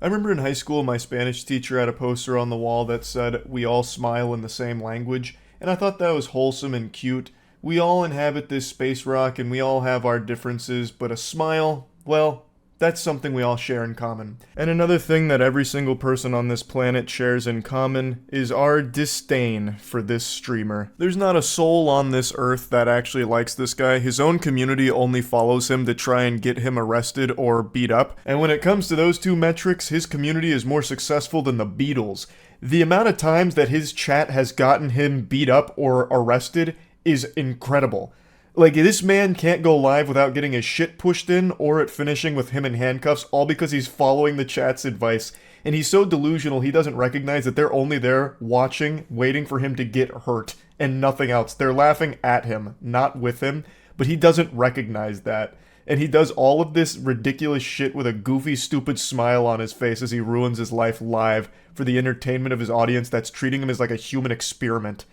I remember in high school, my Spanish teacher had a poster on the wall that said, "We all smile in the same language," and I thought that was wholesome and cute. We all inhabit this space rock and we all have our differences, but a smile, well, that's something we all share in common. And another thing that every single person on this planet shares in common is our disdain for this streamer. There's not a soul on this earth that actually likes this guy. His own community only follows him to try and get him arrested or beat up. And when it comes to those two metrics, his community is more successful than the Beatles. The amount of times that his chat has gotten him beat up or arrested is incredible. Like, this man can't go live without getting his shit pushed in or it finishing with him in handcuffs, all because he's following the chat's advice. And he's so delusional, he doesn't recognize that they're only there watching, waiting for him to get hurt, and nothing else. They're laughing at him, not with him, but he doesn't recognize that. And he does all of this ridiculous shit with a goofy, stupid smile on his face as he ruins his life live for the entertainment of his audience that's treating him as like a human experiment.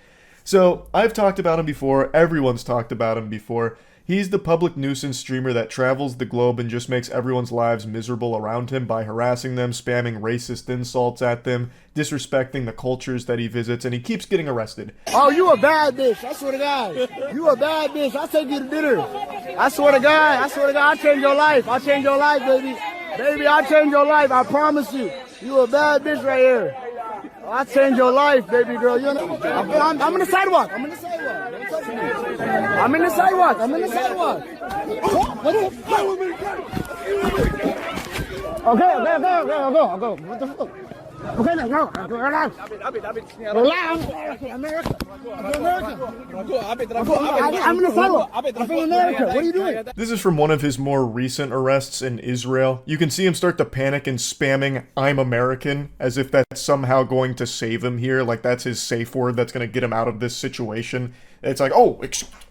So, I've talked about him before, everyone's talked about him before. He's the public nuisance streamer that travels the globe and just makes everyone's lives miserable around him by harassing them, spamming racist insults at them, disrespecting the cultures that he visits, and he keeps getting arrested. Oh, you a bad bitch, I swear to God. You a bad bitch, I'll take you to dinner. I swear to God, I'll change your life. I'll change your life, baby. Baby, I'll change your life, I promise you. You a bad bitch right here. I'll change your life, baby girl. You know, I'm in the sidewalk. I'm in the sidewalk. Don't touch me. I'm in the sidewalk. I'm in the sidewalk. What the fuck? Okay. I'll go. What the fuck? Okay, now go. Relax. Relax. America. I'm in the sidewalk. I'm from America. What are you doing? This is from one of his more recent arrests in Israel. You can see him start to panic and spamming "I'm American" as if that's somehow going to save him here. Like that's his safe word that's going to get him out of this situation. It's like, oh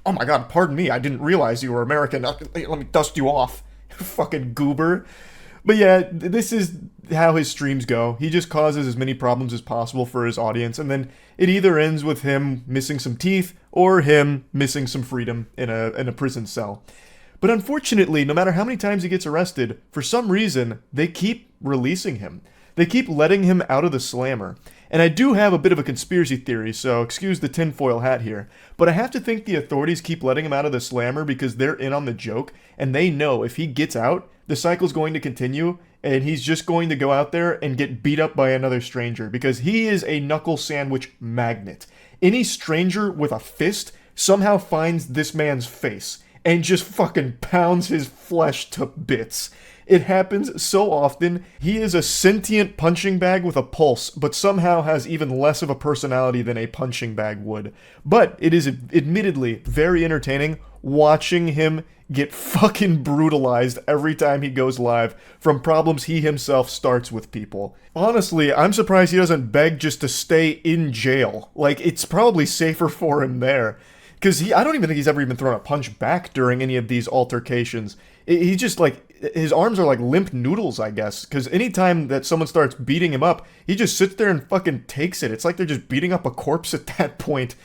my God, pardon me. I didn't realize you were American. Let me dust you off. Fucking goober. But yeah, this is how his streams go. He just causes as many problems as possible for his audience, and then it either ends with him missing some teeth or him missing some freedom in a prison cell. But unfortunately, no matter how many times he gets arrested, for some reason, they keep releasing him. They keep letting him out of the slammer. And I do have a bit of a conspiracy theory, so excuse the tinfoil hat here, but I have to think the authorities keep letting him out of the slammer because they're in on the joke, and they know if he gets out, the cycle's going to continue, and he's just going to go out there and get beat up by another stranger, because he is a knuckle sandwich magnet. Any stranger with a fist somehow finds this man's face and just fucking pounds his flesh to bits. It happens so often. He is a sentient punching bag with a pulse, but somehow has even less of a personality than a punching bag would. But it is admittedly very entertaining watching him get fucking brutalized every time he goes live from problems he himself starts with people. Honestly, I'm surprised he doesn't beg just to stay in jail. Like, it's probably safer for him there. Because I don't even think he's ever even thrown a punch back during any of these altercations. He just, like, his arms are like limp noodles, I guess. Because anytime that someone starts beating him up, he just sits there and fucking takes it. It's like they're just beating up a corpse at that point.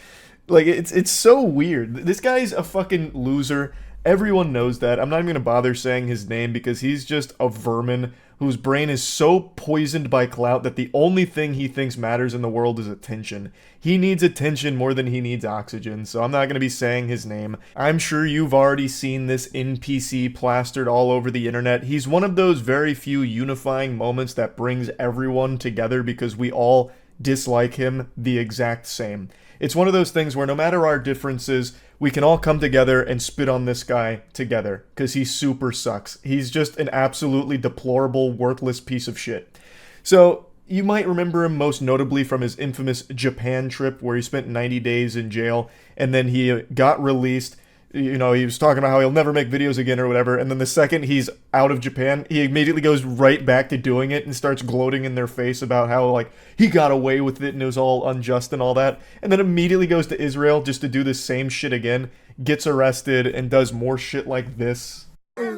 Like, it's so weird. This guy's a fucking loser. Everyone knows that. I'm not even going to bother saying his name because he's just a vermin whose brain is so poisoned by clout that the only thing he thinks matters in the world is attention. He needs attention more than he needs oxygen, so I'm not going to be saying his name. I'm sure you've already seen this NPC plastered all over the internet. He's one of those very few unifying moments that brings everyone together because we all dislike him the exact same. It's one of those things where no matter our differences, we can all come together and spit on this guy together, because he super sucks. He's just an absolutely deplorable, worthless piece of shit. So, you might remember him most notably from his infamous Japan trip, where he spent 90 days in jail, and then he got released. You know, he was talking about how he'll never make videos again or whatever, and then the second he's out of Japan, he immediately goes right back to doing it and starts gloating in their face about how, like, he got away with it and it was all unjust and all that, and then immediately goes to Israel just to do the same shit again, gets arrested, and does more shit like this. I'm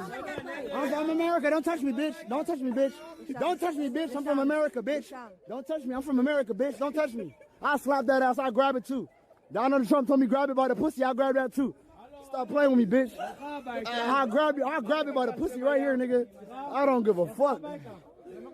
from America, don't touch me, bitch. Don't touch me, bitch. Don't touch me, bitch. I'm from America, bitch. Don't touch me, I'm from America, bitch. Don't touch me. I'll slap that ass, I'll grab it too. Donald Trump told me grab it by the pussy, I'll grab that too. Stop playing with me, bitch. I'll grab you by the pussy right here, nigga. I don't give a fuck.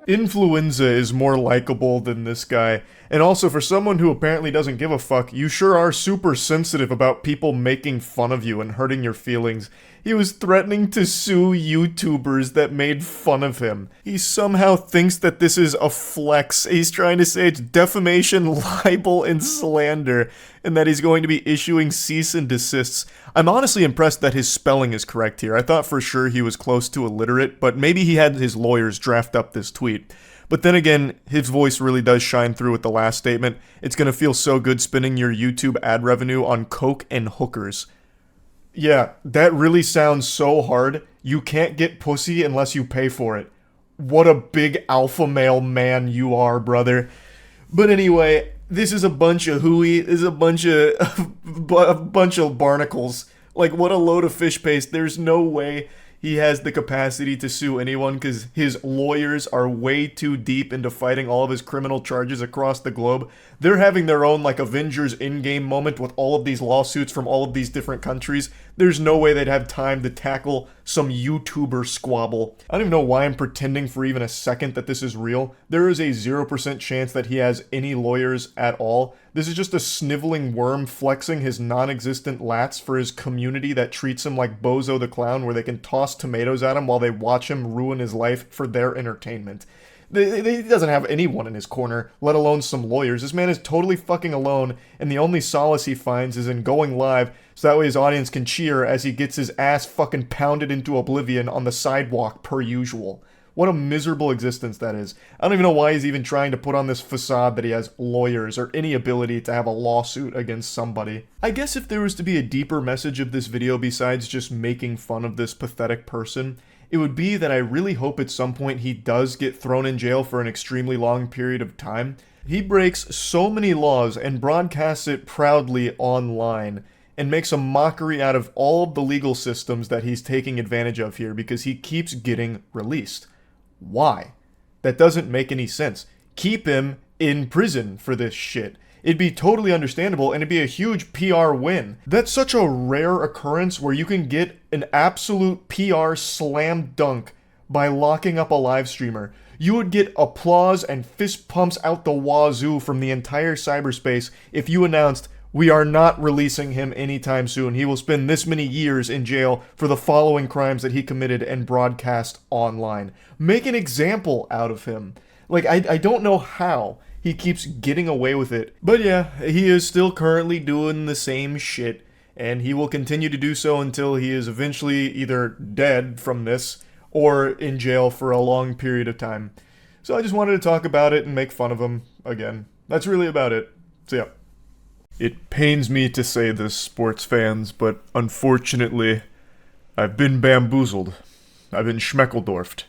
Influenza is more likable than this guy. And also, for someone who apparently doesn't give a fuck, you sure are super sensitive about people making fun of you and hurting your feelings. He was threatening to sue YouTubers that made fun of him. He somehow thinks that this is a flex. He's trying to say it's defamation, libel, and slander, and that he's going to be issuing cease and desists. I'm honestly impressed that his spelling is correct here. I thought for sure he was close to illiterate, but maybe he had his lawyers draft up this tweet. But then again, his voice really does shine through with the last statement. It's gonna feel so good spending your YouTube ad revenue on coke and hookers. Yeah, that really sounds so hard. You can't get pussy unless you pay for it. What a big alpha male man you are, brother. But anyway, this is a bunch of hooey. This is a bunch of barnacles. Like, what a load of fish paste. There's no way he has the capacity to sue anyone because his lawyers are way too deep into fighting all of his criminal charges across the globe. They're having their own, like, Avengers Endgame moment with all of these lawsuits from all of these different countries. There's no way they'd have time to tackle some YouTuber squabble. I don't even know why I'm pretending for even a second that this is real. There is a 0% chance that he has any lawyers at all. This is just a sniveling worm flexing his non-existent lats for his community that treats him like Bozo the Clown, where they can toss tomatoes at him while they watch him ruin his life for their entertainment. He doesn't have anyone in his corner, let alone some lawyers. This man is totally fucking alone, and the only solace he finds is in going live, so that way his audience can cheer as he gets his ass fucking pounded into oblivion on the sidewalk per usual. What a miserable existence that is. I don't even know why he's even trying to put on this facade that he has lawyers or any ability to have a lawsuit against somebody. I guess if there was to be a deeper message of this video besides just making fun of this pathetic person, it would be that I really hope at some point he does get thrown in jail for an extremely long period of time. He breaks so many laws and broadcasts it proudly online and makes a mockery out of all of the legal systems that he's taking advantage of here because he keeps getting released. Why? That doesn't make any sense. Keep him in prison for this shit. It'd be totally understandable and it'd be a huge PR win. That's such a rare occurrence where you can get an absolute PR slam dunk by locking up a live streamer. You would get applause and fist pumps out the wazoo from the entire cyberspace if you announced, we are not releasing him anytime soon. He will spend this many years in jail for the following crimes that he committed and broadcast online. Make an example out of him. Like, I don't know how he keeps getting away with it. But yeah, he is still currently doing the same shit. and he will continue to do so until he is eventually either dead from this or in jail for a long period of time. So I just wanted to talk about it and make fun of him again. That's really about it. So yeah. It pains me to say this, sports fans, but unfortunately, I've been bamboozled. I've been schmeckeldorfed.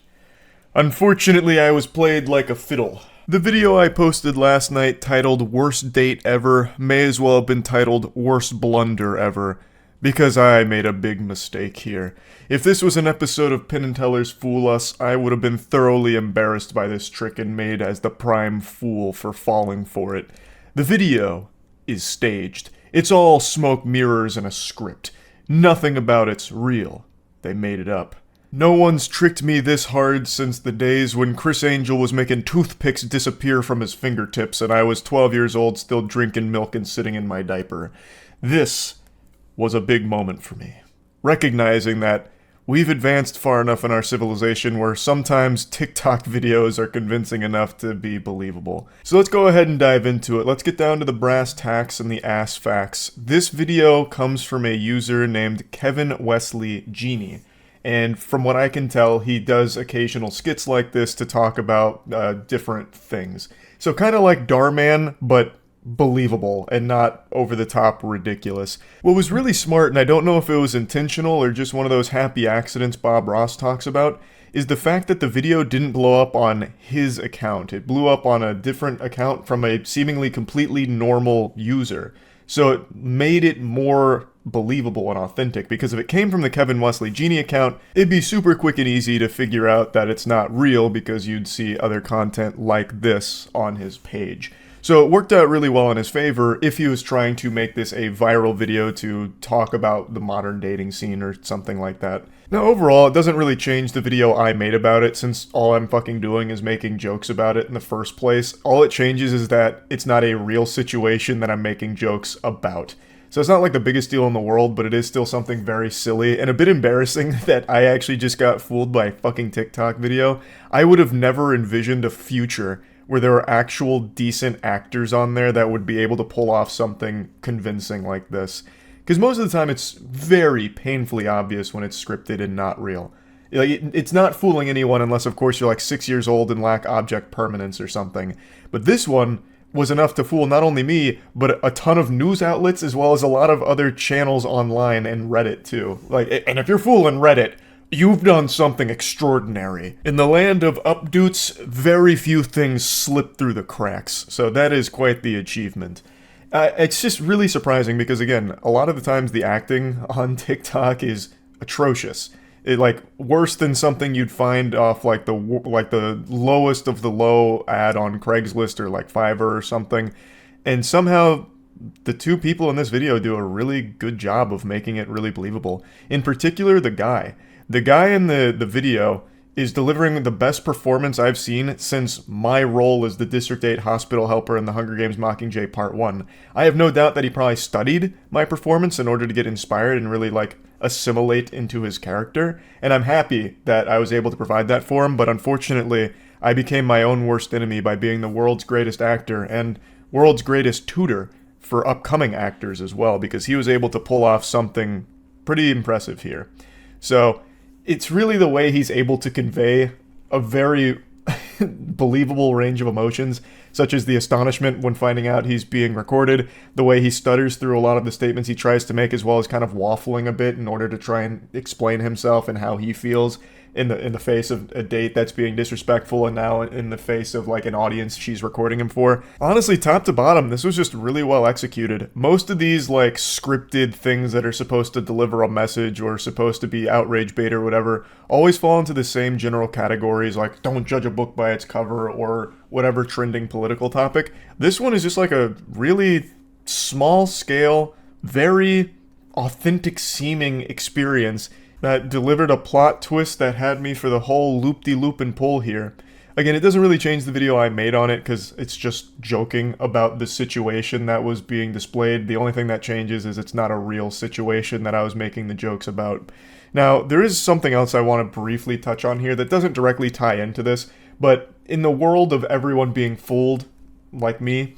Unfortunately, I was played like a fiddle. The video I posted last night titled Worst Date Ever may as well have been titled Worst Blunder Ever, because I made a big mistake here. If this was an episode of Penn and Teller's Fool Us, I would have been thoroughly embarrassed by this trick and made as the prime fool for falling for it. The video is staged. It's all smoke mirrors and a script. Nothing about it's real. They made it up. No one's tricked me this hard since the days when Chris Angel was making toothpicks disappear from his fingertips and I was 12 years old still drinking milk and sitting in my diaper. This was a big moment for me. Recognizing that we've advanced far enough in our civilization where sometimes TikTok videos are convincing enough to be believable. So let's go ahead and dive into it. Let's get down to the brass tacks and the ass facts. This video comes from a user named Kevin Wesley Genie. And from what I can tell, he does occasional skits like this to talk about different things. So kind of like Darman, but believable and not over-the-top ridiculous. What was really smart, and I don't know if it was intentional or just one of those happy accidents Bob Ross talks about, is the fact that the video didn't blow up on his account. It blew up on a different account from a seemingly completely normal user. So it made it more believable and authentic, because if it came from the Kevin Wesley Genie account, it'd be super quick and easy to figure out that it's not real because you'd see other content like this on his page. So it worked out really well in his favor if he was trying to make this a viral video to talk about the modern dating scene or something like that. Now overall, it doesn't really change the video I made about it, since all I'm fucking doing is making jokes about it in the first place. All it changes is that it's not a real situation that I'm making jokes about. So it's not like the biggest deal in the world, but it is still something very silly and a bit embarrassing that I actually just got fooled by a fucking TikTok video. I would have never envisioned a future where there were actual decent actors on there that would be able to pull off something convincing like this. Because most of the time it's very painfully obvious when it's scripted and not real. Like, it's not fooling anyone unless, of course, you're like 6 years old and lack object permanence or something. But this one was enough to fool not only me, but a ton of news outlets as well as a lot of other channels online and Reddit too. Like, and if you're fooling Reddit, you've done something extraordinary. In the land of updoots, very few things slip through the cracks, so that is quite the achievement. It's just really surprising because, again, a lot of the times the acting on TikTok is atrocious. Like, worse than something you'd find off like the lowest of the low ad on Craigslist or like Fiverr or something. And somehow the two people in this video do a really good job of making it really believable. In particular, the guy. The guy in the video is delivering the best performance I've seen since my role as the District 8 hospital helper in the Hunger Games Mockingjay Part 1. I have no doubt that he probably studied my performance in order to get inspired and really, like, assimilate into his character, and I'm happy that I was able to provide that for him, but unfortunately, I became my own worst enemy by being the world's greatest actor and world's greatest tutor for upcoming actors as well, because he was able to pull off something pretty impressive here. So it's really the way he's able to convey a very believable range of emotions, such as the astonishment when finding out he's being recorded, the way he stutters through a lot of the statements he tries to make, as well as kind of waffling a bit in order to try and explain himself and how he feels in the face of a date that's being disrespectful, and now in the face of like an audience she's recording him for. Honestly, top to bottom, this was just really well executed. Most of these like scripted things that are supposed to deliver a message or supposed to be outrage bait or whatever always fall into the same general categories, like don't judge a book by its cover or whatever trending political topic. This one is just like a really small scale, very authentic seeming experience that delivered a plot twist that had me for the whole loop-de-loop and pull here. Again, it doesn't really change the video I made on it because it's just joking about the situation that was being displayed. The only thing that changes is it's not a real situation that I was making the jokes about. Now, there is something else I want to briefly touch on here that doesn't directly tie into this, but in the world of everyone being fooled, like me,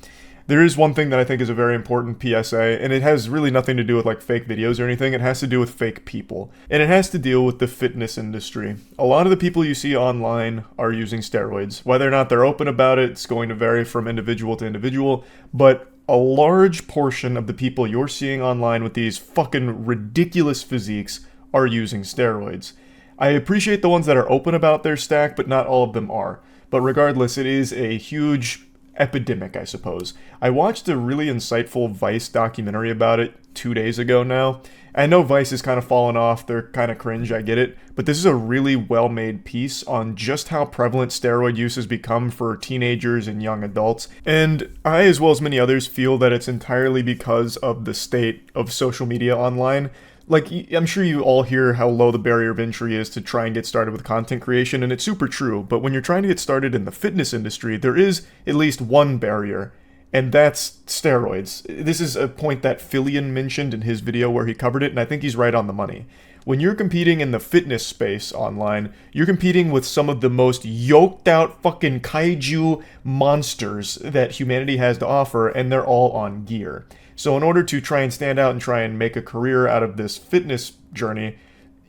There is one thing that I think is a very important PSA, and it has really nothing to do with like fake videos or anything. It has to do with fake people. And it has to deal with the fitness industry. A lot of the people you see online are using steroids. Whether or not they're open about it, it's going to vary from individual to individual, but a large portion of the people you're seeing online with these fucking ridiculous physiques are using steroids. I appreciate the ones that are open about their stack, but not all of them are. But regardless, it is a huge epidemic, I suppose. I watched a really insightful Vice documentary about it 2 days ago now. I know Vice has kind of fallen off, they're kind of cringe, I get it, but this is a really well-made piece on just how prevalent steroid use has become for teenagers and young adults. And I, as well as many others, feel that it's entirely because of the state of social media online. Like, I'm sure you all hear how low the barrier of entry is to try and get started with content creation, and it's super true, but when you're trying to get started in the fitness industry, there is at least one barrier, and that's steroids. This is a point that Fillion mentioned in his video where he covered it, and I think he's right on the money. When you're competing in the fitness space online, you're competing with some of the most yoked out fucking kaiju monsters that humanity has to offer, and they're all on gear. So in order to try and stand out and try and make a career out of this fitness journey,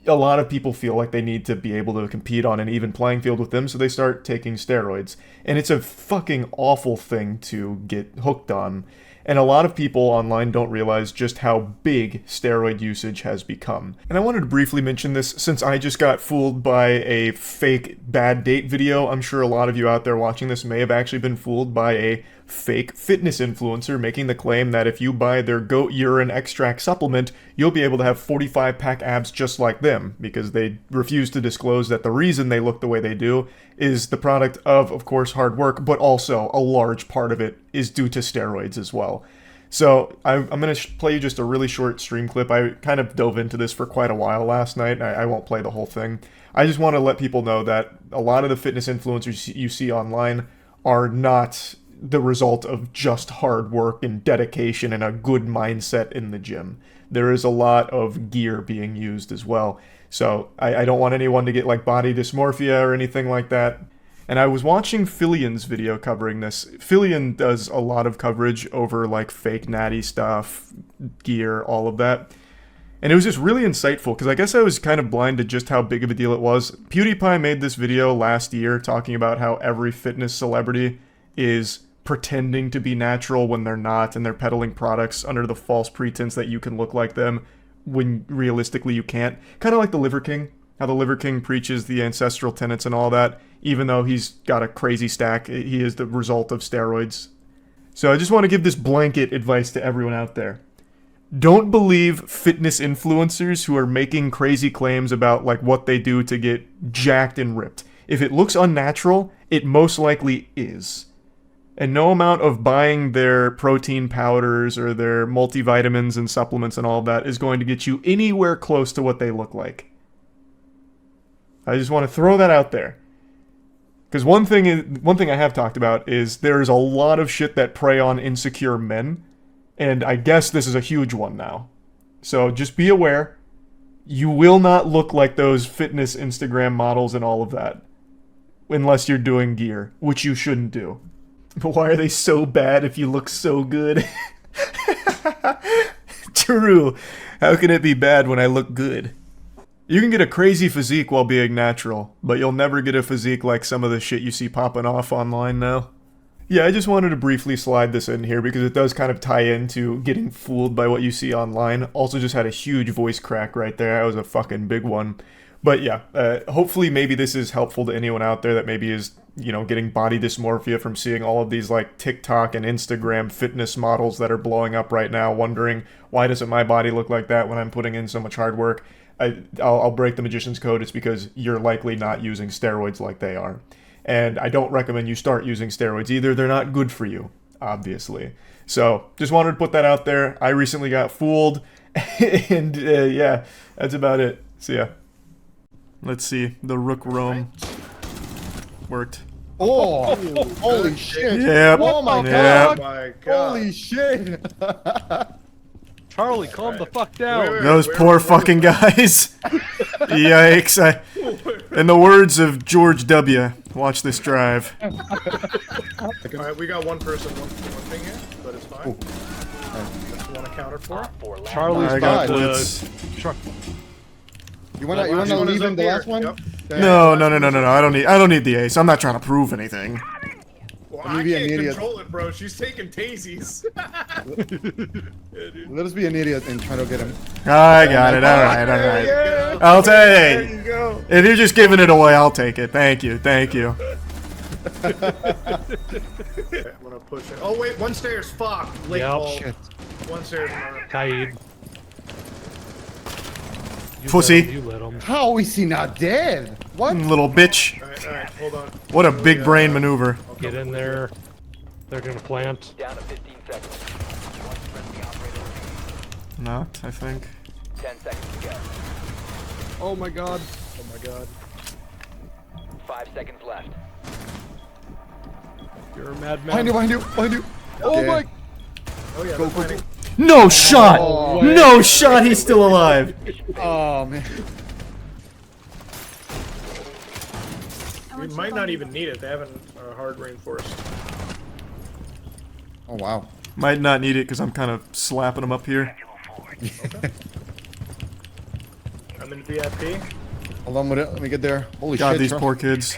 a lot of people feel like they need to be able to compete on an even playing field with them, so they start taking steroids. And it's a fucking awful thing to get hooked on. And a lot of people online don't realize just how big steroid usage has become. And I wanted to briefly mention this since I just got fooled by a fake bad date video. I'm sure a lot of you out there watching this may have actually been fooled by a fake fitness influencer making the claim that if you buy their goat urine extract supplement, you'll be able to have 45-pack abs just like them, because they refuse to disclose that the reason they look the way they do is the product of course, hard work, but also a large part of it is due to steroids as well. So I'm going to play you just a really short stream clip. I kind of dove into this for quite a while last night. I won't play the whole thing. I just want to let people know that a lot of the fitness influencers you see online are not the result of just hard work and dedication and a good mindset in the gym. There is a lot of gear being used as well. So I don't want anyone to get like body dysmorphia or anything like that. And I was watching Fillion's video covering this. Fillion does a lot of coverage over like fake natty stuff, gear, all of that. And it was just really insightful, because I guess I was kind of blind to just how big of a deal it was. PewDiePie made this video last year talking about how every fitness celebrity is pretending to be natural when they're not, and they're peddling products under the false pretense that you can look like them when realistically you can't. Kind of like the Liver King, how the Liver King preaches the ancestral tenets and all that, even though he's got a crazy stack, he is the result of steroids. So I just want to give this blanket advice to everyone out there. Don't believe fitness influencers who are making crazy claims about like what they do to get jacked and ripped. If it looks unnatural, it most likely is. And no amount of buying their protein powders or their multivitamins and supplements and all of that is going to get you anywhere close to what they look like. I just want to throw that out there. Because one thing I have talked about is there's a lot of shit that prey on insecure men, and I guess this is a huge one now. So just be aware, you will not look like those fitness Instagram models and all of that, unless you're doing gear, which you shouldn't do. But why are they so bad if you look so good? True. How can it be bad when I look good? You can get a crazy physique while being natural, but you'll never get a physique like some of the shit you see popping off online now. Yeah, I just wanted to briefly slide this in here because it does kind of tie into getting fooled by what you see online. Also just had a huge voice crack right there. That was a fucking big one. But yeah, hopefully maybe this is helpful to anyone out there that maybe is, you know, getting body dysmorphia from seeing all of these like TikTok and Instagram fitness models that are blowing up right now, wondering why doesn't my body look like that when I'm putting in so much hard work. I'll break the magician's code. It's because you're likely not using steroids like they are. And I don't recommend you start using steroids either. They're not good for you, obviously. So just wanted to put that out there. I recently got fooled. And yeah, that's about it. So yeah. Let's see. The Rook Roam worked. Oh, holy shit. Yep. Oh my Yep. god. Holy shit. Charlie, calm the fuck down. Those poor fucking guys. Yikes. In the words of George W., watch this drive. Alright, we got one person, one thing here, but it's fine. That's one accounted for. Charlie's I got about blitz. You wanna leave him the last one? Yep. No. I don't need the ace. I'm not trying to prove anything. Well, Let me I be an can't idiot. control it, bro. She's taking daisies. Let us be an idiot and try to get him. I got it. All right. I'll There take. you go. If you're just giving it away, I'll take it. Thank you. I'm gonna push it. Oh wait, one stairs. Fuck. Late ball. Shit. One stairs. Kaid. Pussy. You let him. How is he not dead? What? Little bitch. Alright, hold on. What a big brain maneuver. Get in there. They're gonna plant. Down to 15 seconds. One friendly operator remaining. Not, I think. 10 seconds to go. Oh my god. 5 seconds left. You're a madman. Behind you. Oh my. Oh yeah, Go, they're go, fighting. No shot! Oh, No shot, he's still alive. Oh man. We might not even need it. They haven't hard reinforced. Oh wow. Might not need it because I'm kind of slapping him up here. I'm in VIP. Hold on with it. Let me get there. Holy God, shit. these Trump. poor kids.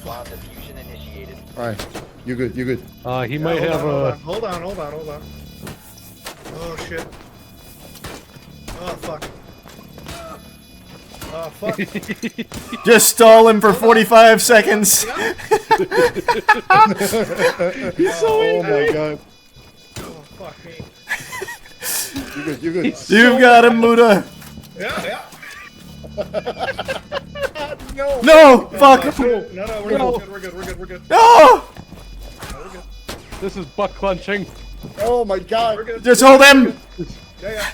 Bomb diffusion initiated. Alright. You good. He might have a. Hold on. Oh shit. Oh fuck. Oh fuck. Just stall him for 45 seconds. Oh my god. Oh fuck me. You good. You've got him, Muda. Yeah. No, fuck. No, we're good. No. This is butt clenching. Oh my god. Just hold him. Yeah.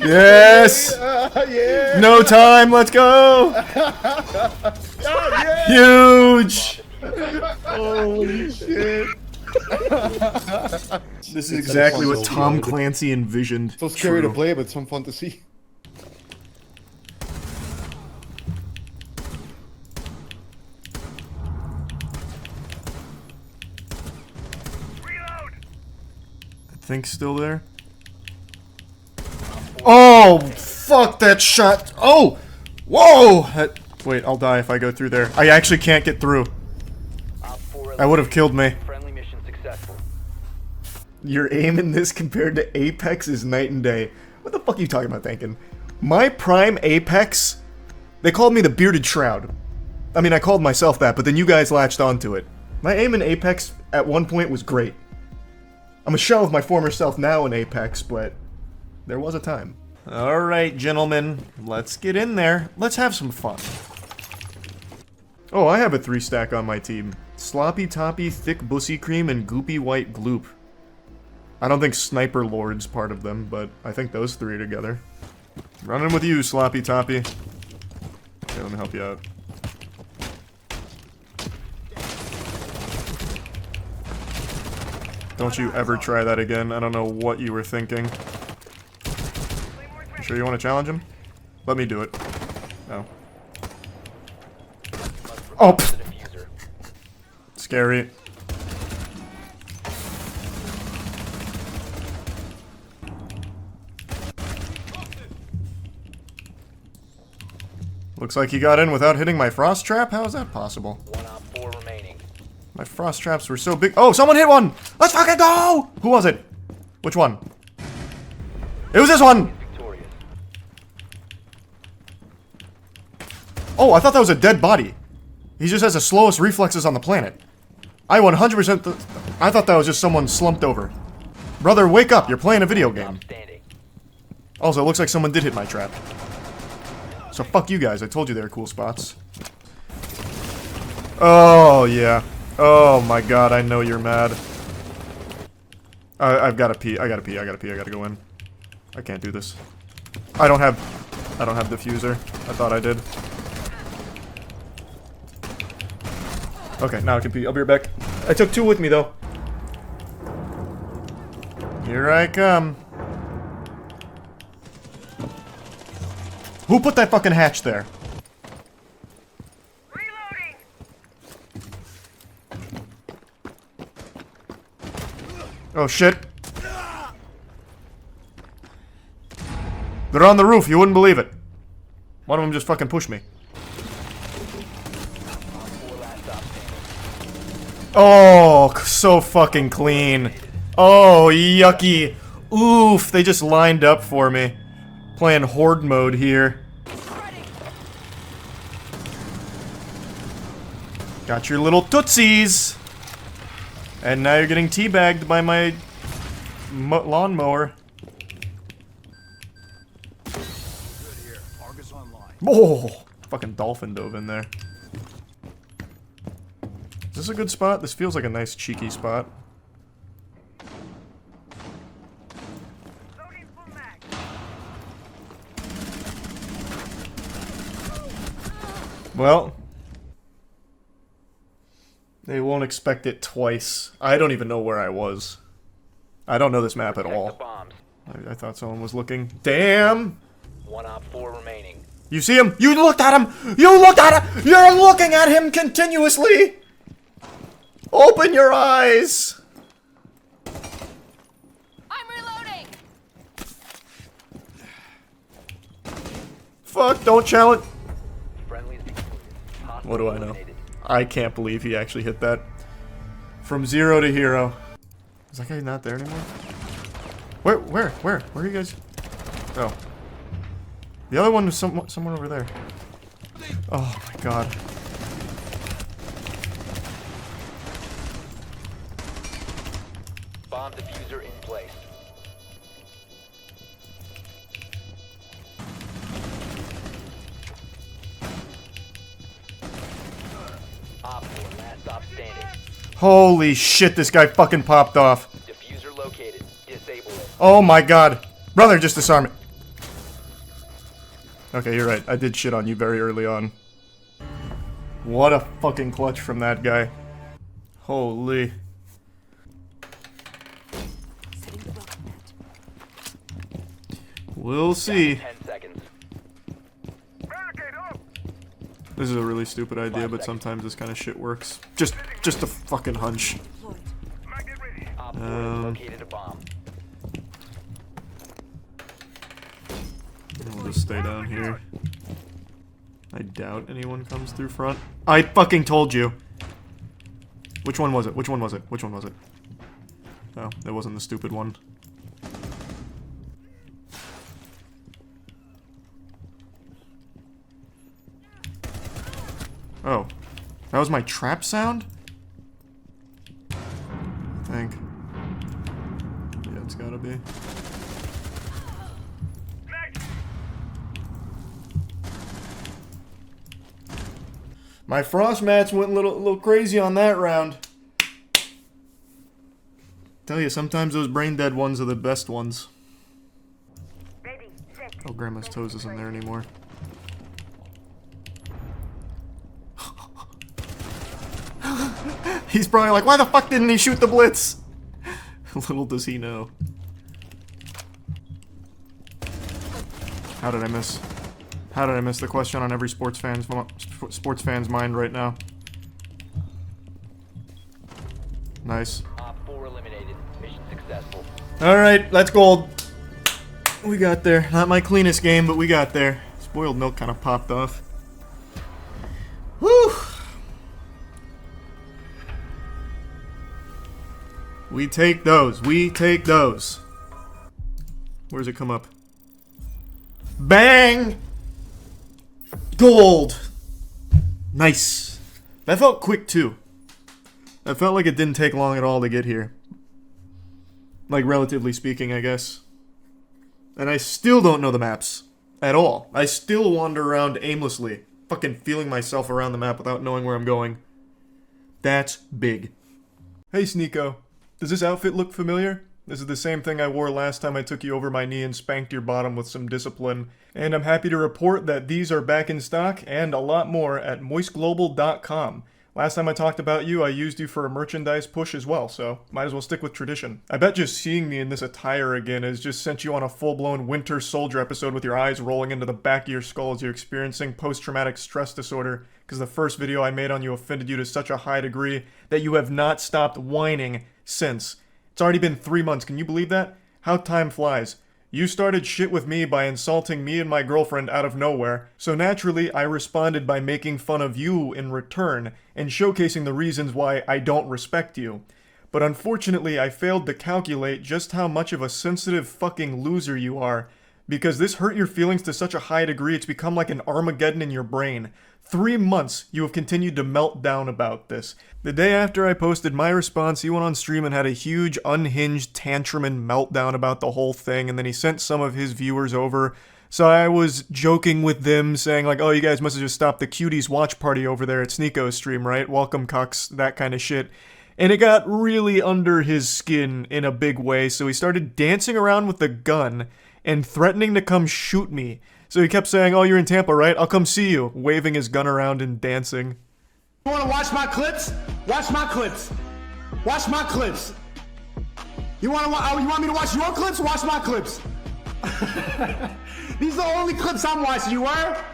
Yes. Yeah. No time. Let's go. Huge. Holy shit. This is exactly what Tom Clancy envisioned. So scary True. to play, but some fun to see. I think still there. Oh, fuck that shot. Oh, whoa. Wait, I'll die if I go through there. I actually can't get through. That would have killed me. Friendly mission successful. Your aim in this compared to Apex is night and day. What the fuck are you talking about, thinking? My prime Apex, they called me the Bearded Shroud. I mean, I called myself that, but then you guys latched onto it. My aim in Apex at one point was great. I'm a shell of my former self now in Apex, but there was a time. Alright, gentlemen, let's get in there. Let's have some fun. Oh, I have a 3-stack on my team. Sloppy Toppy, Thick Bussy Cream, and Goopy White Gloop. I don't think Sniper Lord's part of them, but I think those three are together. Running with you, Sloppy Toppy. Okay, let me help you out. Don't you ever try that again. I don't know what you were thinking. You sure you want to challenge him? Let me do it. No. Oh! Scary. Looks like he got in without hitting my frost trap? How is that possible? 1 op 4 remaining. My frost traps were so big. Oh, someone hit one! Let's fucking go! Who was it? Which one? It was this one! Oh, I thought that was a dead body. He just has the slowest reflexes on the planet. I 100% I thought that was just someone slumped over. Brother, wake up. You're playing a video game. Also, it looks like someone did hit my trap. So fuck you guys. I told you they were cool spots. Oh, yeah. Oh my god, I know you're mad. I've gotta pee. I gotta go in. I can't do this. I don't have diffuser. I thought I did. Okay, now I can pee. I'll be right back. I took 2 with me, though. Here I come. Who put that fucking hatch there? Oh shit. They're on the roof, you wouldn't believe it. One of them just fucking pushed me. Oh, so fucking clean. Oh, yucky. Oof, they just lined up for me. Playing horde mode here. Got your little tootsies. And now you're getting teabagged by my lawnmower. Oh, fucking dolphin dove in there. Is this a good spot? This feels like a nice cheeky spot. Well, they won't expect it twice. I don't even know where I was. I don't know this map at all. I thought someone was looking. Damn! 1 op 4 remaining. You see him? You looked at him! You looked at him! You're looking at him continuously! Open your eyes! I'm reloading. Fuck, don't challenge. What do I know? I can't believe he actually hit that. From 0 to hero. Is that guy not there anymore? Where are you guys? Oh. The other one was somewhere over there. Oh my god. Bomb diffuser in place. Op 4, last stop standing. Holy shit, this guy fucking popped off. Diffuser located. Disable it. Oh my god. Brother, just disarm it. Okay, you're right. I did shit on you very early on. What a fucking clutch from that guy. Holy. We'll see. 10 seconds. This is a really stupid idea, but sometimes this kind of shit works. Just a fucking hunch. Located a bomb. I'll just stay down here. I doubt anyone comes through front. I fucking told you! Which one was it? Which one was it? Which one was it? Oh, it wasn't the stupid one. Oh. That was my trap sound? I think. Yeah, it's gotta be. My frost mats went a little crazy on that round. Tell you, sometimes those brain dead ones are the best ones. Oh, Grandma's toes isn't there anymore. He's probably like, why the fuck didn't he shoot the blitz? Little does he know. How did I miss? How did I miss the question on every sports fan's mind right now? Nice. Op 4 eliminated. Mission successful. Alright, that's gold. We got there. Not my cleanest game, but we got there. Spoiled milk kind of popped off. Whew! We take those. We take those. Where's it come up? Bang! Gold! Nice. That felt quick, too. That felt like it didn't take long at all to get here. Like, relatively speaking, I guess. And I still don't know the maps. At all. I still wander around aimlessly. Fucking feeling myself around the map without knowing where I'm going. That's big. Hey, Sneako. Does this outfit look familiar? This is the same thing I wore last time I took you over my knee and spanked your bottom with some discipline. And I'm happy to report that these are back in stock and a lot more at moistglobal.com. Last time I talked about you, I used you for a merchandise push as well, so might as well stick with tradition. I bet just seeing me in this attire again has just sent you on a full-blown Winter Soldier episode with your eyes rolling into the back of your skull as you're experiencing post-traumatic stress disorder, because the first video I made on you offended you to such a high degree that you have not stopped whining since. It's already been 3 months, can you believe that? How time flies. You started shit with me by insulting me and my girlfriend out of nowhere, so naturally I responded by making fun of you in return, and showcasing the reasons why I don't respect you. But unfortunately I failed to calculate just how much of a sensitive fucking loser you are, because this hurt your feelings to such a high degree it's become like an Armageddon in your brain. 3 months you have continued to melt down about this. The day after I posted my response, he went on stream and had a huge unhinged tantrum and meltdown about the whole thing, and then he sent some of his viewers over. So I was joking with them, saying like, oh, you guys must have just stopped the cuties watch party over there at Sneako's stream, right? Welcome, cucks, that kind of shit. And it got really under his skin in a big way, so he started dancing around with a gun and threatening to come shoot me. So he kept saying, oh, you're in Tampa, right? I'll come see you, waving his gun around and dancing. You wanna watch my clips? Watch my clips. Watch my clips. You want me to watch your clips? Watch my clips. These are the only clips I'm watching, you were?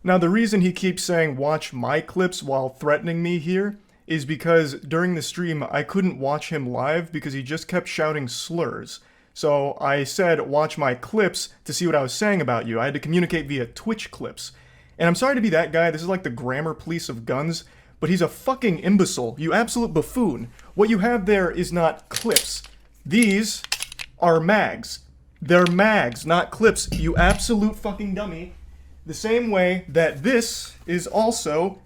Now the reason he keeps saying watch my clips while threatening me here is because during the stream I couldn't watch him live because he just kept shouting slurs. So I said watch my clips to see what I was saying about you. I had to communicate via Twitch clips. And I'm sorry to be that guy, this is like the grammar police of guns, but he's a fucking imbecile, you absolute buffoon. What you have there is not clips. These are mags. They're mags, not clips, you absolute fucking dummy. The same way that this is also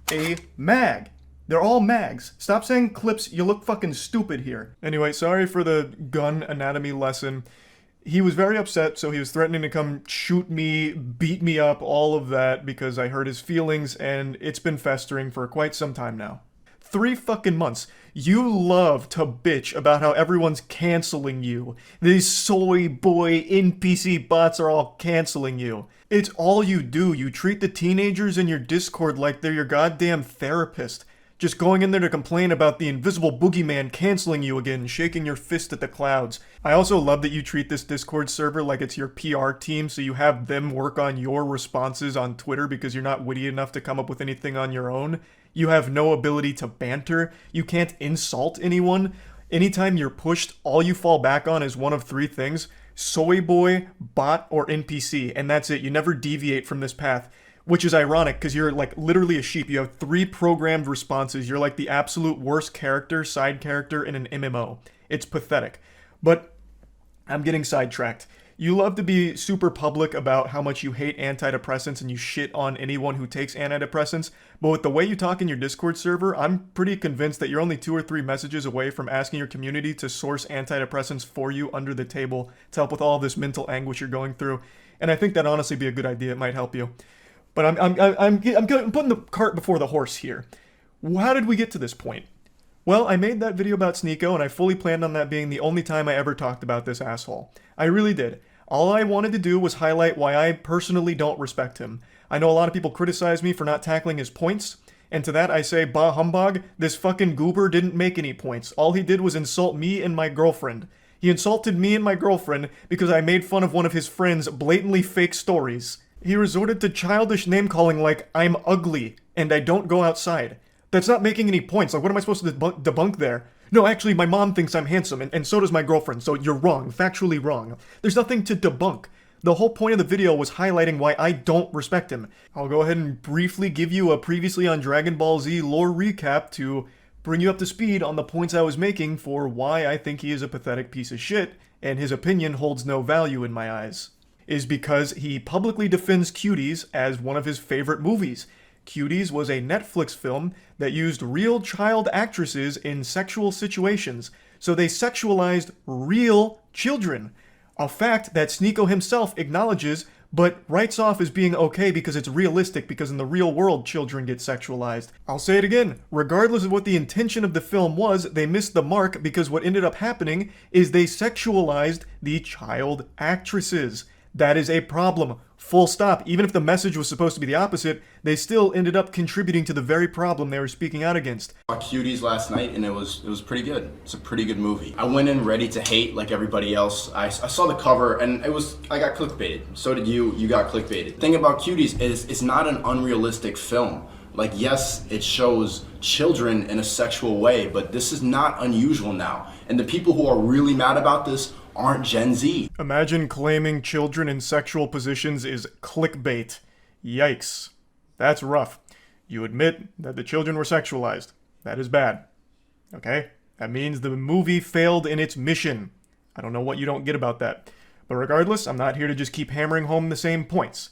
a mag. They're all mags. Stop saying clips, you look fucking stupid here. Anyway, sorry for the gun anatomy lesson. He was very upset, so he was threatening to come shoot me, beat me up, all of that, because I hurt his feelings, and it's been festering for quite some time now. 3 fucking months. You love to bitch about how everyone's canceling you. These soy boy NPC bots are all canceling you. It's all you do. You treat the teenagers in your Discord like they're your goddamn therapist. Just going in there to complain about the invisible boogeyman canceling you again, shaking your fist at the clouds. I also love that you treat this Discord server like it's your PR team, so you have them work on your responses on Twitter because you're not witty enough to come up with anything on your own. You have no ability to banter. You can't insult anyone. Anytime you're pushed, all you fall back on is one of 3 things: soy boy, bot, or NPC, and that's it. You never deviate from this path. Which is ironic, because you're like literally a sheep. You have 3 programmed responses. You're like the absolute worst character, side character in an MMO. It's pathetic. But I'm getting sidetracked. You love to be super public about how much you hate antidepressants and you shit on anyone who takes antidepressants, but with the way you talk in your Discord server, I'm pretty convinced that you're only 2 or 3 messages away from asking your community to source antidepressants for you under the table to help with all this mental anguish you're going through. And I think that'd honestly be a good idea. It might help you. But I'm putting the cart before the horse here. How did we get to this point? Well, I made that video about Sneako, and I fully planned on that being the only time I ever talked about this asshole. I really did. All I wanted to do was highlight why I personally don't respect him. I know a lot of people criticize me for not tackling his points, and to that I say, bah humbug, this fucking goober didn't make any points. All he did was insult me and my girlfriend. He insulted me and my girlfriend because I made fun of one of his friend's blatantly fake stories. He resorted to childish name-calling like, I'm ugly, and I don't go outside. That's not making any points. Like, what am I supposed to debunk there? No, actually, my mom thinks I'm handsome, and so does my girlfriend, so you're wrong, factually wrong. There's nothing to debunk. The whole point of the video was highlighting why I don't respect him. I'll go ahead and briefly give you a previously on Dragon Ball Z lore recap to bring you up to speed on the points I was making for why I think he is a pathetic piece of shit, and his opinion holds no value in my eyes. Is because he publicly defends Cuties as one of his favorite movies. Cuties was a Netflix film that used real child actresses in sexual situations, so they sexualized real children. A fact that Sneako himself acknowledges, but writes off as being okay because it's realistic, because in the real world children get sexualized. I'll say it again, regardless of what the intention of the film was, they missed the mark because what ended up happening is they sexualized the child actresses. That is a problem. Full stop. Even if the message was supposed to be the opposite, they still ended up contributing to the very problem they were speaking out against. I saw Cuties last night and it was pretty good. It's a pretty good movie. I went in ready to hate like everybody else. I saw the cover and I got clickbaited. So did you. You got clickbaited. The thing about Cuties is it's not an unrealistic film. Like, yes, it shows children in a sexual way, but this is not unusual now. And the people who are really mad about this aren't Gen Z. Imagine claiming children in sexual positions is clickbait. Yikes. That's rough. You admit that the children were sexualized. That is bad. Okay? That means the movie failed in its mission. I don't know what you don't get about that. But regardless, I'm not here to just keep hammering home the same points.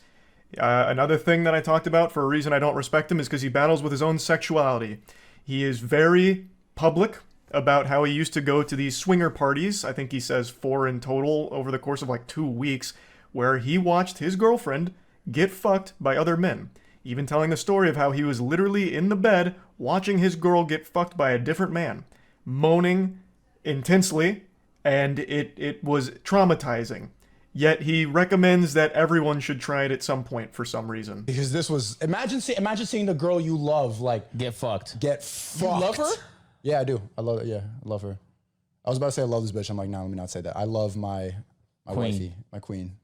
Another thing that I talked about for a reason I don't respect him is because he battles with his own sexuality. He is very public about how he used to go to these swinger parties, I think he says 4 in total over the course of like 2 weeks, where he watched his girlfriend get fucked by other men. Even telling the story of how he was literally in the bed watching his girl get fucked by a different man, moaning intensely, and it was traumatizing. Yet he recommends that everyone should try it at some point for some reason. Because this was, imagine seeing the girl you love, like, get fucked. You love her? Yeah, I do. I love it. Yeah, I love her. I was about to say I love this bitch. I'm like, no, let me not say that. I love my wifey, my queen.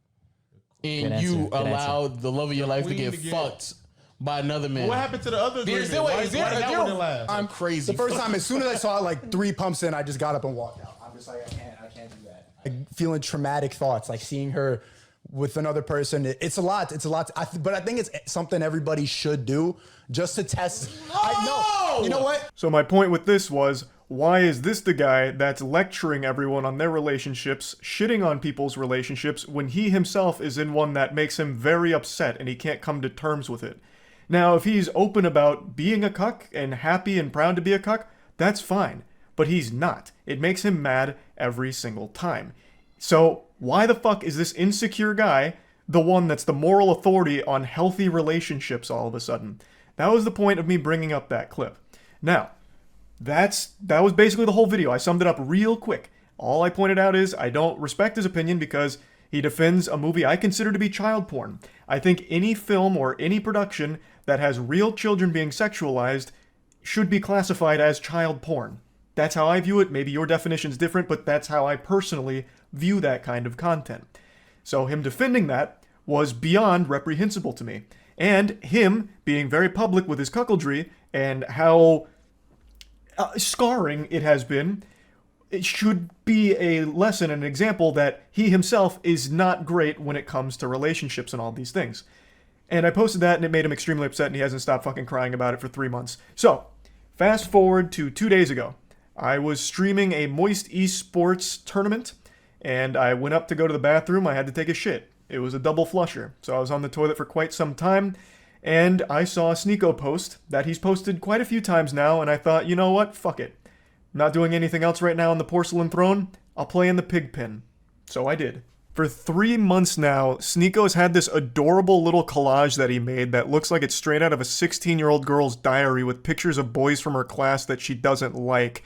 And you allowed the love of your life to get fucked by another man. What happened to the other agreement? I'm crazy. The first time, as soon as I saw it, like 3 pumps in, I just got up and walked out. I'm just like, I can't do that. Like, feeling traumatic thoughts, like seeing her with another person. It's a lot. But I think it's something everybody should do just to test. You know what? So my point with this was, why is this the guy that's lecturing everyone on their relationships, shitting on people's relationships, when he himself is in one that makes him very upset and he can't come to terms with it? Now, if he's open about being a cuck and happy and proud to be a cuck, that's fine. But he's not. It makes him mad every single time. So why the fuck is this insecure guy the one that's the moral authority on healthy relationships all of a sudden? That was the point of me bringing up that clip. Now, that was basically the whole video. I summed it up real quick. All I pointed out is I don't respect his opinion because he defends a movie I consider to be child porn. I think any film or any production that has real children being sexualized should be classified as child porn. That's how I view it. Maybe your definition's different, but that's how I personally view that kind of content. So him defending that was beyond reprehensible to me. And him being very public with his cuckoldry and how scarring it has been, it should be a lesson and an example that he himself is not great when it comes to relationships and all these things. And I posted that and it made him extremely upset and he hasn't stopped fucking crying about it for 3 months. So, fast forward to 2 days ago. I was streaming a Moist Esports tournament and I went up to go to the bathroom. I had to take a shit. It was a double flusher. So I was on the toilet for quite some time and I saw a Sneako post that he's posted quite a few times now and I thought, you know what? Fuck it. I'm not doing anything else right now on the porcelain throne. I'll play in the pig pen. So I did. For 3 months now, Sneako's had this adorable little collage that he made that looks like it's straight out of a 16-year-old girl's diary with pictures of boys from her class that she doesn't like.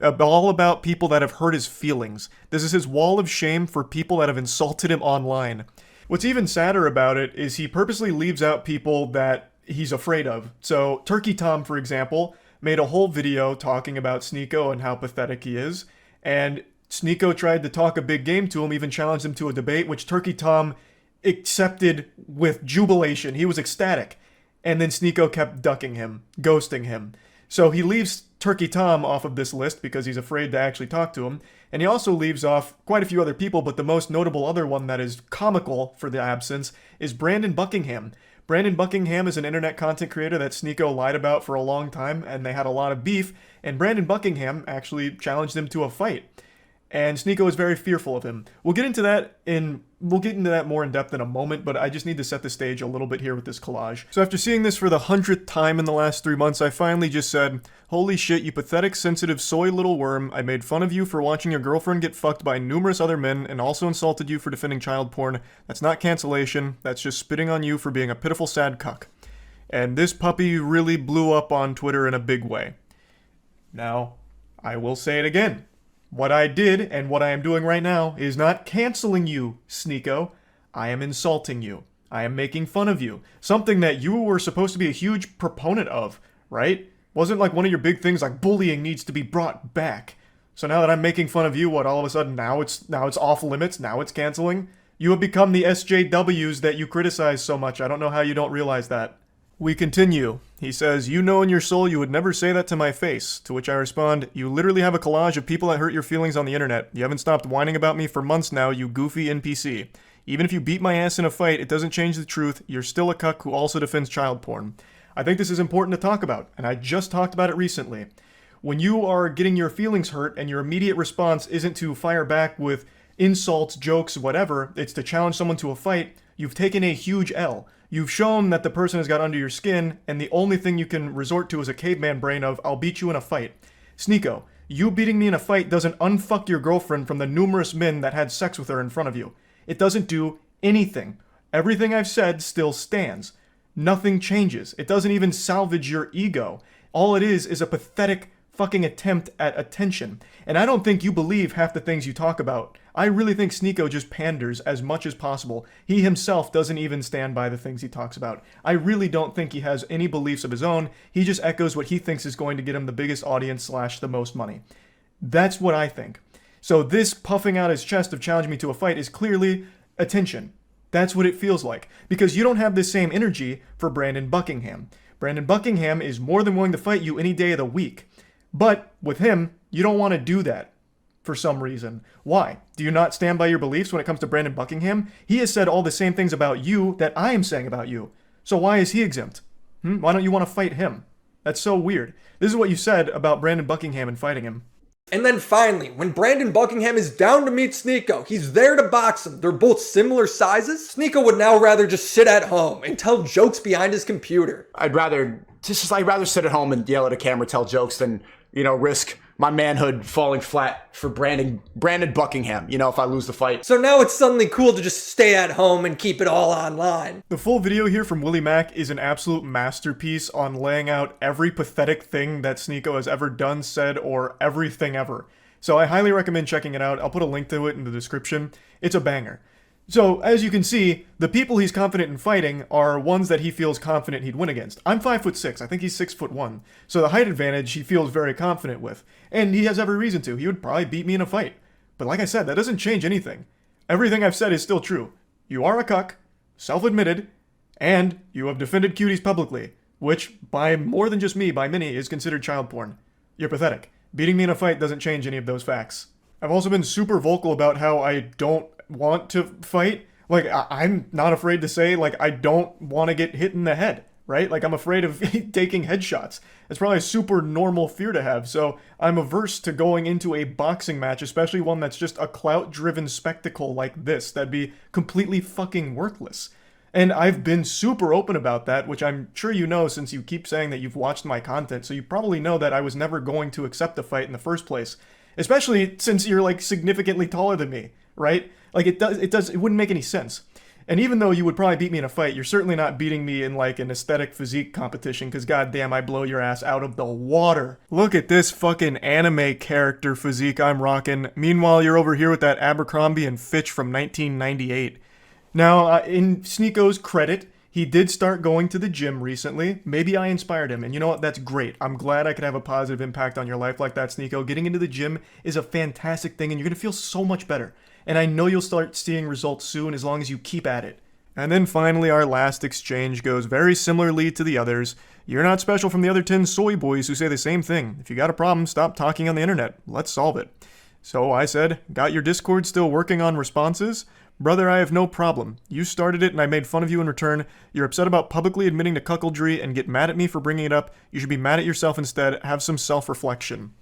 All about people that have hurt his feelings. This is his wall of shame for people that have insulted him online. What's even sadder about it is he purposely leaves out people that he's afraid of. So Turkey Tom, for example, made a whole video talking about Sneako and how pathetic he is, and Sneako tried to talk a big game to him, even challenged him to a debate, which Turkey Tom accepted with jubilation. He was ecstatic. And then Sneako kept ducking him, ghosting him. So he leaves Turkey Tom off of this list because he's afraid to actually talk to him. And he also leaves off quite a few other people, but the most notable other one that is comical for the absence is Brandon Buckingham. Brandon Buckingham is an internet content creator that Sneako lied about for a long time, and they had a lot of beef, and Brandon Buckingham actually challenged him to a fight. And Sneako is very fearful of him. We'll get into that more in depth in a moment, but I just need to set the stage a little bit here with this collage. So after seeing this for the 100th time in the last 3 months, I finally just said, holy shit, you pathetic, sensitive, soy little worm. I made fun of you for watching your girlfriend get fucked by numerous other men and also insulted you for defending child porn. That's not cancellation. That's just spitting on you for being a pitiful, sad cuck. And this puppy really blew up on Twitter in a big way. Now, I will say it again. What I did, and what I am doing right now, is not canceling you, Sneako. I am insulting you. I am making fun of you. Something that you were supposed to be a huge proponent of, right? Wasn't like one of your big things like bullying needs to be brought back. So now that I'm making fun of you, what, all of a sudden now it's off limits, now it's canceling? You have become the SJWs that you criticize so much. I don't know how you don't realize that. We continue. He says, you know in your soul you would never say that to my face. To which I respond, you literally have a collage of people that hurt your feelings on the internet. You haven't stopped whining about me for months now, you goofy NPC. Even if you beat my ass in a fight, it doesn't change the truth. You're still a cuck who also defends child porn. I think this is important to talk about, and I just talked about it recently. When you are getting your feelings hurt and your immediate response isn't to fire back with insults, jokes, whatever, it's to challenge someone to a fight, you've taken a huge L. You've shown that the person has got under your skin, and the only thing you can resort to is a caveman brain of, I'll beat you in a fight. Sneako, you beating me in a fight doesn't unfuck your girlfriend from the numerous men that had sex with her in front of you. It doesn't do anything. Everything I've said still stands. Nothing changes. It doesn't even salvage your ego. All it is a pathetic fucking attempt at attention. And I don't think you believe half the things you talk about. I really think Sneako just panders as much as possible. He himself doesn't even stand by the things he talks about. I really don't think he has any beliefs of his own. He just echoes what he thinks is going to get him the biggest audience / the most money. That's what I think. So this puffing out his chest of challenging me to a fight is clearly attention. That's what it feels like. Because you don't have the same energy for Brandon Buckingham. Brandon Buckingham is more than willing to fight you any day of the week. But with him, you don't want to do that for some reason. Why? Do you not stand by your beliefs when it comes to Brandon Buckingham? He has said all the same things about you that I am saying about you. So why is he exempt? Why don't you want to fight him? That's so weird. This is what you said about Brandon Buckingham and fighting him. And then finally, when Brandon Buckingham is down to meet Sneako, he's there to box him. They're both similar sizes. Sneako would now rather just sit at home and tell jokes behind his computer. I'd rather sit at home and yell at a camera, tell jokes than, risk my manhood falling flat for Brandon Buckingham, if I lose the fight. So now it's suddenly cool to just stay at home and keep it all online. The full video here from Willie Mack is an absolute masterpiece on laying out every pathetic thing that Sneako has ever done, said, or everything ever. So I highly recommend checking it out. I'll put a link to it in the description. It's a banger. So, as you can see, the people he's confident in fighting are ones that he feels confident he'd win against. I'm 5'6", I think he's 6'1", so the height advantage he feels very confident with. And he has every reason to. He would probably beat me in a fight. But like I said, that doesn't change anything. Everything I've said is still true. You are a cuck, self-admitted, and you have defended cuties publicly, which, by more than just me, by many, is considered child porn. You're pathetic. Beating me in a fight doesn't change any of those facts. I've also been super vocal about how I don't want to fight. Like, I'm not afraid to say, like, I don't want to get hit in the head, right? Like, I'm afraid of taking headshots. It's probably a super normal fear to have, so I'm averse to going into a boxing match, especially one that's just a clout-driven spectacle like this. That'd be completely fucking worthless. And I've been super open about that, which I'm sure you know since you keep saying that you've watched my content, so you probably know that I was never going to accept a fight in the first place. Especially since you're, like, significantly taller than me, right? Like, it wouldn't make any sense. And even though you would probably beat me in a fight, you're certainly not beating me in, like, an aesthetic physique competition, because goddamn, I blow your ass out of the water. Look at this fucking anime character physique I'm rocking. Meanwhile, you're over here with that Abercrombie and Fitch from 1998. Now, in Sneako's credit, he did start going to the gym recently. Maybe I inspired him, and you know what? That's great. I'm glad I could have a positive impact on your life like that, Sneako. Getting into the gym is a fantastic thing, and you're going to feel so much better. And I know you'll start seeing results soon as long as you keep at it. And then finally, our last exchange goes very similarly to the others. You're not special from the other 10 soy boys who say the same thing. If you got a problem, stop talking on the internet. Let's solve it. So I said, got your Discord still working on responses? Brother, I have no problem. You started it and I made fun of you in return. You're upset about publicly admitting to cuckoldry and get mad at me for bringing it up. You should be mad at yourself instead. Have some self-reflection.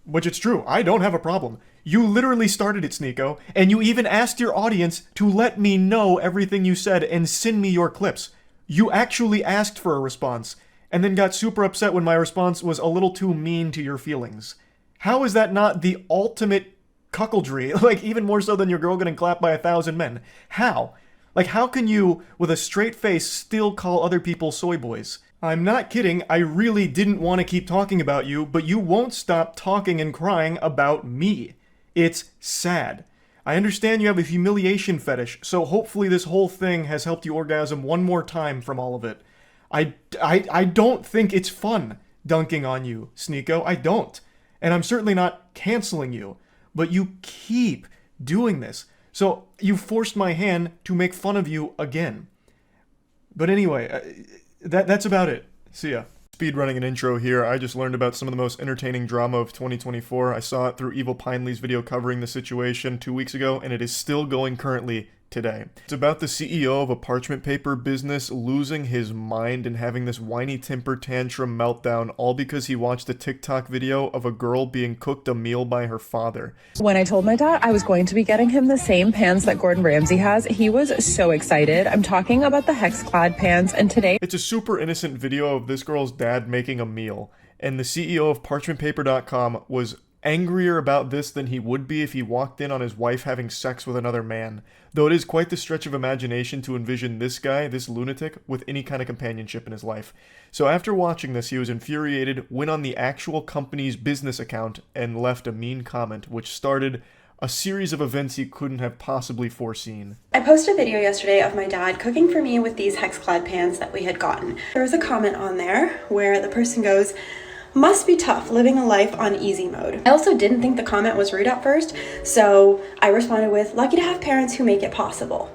Which it's true. I don't have a problem. You literally started it, Sneako, and you even asked your audience to let me know everything you said and send me your clips. You actually asked for a response, and then got super upset when my response was a little too mean to your feelings. How is that not the ultimate cuckoldry? Like, even more so than your girl getting clapped by 1,000 men. How? Like, how can you, with a straight face, still call other people soy boys? I'm not kidding, I really didn't want to keep talking about you, but you won't stop talking and crying about me. It's sad. I understand you have a humiliation fetish, so hopefully this whole thing has helped you orgasm one more time from all of it. I don't think it's fun dunking on you, Sneako. I don't. And I'm certainly not canceling you. But you keep doing this. So you forced my hand to make fun of you again. But anyway, that's about it. See ya. Speedrunning an intro here. I just learned about some of the most entertaining drama of 2024. I saw it through Evil Pineley's video covering the situation 2 weeks ago, and it is still going currently today. It's about the CEO of a parchment paper business losing his mind and having this whiny temper tantrum meltdown, all because he watched a TikTok video of a girl being cooked a meal by her father. When I told my dad I was going to be getting him the same pans that Gordon Ramsay has, he was so excited. I'm talking about the hex-clad pans, and today... It's a super innocent video of this girl's dad making a meal, and the CEO of parchmentpaper.com was angrier about this than he would be if he walked in on his wife having sex with another man. Though it is quite the stretch of imagination to envision this guy, this lunatic, with any kind of companionship in his life. So after watching this, he was infuriated, went on the actual company's business account, and left a mean comment, which started a series of events he couldn't have possibly foreseen. I posted a video yesterday of my dad cooking for me with these hex-clad pans that we had gotten. There was a comment on there where the person goes, "Must be tough living a life on easy mode." I also didn't think the comment was rude at first, so I responded with, "Lucky to have parents who make it possible."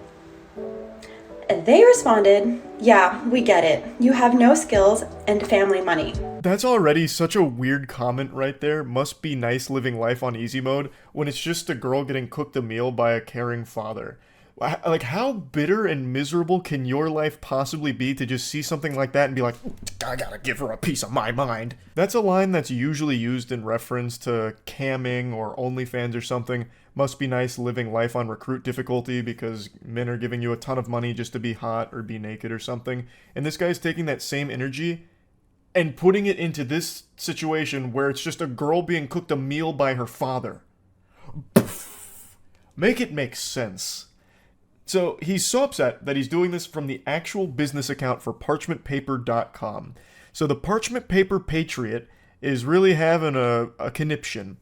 And they responded, "Yeah, we get it. You have no skills and family money." That's already such a weird comment right there. Must be nice living life on easy mode when it's just a girl getting cooked a meal by a caring father. Like, how bitter and miserable can your life possibly be to just see something like that and be like, I gotta give her a piece of my mind? That's a line that's usually used in reference to camming or OnlyFans or something. Must be nice living life on recruit difficulty because men are giving you a ton of money just to be hot or be naked or something. And this guy's taking that same energy and putting it into this situation where it's just a girl being cooked a meal by her father. Make it make sense. So he's so upset that he's doing this from the actual business account for parchmentpaper.com. So the Parchment Paper Patriot is really having a conniption.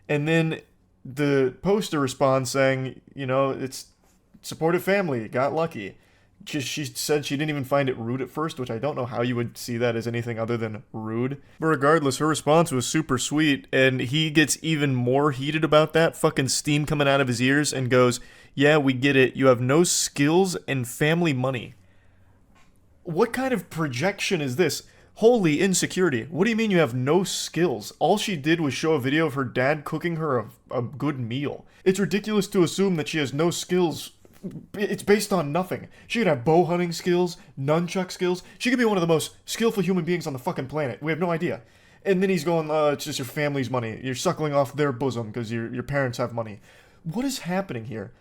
And then the poster responds saying, you know, it's supportive family, got lucky. She said she didn't even find it rude at first, which I don't know how you would see that as anything other than rude. But regardless, her response was super sweet, and he gets even more heated about that, fucking steam coming out of his ears, and goes, "Yeah, we get it. You have no skills and family money." What kind of projection is this? Holy insecurity. What do you mean you have no skills? All she did was show a video of her dad cooking her a good meal. It's ridiculous to assume that she has no skills. It's based on nothing. She could have bow hunting skills, nunchuck skills. She could be one of the most skillful human beings on the fucking planet. We have no idea. And then he's going, it's just your family's money. You're suckling off their bosom because your parents have money. What is happening here?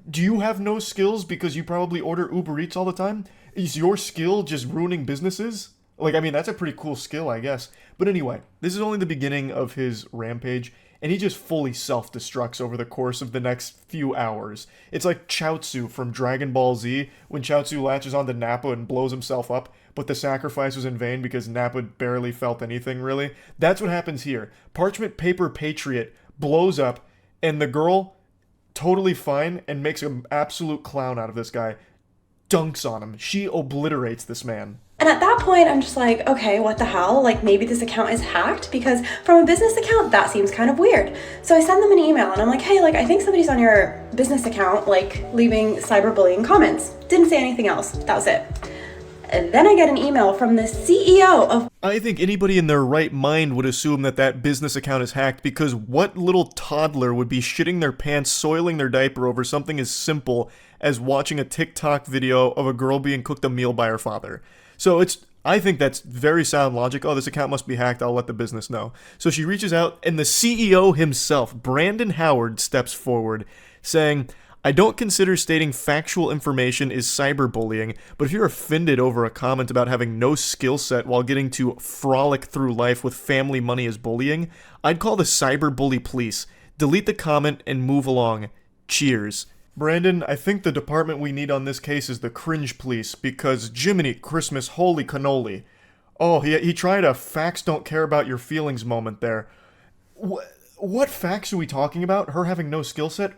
Do you have no skills because you probably order Uber Eats all the time? Is your skill just ruining businesses? Like, I mean, that's a pretty cool skill, I guess. But anyway, this is only the beginning of his rampage, and he just fully self-destructs over the course of the next few hours. It's like Chaozu from Dragon Ball Z, when Chaozu latches onto Nappa and blows himself up, but the sacrifice was in vain because Nappa barely felt anything, really. That's what happens here. Parchment Paper Patriot blows up, and the girl, totally fine, and makes an absolute clown out of this guy. Dunks on him. She obliterates this man. And at that point, I'm just like, okay, what the hell? Like, maybe this account is hacked, because from a business account, that seems kind of weird. So I send them an email and I'm like, hey, like, I think somebody's on your business account, like, leaving cyberbullying comments. Didn't say anything else. That was it. And then I get an email from the CEO of... I think anybody in their right mind would assume that that business account is hacked, because what little toddler would be shitting their pants, soiling their diaper over something as simple as watching a TikTok video of a girl being cooked a meal by her father? So I think that's very sound logic. Oh, this account must be hacked. I'll let the business know. So she reaches out, and the CEO himself, Brandon Howard, steps forward, saying, I don't consider stating factual information is cyberbullying, but if you're offended over a comment about having no skill set while getting to frolic through life with family money as bullying, I'd call the cyberbully police. Delete the comment and move along. Cheers. Brandon, I think the department we need on this case is the cringe police, because Jiminy Christmas, holy cannoli. Oh, he tried a facts don't care about your feelings moment there. What facts are we talking about? Her having no skill set?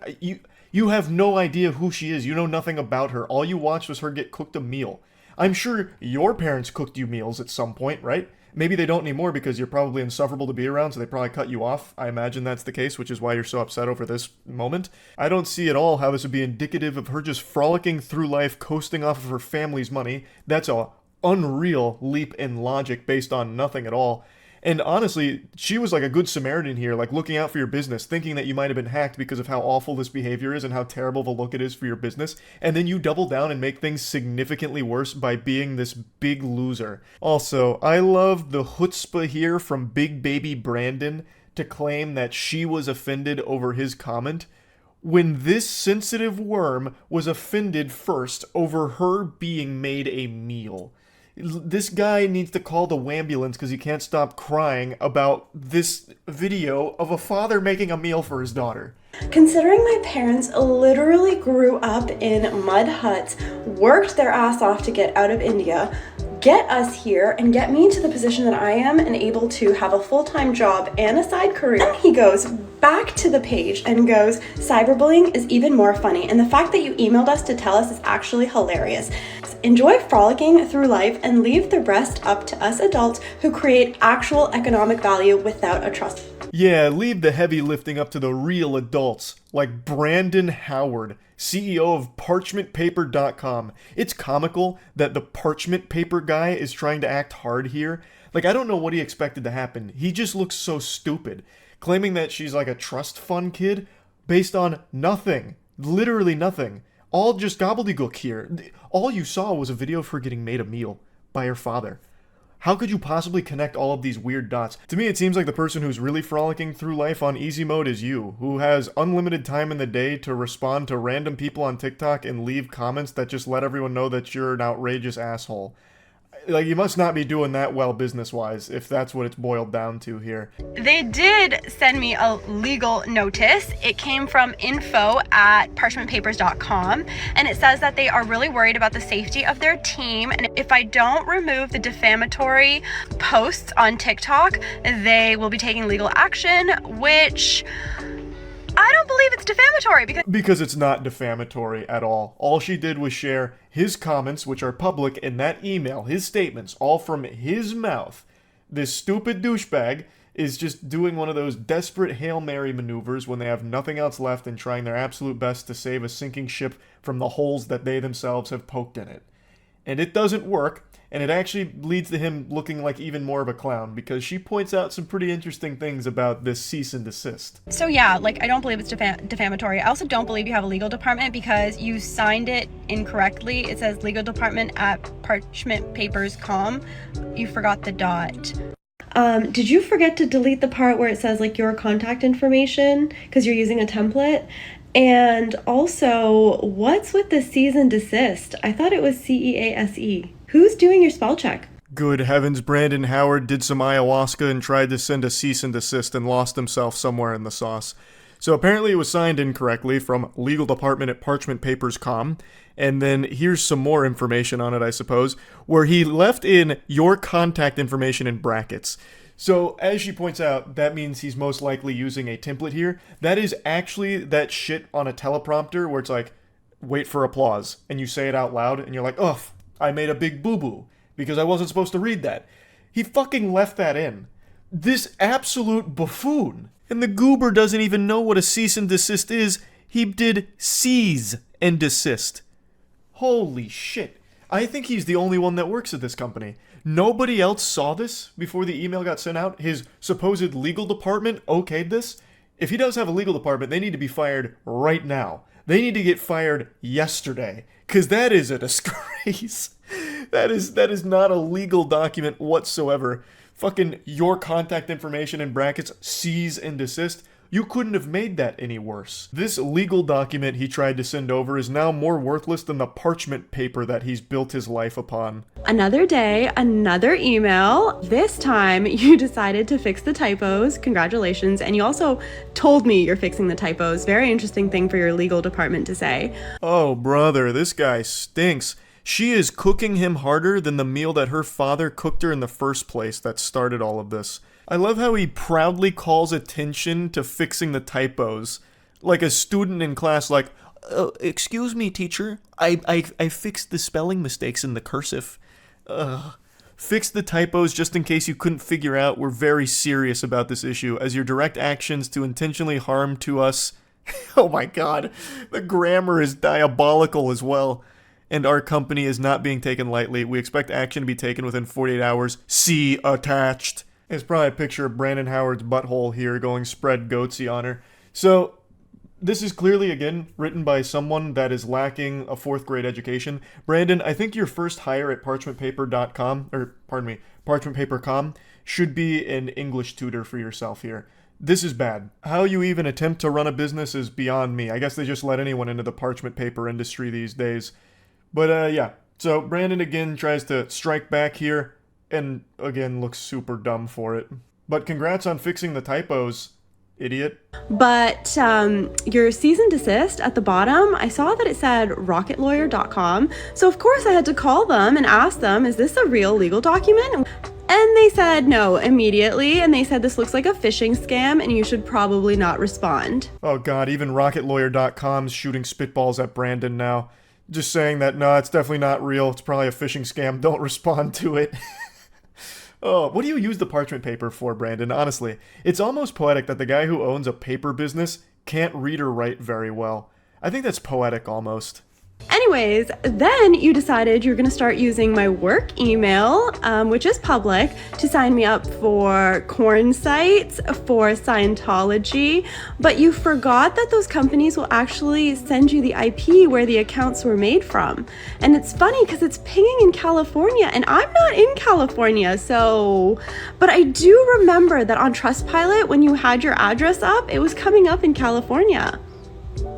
You have no idea who she is. You know nothing about her. All you watched was her get cooked a meal. I'm sure your parents cooked you meals at some point, right? Maybe they don't anymore because you're probably insufferable to be around, so they probably cut you off. I imagine that's the case, which is why you're so upset over this moment. I don't see at all how this would be indicative of her just frolicking through life, coasting off of her family's money. That's a unreal leap in logic based on nothing at all. And honestly, she was like a good Samaritan here, like looking out for your business, thinking that you might have been hacked because of how awful this behavior is and how terrible the look it is for your business, and then you double down and make things significantly worse by being this big loser. Also, I love the chutzpah here from Big Baby Brandon to claim that she was offended over his comment, when this sensitive worm was offended first over her being made a meal. This guy needs to call the wambulance because he can't stop crying about this video of a father making a meal for his daughter. Considering my parents literally grew up in mud huts, worked their ass off to get out of India, get us here, and get me to the position that I am and able to have a full-time job and a side career. Then he goes back to the page and goes, cyberbullying is even more funny, and the fact that you emailed us to tell us is actually hilarious. Enjoy frolicking through life and leave the rest up to us adults who create actual economic value without a trust. Yeah, leave the heavy lifting up to the real adults, like Brandon Howard, CEO of ParchmentPaper.com. It's comical that the parchment paper guy is trying to act hard here. Like, I don't know what he expected to happen. He just looks so stupid, claiming that she's like a trust fund kid based on nothing. Literally nothing. All just gobbledygook here. All you saw was a video of her getting made a meal by her father. How could you possibly connect all of these weird dots? To me, it seems like the person who's really frolicking through life on easy mode is you, who has unlimited time in the day to respond to random people on TikTok and leave comments that just let everyone know that you're an outrageous asshole. Like, you must not be doing that well business-wise, if that's what it's boiled down to here. They did send me a legal notice. It came from info@parchmentpapers.com, and it says that they are really worried about the safety of their team, and if I don't remove the defamatory posts on TikTok, they will be taking legal action, which I don't believe it's defamatory because it's not defamatory at all. All she did was share his comments, which are public, in that email, his statements, all from his mouth. This stupid douchebag is just doing one of those desperate Hail Mary maneuvers when they have nothing else left and trying their absolute best to save a sinking ship from the holes that they themselves have poked in it. And it doesn't work, and it actually leads to him looking like even more of a clown, because she points out some pretty interesting things about this cease and desist. So yeah, like, I don't believe it's defamatory. I also don't believe you have a legal department because you signed it incorrectly. It says legal department at parchmentpapers.com. You forgot the dot. Did you forget to delete the part where it says like your contact information because you're using a template? And also, what's with the cease and desist? I thought it was CEASE. Who's doing your spell check? Good heavens, Brandon Howard did some ayahuasca and tried to send a cease and desist and lost himself somewhere in the sauce. So apparently it was signed incorrectly from legal department at parchmentpapers.com. And then here's some more information on it, I suppose, where he left in your contact information in brackets. So, as she points out, that means he's most likely using a template here. That is actually that shit on a teleprompter where it's like, wait for applause, and you say it out loud, and you're like, ugh, I made a big boo-boo, because I wasn't supposed to read that. He fucking left that in. This absolute buffoon. And the goober doesn't even know what a cease and desist is. He did seize and desist. Holy shit. I think he's the only one that works at this company. Nobody else saw this before the email got sent out. His supposed legal department okayed this. If he does have a legal department, they need to be fired right now. They need to get fired yesterday, because that is a disgrace. That is not a legal document whatsoever. Fucking your contact information in brackets, cease and desist. You couldn't have made that any worse. This legal document he tried to send over is now more worthless than the parchment paper that he's built his life upon. Another day, another email. This time you decided to fix the typos. Congratulations. And you also told me you're fixing the typos. Very interesting thing for your legal department to say. Oh, brother, this guy stinks. She is cooking him harder than the meal that her father cooked her in the first place that started all of this. I love how he proudly calls attention to fixing the typos. Like a student in class, like, excuse me, teacher. I fixed the spelling mistakes in the cursive. Fixed the typos just in case you couldn't figure out. We're very serious about this issue, as your direct actions to intentionally harm to us. Oh my god, the grammar is diabolical as well. And our company is not being taken lightly. We expect action to be taken within 48 hours. See attached. It's probably a picture of Brandon Howard's butthole here going spread goatsy on her. So, this is clearly, again, written by someone that is lacking a 4th grade education. Brandon, I think your first hire at parchmentpaper.com, or pardon me, parchmentpaper.com, should be an English tutor for yourself here. This is bad. How you even attempt to run a business is beyond me. I guess they just let anyone into the parchment paper industry these days. But yeah, so Brandon again tries to strike back here, and again looks super dumb for it. But congrats on fixing the typos, idiot. But your cease and desist at the bottom, I saw that it said rocketlawyer.com. So of course I had to call them and ask them, is this a real legal document? And they said no immediately, and they said this looks like a phishing scam and you should probably not respond. Oh god, even rocketlawyer.com's shooting spitballs at Brandon now. Just saying that, no, it's definitely not real. It's probably a phishing scam. Don't respond to it. Oh, what do you use the parchment paper for, Brandon? Honestly, it's almost poetic that the guy who owns a paper business can't read or write very well. I think that's poetic almost. Anyways, then you decided you're going to start using my work email, which is public, to sign me up for corn sites, for Scientology, but you forgot that those companies will actually send you the IP where the accounts were made from. And it's funny because it's pinging in California, and I'm not in California, so... But I do remember that on Trustpilot, when you had your address up, it was coming up in California.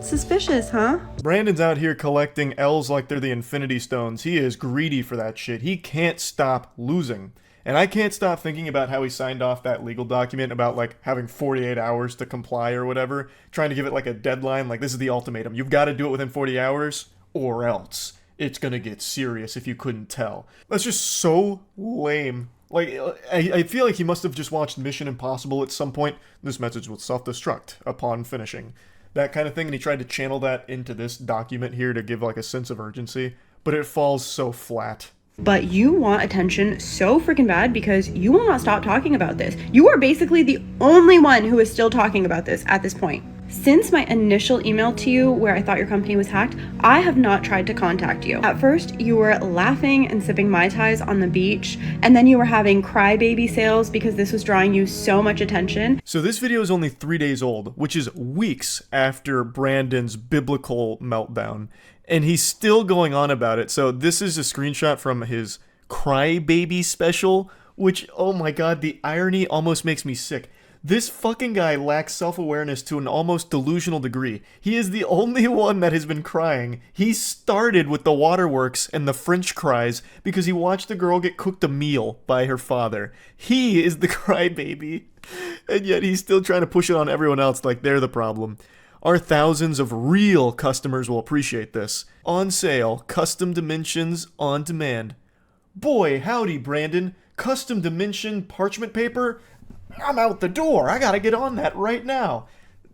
Suspicious, huh? Brandon's out here collecting L's like they're the Infinity Stones. He is greedy for that shit. He can't stop losing. And I can't stop thinking about how he signed off that legal document about, like, having 48 hours to comply or whatever. Trying to give it, like, a deadline. Like, this is the ultimatum. You've got to do it within 40 hours or else. It's gonna get serious if you couldn't tell. That's just so lame. Like, I feel like he must have just watched Mission Impossible at some point. This message will self-destruct upon finishing. That kind of thing, and he tried to channel that into this document here to give like a sense of urgency, but it falls so flat. But you want attention so freaking bad because you will not stop talking about this. You are basically the only one who is still talking about this at this point. Since my initial email to you where I thought your company was hacked, I have not tried to contact you. At first, you were laughing and sipping Mai Tais on the beach, and then you were having crybaby sales because this was drawing you so much attention. So this video is only 3 days old, which is weeks after Brandon's biblical meltdown, and he's still going on about it. So this is a screenshot from his crybaby special, which, oh my god, the irony almost makes me sick. This fucking guy lacks self-awareness to an almost delusional degree. He is the only one that has been crying. He started with the waterworks and the French cries because he watched the girl get cooked a meal by her father. He is the crybaby. And yet he's still trying to push it on everyone else like they're the problem. Our thousands of real customers will appreciate this. On sale, custom dimensions on demand. Boy, howdy, Brandon. Custom dimension parchment paper? I'm out the door. I gotta get on that right now.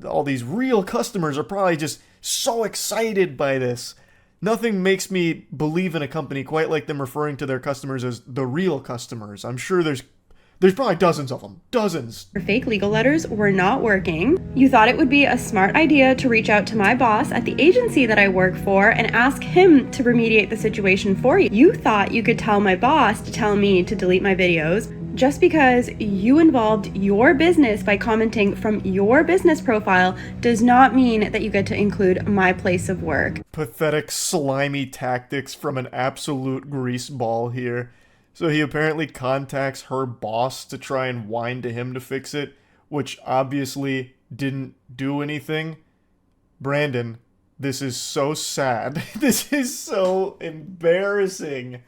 All these real customers are probably just so excited by this. Nothing makes me believe in a company quite like them referring to their customers as the real customers. I'm sure there's probably dozens of them. Dozens. Your fake legal letters were not working. You thought it would be a smart idea to reach out to my boss at the agency that I work for and ask him to remediate the situation for you. You thought you could tell my boss to tell me to delete my videos. Just because you involved your business by commenting from your business profile does not mean that you get to include my place of work. Pathetic, slimy tactics from an absolute greaseball here. So he apparently contacts her boss to try and whine to him to fix it, which obviously didn't do anything. Brandon, this is so sad. This is so embarrassing.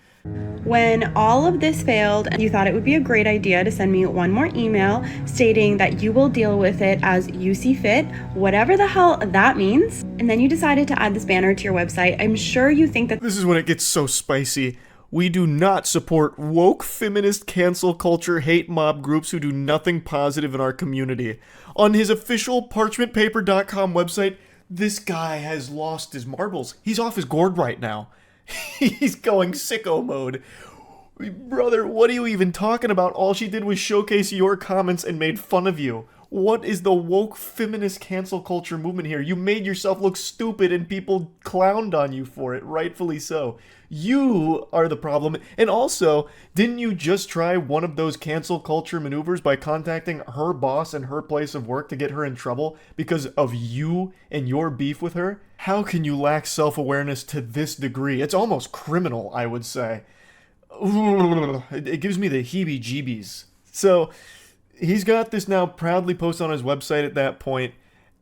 When all of this failed, you thought it would be a great idea to send me one more email stating that you will deal with it as you see fit, whatever the hell that means. And then you decided to add this banner to your website. I'm sure you think that this is when it gets so spicy. We do not support woke, feminist, cancel culture, hate mob groups who do nothing positive in our community. On his official parchmentpaper.com website, This guy has lost his marbles. He's off his gourd right now. He's going sicko mode. Brother, what are you even talking about? All she did was showcase your comments and made fun of you. What is the woke feminist cancel culture movement here? You made yourself look stupid and people clowned on you for it, rightfully so. You are the problem. And also, didn't you just try one of those cancel culture maneuvers by contacting her boss and her place of work to get her in trouble because of you and your beef with her? How can you lack self-awareness to this degree? It's almost criminal, I would say. It gives me the heebie-jeebies. So, he's got this now proudly posted on his website at that point,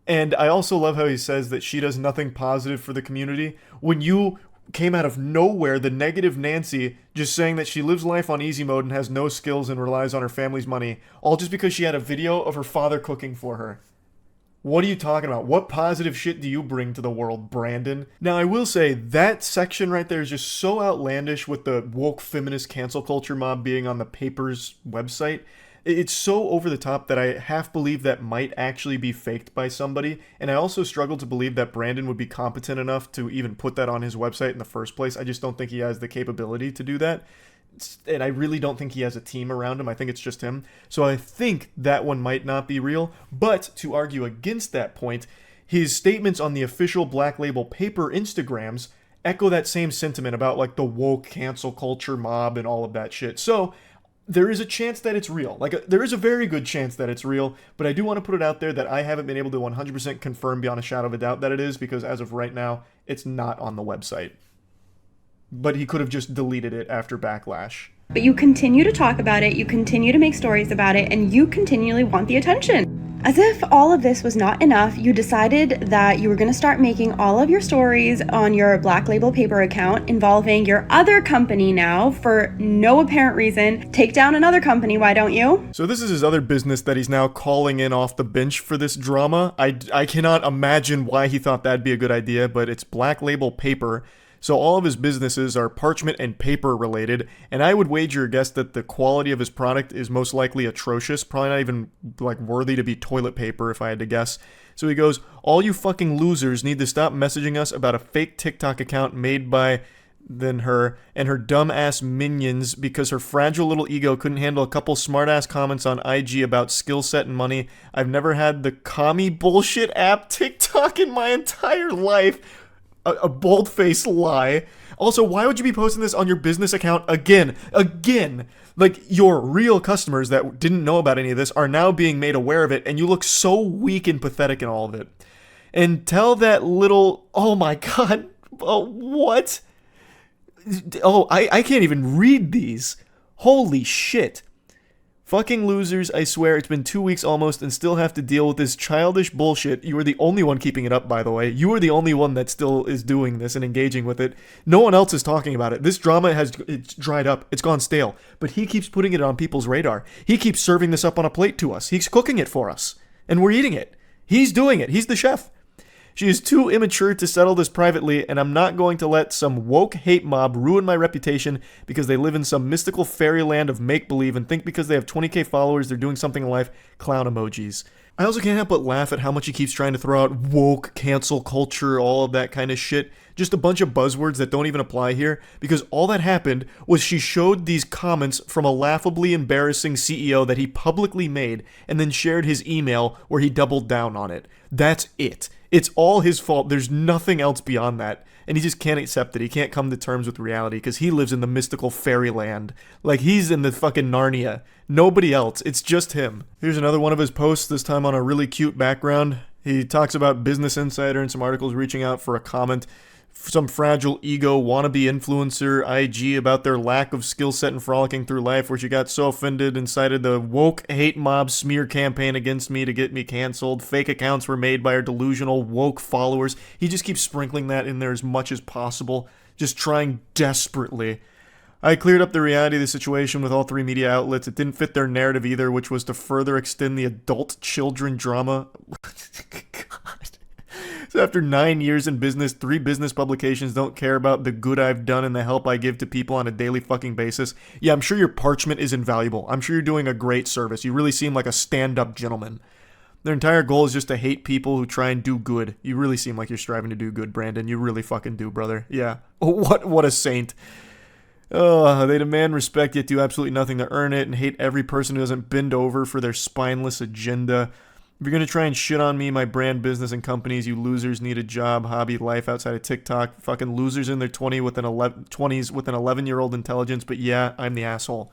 and I also love how he says that she does nothing positive for the community. When you came out of nowhere, the negative Nancy, just saying that she lives life on easy mode and has no skills and relies on her family's money, all just because she had a video of her father cooking for her. What are you talking about? What positive shit do you bring to the world, Brandon? Now, I will say, that section right there is just so outlandish with the woke feminist cancel culture mob being on the paper's website. It's so over the top that I half believe that might actually be faked by somebody, and I also struggle to believe that Brandon would be competent enough to even put that on his website in the first place. I just don't think he has the capability to do that, and I really don't think he has a team around him. I think it's just him. So I think that one might not be real, but to argue against that point, his statements on the official Black Label Paper Instagrams echo that same sentiment about like the woke cancel culture mob and all of that shit. So there is a chance that it's real. There is a very good chance that it's real, but I do want to put it out there that I haven't been able to 100% confirm beyond a shadow of a doubt that it is, because as of right now, it's not on the website. But he could have just deleted it after backlash. But you continue to talk about it, you continue to make stories about it, and you continually want the attention. As if all of this was not enough, you decided that you were going to start making all of your stories on your Black Label Paper account involving your other company now for no apparent reason. Take down another company, why don't you? So this is his other business that he's now calling in off the bench for this drama. I cannot imagine why he thought that'd be a good idea, but it's Black Label Paper. So all of his businesses are parchment and paper related, and I would wager a guess that the quality of his product is most likely atrocious, probably not even like worthy to be toilet paper if I had to guess. So he goes, all you fucking losers need to stop messaging us about a fake TikTok account made by her and her dumb-ass minions because her fragile little ego couldn't handle a couple smart-ass comments on IG about skill set and money. I've never had the commie bullshit app TikTok in my entire life. A bold-faced lie. Also, why would you be posting this on your business account again? Like, your real customers that didn't know about any of this are now being made aware of it, and you look so weak and pathetic in all of it. And tell that little... Oh my god. Oh, what? Oh, I can't even read these. Holy shit. Fucking losers, I swear, it's been 2 weeks almost and still have to deal with this childish bullshit. You are the only one keeping it up, by the way. You are the only one that still is doing this and engaging with it. No one else is talking about it. This drama it's dried up. It's gone stale. But he keeps putting it on people's radar. He keeps serving this up on a plate to us. He's cooking it for us. And we're eating it. He's doing it. He's the chef. She is too immature to settle this privately, and I'm not going to let some woke hate mob ruin my reputation because they live in some mystical fairyland of make-believe and think because they have 20k followers they're doing something in life. Clown emojis. I also can't help but laugh at how much he keeps trying to throw out woke, cancel culture, all of that kind of shit. Just a bunch of buzzwords that don't even apply here, because all that happened was she showed these comments from a laughably embarrassing CEO that he publicly made and then shared his email where he doubled down on it. That's it. It's all his fault. There's nothing else beyond that. And he just can't accept it. He can't come to terms with reality because he lives in the mystical fairyland. Like, he's in the fucking Narnia. Nobody else. It's just him. Here's another one of his posts, this time on a really cute background. He talks about Business Insider and some articles reaching out for a comment. Some fragile ego wannabe influencer IG about their lack of skill set and frolicking through life, where she got so offended and cited the woke hate mob smear campaign against me to get me canceled. Fake accounts were made by her delusional woke followers. He just keeps sprinkling that in there as much as possible, just trying desperately. I cleared up the reality of the situation with all three media outlets. It didn't fit their narrative either, which was to further extend the adult children drama. God. So after 9 years in business, 3 business publications don't care about the good I've done and the help I give to people on a daily fucking basis. Yeah, I'm sure your parchment is invaluable. I'm sure you're doing a great service. You really seem like a stand-up gentleman. Their entire goal is just to hate people who try and do good. You really seem like you're striving to do good, Brandon. You really fucking do, brother. Yeah. What a saint. They demand respect yet do absolutely nothing to earn it and hate every person who doesn't bend over for their spineless agenda. If you're going to try and shit on me, my brand, business, and companies, you losers need a job, hobby, life outside of TikTok. Fucking losers in their 20s with an 11-year-old intelligence, but yeah, I'm the asshole.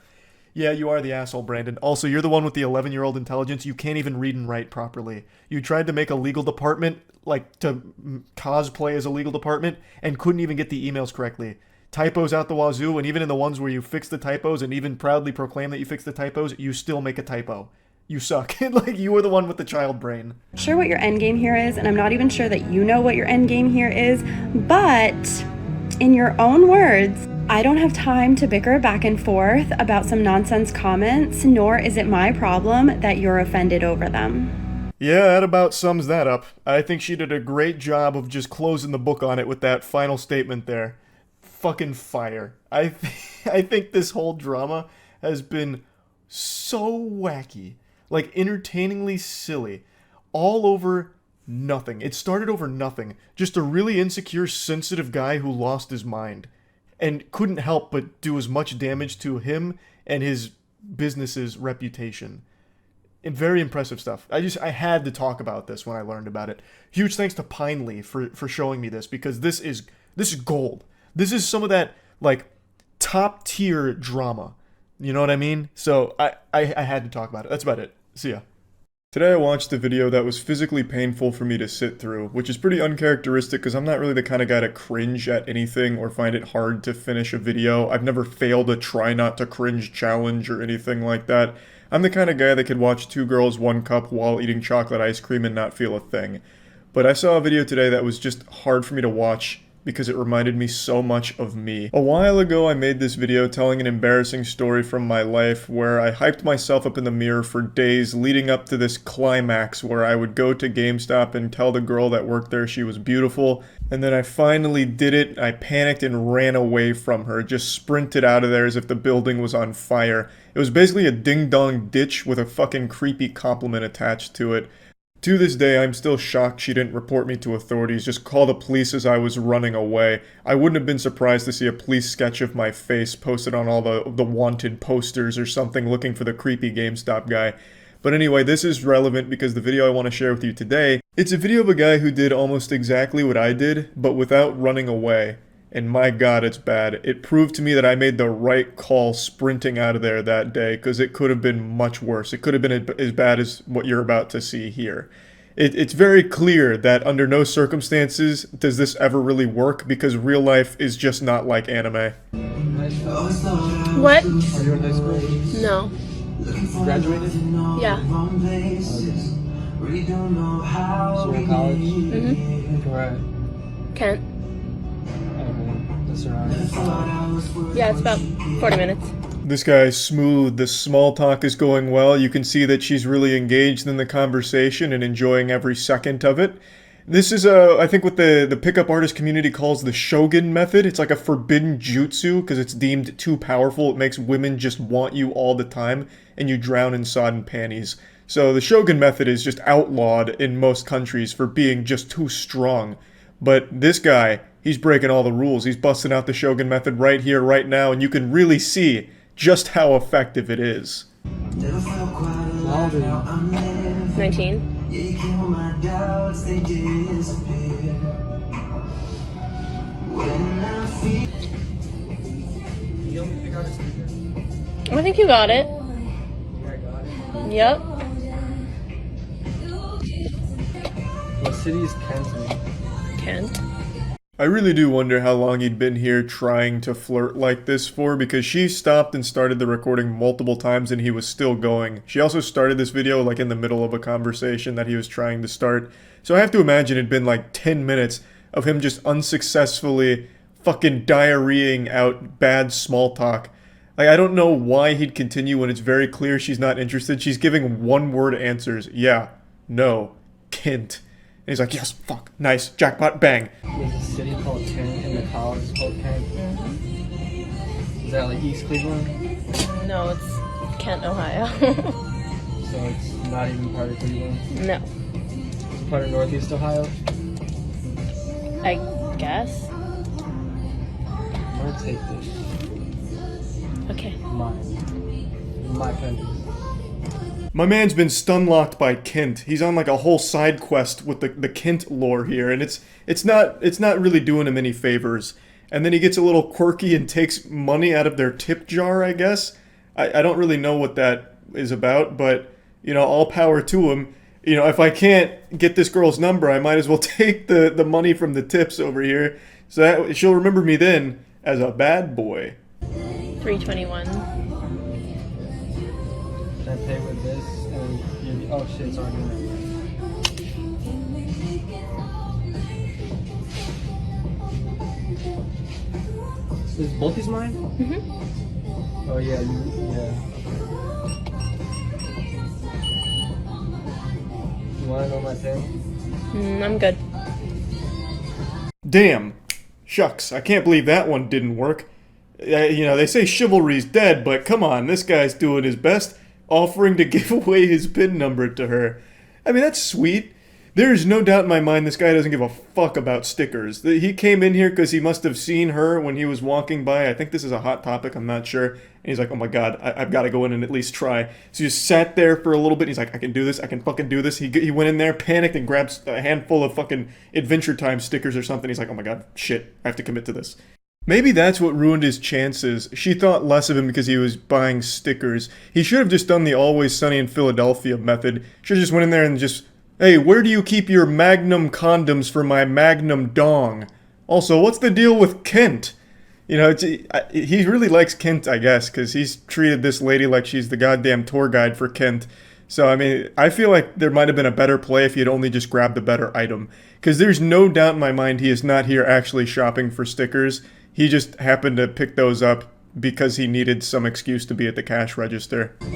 Yeah, you are the asshole, Brandon. Also, you're the one with the 11-year-old intelligence. You can't even read and write properly. You tried to make a legal department, like to cosplay as a legal department, and couldn't even get the emails correctly. Typos out the wazoo, and even in the ones where you fix the typos and even proudly proclaim that you fix the typos, you still make a typo. You suck. Like, you were the one with the child brain. Sure what your end game here is, and I'm not even sure that you know what your end game here is, but in your own words, I don't have time to bicker back and forth about some nonsense comments, nor is it my problem that you're offended over them. Yeah, that about sums that up. I think she did a great job of just closing the book on it with that final statement there. Fucking fire. I think this whole drama has been so wacky. Like, entertainingly silly. All over nothing. It started over nothing. Just a really insecure, sensitive guy who lost his mind. And couldn't help but do as much damage to him and his business's reputation. And very impressive stuff. I had to talk about this when I learned about it. Huge thanks to Pinely for showing me this, because this is gold. This is some of that, like, top tier drama. You know what I mean? So I had to talk about it. That's about it. See ya. Today I watched a video that was physically painful for me to sit through, which is pretty uncharacteristic because I'm not really the kind of guy to cringe at anything or find it hard to finish a video. I've never failed a try not to cringe challenge or anything like that. I'm the kind of guy that could watch 2 Girls, 1 Cup while eating chocolate ice cream and not feel a thing. But I saw a video today that was just hard for me to watch because it reminded me so much of me. A while ago I made this video telling an embarrassing story from my life where I hyped myself up in the mirror for days leading up to this climax where I would go to GameStop and tell the girl that worked there she was beautiful, and then I finally did it. I panicked and ran away from her, just sprinted out of there as if the building was on fire. It was basically a ding-dong ditch with a fucking creepy compliment attached to it. To this day, I'm still shocked she didn't report me to authorities, just call the police as I was running away. I wouldn't have been surprised to see a police sketch of my face posted on all the wanted posters or something looking for the creepy GameStop guy. But anyway, this is relevant because the video I want to share with you today, it's a video of a guy who did almost exactly what I did, but without running away. And my god, it's bad. It proved to me that I made the right call sprinting out of there that day, because it could have been much worse. It could have been as bad as what you're about to see here. It's very clear that under no circumstances does this ever really work, because real life is just not like anime. What? Are you in high school? No. Graduated? Yeah. So you're in college? Mm-hmm. Where at? Kent. That's around. Yeah, it's about 40 minutes. This guy's smooth, the small talk is going well, you can see that she's really engaged in the conversation and enjoying every second of it. This is, I think what the pickup artist community calls the Shogun method. It's like a forbidden jutsu because it's deemed too powerful. It makes women just want you all the time and you drown in sodden panties. So the Shogun method is just outlawed in most countries for being just too strong. But this guy, he's breaking all the rules. He's busting out the Shogun method right here, right now, and you can really see just how effective it is. How old are you? 19. I think you got it. Yep. What city is Kent? Kent. I really do wonder how long he'd been here trying to flirt like this for, because she stopped and started the recording multiple times and he was still going. She also started this video like in the middle of a conversation that he was trying to start. So I have to imagine it'd been like 10 minutes of him just unsuccessfully fucking diarrheaing out bad small talk. Like, I don't know why he'd continue when it's very clear she's not interested. She's giving one-word answers. Yeah, no, Kent. And he's like, yes, fuck, nice, jackpot, bang. There's a city called Kent and the college is called Kent. Mm-hmm. Is that like East Cleveland? No, it's Kent, Ohio. So it's not even part of Cleveland? No. It's part of Northeast Ohio? I guess. I'm gonna take this. Okay. My pennies. My man's been stun-locked by Kent. He's on like a whole side quest with the Kent lore here, and it's not really doing him any favors. And then he gets a little quirky and takes money out of their tip jar, I guess. I don't really know what that is about, but, you know, all power to him. You know, if I can't get this girl's number, I might as well take the money from the tips over here, so that she'll remember me then as a bad boy. 321. Can I pay with this? And oh shit, it's already in there. Is both these mine? Mm-hmm. Oh yeah, yeah. You wanna know my pay? I'm good. Damn. Shucks, I can't believe that one didn't work. You know, they say chivalry's dead, but come on, this guy's doing his best, offering to give away his PIN number to her. I mean, that's sweet. There's no doubt in my mind this guy doesn't give a fuck about stickers. He came in here because he must have seen her when he was walking by. I think this is a hot topic, I'm not sure. And he's like, oh my god, I've got to go in and at least try. So he just sat there for a little bit. And he's like, I can do this, I can fucking do this. He went in there, panicked, and grabbed a handful of fucking Adventure Time stickers or something. He's like, oh my god, shit, I have to commit to this. Maybe that's what ruined his chances. She thought less of him because he was buying stickers. He should have just done the Always Sunny in Philadelphia method. Should have just went in there and just, hey, where do you keep your Magnum condoms for my Magnum dong? Also, what's the deal with Kent? You know, he really likes Kent, I guess, because he's treated this lady like she's the goddamn tour guide for Kent. So, I mean, I feel like there might have been a better play if he had only just grabbed the better item. Because there's no doubt in my mind he is not here actually shopping for stickers. He just happened to pick those up because he needed some excuse to be at the cash register. Do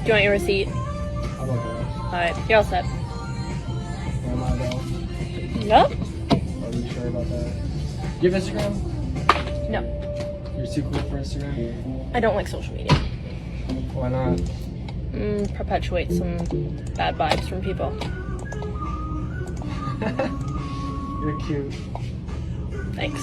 you want your receipt? How about that? Alright, you're all set. Am I though? Nope. Are you sure about that? Do you have Instagram? No. You're too cool for Instagram? I don't like social media. Why not? Perpetuate some bad vibes from people. You're cute. Thanks.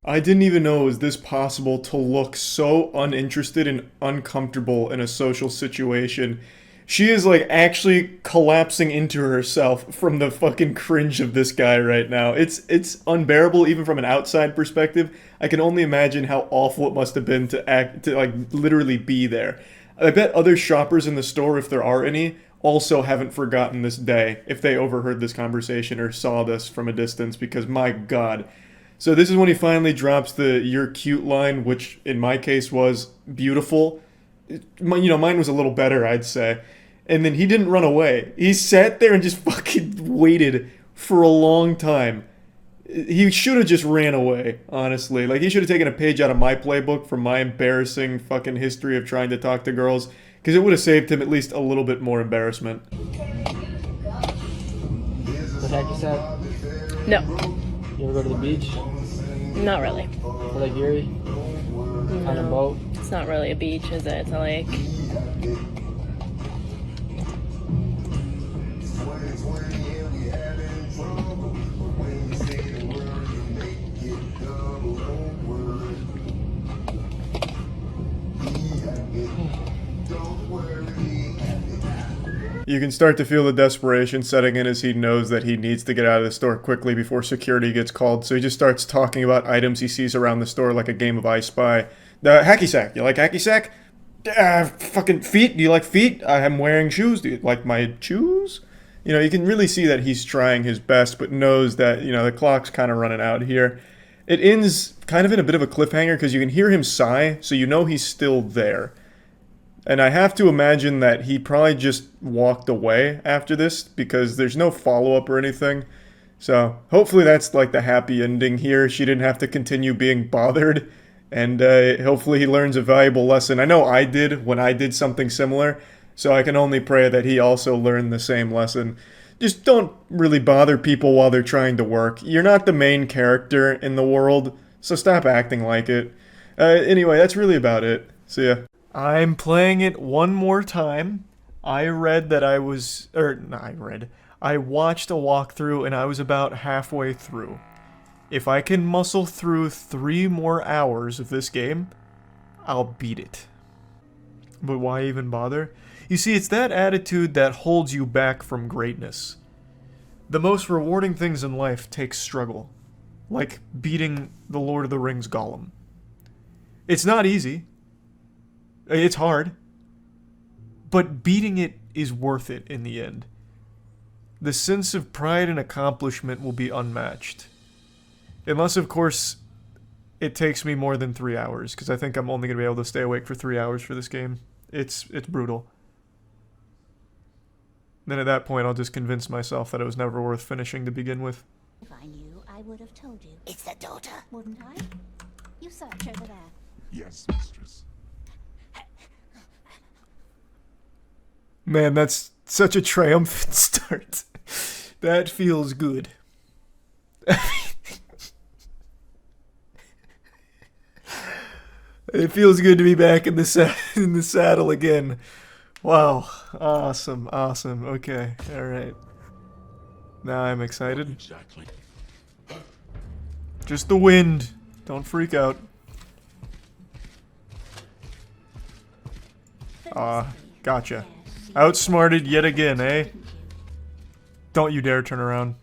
I didn't even know it was this possible to look so uninterested and uncomfortable in a social situation. She is like actually collapsing into herself from the fucking cringe of this guy right now. It's unbearable even from an outside perspective. I can only imagine how awful it must have been to like literally be there. I bet other shoppers in the store, if there are any, also haven't forgotten this day if they overheard this conversation or saw this from a distance, because my god. So this is when he finally drops the "you're cute" line, which in my case was beautiful. You know, mine was a little better, I'd say. And then he didn't run away. He sat there and just fucking waited for a long time. He should have just ran away, honestly. Like, he should have taken a page out of my playbook from my embarrassing fucking history of trying to talk to girls, because it would have saved him at least a little bit more embarrassment. The heck you said? No. You ever go to the beach? Not really. Lake Erie? On a boat? It's not really a beach, is it? It's a lake. You can start to feel the desperation setting in as he knows that he needs to get out of the store quickly before security gets called, so he just starts talking about items he sees around the store like a game of I Spy. The hacky sack. You like hacky sack? Fucking feet? Do you like feet? I'm wearing shoes. Do you like my shoes? You know, you can really see that he's trying his best, but knows that, you know, the clock's kind of running out here. It ends kind of in a bit of a cliffhanger because you can hear him sigh, so you know he's still there. And I have to imagine that he probably just walked away after this because there's no follow-up or anything. So hopefully that's like the happy ending here. She didn't have to continue being bothered. And hopefully he learns a valuable lesson. I know I did when I did something similar. So I can only pray that he also learned the same lesson. just don't really bother people while they're trying to work. You're not the main character in the world, so stop acting like it. Anyway, that's really about it. See ya. I'm playing it one more time. I watched a walkthrough and I was about halfway through. If I can muscle through 3 more hours of this game, I'll beat it. But why even bother? You see, it's that attitude that holds you back from greatness. The most rewarding things in life take struggle. Like beating the Lord of the Rings Gollum. It's not easy. It's hard. But beating it is worth it in the end. The sense of pride and accomplishment will be unmatched. Unless, of course, it takes me more than 3 hours, because I think I'm only going to be able to stay awake for 3 hours for this game. It's brutal. Then at that point, I'll just convince myself that it was never worth finishing to begin with. If I knew, I would have told you. It's the daughter, wouldn't I? You search over there. Yes, mistress. Man, that's such a triumphant start. That feels good. It feels good to be back in the saddle again. Wow. Awesome. Awesome. Okay. All right. Now I'm excited. Exactly. Just the wind. Don't freak out. Gotcha. Outsmarted yet again, eh? Don't you dare turn around.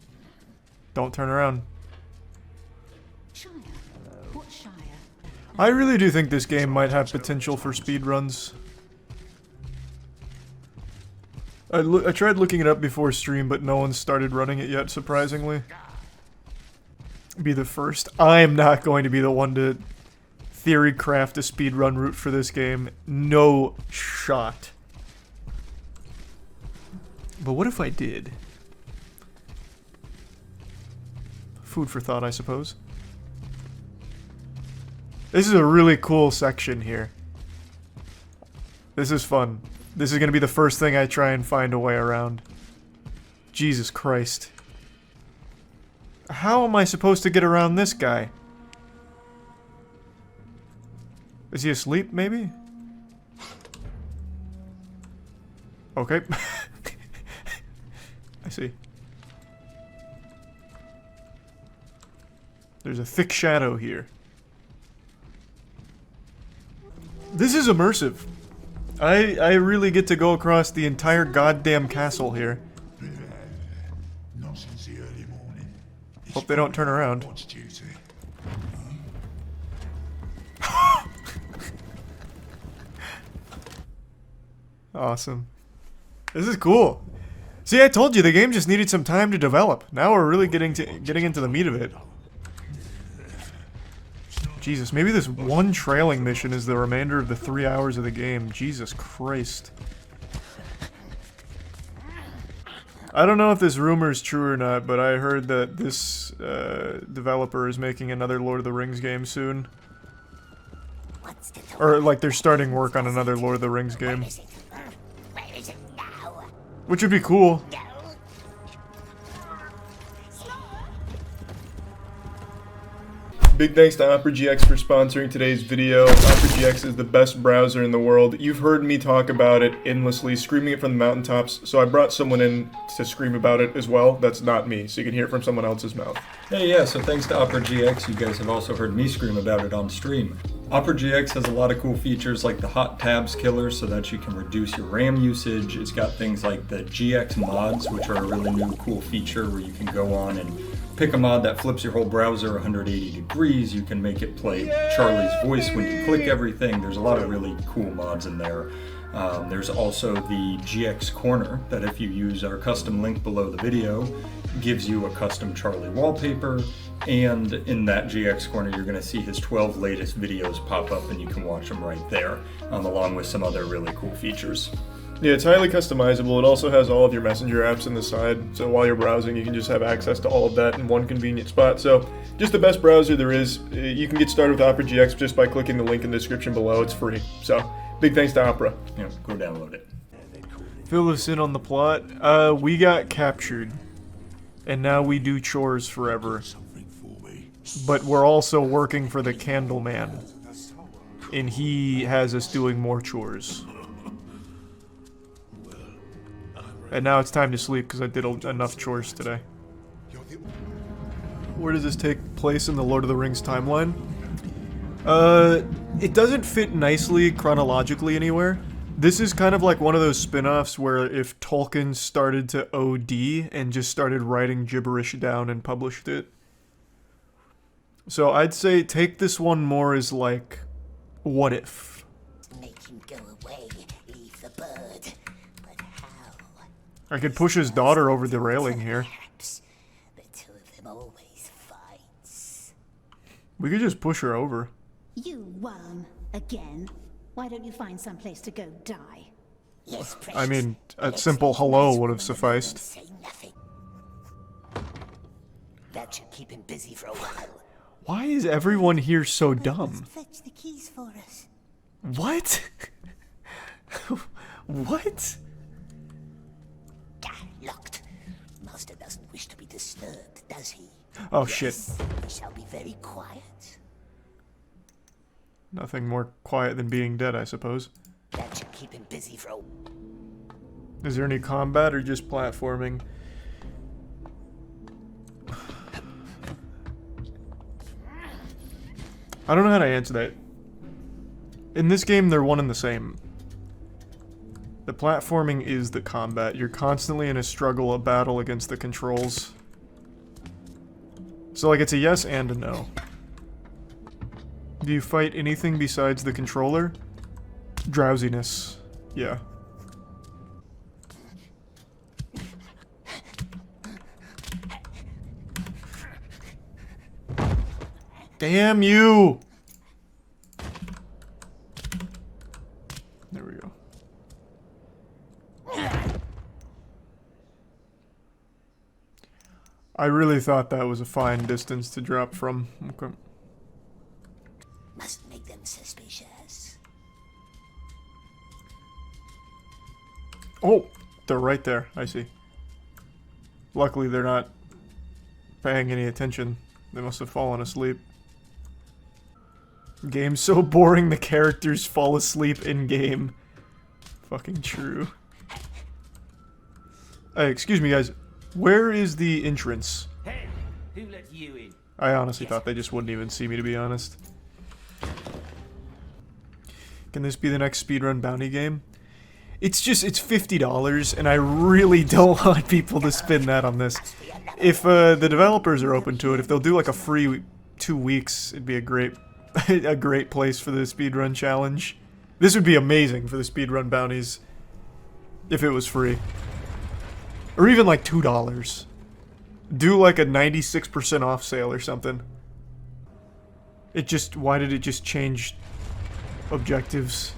Don't turn around. I really do think this game might have potential for speedruns. I tried looking it up before stream, but no one's started running it yet, surprisingly. Be the first. I'm not going to be the one to theory craft a speedrun route for this game. No shot. But what if I did? Food for thought, I suppose. This is a really cool section here. This is fun. This is gonna be the first thing I try and find a way around. Jesus Christ. How am I supposed to get around this guy? Is he asleep, maybe? Okay. I see. There's a thick shadow here. This is immersive. I really get to go across the entire goddamn castle here. Not since the early morning. Hope they don't turn around. What's duty? Awesome. This is cool. See, I told you the game just needed some time to develop. Now we're really getting into the meat of it. Jesus, maybe this one trailing mission is the remainder of the 3 hours of the game. Jesus Christ. I don't know if this rumor is true or not, but I heard that this developer is making another Lord of the Rings game soon. Or, like, they're starting work on another Lord of the Rings game. Which would be cool. Big thanks to OperaGX for sponsoring today's video. OperaGX is the best browser in the world. You've heard me talk about it endlessly, screaming it from the mountaintops, so I brought someone in to scream about it as well. That's not me, so you can hear it from someone else's mouth. Hey, yeah, so thanks to OperaGX, you guys have also heard me scream about it on stream. OperaGX has a lot of cool features like the hot tabs killer so that you can reduce your RAM usage. It's got things like the GX mods, which are a really new cool feature where you can go on and pick a mod that flips your whole browser 180 degrees. You can make it play Charlie's voice when you click everything. There's a lot of really cool mods in there. There's also the GX Corner that if you use our custom link below the video, gives you a custom Charlie wallpaper. And in that GX Corner, you're going to see his 12 latest videos pop up and you can watch them right there, along with some other really cool features. Yeah, it's highly customizable. It also has all of your messenger apps on the side, so while you're browsing, you can just have access to all of that in one convenient spot. So, just the best browser there is. You can get started with OperaGX just by clicking the link in the description below. It's free. So, big thanks to Opera. Yeah, go download it. Fill us in on the plot. We got captured. And now we do chores forever. But we're also working for the Candleman. And he has us doing more chores. And now it's time to sleep because I did enough chores today. Where does this take place in the Lord of the Rings timeline? It doesn't fit nicely chronologically anywhere. This is kind of like one of those spin-offs where if Tolkien started to OD and just started writing gibberish down and published it. So I'd say take this one more as like, what if? Make him go away, leave the bird. But how? I could push his daughter over the railing here. The two of them always fights. We could just push her over. You worm, again. Why don't you find some place to go die? Yes, precious. I mean, a simple hello would have sufficed. Say nothing. That should keep him busy for a while. Why is everyone here so dumb? Fetch the keys for us. What? What? Locked. Master doesn't wish to be disturbed, does he? Oh, yes, shit. We shall be very quiet. Nothing more quiet than being dead, I suppose. That should keep him busy for a... Is there any combat or just platforming? I don't know how to answer that. In this game, they're one and the same. The platforming is the combat. You're constantly in a struggle, a battle against the controls. So, like, it's a yes and a no. Do you fight anything besides the controller? Drowsiness. Yeah. Damn you! There we go. I really thought that was a fine distance to drop from. Okay. Must make them suspicious. Oh! They're right there. I see. Luckily, they're not paying any attention. They must have fallen asleep. Game's so boring the characters fall asleep in-game. Fucking true. Hey, excuse me guys. Where is the entrance? Hey, who let you in? I honestly thought they just wouldn't even see me, to be honest. Can this be the next speedrun bounty game? It's just, it's $50, and I really don't want people to spend that on this. If the developers are open to it, if they'll do like a free 2 weeks, it'd be a great a great place for the speedrun challenge. This would be amazing for the speedrun bounties if it was free. Or even like $2. Do like a 96% off sale or something. It just, why did it just change objectives?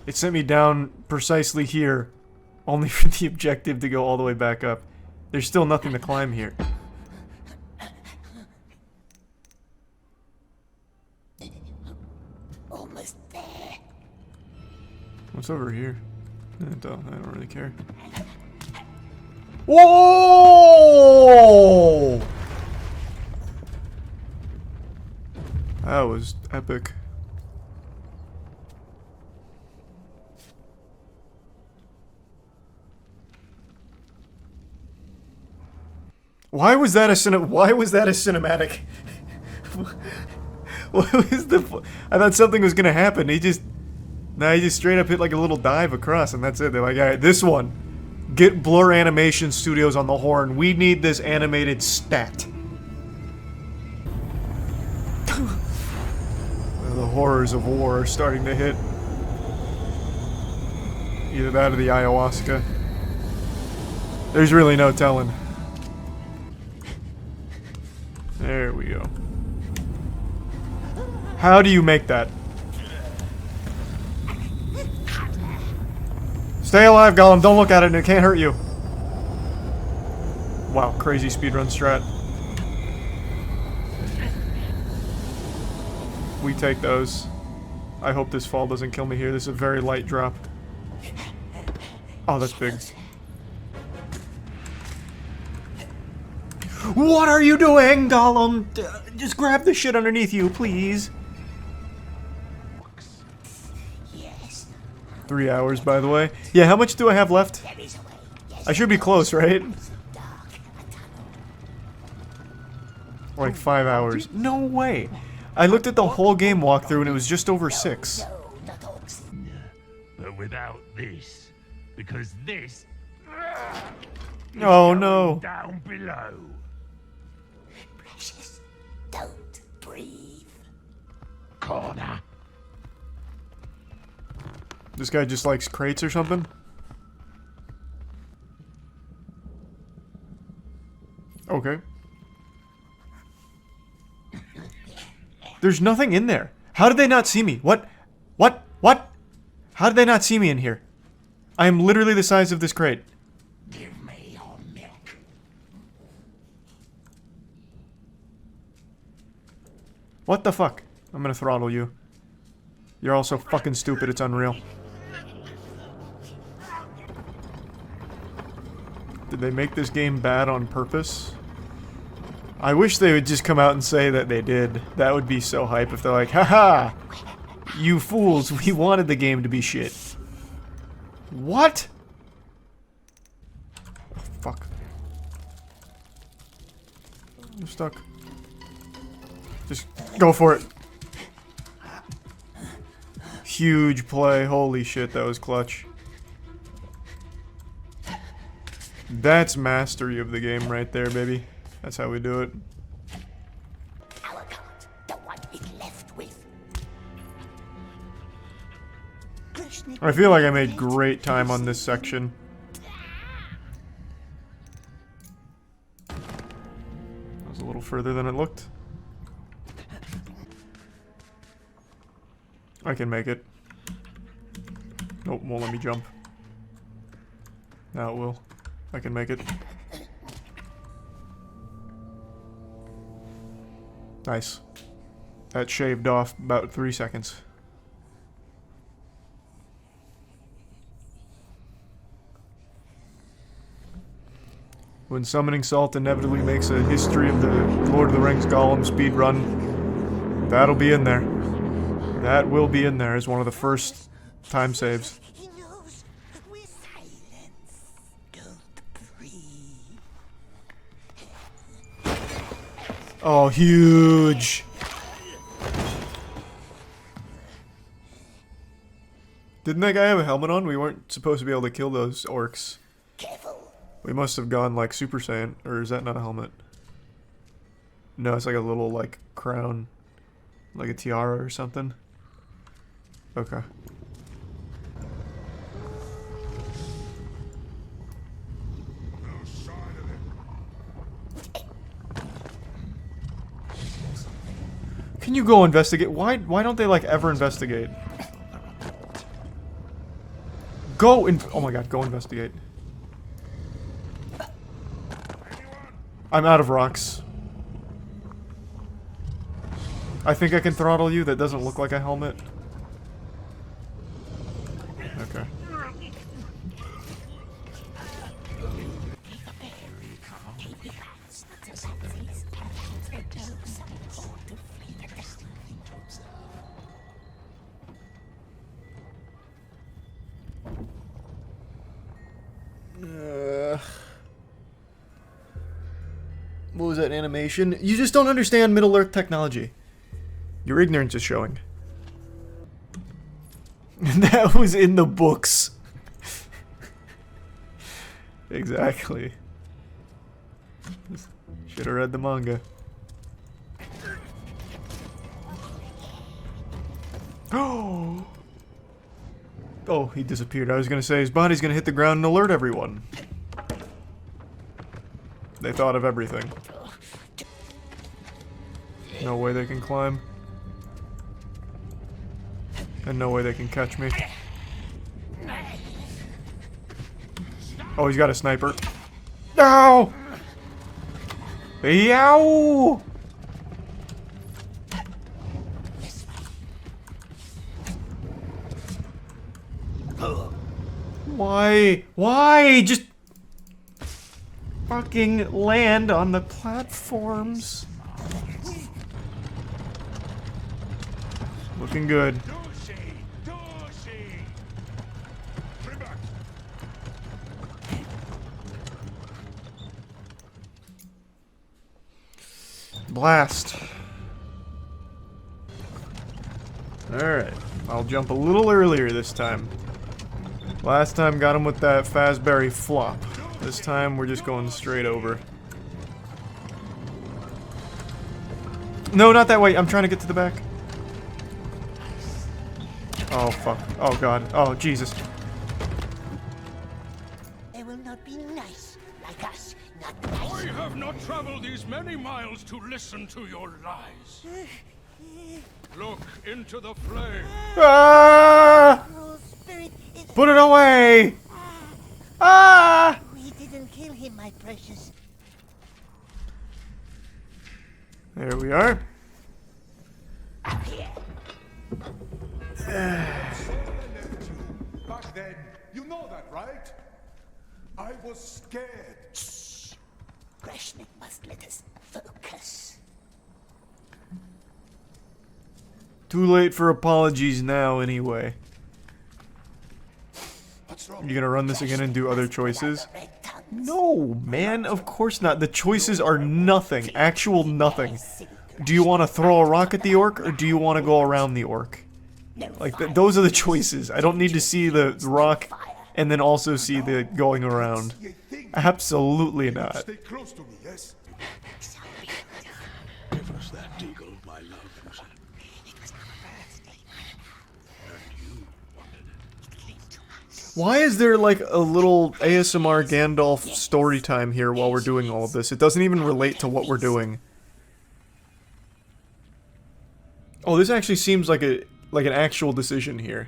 It sent me down precisely here, only for the objective to go all the way back up. There's still nothing to climb here. Almost there. What's over here? I don't really care. Whoa! That was epic. Why was that a cinematic? What was the? I thought something was gonna happen. He just straight up hit like a little dive across, and that's it. They're like, all right, this one, get Blur Animation Studios on the horn. We need this animated stat. The horrors of war are starting to hit. Either that or the ayahuasca. There's really no telling. There we go. How do you make that? Stay alive, Gollum. Don't look at it and it can't hurt you. Wow, crazy speedrun strat. We take those. I hope this fall doesn't kill me here. This is a very light drop. Oh, that's big. What are you doing, Gollum? Just grab the shit underneath you, please. 3 hours, by the way. Yeah, how much do I have left? I should be close, right? Like 5 hours. No way. I looked at the whole game walkthrough and it was just over 6. But without this, because this. Oh no. Down below. Precious, don't breathe. Corner. This guy just likes crates or something? Okay. There's nothing in there. How did they not see me? What? What? What? How did they not see me in here? I am literally the size of this crate. Give me your milk. What the fuck? I'm gonna throttle you. You're all so fucking stupid, it's unreal. Did they make this game bad on purpose? I wish they would just come out and say that they did. That would be so hype if they're like, haha! You fools, we wanted the game to be shit. What? Oh, fuck. I'm stuck. Just go for it. Huge play. Holy shit, that was clutch. That's mastery of the game right there, baby. That's how we do it. I feel like I made great time on this section. That was a little further than it looked. I can make it. Nope, won't let me jump. Now it will. I can make it. Nice. That shaved off about 3 seconds. When Summoning Salt inevitably makes a history of the Lord of the Rings Gollum speedrun, that'll be in there. That will be in there as one of the first time saves. Oh, huge! Didn't that guy have a helmet on? We weren't supposed to be able to kill those orcs. We must have gone like Super Saiyan, or is that not a helmet? No, it's like a little like crown, like a tiara or something. Okay. Can you go investigate? Why don't they like ever investigate? Go in. Oh my god, go investigate. I'm out of rocks. I think I can throttle you. That doesn't look like a helmet. Okay. What was that animation? You just don't understand Middle-earth technology. Your ignorance is showing. That was in the books. Exactly. Should have read the manga. Oh! Oh, he disappeared. I was gonna say his body's gonna hit the ground and alert everyone. They thought of everything. No way they can climb. And no way they can catch me. Oh, he's got a sniper. No! Yow! Why? Why? Just fucking land on the platforms. Looking good. Blast. Alright. I'll jump a little earlier this time. Last time got him with that Fazberry flop. This time we're just going straight over. No, not that way. I'm trying to get to the back. Oh, fuck. Oh, God. Oh, Jesus. They will not be nice like us. Not nice. I have not traveled these many miles to listen to your lies. Look into the flame. Ah! Put it away! Ah! We didn't kill him, my precious. There we are. Back then, you know that, right? I was scared. Shh. Grashnik must let us focus. Too late for apologies now, anyway. You gonna run this again and do other choices? No, man, of course not. The choices are nothing. Actual nothing. Do you want to throw a rock at the orc, or do you want to go around the orc? Like, those are the choices. I don't need to see the rock and then also see the going around. Absolutely not. Stay close to me, yes? Give us that eagle, my love. Why is there like a little ASMR Gandalf story time here while we're doing all of this? It doesn't even relate to what we're doing. Oh, this actually seems like an actual decision here.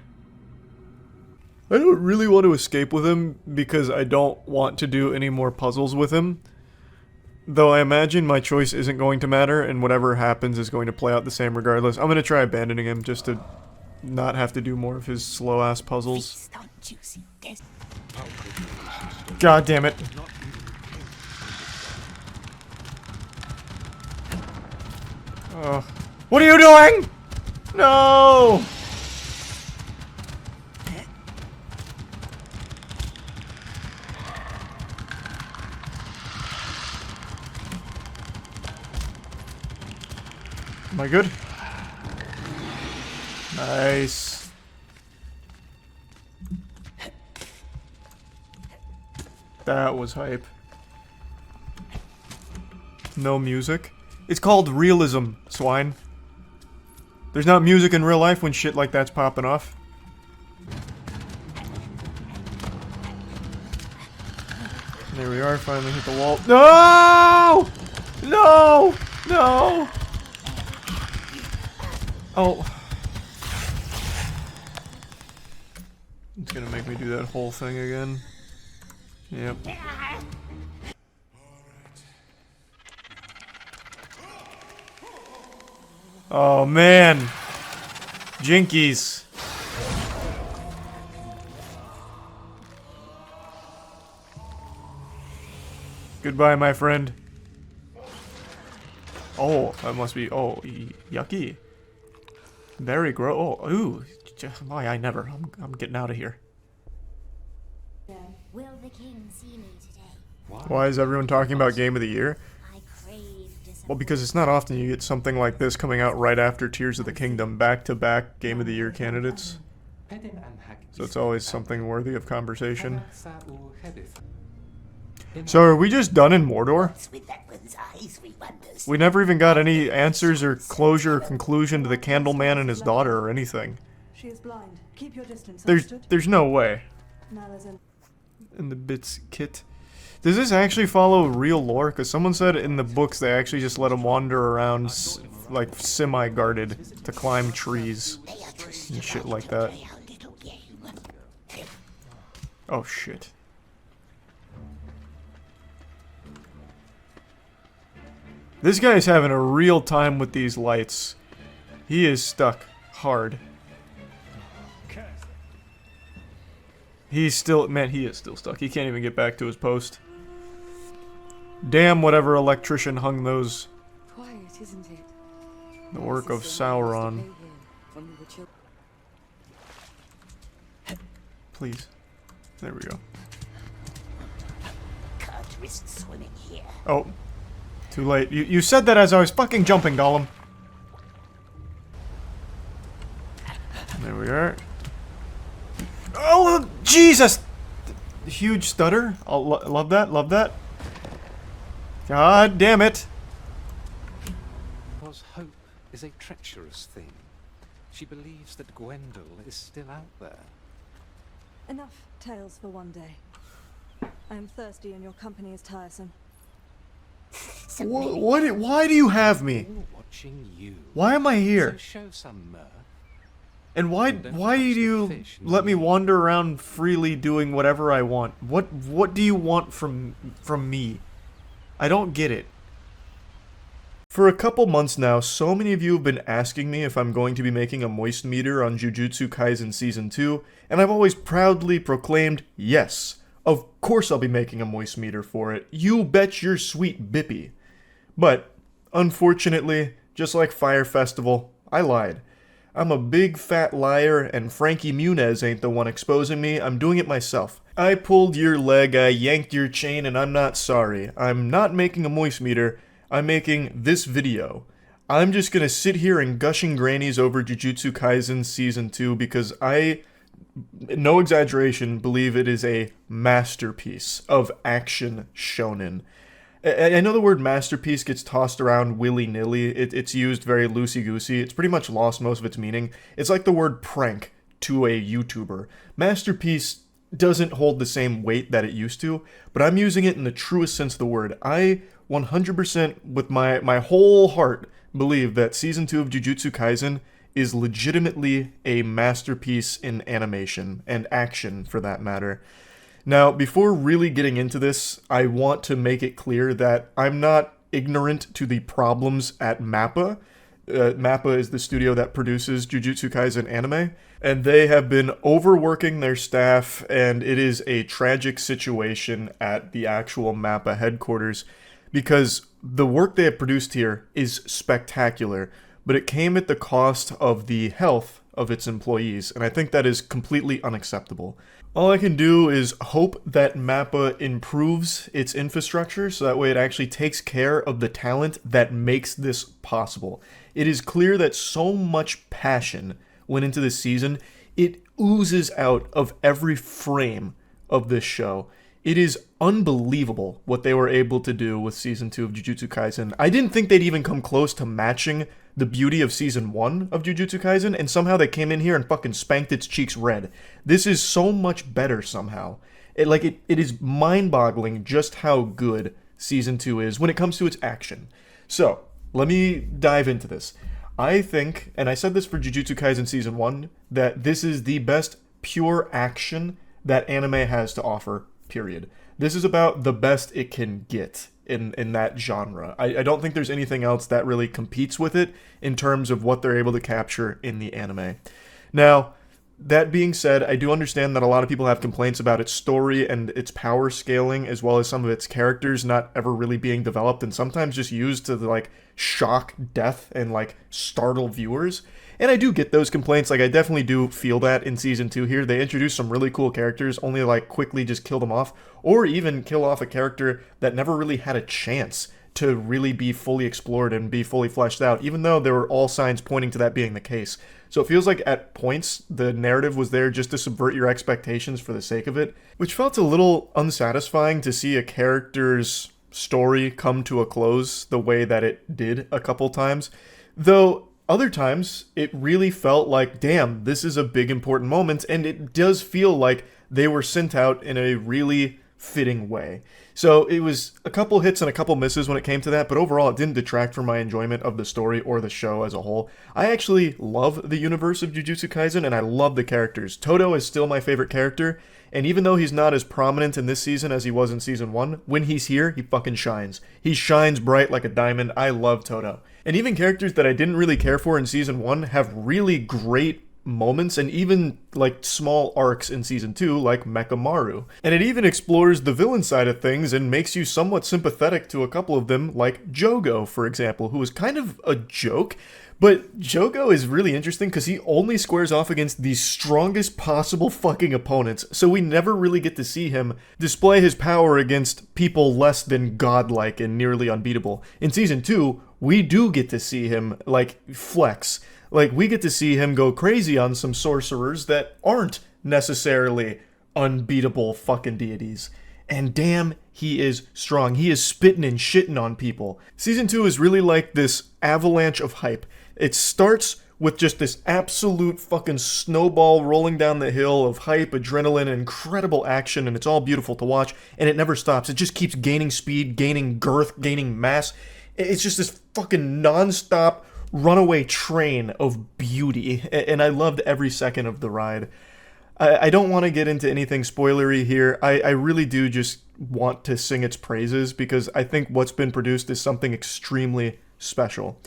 I don't really want to escape with him because I don't want to do any more puzzles with him. Though I imagine my choice isn't going to matter and whatever happens is going to play out the same regardless. I'm going to try abandoning him just to not have to do more of his slow-ass puzzles. God damn it. What are you doing? No! Am I good? Nice. That was hype. No music. It's called realism, swine. There's not music in real life when shit like that's popping off. There we are, finally hit the wall. No! No! No! Oh. It's gonna make me do that whole thing again. Yep. Oh man. Jinkies. Goodbye, my friend. Oh, that must be. Oh, yucky. Very gross. Oh, ooh. I never. I'm getting out of here. Will the king see me today? Why is everyone talking about Game of the Year? Well, because it's not often you get something like this coming out right after Tears of the Kingdom, back-to-back Game of the Year candidates. So it's always something worthy of conversation. So are we just done in Mordor? We never even got any answers or closure or conclusion to the Candleman and his daughter or anything. She is blind. Keep your distance. There's no way. In the bits kit. Does this actually follow real lore? Because someone said in the books they actually just let him wander around like semi-guarded to climb trees and shit like that. Oh shit. This guy's having a real time with these lights. He is stuck hard. He's still, man, he is still stuck. He can't even get back to his post. Damn whatever electrician hung those. Quiet, isn't it? The work of Sauron. Please. There we go. Can't risk swimming here. Oh. Too late. You said that as I was fucking jumping, Gollum. There we are. Oh, Jesus! Huge stutter. Love that, love that. God damn it. Because hope is a treacherous thing. She believes that Gwendol is still out there. Enough tales for one day. I am thirsty and your company is tiresome. Why do you have me? Watching you. Why am I here? So show some mirth. And why do you let me wander around freely doing whatever I want? What do you want from me? I don't get it. For a couple months now, so many of you have been asking me if I'm going to be making a moist meter on Jujutsu Kaisen Season 2, and I've always proudly proclaimed, yes, of course I'll be making a moist meter for it. You bet your sweet bippy. But, unfortunately, just like Fire Festival, I lied. I'm a big fat liar, and Frankie Muniz ain't the one exposing me, I'm doing it myself. I pulled your leg, I yanked your chain, and I'm not sorry. I'm not making a moist meter, I'm making this video. I'm just gonna sit here and gushing grannies over Jujutsu Kaisen Season 2 because I, no exaggeration, believe it is a masterpiece of action shonen. I know the word masterpiece gets tossed around willy-nilly. It's used very loosey-goosey. It's pretty much lost most of its meaning. It's like the word prank to a YouTuber. Masterpiece doesn't hold the same weight that it used to, but I'm using it in the truest sense of the word. I 100% with my whole heart believe that Season 2 of Jujutsu Kaisen is legitimately a masterpiece in animation, and action for that matter. Now, before really getting into this, I want to make it clear that I'm not ignorant to the problems at MAPPA. MAPPA is the studio that produces Jujutsu Kaisen anime, and they have been overworking their staff, and it is a tragic situation at the actual MAPPA headquarters, because the work they have produced here is spectacular, but it came at the cost of the health of its employees, and I think that is completely unacceptable. All I can do is hope that MAPPA improves its infrastructure so that way it actually takes care of the talent that makes this possible. It is clear that so much passion went into this season. It oozes out of every frame of this show. It is unbelievable what they were able to do with Season 2 of Jujutsu Kaisen. I didn't think they'd even come close to matching the beauty of Season 1 of Jujutsu Kaisen, and somehow they came in here and fucking spanked its cheeks red. This is so much better somehow. It is mind-boggling just how good Season 2 is when it comes to its action. So, let me dive into this. I think, and I said this for Jujutsu Kaisen Season 1, that this is the best pure action that anime has to offer, period. This is about the best it can get in that genre. I don't think there's anything else that really competes with it in terms of what they're able to capture in the anime. Now, that being said, I do understand that a lot of people have complaints about its story and its power scaling, as well as some of its characters not ever really being developed and sometimes just used to like shock death and like startle viewers. And I do get those complaints. Like, I definitely do feel that in Season 2 here. They introduced some really cool characters, only like quickly just kill them off, or even kill off a character that never really had a chance to really be fully explored and be fully fleshed out, even though there were all signs pointing to that being the case. So it feels like at points the narrative was there just to subvert your expectations for the sake of it, which felt a little unsatisfying to see a character's story come to a close the way that it did a couple times. Though other times, it really felt like, damn, this is a big important moment, and it does feel like they were sent out in a really fitting way. So it was a couple hits and a couple misses when it came to that, but overall it didn't detract from my enjoyment of the story or the show as a whole. I actually love the universe of Jujutsu Kaisen, and I love the characters. Todo is still my favorite character, and even though he's not as prominent in this season as he was in Season 1, when he's here, he fucking shines. He shines bright like a diamond. I love Todo. And even characters that I didn't really care for in Season 1 have really great moments and even like small arcs in season 2 like Mechamaru. And it even explores the villain side of things and makes you somewhat sympathetic to a couple of them, like Jogo, for example, who is kind of a joke. But Jogo is really interesting because he only squares off against the strongest possible fucking opponents, so we never really get to see him display his power against people less than godlike and nearly unbeatable. In Season 2, we do get to see him, like, flex. Like, we get to see him go crazy on some sorcerers that aren't necessarily unbeatable fucking deities. And damn, he is strong. He is spitting and shitting on people. Season 2 is really like this avalanche of hype. It starts with just this absolute fucking snowball rolling down the hill of hype, adrenaline, incredible action, and it's all beautiful to watch, and it never stops. It just keeps gaining speed, gaining girth, gaining mass. It's just this fucking non-stop runaway train of beauty, and I loved every second of the ride. I don't want to get into anything spoilery here. I really do just want to sing its praises, because I think what's been produced is something extremely special.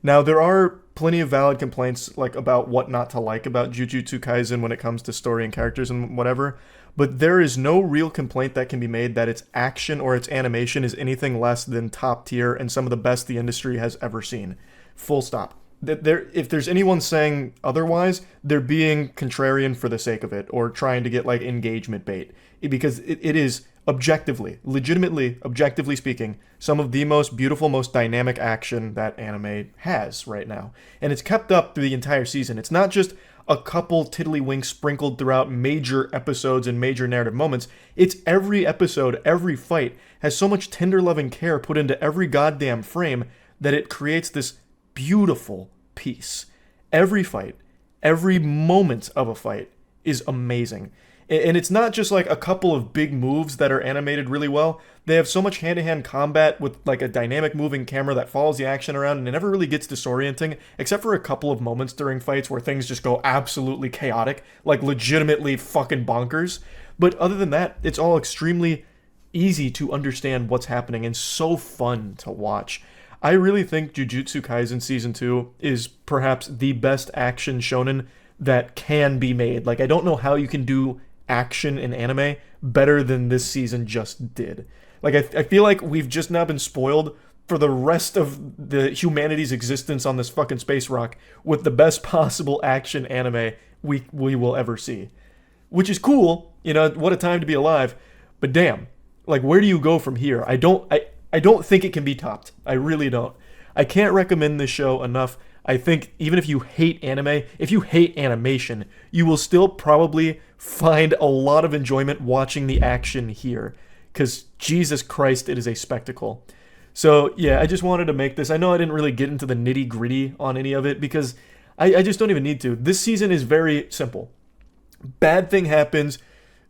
Now, there are plenty of valid complaints like about what not to like about Jujutsu Kaisen when it comes to story and characters and whatever, but there is no real complaint that can be made that its action or its animation is anything less than top tier and some of the best the industry has ever seen. Full stop. If there's anyone saying otherwise, they're being contrarian for the sake of it, or trying to get like engagement bait, because it is objectively, legitimately, objectively speaking, some of the most beautiful, most dynamic action that anime has right now. And it's kept up through the entire season. It's not just a couple tiddlywinks sprinkled throughout major episodes and major narrative moments. It's every episode, every fight has so much tender loving care put into every goddamn frame that it creates this beautiful piece. Every fight, every moment of a fight is amazing. And it's not just like a couple of big moves that are animated really well. They have so much hand-to-hand combat with like a dynamic moving camera that follows the action around, and it never really gets disorienting, except for a couple of moments during fights where things just go absolutely chaotic, like legitimately fucking bonkers. But other than that, it's all extremely easy to understand what's happening and so fun to watch. I really think Jujutsu Kaisen Season 2 is perhaps the best action shonen that can be made. Like, I don't know how you can do action in anime better than this season just did. Like, I feel like we've just now been spoiled for the rest of the humanity's existence on this fucking space rock with the best possible action anime we will ever see. Which is cool, you know, what a time to be alive, but damn, like, where do you go from here? I don't think it can be topped. I really don't. I can't recommend this show enough. I think even if you hate anime, if you hate animation, you will still probably find a lot of enjoyment watching the action here. Because Jesus Christ, it is a spectacle. So yeah, I just wanted to make this. I know I didn't really get into the nitty gritty on any of it because I just don't even need to. This season is very simple. Bad thing happens.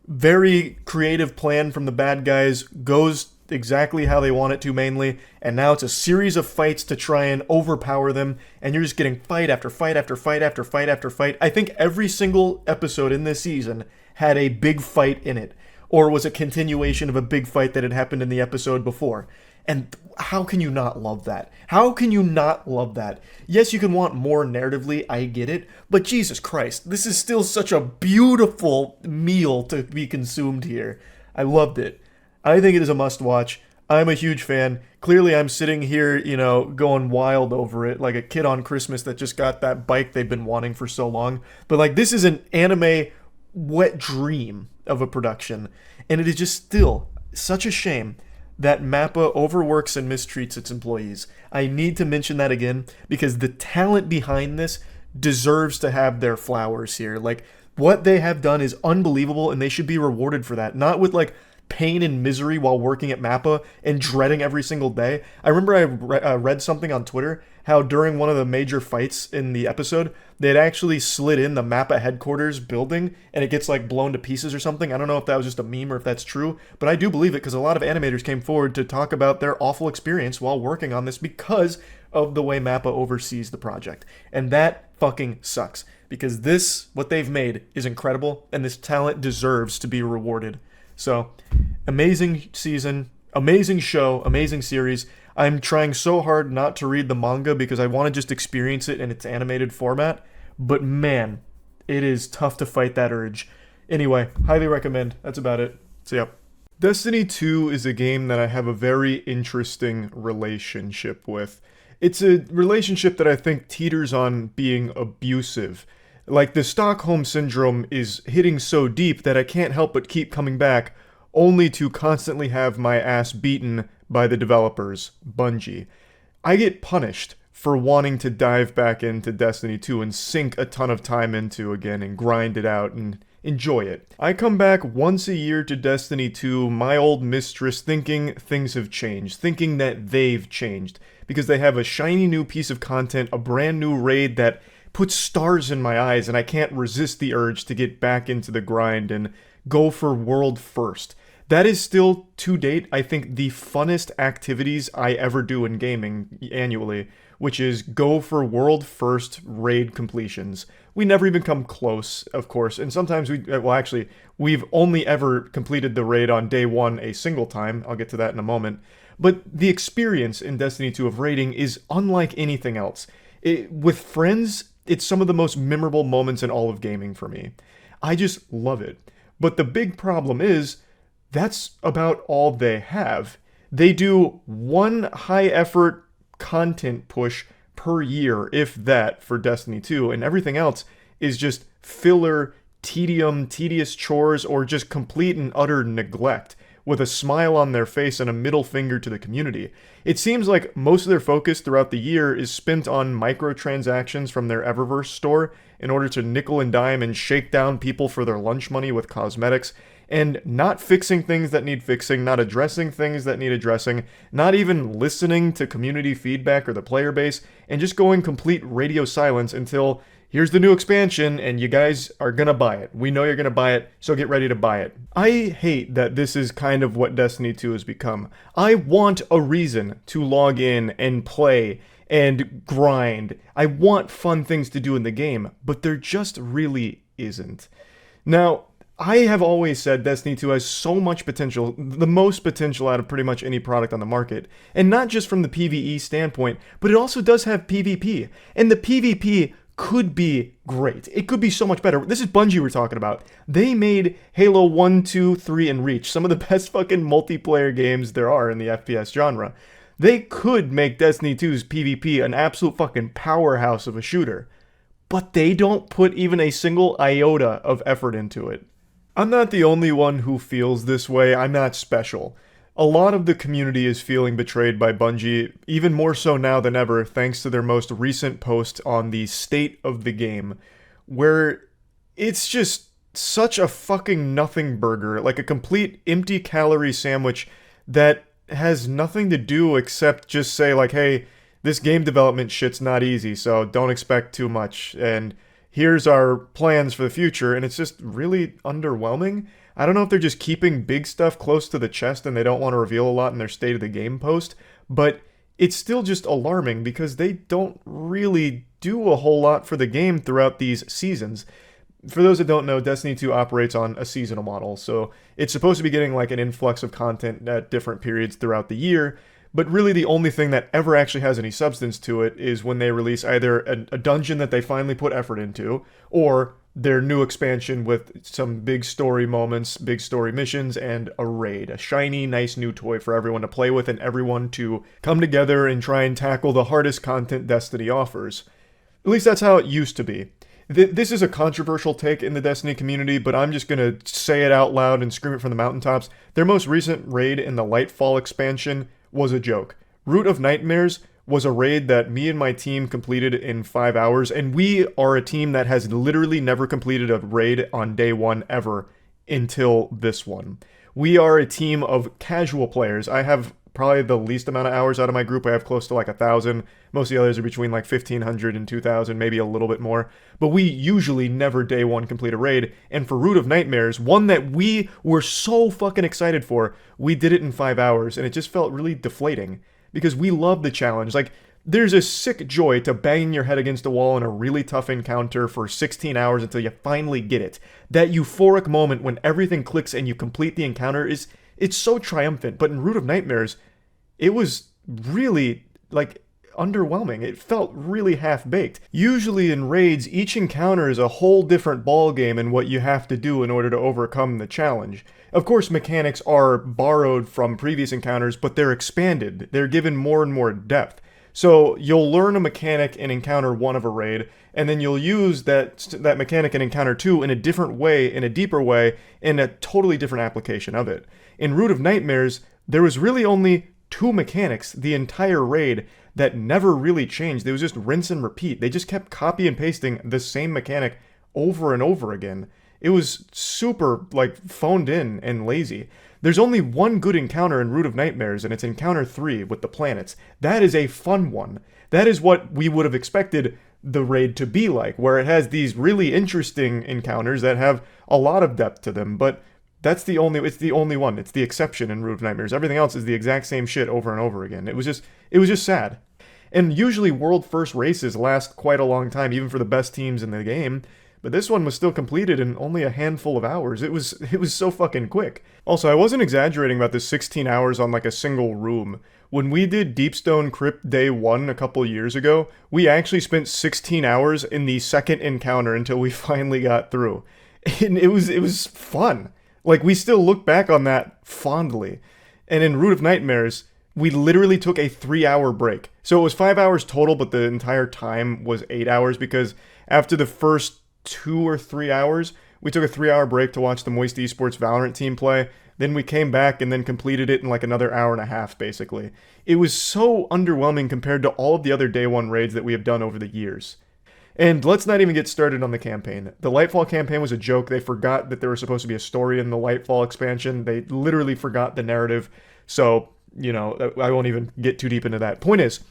Very creative plan from the bad guys. Goes exactly how they want it to mainly, and now it's a series of fights to try and overpower them, and you're just getting fight after fight after fight after fight after fight. I think every single episode in this season had a big fight in it, or was a continuation of a big fight that had happened in the episode before. And how can you not love that? How can you not love that? Yes, you can want more narratively, I get it, but Jesus Christ, this is still such a beautiful meal to be consumed here. I loved it. I think it is a must-watch. I'm a huge fan. Clearly, I'm sitting here, you know, going wild over it, like a kid on Christmas that just got that bike they've been wanting for so long. But, like, this is an anime wet dream of a production. And it is just still such a shame that MAPPA overworks and mistreats its employees. I need to mention that again, because the talent behind this deserves to have their flowers here. Like, what they have done is unbelievable, and they should be rewarded for that. Not with, like, pain and misery while working at MAPPA and dreading every single day. I remember I read something on Twitter how during one of the major fights in the episode, they'd actually slid in the MAPPA headquarters building and it gets like blown to pieces or something. I don't know if that was just a meme or if that's true, but I do believe it because a lot of animators came forward to talk about their awful experience while working on this because of the way MAPPA oversees the project. And that fucking sucks because this, what they've made, is incredible and this talent deserves to be rewarded. So, amazing season, amazing show, amazing series. I'm trying so hard not to read the manga because I want to just experience it in its animated format. But man, it is tough to fight that urge. Anyway, highly recommend. That's about it. See ya. Destiny 2 is a game that I have a very interesting relationship with. It's a relationship that I think teeters on being abusive. Like, the Stockholm Syndrome is hitting so deep that I can't help but keep coming back, only to constantly have my ass beaten by the developers, Bungie. I get punished for wanting to dive back into Destiny 2 and sink a ton of time into again and grind it out and enjoy it. I come back once a year to Destiny 2, my old mistress, thinking things have changed, thinking that they've changed, because they have a shiny new piece of content, a brand new raid that puts stars in my eyes, and I can't resist the urge to get back into the grind and go for world first. That is still, to date, I think the funnest activities I ever do in gaming annually, which is go for world first raid completions. We never even come close, of course, and sometimes we've only ever completed the raid on day one a single time. I'll get to that in a moment. But the experience in Destiny 2 of raiding is unlike anything else. With friends, it's some of the most memorable moments in all of gaming for me. I just love it. But the big problem is, that's about all they have. They do one high-effort content push per year, if that, for Destiny 2, and everything else is just filler, tedious chores, or just complete and utter neglect, with a smile on their face and a middle finger to the community. It seems like most of their focus throughout the year is spent on microtransactions from their Eververse store in order to nickel and dime and shake down people for their lunch money with cosmetics, and not fixing things that need fixing, not addressing things that need addressing, not even listening to community feedback or the player base, and just going complete radio silence until, here's the new expansion, and you guys are gonna buy it. We know you're gonna buy it, so get ready to buy it. I hate that this is kind of what Destiny 2 has become. I want a reason to log in and play and grind. I want fun things to do in the game, but there just really isn't. Now, I have always said Destiny 2 has so much potential, the most potential out of pretty much any product on the market. And not just from the PvE standpoint, but it also does have PvP. And the PvP could be great. It could be so much better. This is Bungie we're talking about. They made Halo 1, 2, 3, and Reach some of the best fucking multiplayer games there are in the FPS genre. They could make Destiny 2's PvP an absolute fucking powerhouse of a shooter. But they don't put even a single iota of effort into it. I'm not the only one who feels this way. I'm not special. A lot of the community is feeling betrayed by Bungie, even more so now than ever, thanks to their most recent post on the state of the game, where it's just such a fucking nothing burger, like a complete empty calorie sandwich that has nothing to do except just say like, hey, this game development shit's not easy, so don't expect too much, and here's our plans for the future, and it's just really underwhelming. I don't know if they're just keeping big stuff close to the chest and they don't want to reveal a lot in their State of the Game post, but it's still just alarming because they don't really do a whole lot for the game throughout these seasons. For those that don't know, Destiny 2 operates on a seasonal model, so it's supposed to be getting like an influx of content at different periods throughout the year, but really the only thing that ever actually has any substance to it is when they release either a dungeon that they finally put effort into, or their new expansion with some big story moments, big story missions, and a raid. A shiny, nice new toy for everyone to play with and everyone to come together and try and tackle the hardest content Destiny offers. At least that's how it used to be. This is a controversial take in the Destiny community, but I'm just gonna say it out loud and scream it from the mountaintops. Their most recent raid in the Lightfall expansion was a joke. Root of Nightmares was a raid that me and my team completed in 5 hours, and we are a team that has literally never completed a raid on day one ever until this one. We are a team of casual players. I have probably the least amount of hours out of my group. I have close to like 1,000. Most of the others are between like 1,500 and 2,000, maybe a little bit more. But we usually never day one complete a raid. And for Root of Nightmares, one that we were so fucking excited for, we did it in 5 hours, and it just felt really deflating. Because we love the challenge. Like, there's a sick joy to banging your head against a wall in a really tough encounter for 16 hours until you finally get it. That euphoric moment when everything clicks and you complete the encounter it's so triumphant. But in Root of Nightmares, it was really, like, underwhelming. It felt really half-baked. Usually in raids, each encounter is a whole different ballgame in what you have to do in order to overcome the challenge. Of course, mechanics are borrowed from previous encounters, but they're expanded. They're given more and more depth. So you'll learn a mechanic in encounter 1 of a raid, and then you'll use that mechanic in encounter 2 in a different way, in a deeper way, in a totally different application of it. In Root of Nightmares, there was really only 2 mechanics the entire raid that never really changed. They was just rinse and repeat. They just kept copy and pasting the same mechanic over and over again. It was super, like, phoned in and lazy. There's only one good encounter in Root of Nightmares, and it's encounter 3 with the planets. That is a fun one. That is what we would have expected the raid to be like, where it has these really interesting encounters that have a lot of depth to them, but it's the only one. It's the exception in Root of Nightmares. Everything else is the exact same shit over and over again. It was just sad. And usually world first races last quite a long time, even for the best teams in the game. But this one was still completed in only a handful of hours. It was so fucking quick. Also, I wasn't exaggerating about the 16 hours on like a single room. When we did Deepstone Crypt Day 1 a couple years ago, we actually spent 16 hours in the second encounter until we finally got through. And it was fun. Like, we still look back on that fondly. And in Root of Nightmares, we literally took a 3-hour break. So it was 5 hours total, but the entire time was 8 hours because after the first 2 or 3 hours, we took a 3-hour break to watch the Moist Esports Valorant team play. Then we came back and then completed it in like another hour and a half, basically. It was so underwhelming compared to all of the other Day 1 raids that we have done over the years. And let's not even get started on the campaign. The Lightfall campaign was a joke. They forgot that there was supposed to be a story in the Lightfall expansion. They literally forgot the narrative. So, you know, I won't even get too deep into that. Point is,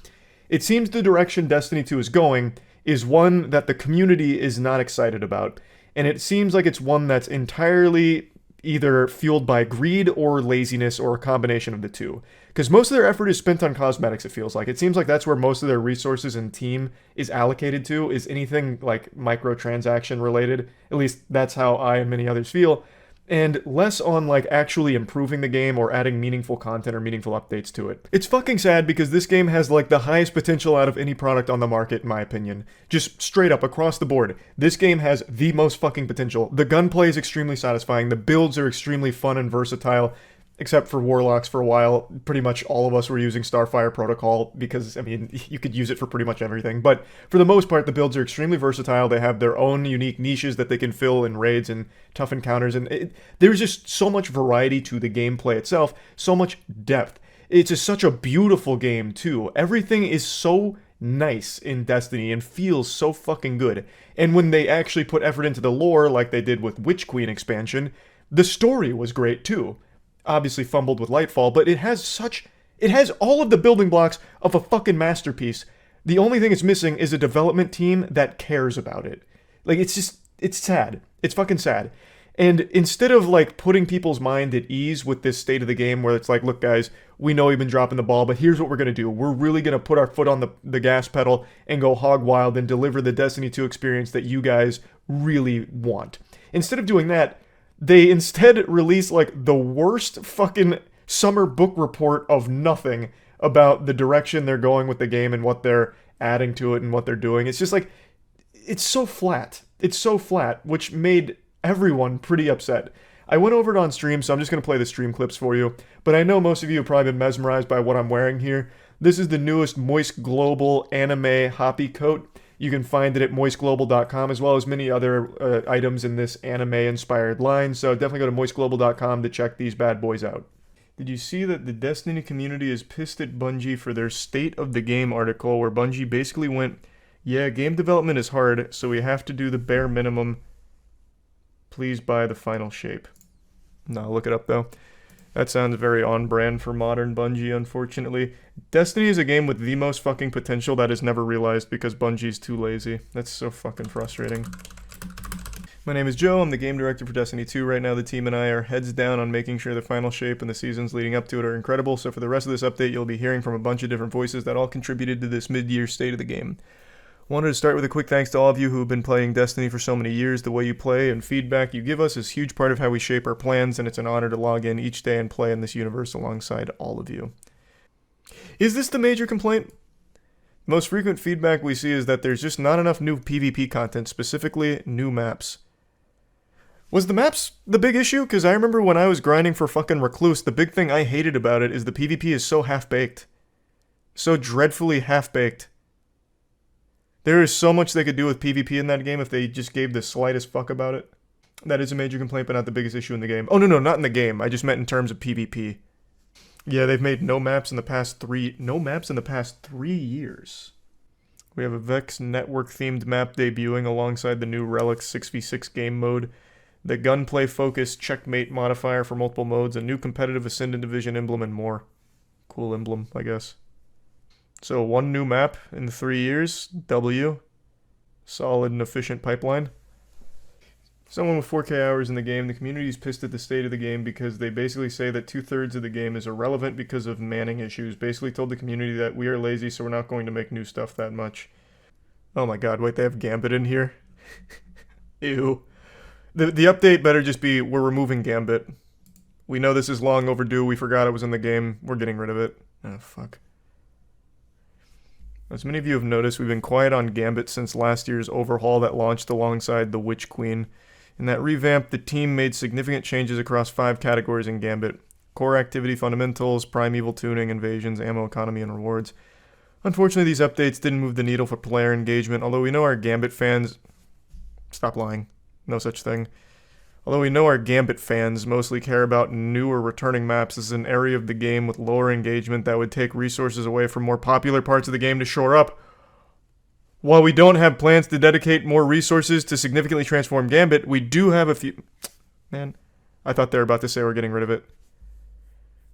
it seems the direction Destiny 2 is going is one that the community is not excited about. And it seems like it's one that's entirely either fueled by greed or laziness or a combination of the two. Because most of their effort is spent on cosmetics, it feels like. It seems like that's where most of their resources and team is allocated to, is anything like microtransaction related. At least that's how I and many others feel. And less on like actually improving the game or adding meaningful content or meaningful updates to it. It's fucking sad because this game has like the highest potential out of any product on the market, in my opinion. Just straight up across the board, this game has the most fucking potential. The gunplay is extremely satisfying, the builds are extremely fun and versatile, except for Warlocks for a while. Pretty much all of us were using Starfire Protocol because, I mean, you could use it for pretty much everything. But for the most part, the builds are extremely versatile. They have their own unique niches that they can fill in raids and tough encounters. And there's just so much variety to the gameplay itself, so much depth. It's just such a beautiful game, too. Everything is so nice in Destiny and feels so fucking good. And when they actually put effort into the lore, like they did with Witch Queen expansion, the story was great, too. Obviously fumbled with Lightfall, but it has all of the building blocks of a fucking masterpiece. The only thing it's missing is a development team that cares about it. Like, it's sad. It's fucking sad. And instead of, like, putting people's mind at ease with this state of the game where it's like, look, guys, we know you've been dropping the ball, but here's what we're going to do. We're really going to put our foot on the gas pedal and go hog wild and deliver the Destiny 2 experience that you guys really want. Instead of doing that, they instead release, like, the worst fucking summer book report of nothing about the direction they're going with the game and what they're adding to it and what they're doing. It's just, like, it's so flat. It's so flat, which made everyone pretty upset. I went over it on stream, so I'm just going to play the stream clips for you, but I know most of you have probably been mesmerized by what I'm wearing here. This is the newest Moist Global anime hoppy coat. You can find it at moistglobal.com, as well as many other items in this anime-inspired line, so definitely go to moistglobal.com to check these bad boys out. Did you see that the Destiny community is pissed at Bungie for their State of the Game article, where Bungie basically went, yeah, game development is hard, so we have to do the bare minimum. Please buy the final shape. No, look it up, though. That sounds very on-brand for modern Bungie, unfortunately. Destiny is a game with the most fucking potential that is never realized because Bungie's too lazy. That's so fucking frustrating. My name is Joe, I'm the game director for Destiny 2. Right now the team and I are heads down on making sure the final shape and the seasons leading up to it are incredible, so for the rest of this update you'll be hearing from a bunch of different voices that all contributed to this mid-year state of the game. Wanted to start with a quick thanks to all of you who have been playing Destiny for so many years. The way you play and feedback you give us is a huge part of how we shape our plans, and it's an honor to log in each day and play in this universe alongside all of you. Is this the major complaint? Most frequent feedback we see is that there's just not enough new PvP content, specifically new maps. Was the maps the big issue? Because I remember when I was grinding for fucking Recluse, the big thing I hated about it is the PvP is so half-baked. So dreadfully half-baked. There is so much they could do with PvP in that game if they just gave the slightest fuck about it. That is a major complaint, but not the biggest issue in the game. Oh, no, not in the game. I just meant in terms of PvP. Yeah, they've made no maps in the past 3 years. We have a Vex network-themed map debuting alongside the new Relic 6v6 game mode, the gunplay-focused checkmate modifier for multiple modes, a new competitive Ascendant Division emblem, and more. Cool emblem, I guess. So 1 new map in 3 years. W. Solid and efficient pipeline. Someone with 4K hours in the game, the community is pissed at the state of the game because they basically say that 2/3 of the game is irrelevant because of manning issues. Basically told the community that we are lazy, so we're not going to make new stuff that much. Oh my god, wait, they have Gambit in here? Ew. The update better just be, we're removing Gambit. We know this is long overdue, we forgot it was in the game, we're getting rid of it. Oh, fuck. As many of you have noticed, we've been quiet on Gambit since last year's overhaul that launched alongside the Witch Queen. In that revamp, the team made significant changes across 5 categories in Gambit. Core activity fundamentals, primeval tuning, invasions, ammo economy, and rewards. Unfortunately, these updates didn't move the needle for player engagement, although we know our Gambit fans... Stop lying. No such thing. Although we know our Gambit fans mostly care about new or returning maps, this is an area of the game with lower engagement that would take resources away from more popular parts of the game to shore up. While we don't have plans to dedicate more resources to significantly transform Gambit, we do have a few... Man, I thought they were about to say we're getting rid of it.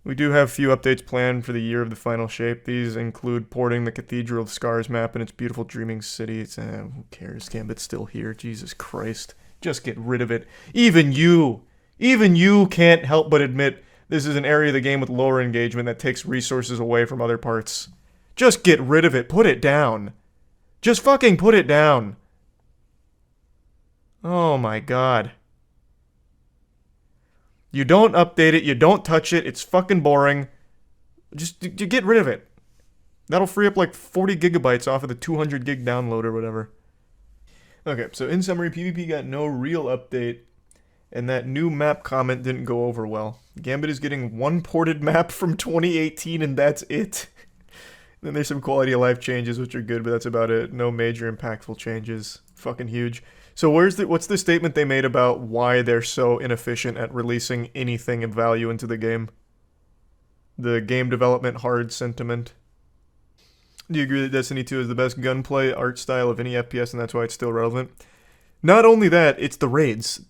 We do have a few updates planned for the year of the final shape. These include porting the Cathedral of Scars map and its beautiful dreaming city. Who cares? Gambit's still here. Jesus Christ. Just get rid of it. Even you can't help but admit this is an area of the game with lower engagement that takes resources away from other parts. Just get rid of it. Put it down. Just fucking put it down. Oh my god. You don't update it, you don't touch it, it's fucking boring. Just get rid of it. That'll free up like 40 gigabytes off of the 200 gig download or whatever. Okay, so in summary, PvP got no real update, and that new map comment didn't go over well. Gambit is getting 1 ported map from 2018, and that's it. Then there's some quality of life changes, which are good, but that's about it. No major impactful changes. Fucking huge. So what's the statement they made about why they're so inefficient at releasing anything of value into the game? The game development hard sentiment. Do you agree that Destiny 2 is the best gunplay art style of any FPS, and that's why it's still relevant? Not only that, it's the raids.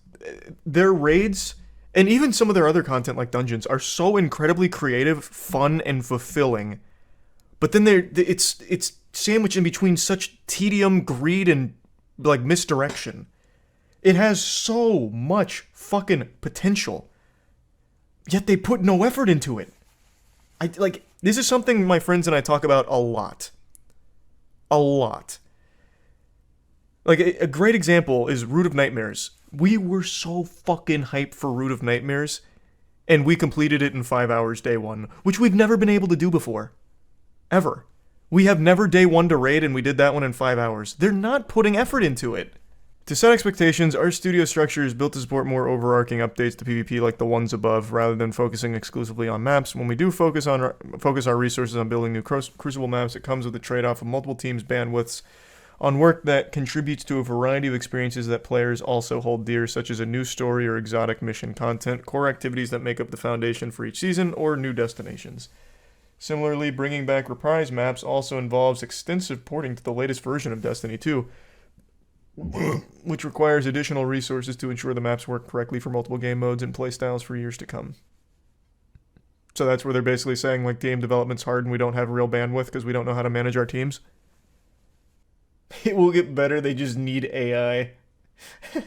Their raids, and even some of their other content like dungeons, are so incredibly creative, fun, and fulfilling. But then it's sandwiched in between such tedium, greed, and like misdirection. It has so much fucking potential, yet they put no effort into it. This is something my friends and I talk about a lot. A lot. Like, a great example is Root of Nightmares. We were so fucking hyped for Root of Nightmares, and we completed it in 5 hours day 1, which we've never been able to do before. Ever. We have never day 1 to raid, and we did that one in 5 hours. They're not putting effort into it. To set expectations, our studio structure is built to support more overarching updates to PvP like the ones above, rather than focusing exclusively on maps. When we do focus our resources on building new Crucible maps, it comes with a trade-off of multiple teams' bandwidths on work that contributes to a variety of experiences that players also hold dear, such as a new story or exotic mission content, core activities that make up the foundation for each season, or new destinations. Similarly, bringing back reprise maps also involves extensive porting to the latest version of Destiny 2, which requires additional resources to ensure the maps work correctly for multiple game modes and playstyles for years to come. So that's where they're basically saying, like, game development's hard and we don't have real bandwidth because we don't know how to manage our teams. It will get better, they just need AI. Yeah,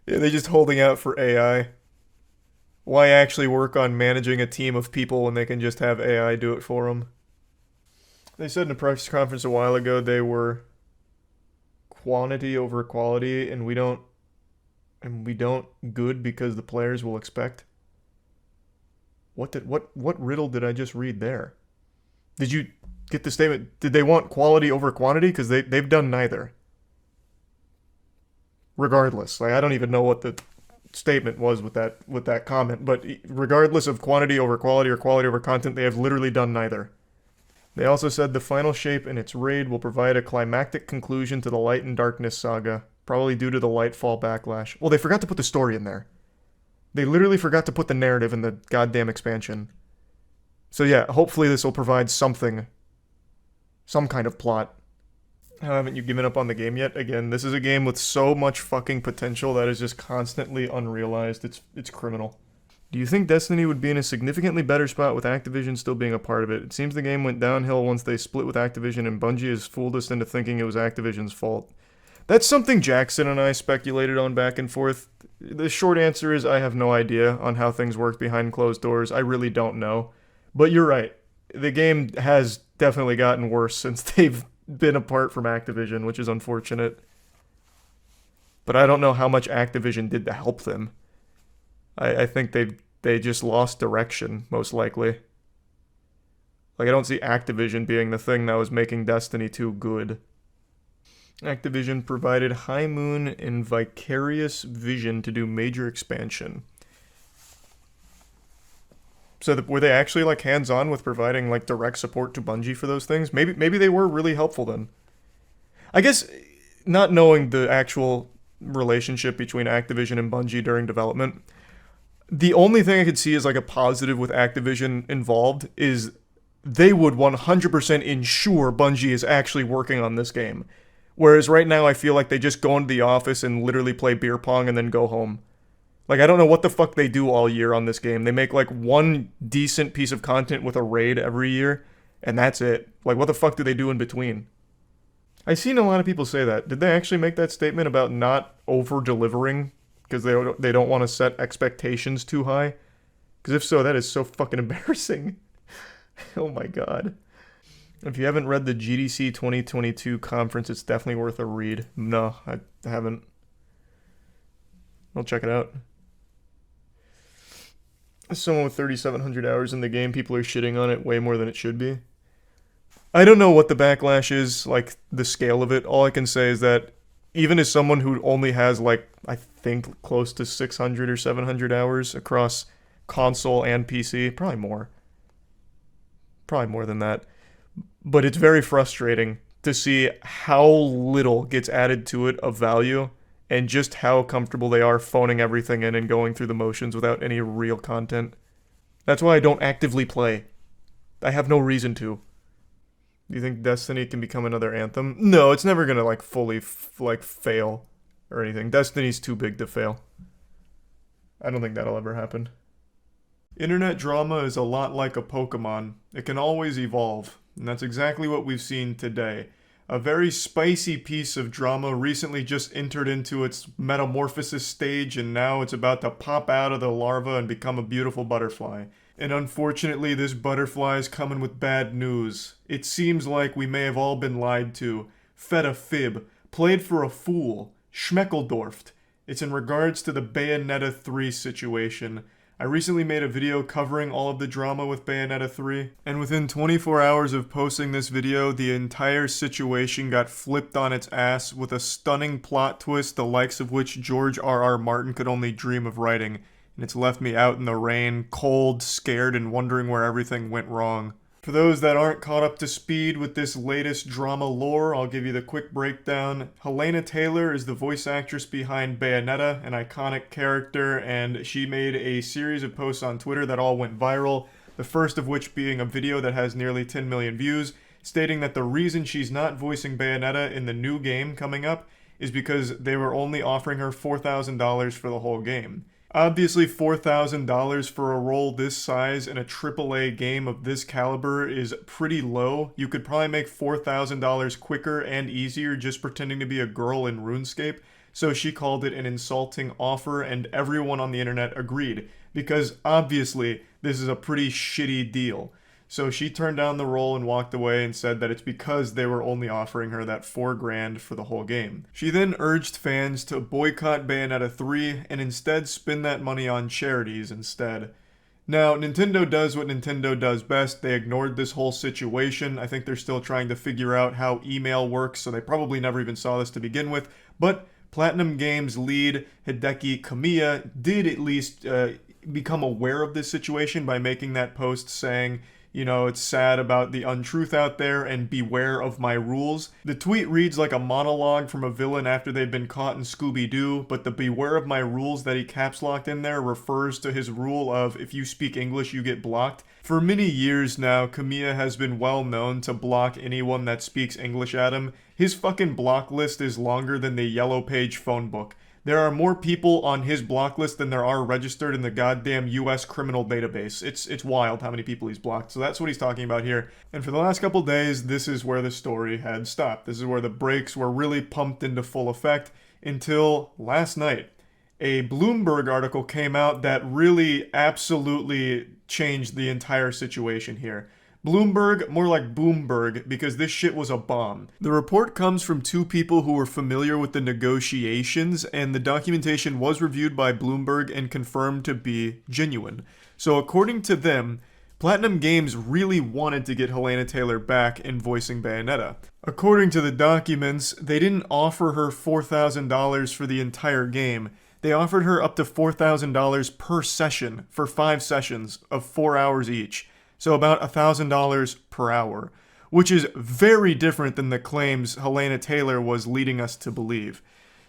they're just holding out for AI. Why actually work on managing a team of people when they can just have AI do it for them? They said in a press conference a while ago they were quantity over quality, and we don't good because the players will expect. What riddle did I just read there? Did you get the statement. Did they want quality over quantity? Because they've done neither. Regardless, like I don't even know what the statement was with that comment, but regardless of quantity over quality or quality over content, they have literally done neither. They also said the final shape in its raid will provide a climactic conclusion to the Light and Darkness saga, probably due to the Lightfall backlash. Well, they forgot to put the story in there. They literally forgot to put the narrative in the goddamn expansion. So yeah, hopefully this will provide something. Some kind of plot. How haven't you given up on the game yet? Again, this is a game with so much fucking potential that is just constantly unrealized. It's criminal. Do you think Destiny would be in a significantly better spot with Activision still being a part of it? It seems the game went downhill once they split with Activision, and Bungie has fooled us into thinking it was Activision's fault. That's something Jackson and I speculated on back and forth. The short answer is I have no idea on how things work behind closed doors. I really don't know. But you're right. The game has definitely gotten worse since they've been apart from Activision, which is unfortunate. But I don't know how much Activision did to help them. I think they just lost direction, most likely. Like, I don't see Activision being the thing that was making Destiny 2 good. Activision provided High Moon and Vicarious Vision to do major expansion. So were they actually, like, hands-on with providing, like, direct support to Bungie for those things? Maybe they were really helpful then. I guess, not knowing the actual relationship between Activision and Bungie during development, the only thing I could see as, like, a positive with Activision involved is they would 100% ensure Bungie is actually working on this game. Whereas right now I feel like they just go into the office and literally play beer pong and then go home. Like, I don't know what the fuck they do all year on this game. They make, like, one decent piece of content with a raid every year, and that's it. Like, what the fuck do they do in between? I've seen a lot of people say that. Did they actually make that statement about not over-delivering? Because they don't want to set expectations too high? Because if so, that is so fucking embarrassing. Oh my god. If you haven't read the GDC 2022 conference, it's definitely worth a read. No, I haven't. I'll check it out. As someone with 3,700 hours in the game, people are shitting on it way more than it should be. I don't know what the backlash is, like, the scale of it. All I can say is that even as someone who only has, like, I think close to 600 or 700 hours across console and PC, probably more than that, but it's very frustrating to see how little gets added to it of value and just how comfortable they are phoning everything in and going through the motions without any real content. That's why I don't actively play. I have no reason to. Do you think Destiny can become another Anthem? No, it's never gonna, like, fully, fail or anything. Destiny's too big to fail. I don't think that'll ever happen. Internet drama is a lot like a Pokemon. It can always evolve, and that's exactly what we've seen today. A very spicy piece of drama recently just entered into its metamorphosis stage, and now it's about to pop out of the larva and become a beautiful butterfly. And unfortunately, this butterfly is coming with bad news. It seems like we may have all been lied to, fed a fib, played for a fool, schmeckeldorfed. It's in regards to the Bayonetta 3 situation. I recently made a video covering all of the drama with Bayonetta 3, and within 24 hours of posting this video, the entire situation got flipped on its ass with a stunning plot twist the likes of which George R.R. Martin could only dream of writing, and it's left me out in the rain, cold, scared, and wondering where everything went wrong. For those that aren't caught up to speed with this latest drama lore, I'll give you the quick breakdown. Helena Taylor is the voice actress behind Bayonetta, an iconic character, and she made a series of posts on Twitter that all went viral, the first of which being a video that has nearly 10 million views, stating that the reason she's not voicing Bayonetta in the new game coming up is because they were only offering her $4,000 for the whole game. Obviously, $4,000 for a role this size in a AAA game of this caliber is pretty low. You could probably make $4,000 quicker and easier just pretending to be a girl in RuneScape, so she called it an insulting offer, and everyone on the internet agreed, because obviously this is a pretty shitty deal. So she turned down the role and walked away and said that it's because they were only offering her that $4,000 for the whole game. She then urged fans to boycott Bayonetta 3 and instead spend that money on charities instead. Now, Nintendo does what Nintendo does best. They ignored this whole situation. I think they're still trying to figure out how email works, so they probably never even saw this to begin with. But Platinum Games lead Hideki Kamiya did at least become aware of this situation by making that post saying, you know, it's sad about the untruth out there and beware of my rules. The tweet reads like a monologue from a villain after they've been caught in Scooby-Doo, but the beware of my rules that he caps locked in there refers to his rule of if you speak English, you get blocked. For many years now, Kamiya has been well known to block anyone that speaks English at him. His fucking block list is longer than the Yellow Page phone book. There are more people on his block list than there are registered in the goddamn US criminal database. It's wild how many people he's blocked. So that's what he's talking about here. And for the last couple days, this is where the story had stopped. This is where the brakes were really pumped into full effect until last night. A Bloomberg article came out that really absolutely changed the entire situation here. Bloomberg, more like Boomberg, because this shit was a bomb. The report comes from two people who were familiar with the negotiations, and the documentation was reviewed by Bloomberg and confirmed to be genuine. So according to them, Platinum Games really wanted to get Helena Taylor back in voicing Bayonetta. According to the documents, they didn't offer her $4,000 for the entire game. They offered her up to $4,000 per session for 5 sessions of 4 hours each. So about $1,000 per hour, which is very different than the claims Helena Taylor was leading us to believe.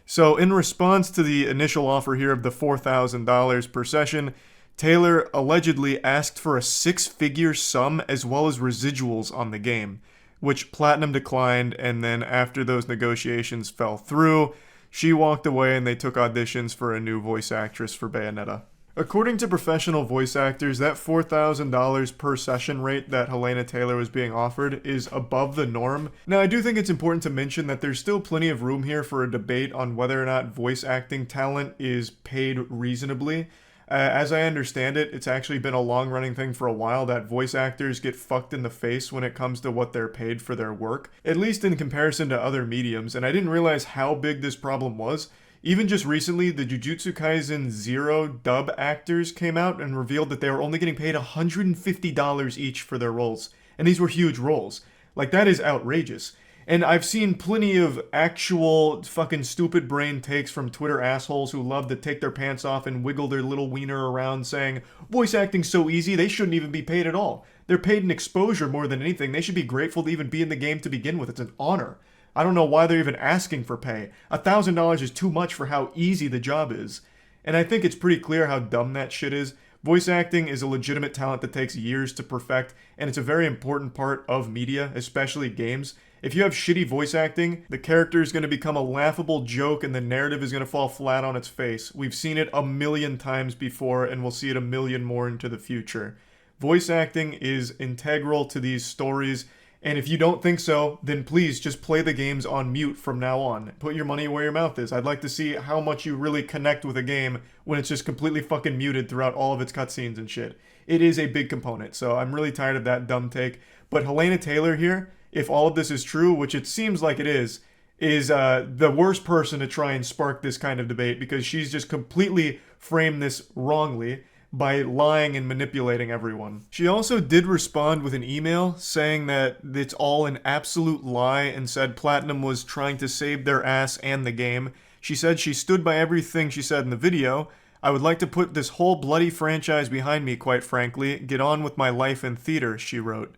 So in response to the initial offer here of the $4,000 per session, Taylor allegedly asked for a 6-figure sum as well as residuals on the game, which Platinum declined, and then after those negotiations fell through, she walked away and they took auditions for a new voice actress for Bayonetta. According to professional voice actors, that $4,000 per session rate that Helena Taylor was being offered is above the norm. Now, I do think it's important to mention that there's still plenty of room here for a debate on whether or not voice acting talent is paid reasonably. As I understand it, it's actually been a long-running thing for a while that voice actors get fucked in the face when it comes to what they're paid for their work, at least in comparison to other mediums, and I didn't realize how big this problem was. Even just recently, the Jujutsu Kaisen 0 dub actors came out and revealed that they were only getting paid $150 each for their roles. And these were huge roles. Like, that is outrageous. And I've seen plenty of actual fucking stupid brain takes from Twitter assholes who love to take their pants off and wiggle their little wiener around saying, voice acting's so easy, they shouldn't even be paid at all. They're paid in exposure more than anything. They should be grateful to even be in the game to begin with. It's an honor. I don't know why they're even asking for pay. $1,000 is too much for how easy the job is. And I think it's pretty clear how dumb that shit is. Voice acting is a legitimate talent that takes years to perfect, and it's a very important part of media, especially games. If you have shitty voice acting, the character is going to become a laughable joke and the narrative is going to fall flat on its face. We've seen it a million times before, and we'll see it a million more into the future. Voice acting is integral to these stories. And if you don't think so, then please just play the games on mute from now on. Put your money where your mouth is. I'd like to see how much you really connect with a game when it's just completely fucking muted throughout all of its cutscenes and shit. It is a big component, so I'm really tired of that dumb take. But Helena Taylor here, if all of this is true, which it seems like it is the worst person to try and spark this kind of debate because she's just completely framed this wrongly by lying and manipulating everyone. She also did respond with an email saying that it's all an absolute lie and said Platinum was trying to save their ass and the game. She said she stood by everything she said in the video. I would like to put this whole bloody franchise behind me, quite frankly. Get on with my life in theater, she wrote.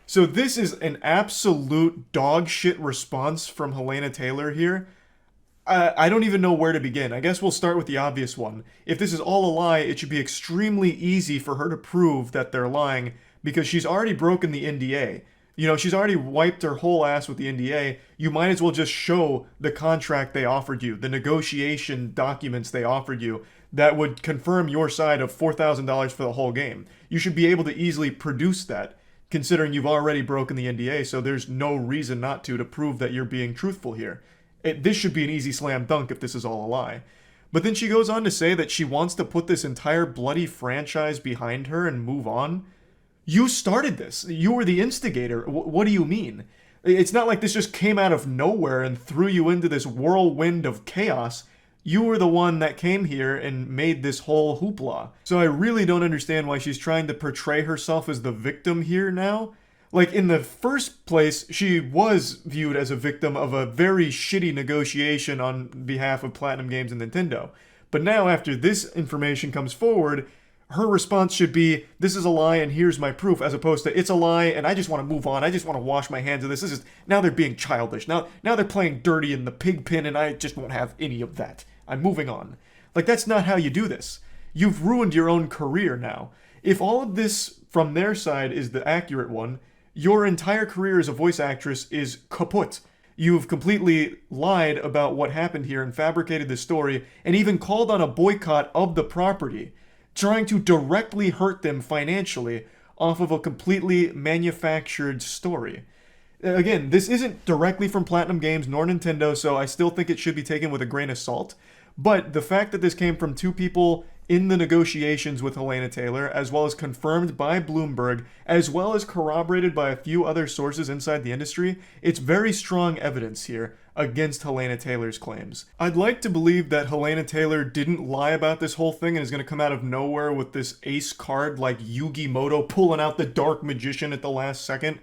So this is an absolute dog shit response from Helena Taylor here. I don't even know where to begin. I guess we'll start with the obvious one. If this is all a lie, it should be extremely easy for her to prove that they're lying because she's already broken the NDA. You know, she's already wiped her whole ass with the NDA. You might as well just show the contract they offered you, the negotiation documents they offered you that would confirm your side of $4,000 for the whole game. You should be able to easily produce that, considering you've already broken the NDA, so there's no reason not to prove that you're being truthful here. This should be an easy slam dunk if this is all a lie. But then she goes on to say that she wants to put this entire bloody franchise behind her and move on. You started this. You were the instigator. What do you mean? It's not like this just came out of nowhere and threw you into this whirlwind of chaos. You were the one that came here and made this whole hoopla. So I really don't understand why she's trying to portray herself as the victim here now. Like, in the first place, she was viewed as a victim of a very shitty negotiation on behalf of Platinum Games and Nintendo. But now, after this information comes forward, her response should be, this is a lie and here's my proof, as opposed to, it's a lie and I just want to move on. I just want to wash my hands of this. Now they're being childish. Now they're playing dirty in the pig pen and I just won't have any of that. I'm moving on. Like, that's not how you do this. You've ruined your own career now. If all of this from their side is the accurate one, your entire career as a voice actress is kaput. You've completely lied about what happened here and fabricated the story and even called on a boycott of the property, trying to directly hurt them financially off of a completely manufactured story. Again, this isn't directly from Platinum Games nor Nintendo, so I still think it should be taken with a grain of salt. But the fact that this came from two people in the negotiations with Helena Taylor, as well as confirmed by Bloomberg, as well as corroborated by a few other sources inside the industry, it's very strong evidence here against Helena Taylor's claims. I'd like to believe that Helena Taylor didn't lie about this whole thing and is going to come out of nowhere with this ace card like Yugi Moto pulling out the Dark Magician at the last second,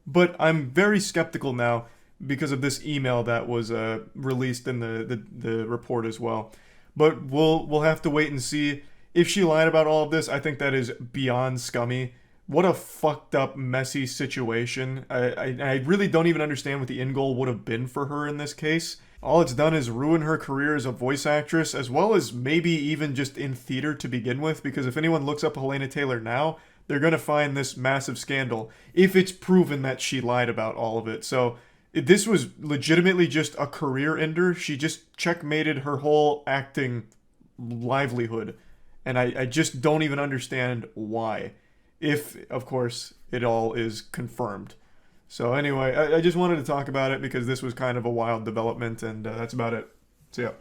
but I'm very skeptical now because of this email that was released in the report as well. But we'll have to wait and see. If she lied about all of this, I think that is beyond scummy. What a fucked up, messy situation. I really don't even understand what the end goal would have been for her in this case. All it's done is ruin her career as a voice actress, as well as maybe even just in theater to begin with, because if anyone looks up Helena Taylor now, they're going to find this massive scandal, if it's proven that she lied about all of it. So this was legitimately just a career ender. She just checkmated her whole acting livelihood. And I just don't even understand why. If, of course, it all is confirmed. So anyway, I just wanted to talk about it because this was kind of a wild development, and that's about it. So yeah.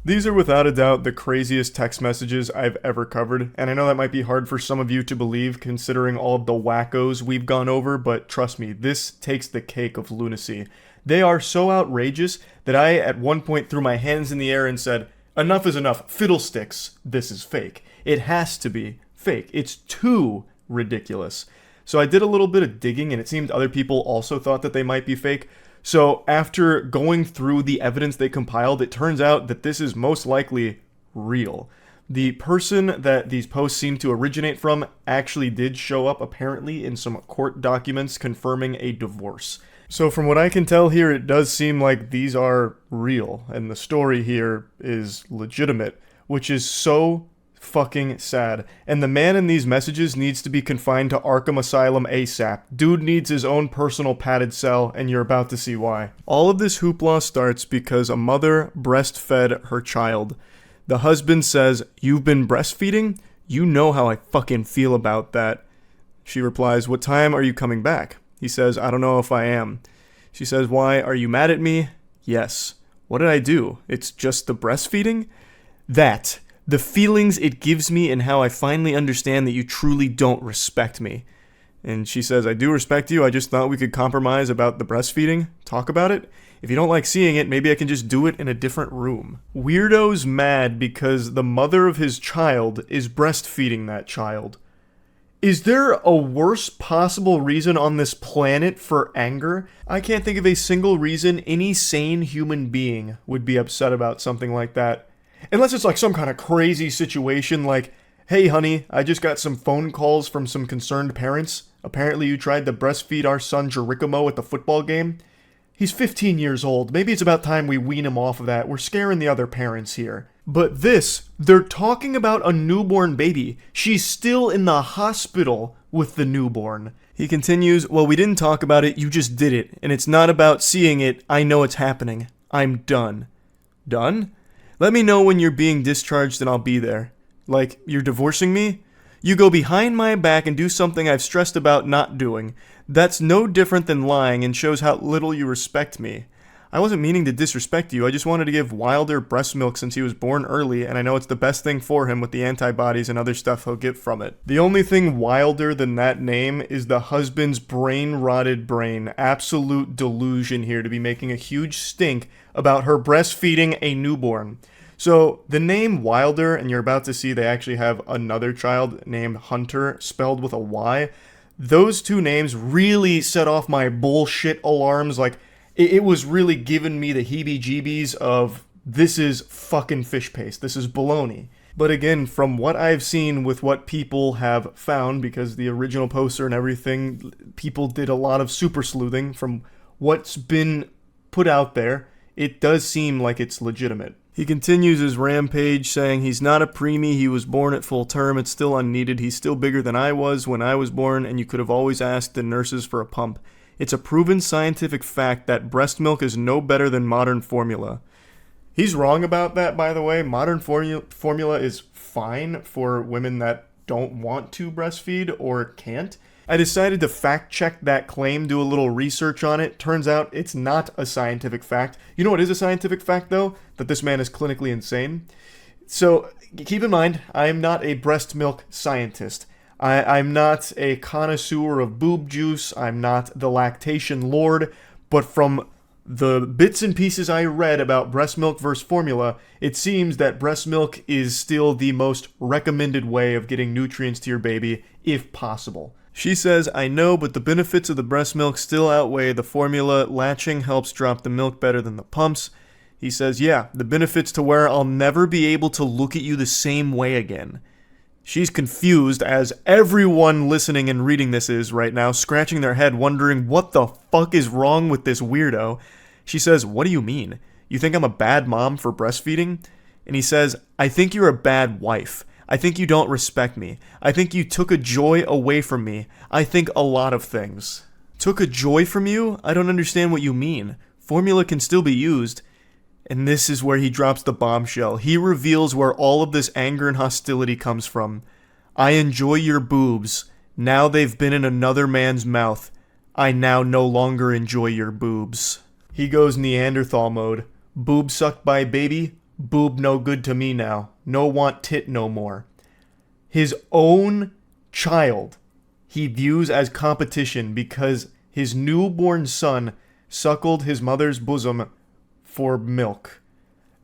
These are without a doubt the craziest text messages I've ever covered, and I know that might be hard for some of you to believe considering all of the wackos we've gone over, but trust me, this takes the cake of lunacy. They are so outrageous that I at one point threw my hands in the air and said, enough is enough, fiddlesticks, this is fake. It has to be fake. It's too ridiculous. So I did a little bit of digging, and it seemed other people also thought that they might be fake. So after going through the evidence they compiled, it turns out that this is most likely real. The person that these posts seem to originate from actually did show up apparently in some court documents confirming a divorce. So from what I can tell here, it does seem like these are real, and the story here is legitimate, which is so fucking sad. And the man in these messages needs to be confined to Arkham Asylum ASAP. Dude needs his own personal padded cell, and you're about to see why. All of this hoopla starts because a mother breastfed her child. The husband says, "You've been breastfeeding? You know how I fucking feel about that." She replies, "What time are you coming back?" He says, "I don't know if I am." She says, "Why, are you mad at me?" "Yes." "What did I do? It's just the breastfeeding?" "That. The feelings it gives me and how I finally understand that you truly don't respect me." And she says, "I do respect you. I just thought we could compromise about the breastfeeding. Talk about it. If you don't like seeing it, maybe I can just do it in a different room." Weirdo's mad because the mother of his child is breastfeeding that child. Is there a worse possible reason on this planet for anger? I can't think of a single reason any sane human being would be upset about something like that. Unless it's like some kind of crazy situation like, "Hey honey, I just got some phone calls from some concerned parents. Apparently you tried to breastfeed our son Jerichomo at the football game. He's 15 years old. Maybe it's about time we wean him off of that. We're scaring the other parents here." But this, they're talking about a newborn baby. She's still in the hospital with the newborn. He continues, "Well, we didn't talk about it, you just did it. And it's not about seeing it, I know it's happening. I'm done." Done? "Let me know when you're being discharged and I'll be there." Like, you're divorcing me? You go behind my back and do something I've stressed about not doing. That's no different than lying and shows how little you respect me. I wasn't meaning to disrespect you, I just wanted to give Wilder breast milk since he was born early, and I know it's the best thing for him with the antibodies and other stuff he'll get from it. The only thing wilder than that name is the husband's brain-rotted brain. Absolute delusion here to be making a huge stink about her breastfeeding a newborn. So the name Wilder, and you're about to see they actually have another child named Hunter, spelled with a Y. Those two names really set off my bullshit alarms. Like, it was really giving me the heebie-jeebies of, this is fucking fish paste. This is baloney. But again, from what I've seen with what people have found, because the original poster and everything, people did a lot of super sleuthing. From what's been put out there, it does seem like it's legitimate. He continues his rampage, saying he's not a preemie, he was born at full term, it's still unneeded, he's still bigger than I was when I was born, and you could have always asked the nurses for a pump. It's a proven scientific fact that breast milk is no better than modern formula. He's wrong about that, by the way. Modern formula is fine for women that don't want to breastfeed or can't. I decided to fact check that claim, do a little research on it. Turns out it's not a scientific fact. You know what is a scientific fact, though? That this man is clinically insane. So keep in mind, I am not a breast milk scientist. I'm not a connoisseur of boob juice. I'm not the lactation lord. But from the bits and pieces I read about breast milk versus formula, it seems that breast milk is still the most recommended way of getting nutrients to your baby, if possible. She says, I know, but the benefits of the breast milk still outweigh the formula. Latching helps drop the milk better than the pumps. He says, yeah, the benefits to where I'll never be able to look at you the same way again. She's confused, as everyone listening and reading this is right now, scratching their head, wondering what the fuck is wrong with this weirdo. She says, what do you mean? You think I'm a bad mom for breastfeeding? And he says, I think you're a bad wife. I think you don't respect me. I think you took a joy away from me. I think a lot of things. Took a joy from you? I don't understand what you mean. Formula can still be used. And this is where he drops the bombshell. He reveals where all of this anger and hostility comes from. I enjoy your boobs. Now they've been in another man's mouth. I now no longer enjoy your boobs. He goes Neanderthal mode. Boob sucked by baby. Boob no good to me now. No want tit no more. His own child he views as competition because his newborn son suckled his mother's bosom for milk.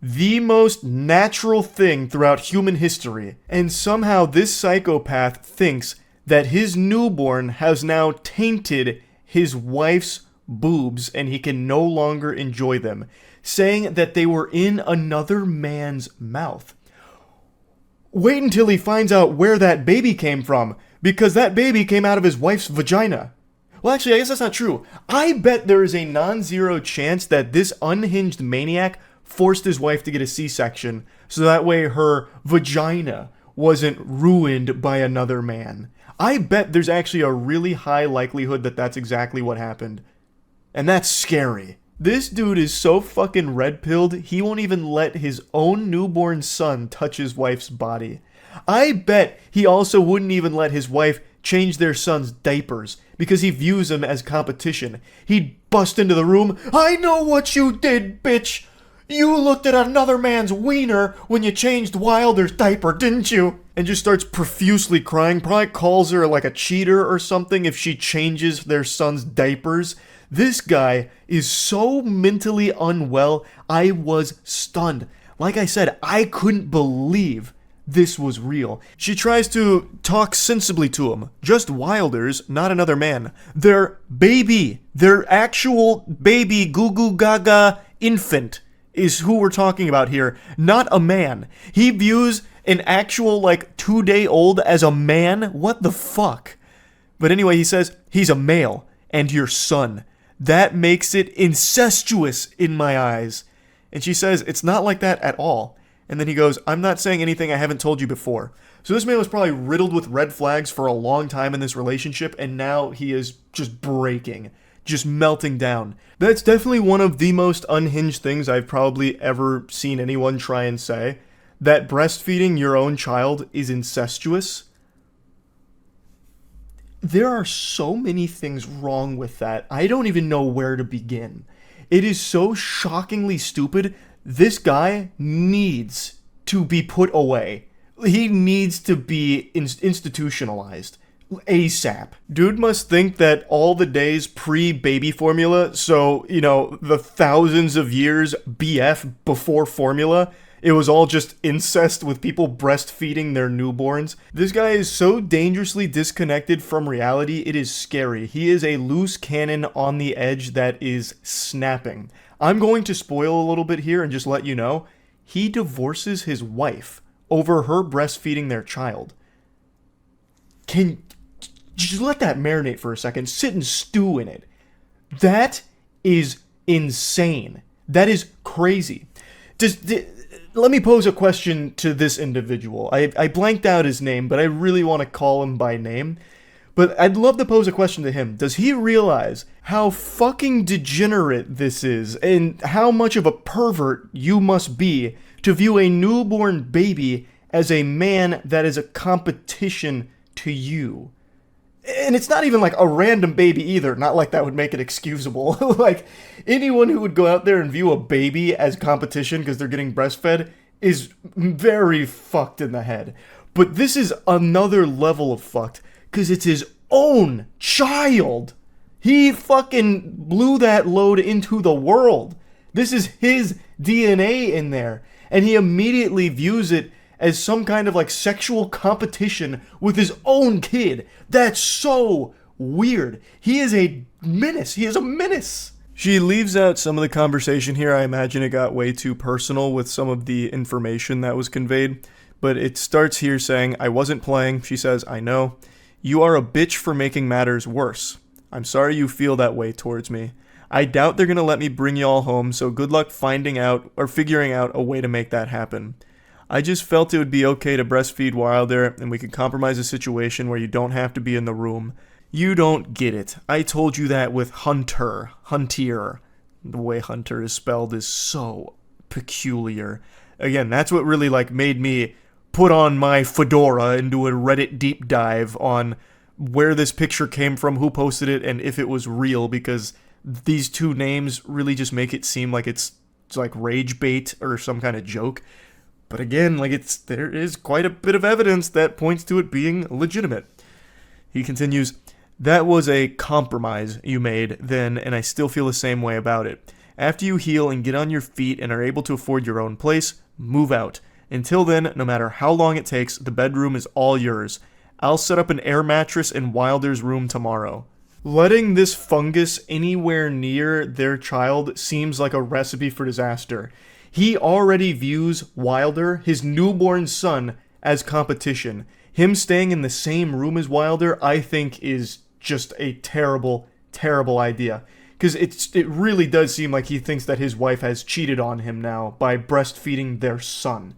The most natural thing throughout human history. And somehow this psychopath thinks that his newborn has now tainted his wife's boobs and he can no longer enjoy them, saying that they were in another man's mouth. Wait until he finds out where that baby came from, because that baby came out of his wife's vagina. Well, actually, I guess that's not true. I bet there is a non-zero chance that this unhinged maniac forced his wife to get a C-section, so that way her vagina wasn't ruined by another man. I bet there's actually a really high likelihood that that's exactly what happened. And that's scary. This dude is so fucking red-pilled, he won't even let his own newborn son touch his wife's body. I bet he also wouldn't even let his wife change their son's diapers, because he views them as competition. He'd bust into the room, I know what you did, bitch! You looked at another man's wiener when you changed Wilder's diaper, didn't you? And just starts profusely crying, probably calls her like a cheater or something if she changes their son's diapers. This guy is so mentally unwell, I was stunned. Like I said, I couldn't believe this was real. She tries to talk sensibly to him. Just Wilder's, not another man. Their baby, their actual baby goo goo gaga infant is who we're talking about here, not a man. He views an actual, 2-day-old as a man? What the fuck? But anyway, he says, he's a male, and your son. That makes it incestuous in my eyes. And she says, it's not like that at all. And then he goes, I'm not saying anything I haven't told you before. So this man was probably riddled with red flags for a long time in this relationship, and now he is just breaking, just melting down. That's definitely one of the most unhinged things I've probably ever seen anyone try and say. That breastfeeding your own child is incestuous. There are so many things wrong with that. I don't even know where to begin. It is so shockingly stupid. This guy needs to be put away. He needs to be institutionalized. ASAP. Dude must think that all the days pre-baby formula, so, the thousands of years BF before formula, it was all just incest with people breastfeeding their newborns. This guy is so dangerously disconnected from reality, it is scary. He is a loose cannon on the edge that is snapping. I'm going to spoil a little bit here and just let you know, he divorces his wife over her breastfeeding their child. Just let that marinate for a second. Sit and stew in it. That is insane. That is crazy. Let me pose a question to this individual. I blanked out his name, but I really want to call him by name. But I'd love to pose a question to him. Does he realize how fucking degenerate this is and how much of a pervert you must be to view a newborn baby as a man that is a competition to you? And it's not even like a random baby either. Not like that would make it excusable. Like, anyone who would go out there and view a baby as competition because they're getting breastfed is very fucked in the head. But this is another level of fucked because it's his own child. He fucking blew that load into the world. This is his DNA in there. And he immediately views it as some kind of like sexual competition with his own kid. That's so weird. He is a menace. He is a menace. She leaves out some of the conversation here. I imagine it got way too personal with some of the information that was conveyed. But it starts here saying, I wasn't playing. She says, I know. You are a bitch for making matters worse. I'm sorry you feel that way towards me. I doubt they're gonna let me bring y'all home, so good luck finding out or figuring out a way to make that happen. I just felt it would be okay to breastfeed Wilder, and we could compromise a situation where you don't have to be in the room. You don't get it. I told you that with Hunter. The way Hunter is spelled is so peculiar. Again, that's what really like made me put on my fedora and do a Reddit deep dive on where this picture came from, who posted it, and if it was real, because these two names really just make it seem like it's like rage bait or some kind of joke. But again, like there is quite a bit of evidence that points to it being legitimate. He continues, that was a compromise you made then, and I still feel the same way about it. After you heal and get on your feet and are able to afford your own place, move out. Until then, no matter how long it takes, the bedroom is all yours. I'll set up an air mattress in Wilder's room tomorrow. Letting this fungus anywhere near their child seems like a recipe for disaster. He already views Wilder, his newborn son, as competition. Him staying in the same room as Wilder, I think, is just a terrible, terrible idea. Because it really does seem like he thinks that his wife has cheated on him now by breastfeeding their son.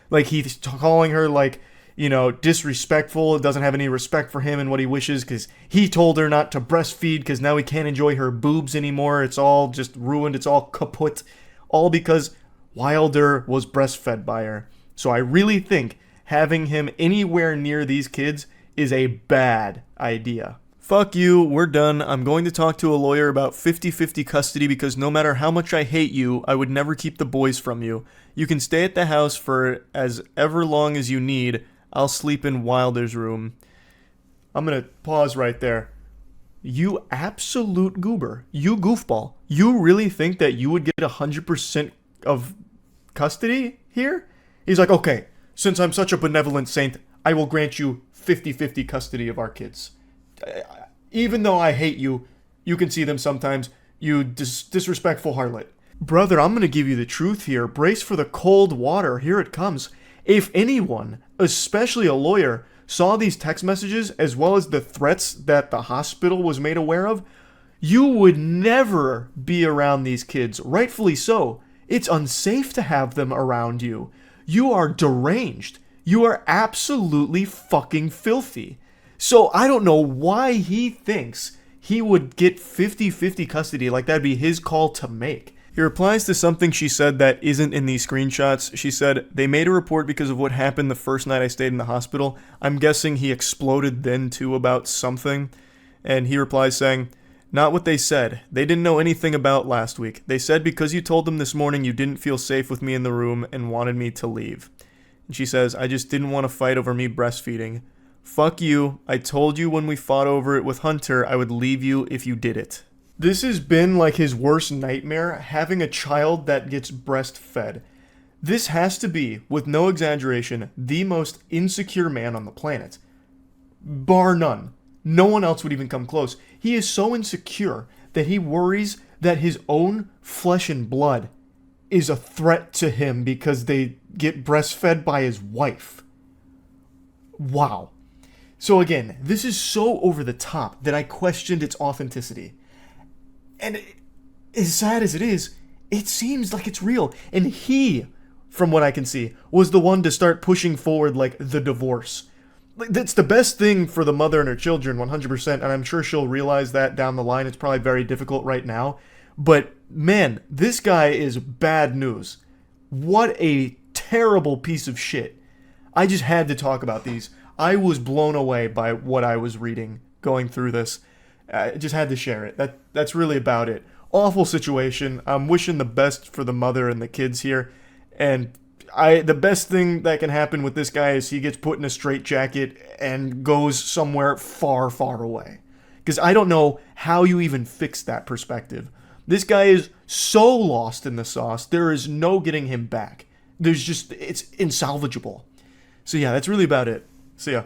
Like, he's calling her, like, you know, disrespectful, doesn't have any respect for him and what he wishes because he told her not to breastfeed because now he can't enjoy her boobs anymore. It's all just ruined. It's all kaput. All because Wilder was breastfed by her. So I really think having him anywhere near these kids is a bad idea. Fuck you, we're done. I'm going to talk to a lawyer about 50-50 custody because no matter how much I hate you, I would never keep the boys from you. You can stay at the house for as ever long as you need. I'll sleep in Wilder's room. I'm gonna pause right there. You absolute goober. You goofball. You really think that you would get 100% of custody here? He's like, okay, since I'm such a benevolent saint, I will grant you 50-50 custody of our kids. Even though I hate you, you can see them sometimes, you disrespectful harlot. Brother, I'm gonna give you the truth here. Brace for the cold water. Here it comes. If anyone, especially a lawyer, saw these text messages as well as the threats that the hospital was made aware of, you would never be around these kids. Rightfully so. It's unsafe to have them around you. You are deranged. You are absolutely fucking filthy. So I don't know why he thinks he would get 50-50 custody, like that'd be his call to make. He replies to something she said that isn't in these screenshots. She said, they made a report because of what happened the first night I stayed in the hospital. I'm guessing he exploded then too about something. And he replies saying, not what they said. They didn't know anything about last week. They said because you told them this morning you didn't feel safe with me in the room and wanted me to leave. And she says, I just didn't want to fight over me breastfeeding. Fuck you. I told you when we fought over it with Hunter I would leave you if you did it. This has been like his worst nightmare, having a child that gets breastfed. This has to be, with no exaggeration, the most insecure man on the planet. Bar none. No one else would even come close. He is so insecure that he worries that his own flesh and blood is a threat to him because they get breastfed by his wife. Wow. So again, this is so over the top that I questioned its authenticity. And as sad as it is, it seems like it's real. And he, from what I can see, was the one to start pushing forward, like, the divorce. Like, that's the best thing for the mother and her children, 100%, and I'm sure she'll realize that down the line. It's probably very difficult right now. But, man, this guy is bad news. What a terrible piece of shit. I just had to talk about these. I was blown away by what I was reading going through this. I just had to share it. That's really about it. Awful situation. I'm wishing the best for the mother and the kids here. And the best thing that can happen with this guy is he gets put in a straitjacket and goes somewhere far, far away. Because I don't know how you even fix that perspective. This guy is so lost in the sauce, there is no getting him back. It's insalvageable. So yeah, that's really about it. See ya.